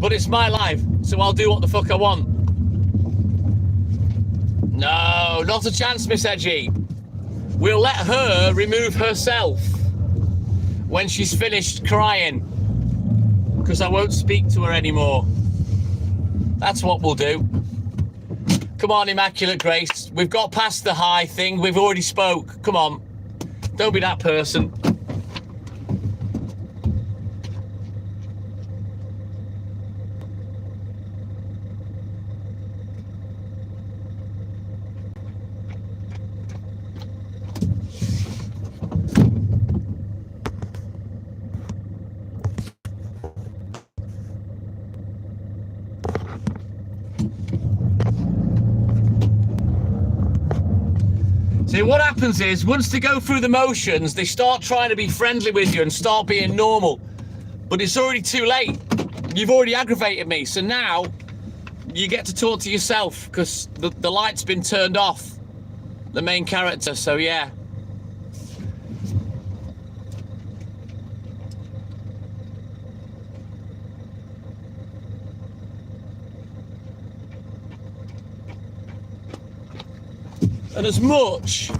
But it's my life, so I'll do what the fuck I want. No, not a chance, Miss Edgy. We'll let her remove herself when she's finished crying, because I won't speak to her anymore. That's what we'll do. Come on, Immaculate Grace. We've got past the high thing. We've already spoke. Come on. Don't be that person. See, what happens is, once they go through the motions, they start trying to be friendly with you and start being normal. But it's already too late. You've already aggravated me. So now, you get to talk to yourself, because the light's been turned off. The main character, so yeah. And as much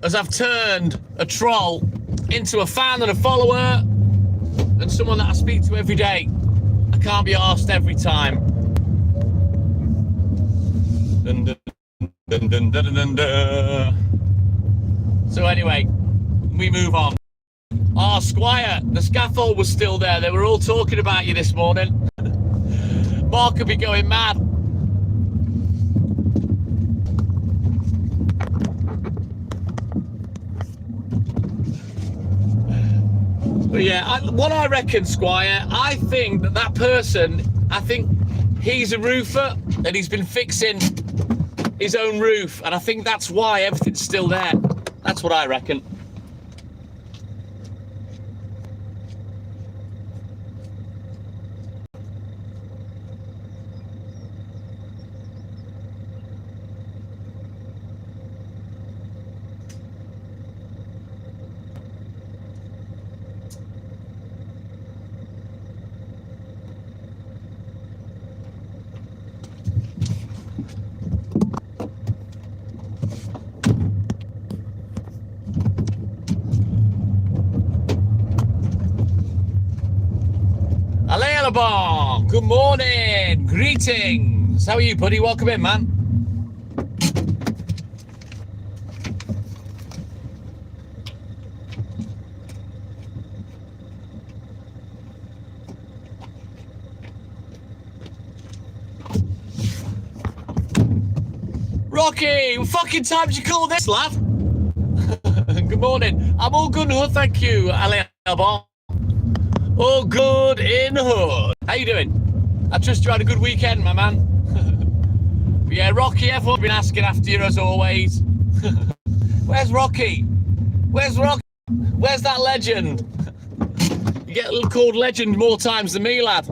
as I've turned a troll into a fan and a follower, and someone that I speak to every day. I can't be asked every time. Dun, dun, dun, dun, dun, dun, dun. So anyway, we move on. Oh, Squire, the scaffold was still there. They were all talking about you this morning. Mark could be going mad. But yeah, what I reckon, Squire, I think that person, I think he's a roofer and he's been fixing his own roof, and I think that's why everything's still there. That's what I reckon. Alabama, good morning, greetings. How are you, buddy? Welcome in, man. Rocky, what fucking time did you call this, lad? Good morning. I'm all good in hood, thank you, Alabama. All good in hood. How you doing? I trust you had a good weekend, my man. But yeah, Rocky, everyone's been asking after you as always. Where's Rocky? Where's Rocky? Where's that legend? You get called legend more times than me, lad.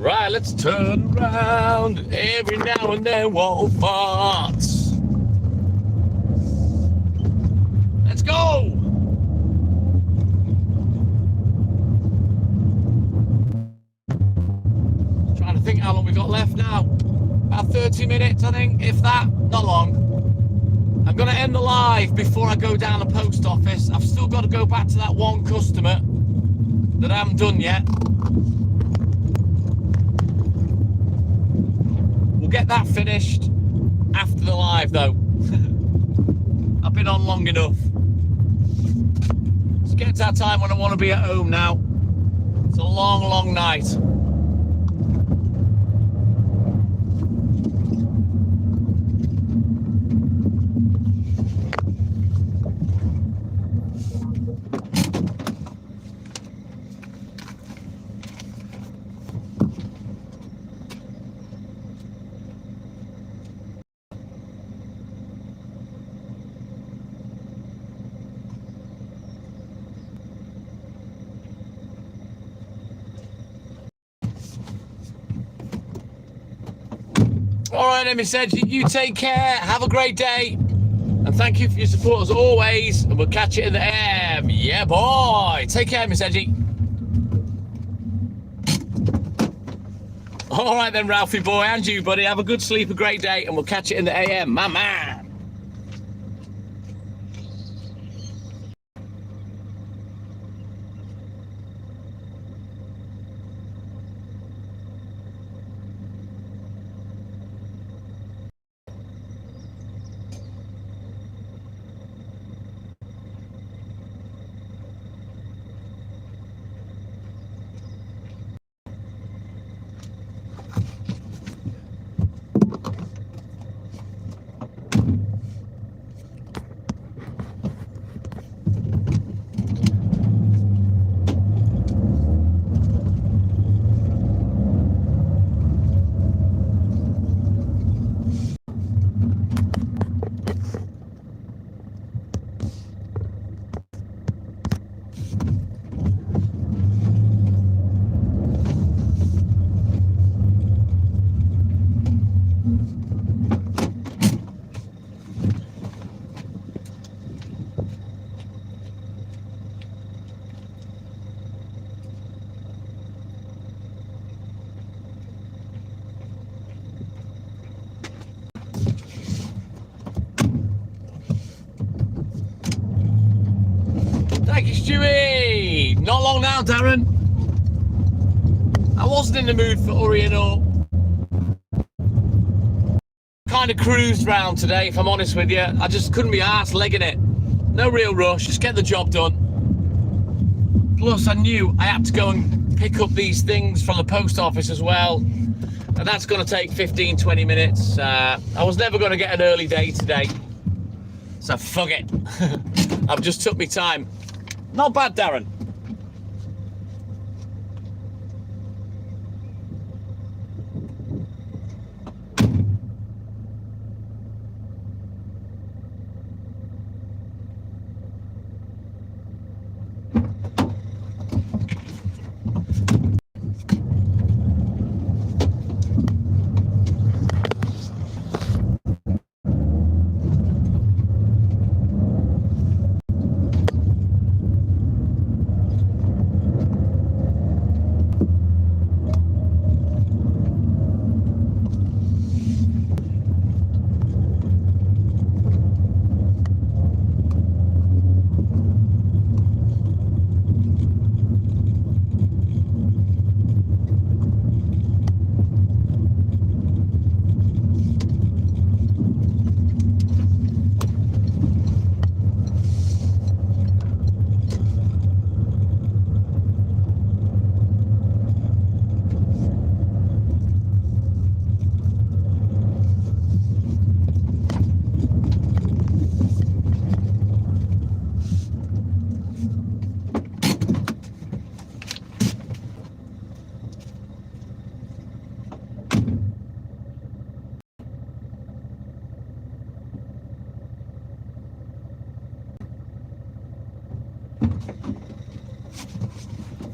Right, let's turn around. Every now and then, whoa, farts. Let's go. Trying to think how long we got left now. About 30 minutes, I think, if that. Not long. I'm going to end the live before I go down the post office. I've still got to go back to that one customer that I haven't done yet. Get that finished after the live though. I've been on long enough. It's getting to that time when I want to be at home now. It's a long night. All right, then, Miss Edgy, you take care. Have a great day. And thank you for your support as always. And we'll catch you in the air. Yeah, boy. Take care, Miss Edgy. All right, then, Ralphie boy. And you, buddy. Have a good sleep, a great day. And we'll catch you in the AM. My man. Thank you, Stewie. Not long now, Darren. I wasn't in the mood for hurrying up. Kind of cruised round today, if I'm honest with you. I just couldn't be arsed legging it. No real rush, just get the job done. Plus, I knew I had to go and pick up these things from the post office as well. And that's going to take 15, 20 minutes. I was never going to get an early day today. So, fuck it. I've just took my time. Not bad, Darren.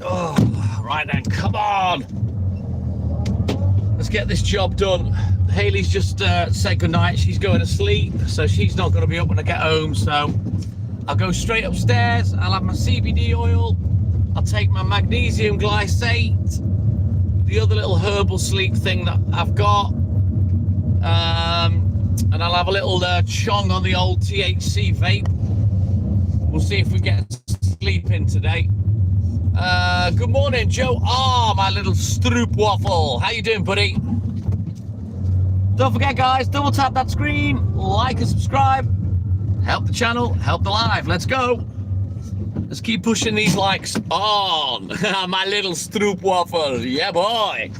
Oh, right then, come on. Let's get this job done. Hayley's just said goodnight. She's going to sleep, so she's not going to be up when I get home. So I'll go straight upstairs. I'll have my CBD oil. I'll take my magnesium glycate, the other little herbal sleep thing that I've got. And I'll have a little chong on the old THC vape. We'll see if we get sleep in today. Good morning, Joe. My little stroop waffle. How you doing, buddy? Don't forget, guys, double tap that screen, like and subscribe. Help the channel, help the live. Let's go. Let's keep pushing these likes on. My little stroop waffle. Yeah, boy.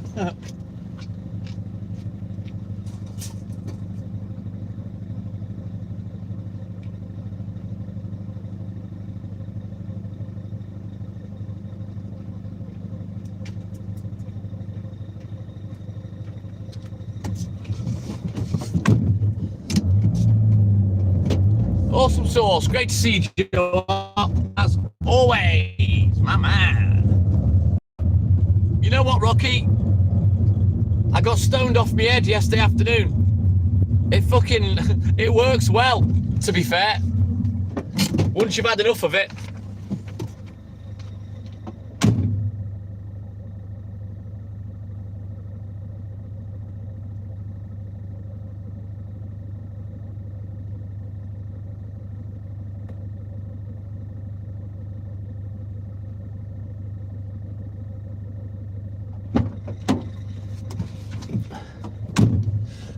Awesome sauce. Great to see you, as always, my man. You know what, Rocky? I got stoned off my head yesterday afternoon. It works well, to be fair. Once you've had enough of it.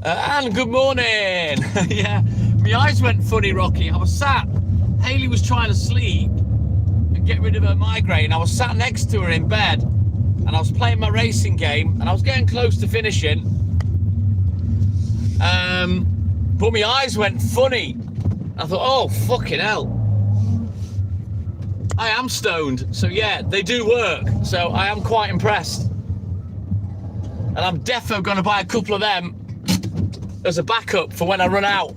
And good morning. Yeah, my eyes went funny, Rocky. I was sat, Hayley was trying to sleep and get rid of her migraine. I was sat next to her in bed and I was playing my racing game and I was getting close to finishing. But my eyes went funny. I thought, oh, fucking hell. I am stoned. So yeah, they do work. So I am quite impressed. And I'm defo going to buy a couple of them as a backup for when I run out.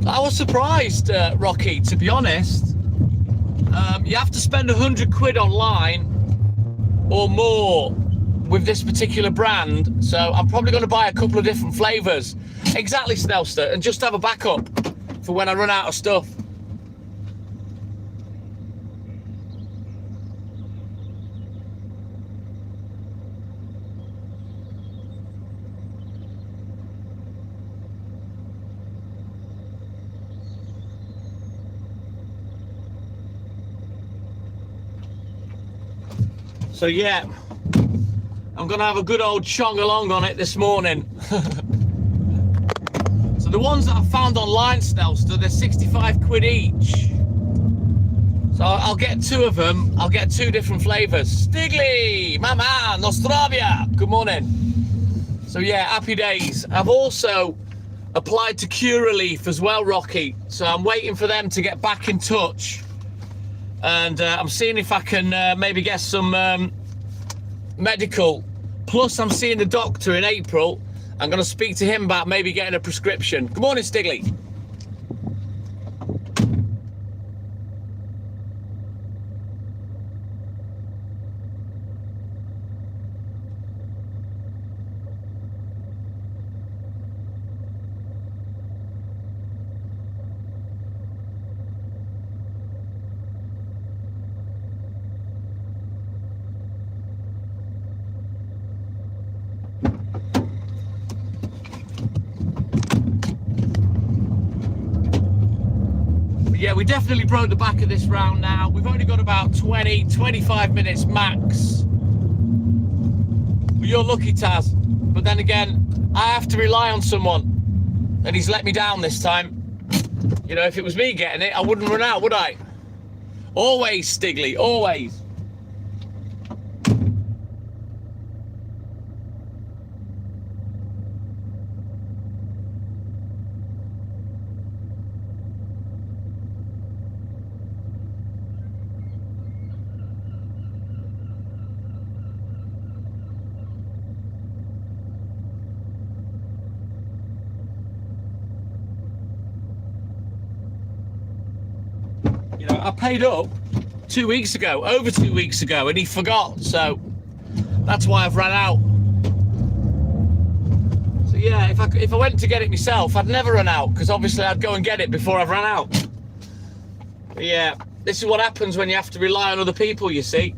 I was surprised, Rocky, to be honest. You have to spend 100 quid online or more with this particular brand, so I'm probably going to buy a couple of different flavours. Exactly, Snelster, and just have a backup for when I run out of stuff. So yeah, I'm going to have a good old chong along on it this morning. So the ones that I found online, Snelster, they're 65 quid each. So I'll get two of them. I'll get two different flavours. Stigley, my man, Nostravia. Good morning. So yeah, happy days. I've also applied to Curaleaf as well, Rocky. So I'm waiting for them to get back in touch. And I'm seeing if I can maybe get some medical. Plus, I'm seeing the doctor in April. I'm going to speak to him about maybe getting a prescription. Good morning, Stigley. Yeah, we definitely broke the back of this round now. We've only got about 20-25 minutes max. You're lucky, Taz. But then again, I have to rely on someone. And he's let me down this time. You know, if it was me getting it, I wouldn't run out, would I? Always, Stigley, always. You know, I paid up 2 weeks ago, over 2 weeks ago, and he forgot, so that's why I've ran out. So yeah, if I went to get it myself, I'd never run out, because obviously I'd go and get it before I've run out. But yeah, this is what happens when you have to rely on other people, you see.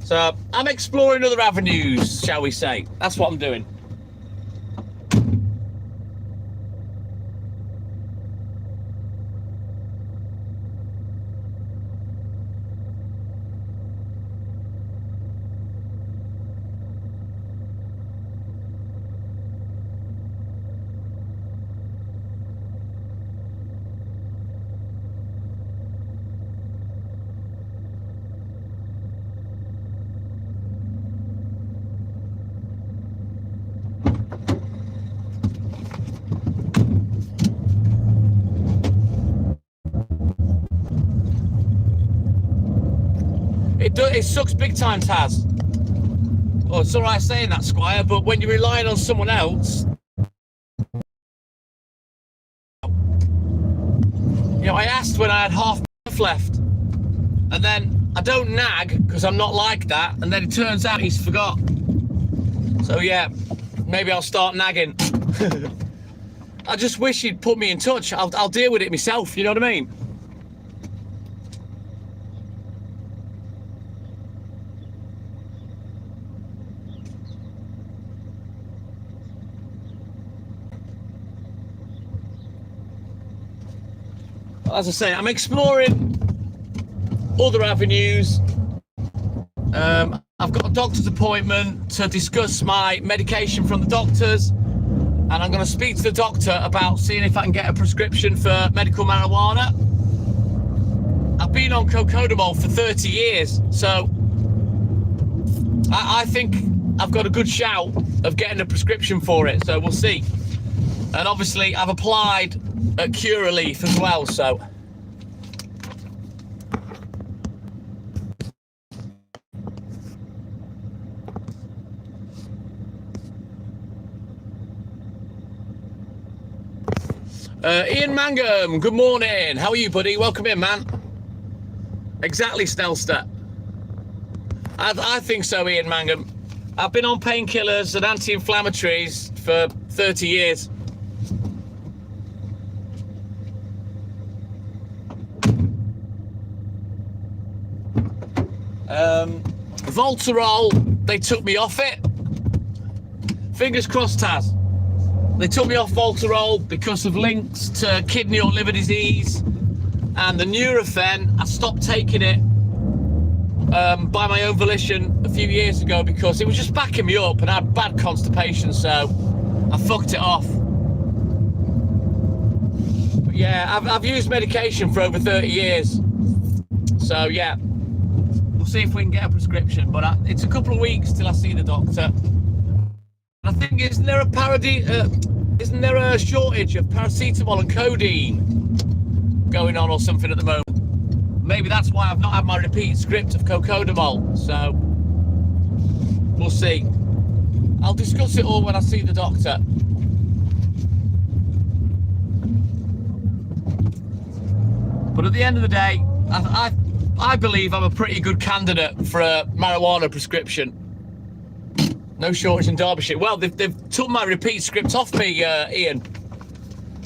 So I'm exploring other avenues, shall we say. That's what I'm doing. it sucks big time, Taz. Oh, it's all right saying that, Squire, but when you're relying on someone else, you know, I asked when I had half left, and then I don't nag because I'm not like that, and then it turns out he's forgot. So yeah, maybe I'll start nagging. I just wish he'd put me in touch. I'll deal with it myself, you know what I mean? As I say, I'm exploring other avenues. I've got a doctor's appointment to discuss my medication from the doctors, and I'm going to speak to the doctor about seeing if I can get a prescription for medical marijuana. I've been on cocodamol for 30 years, so I think I've got a good shout of getting a prescription for it, so we'll see. And obviously I've applied at Curaleaf as well, so Ian Mangum, good morning. How are you, buddy? Welcome in, man. Exactly, Snellster. I think so, Ian Mangum. I've been on painkillers and anti-inflammatories for 30 years. Voltarol, they took me off it. Fingers crossed, Taz. They took me off Voltarol because of links to kidney or liver disease, and the Nurofen, I stopped taking it by my own volition a few years ago because it was just backing me up and I had bad constipation, so I fucked it off. But yeah, I've used medication for over 30 years, so yeah, we'll see if we can get a prescription, but it's a couple of weeks till I see the doctor. I think, isn't there a shortage of paracetamol and codeine going on or something at the moment? Maybe that's why I've not had my repeat script of cocodamol, so we'll see. I'll discuss it all when I see the doctor. But at the end of the day, I believe I'm a pretty good candidate for a marijuana prescription. No shortage in Derbyshire. Well, they've took my repeat script off me, Ian,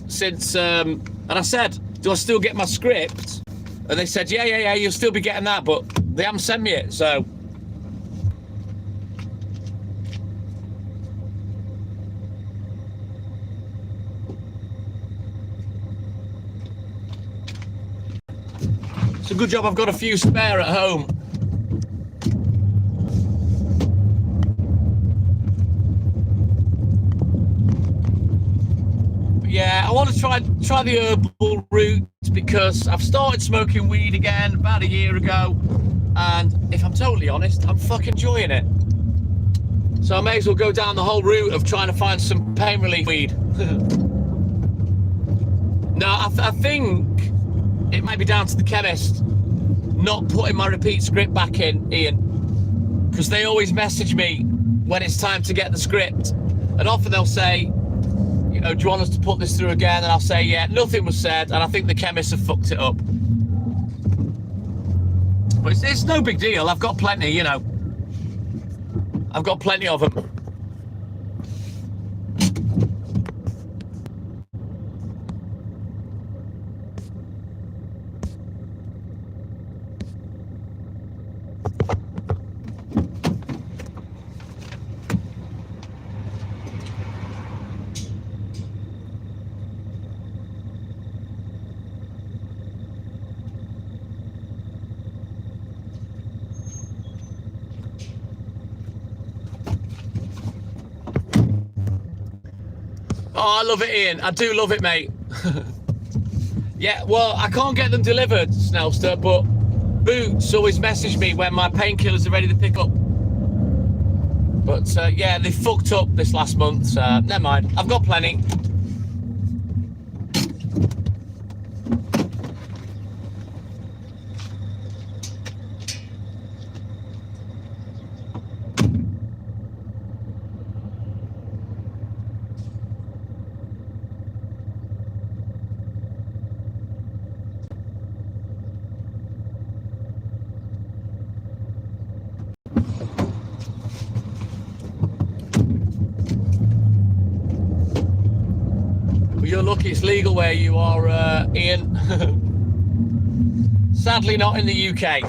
since, and I said, do I still get my script? And they said, yeah, you'll still be getting that, but they haven't sent me it, so. It's a good job I've got a few spare at home. Yeah, I want to try the herbal route because I've started smoking weed again about a year ago, and if I'm totally honest, I'm fucking enjoying it. So I may as well go down the whole route of trying to find some pain relief weed. No, I think it might be down to the chemist not putting my repeat script back in, Ian, because they always message me when it's time to get the script, and often they'll say, you know, do you want us to put this through again? And I'll say, yeah, nothing was said, and I think the chemists have fucked it up. But it's no big deal. I've got plenty, you know. I've got plenty of them. Oh, I love it, Ian. I do love it, mate. Yeah, well, I can't get them delivered, Snellster, but Boots always message me when my painkillers are ready to pick up. But, yeah, they fucked up this last month, so never mind. I've got plenty. lucky it's legal where you are, Ian. Sadly not in the UK.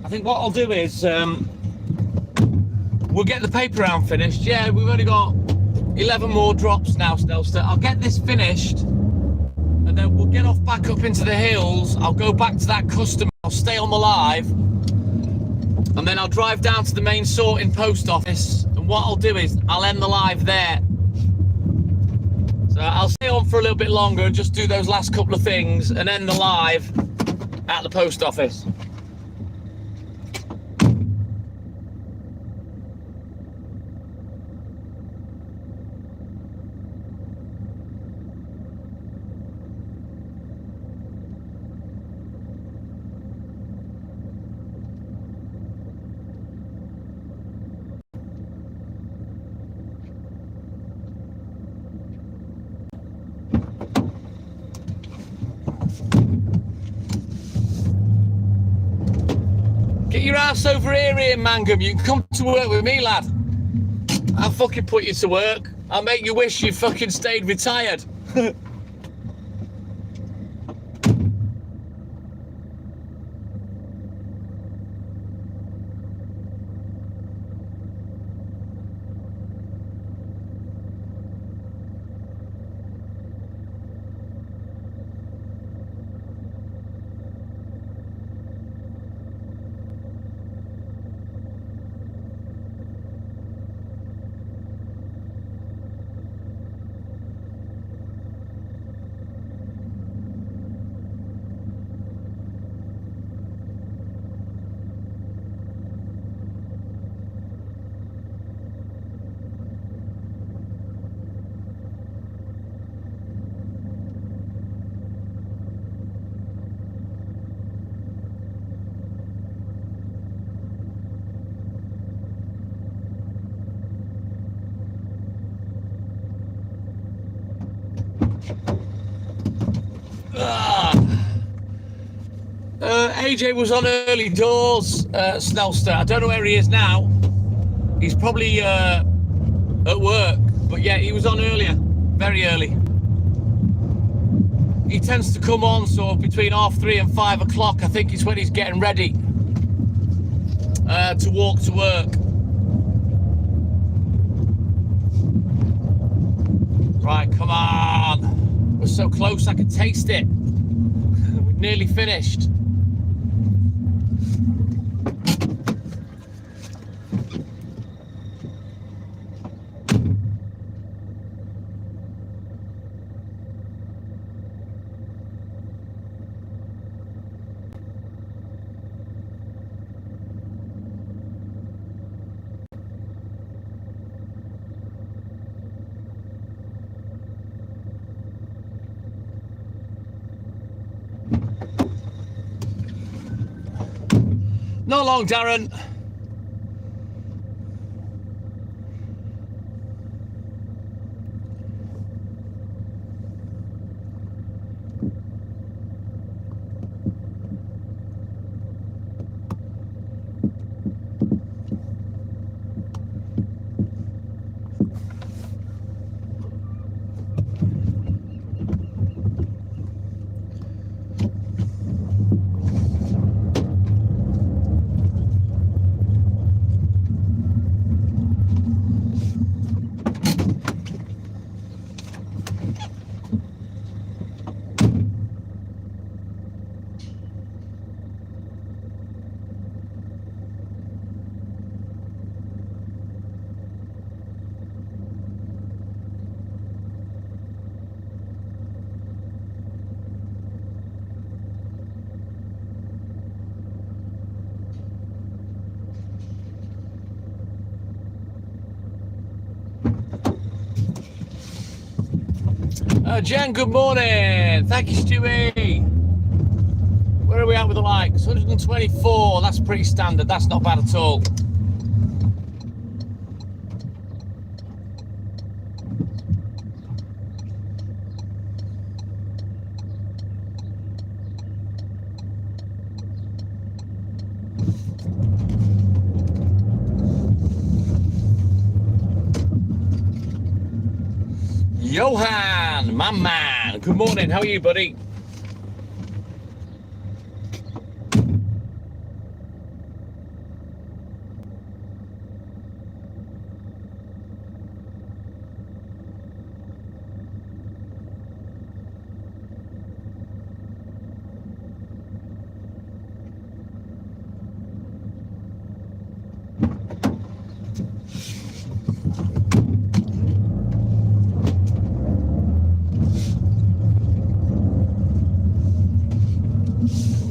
I think what I'll do is we'll get the paper round finished. Yeah, we've only got 11 more drops now, Snellster. I'll get this finished and then we'll get off back up into the hills. I'll go back to that customer. I'll stay on the live and then I'll drive down to the main sorting post office. And what I'll do is I'll end the live there. So I'll stay on for a little bit longer and just do those last couple of things and end the live at the post office. Get your ass over here, Ian Mangum. You can come to work with me, lad. I'll fucking put you to work. I'll make you wish you fucking stayed retired. AJ was on early doors, Snellster. I don't know where he is now. He's probably at work, but yeah, he was on earlier, very early. He tends to come on sort of between 3:30 and 5 o'clock. I think it's when he's getting ready to walk to work. Right, come on. We're so close, I can taste it. We're nearly finished. Not long, Darren. Jen, good morning. Thank you, Stewie. Where are we at with the likes? 124. That's pretty standard. That's not bad at all. Johan, my man. Good morning. How are you, buddy?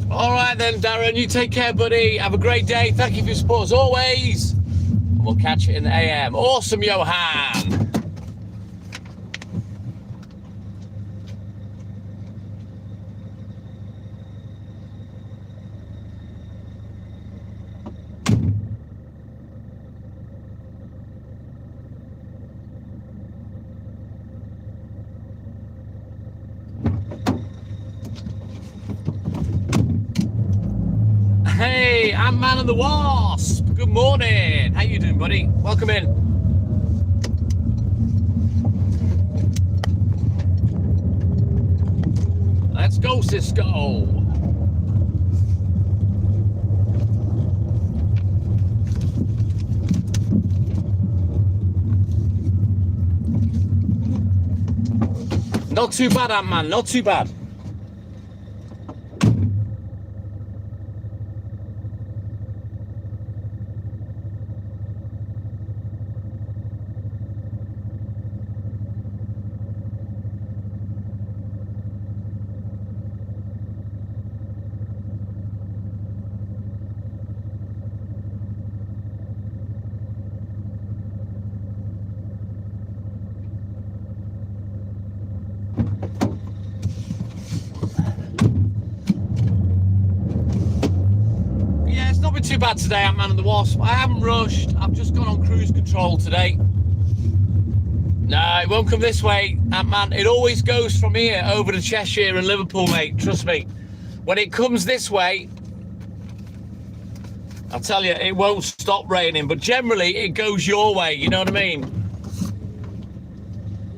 All right then, Darren, you take care, buddy. Have a great day. Thank you for your support as always. We'll catch you in the AM. Awesome, Johan. Hey, I'm Man and the Wasp. Good morning. How you doing, buddy? Welcome in. Let's go, Cisco. Not too bad, Ant-Man. Not too bad. Too bad today, Ant-Man and the Wasp. I haven't rushed. I've just gone on cruise control today. No, it won't come this way, Ant-Man. It always goes from here over to Cheshire and Liverpool, mate. Trust me. When it comes this way, I'll tell you, it won't stop raining. But generally, it goes your way. You know what I mean?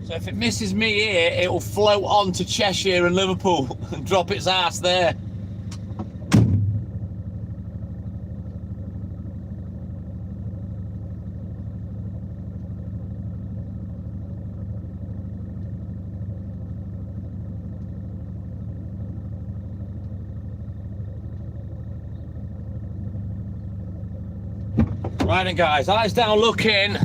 So if it misses me here, it'll float on to Cheshire and Liverpool and drop its ass there. Right then, guys, eyes down looking.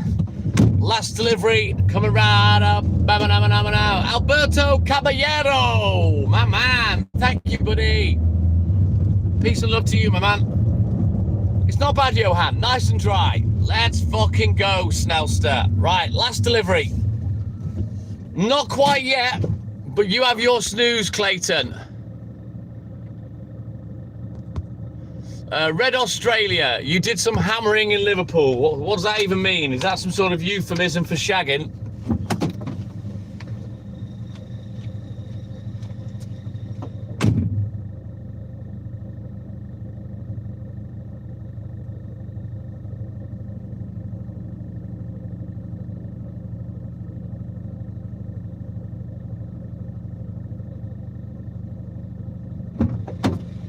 Last delivery coming right up. Alberto Caballero, my man. Thank you, buddy. Peace and love to you, my man. It's not bad, Johan. Nice and dry. Let's fucking go, Snellster. Right, last delivery. Not quite yet, but you have your snooze, Clayton. Red Australia, you did some hammering in Liverpool. What does that even mean? Is that some sort of euphemism for shagging?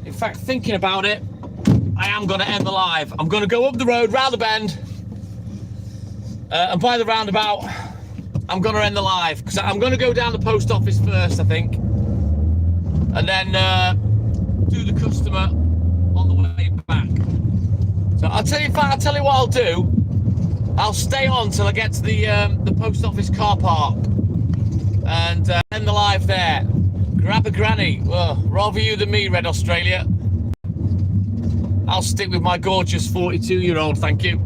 In fact, thinking about it, I am going to end the live. I'm going to go up the road, round the bend, and by the roundabout, I'm going to end the live because I'm going to go down the post office first, I think, and then do the customer on the way back. So I'll tell you what I'll do. I'll stay on till I get to the post office car park and end the live there. Grab a granny. Well, rather you than me, Red Australia. I'll stick with my gorgeous 42-year-old, thank you.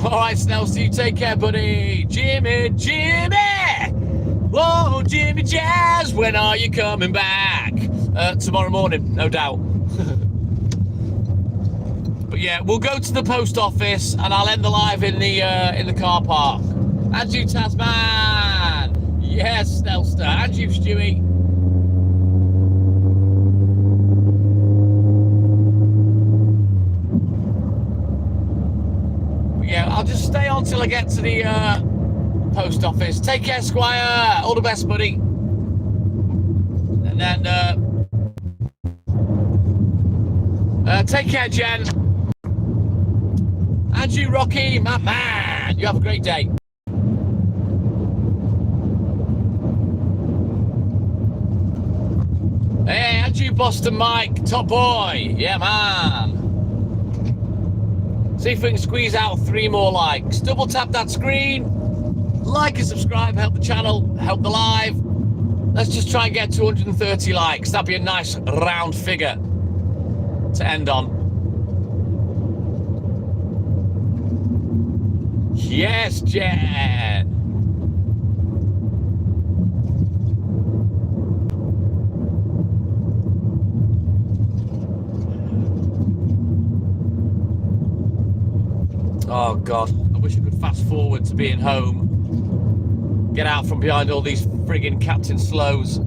All right, Snell, so you take care, buddy. Jimmy! Whoa, Jimmy Jazz, when are you coming back? Tomorrow morning, no doubt. But yeah, we'll go to the post office and I'll end the live in the car park. And you, Tasman! Yes, Snellster. And you, Stewie. But yeah, I'll just stay on till I get to the post office. Take care, Squire. All the best, buddy. And then take care, Jen. And you, Rocky, my man. You have a great day. Hey, and you, Boston Mike, top boy. Yeah, man. See if we can squeeze out 3 more likes. Double tap that screen. Like and subscribe, help the channel, help the live. Let's just try and get 230 likes. That'd be a nice round figure to end on. Yes, Jen. Oh God, I wish I could fast forward to being home. Get out from behind all these friggin' Captain Slows.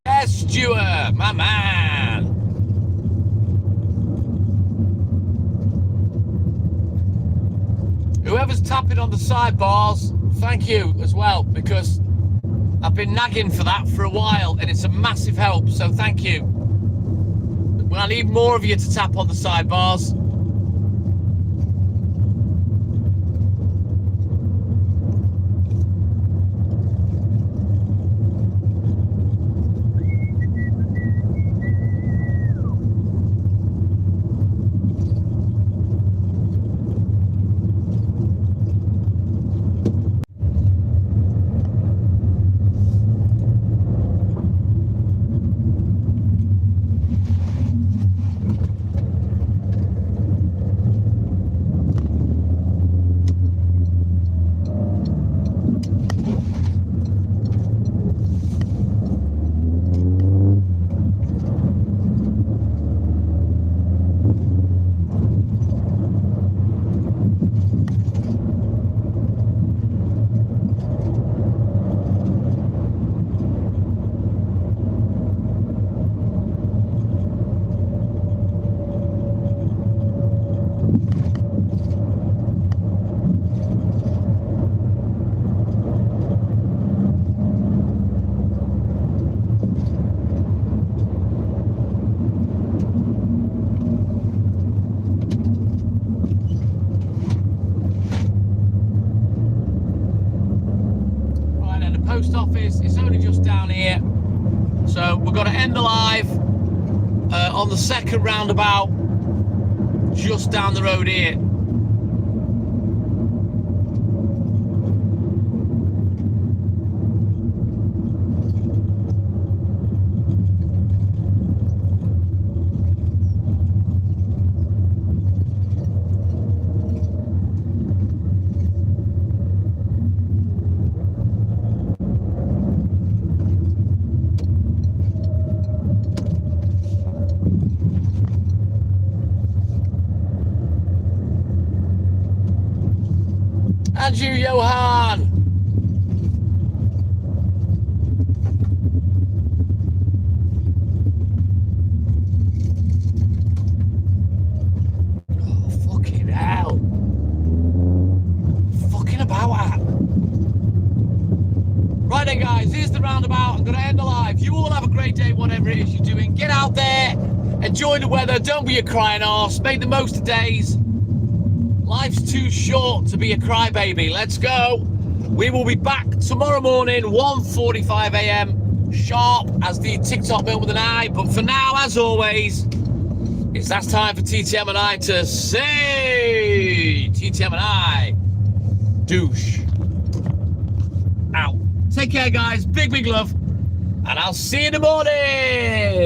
Yes, Stuart, my man. Whoever's tapping on the sidebars, thank you as well, because I've been nagging for that for a while and it's a massive help, so thank you. Well, I need more of you to tap on the sidebars. Post office, it's only just down here, so we're going to end the live on the second roundabout just down the road here. aren't you, Johan? Oh, fucking hell. Fucking about that. Right then, guys, here's the roundabout. I'm going to end the live. You all have a great day, whatever it is you're doing. Get out there, enjoy the weather, don't be a crying arse, make the most of days. Life's too short to be a crybaby. Let's go. We will be back tomorrow morning, 1:45 a.m. sharp as the TikTok man with an eye. But for now, as always, it's that time for TTM and I to say TTM and I douche out. Take care, guys. Big love. And I'll see you in the morning.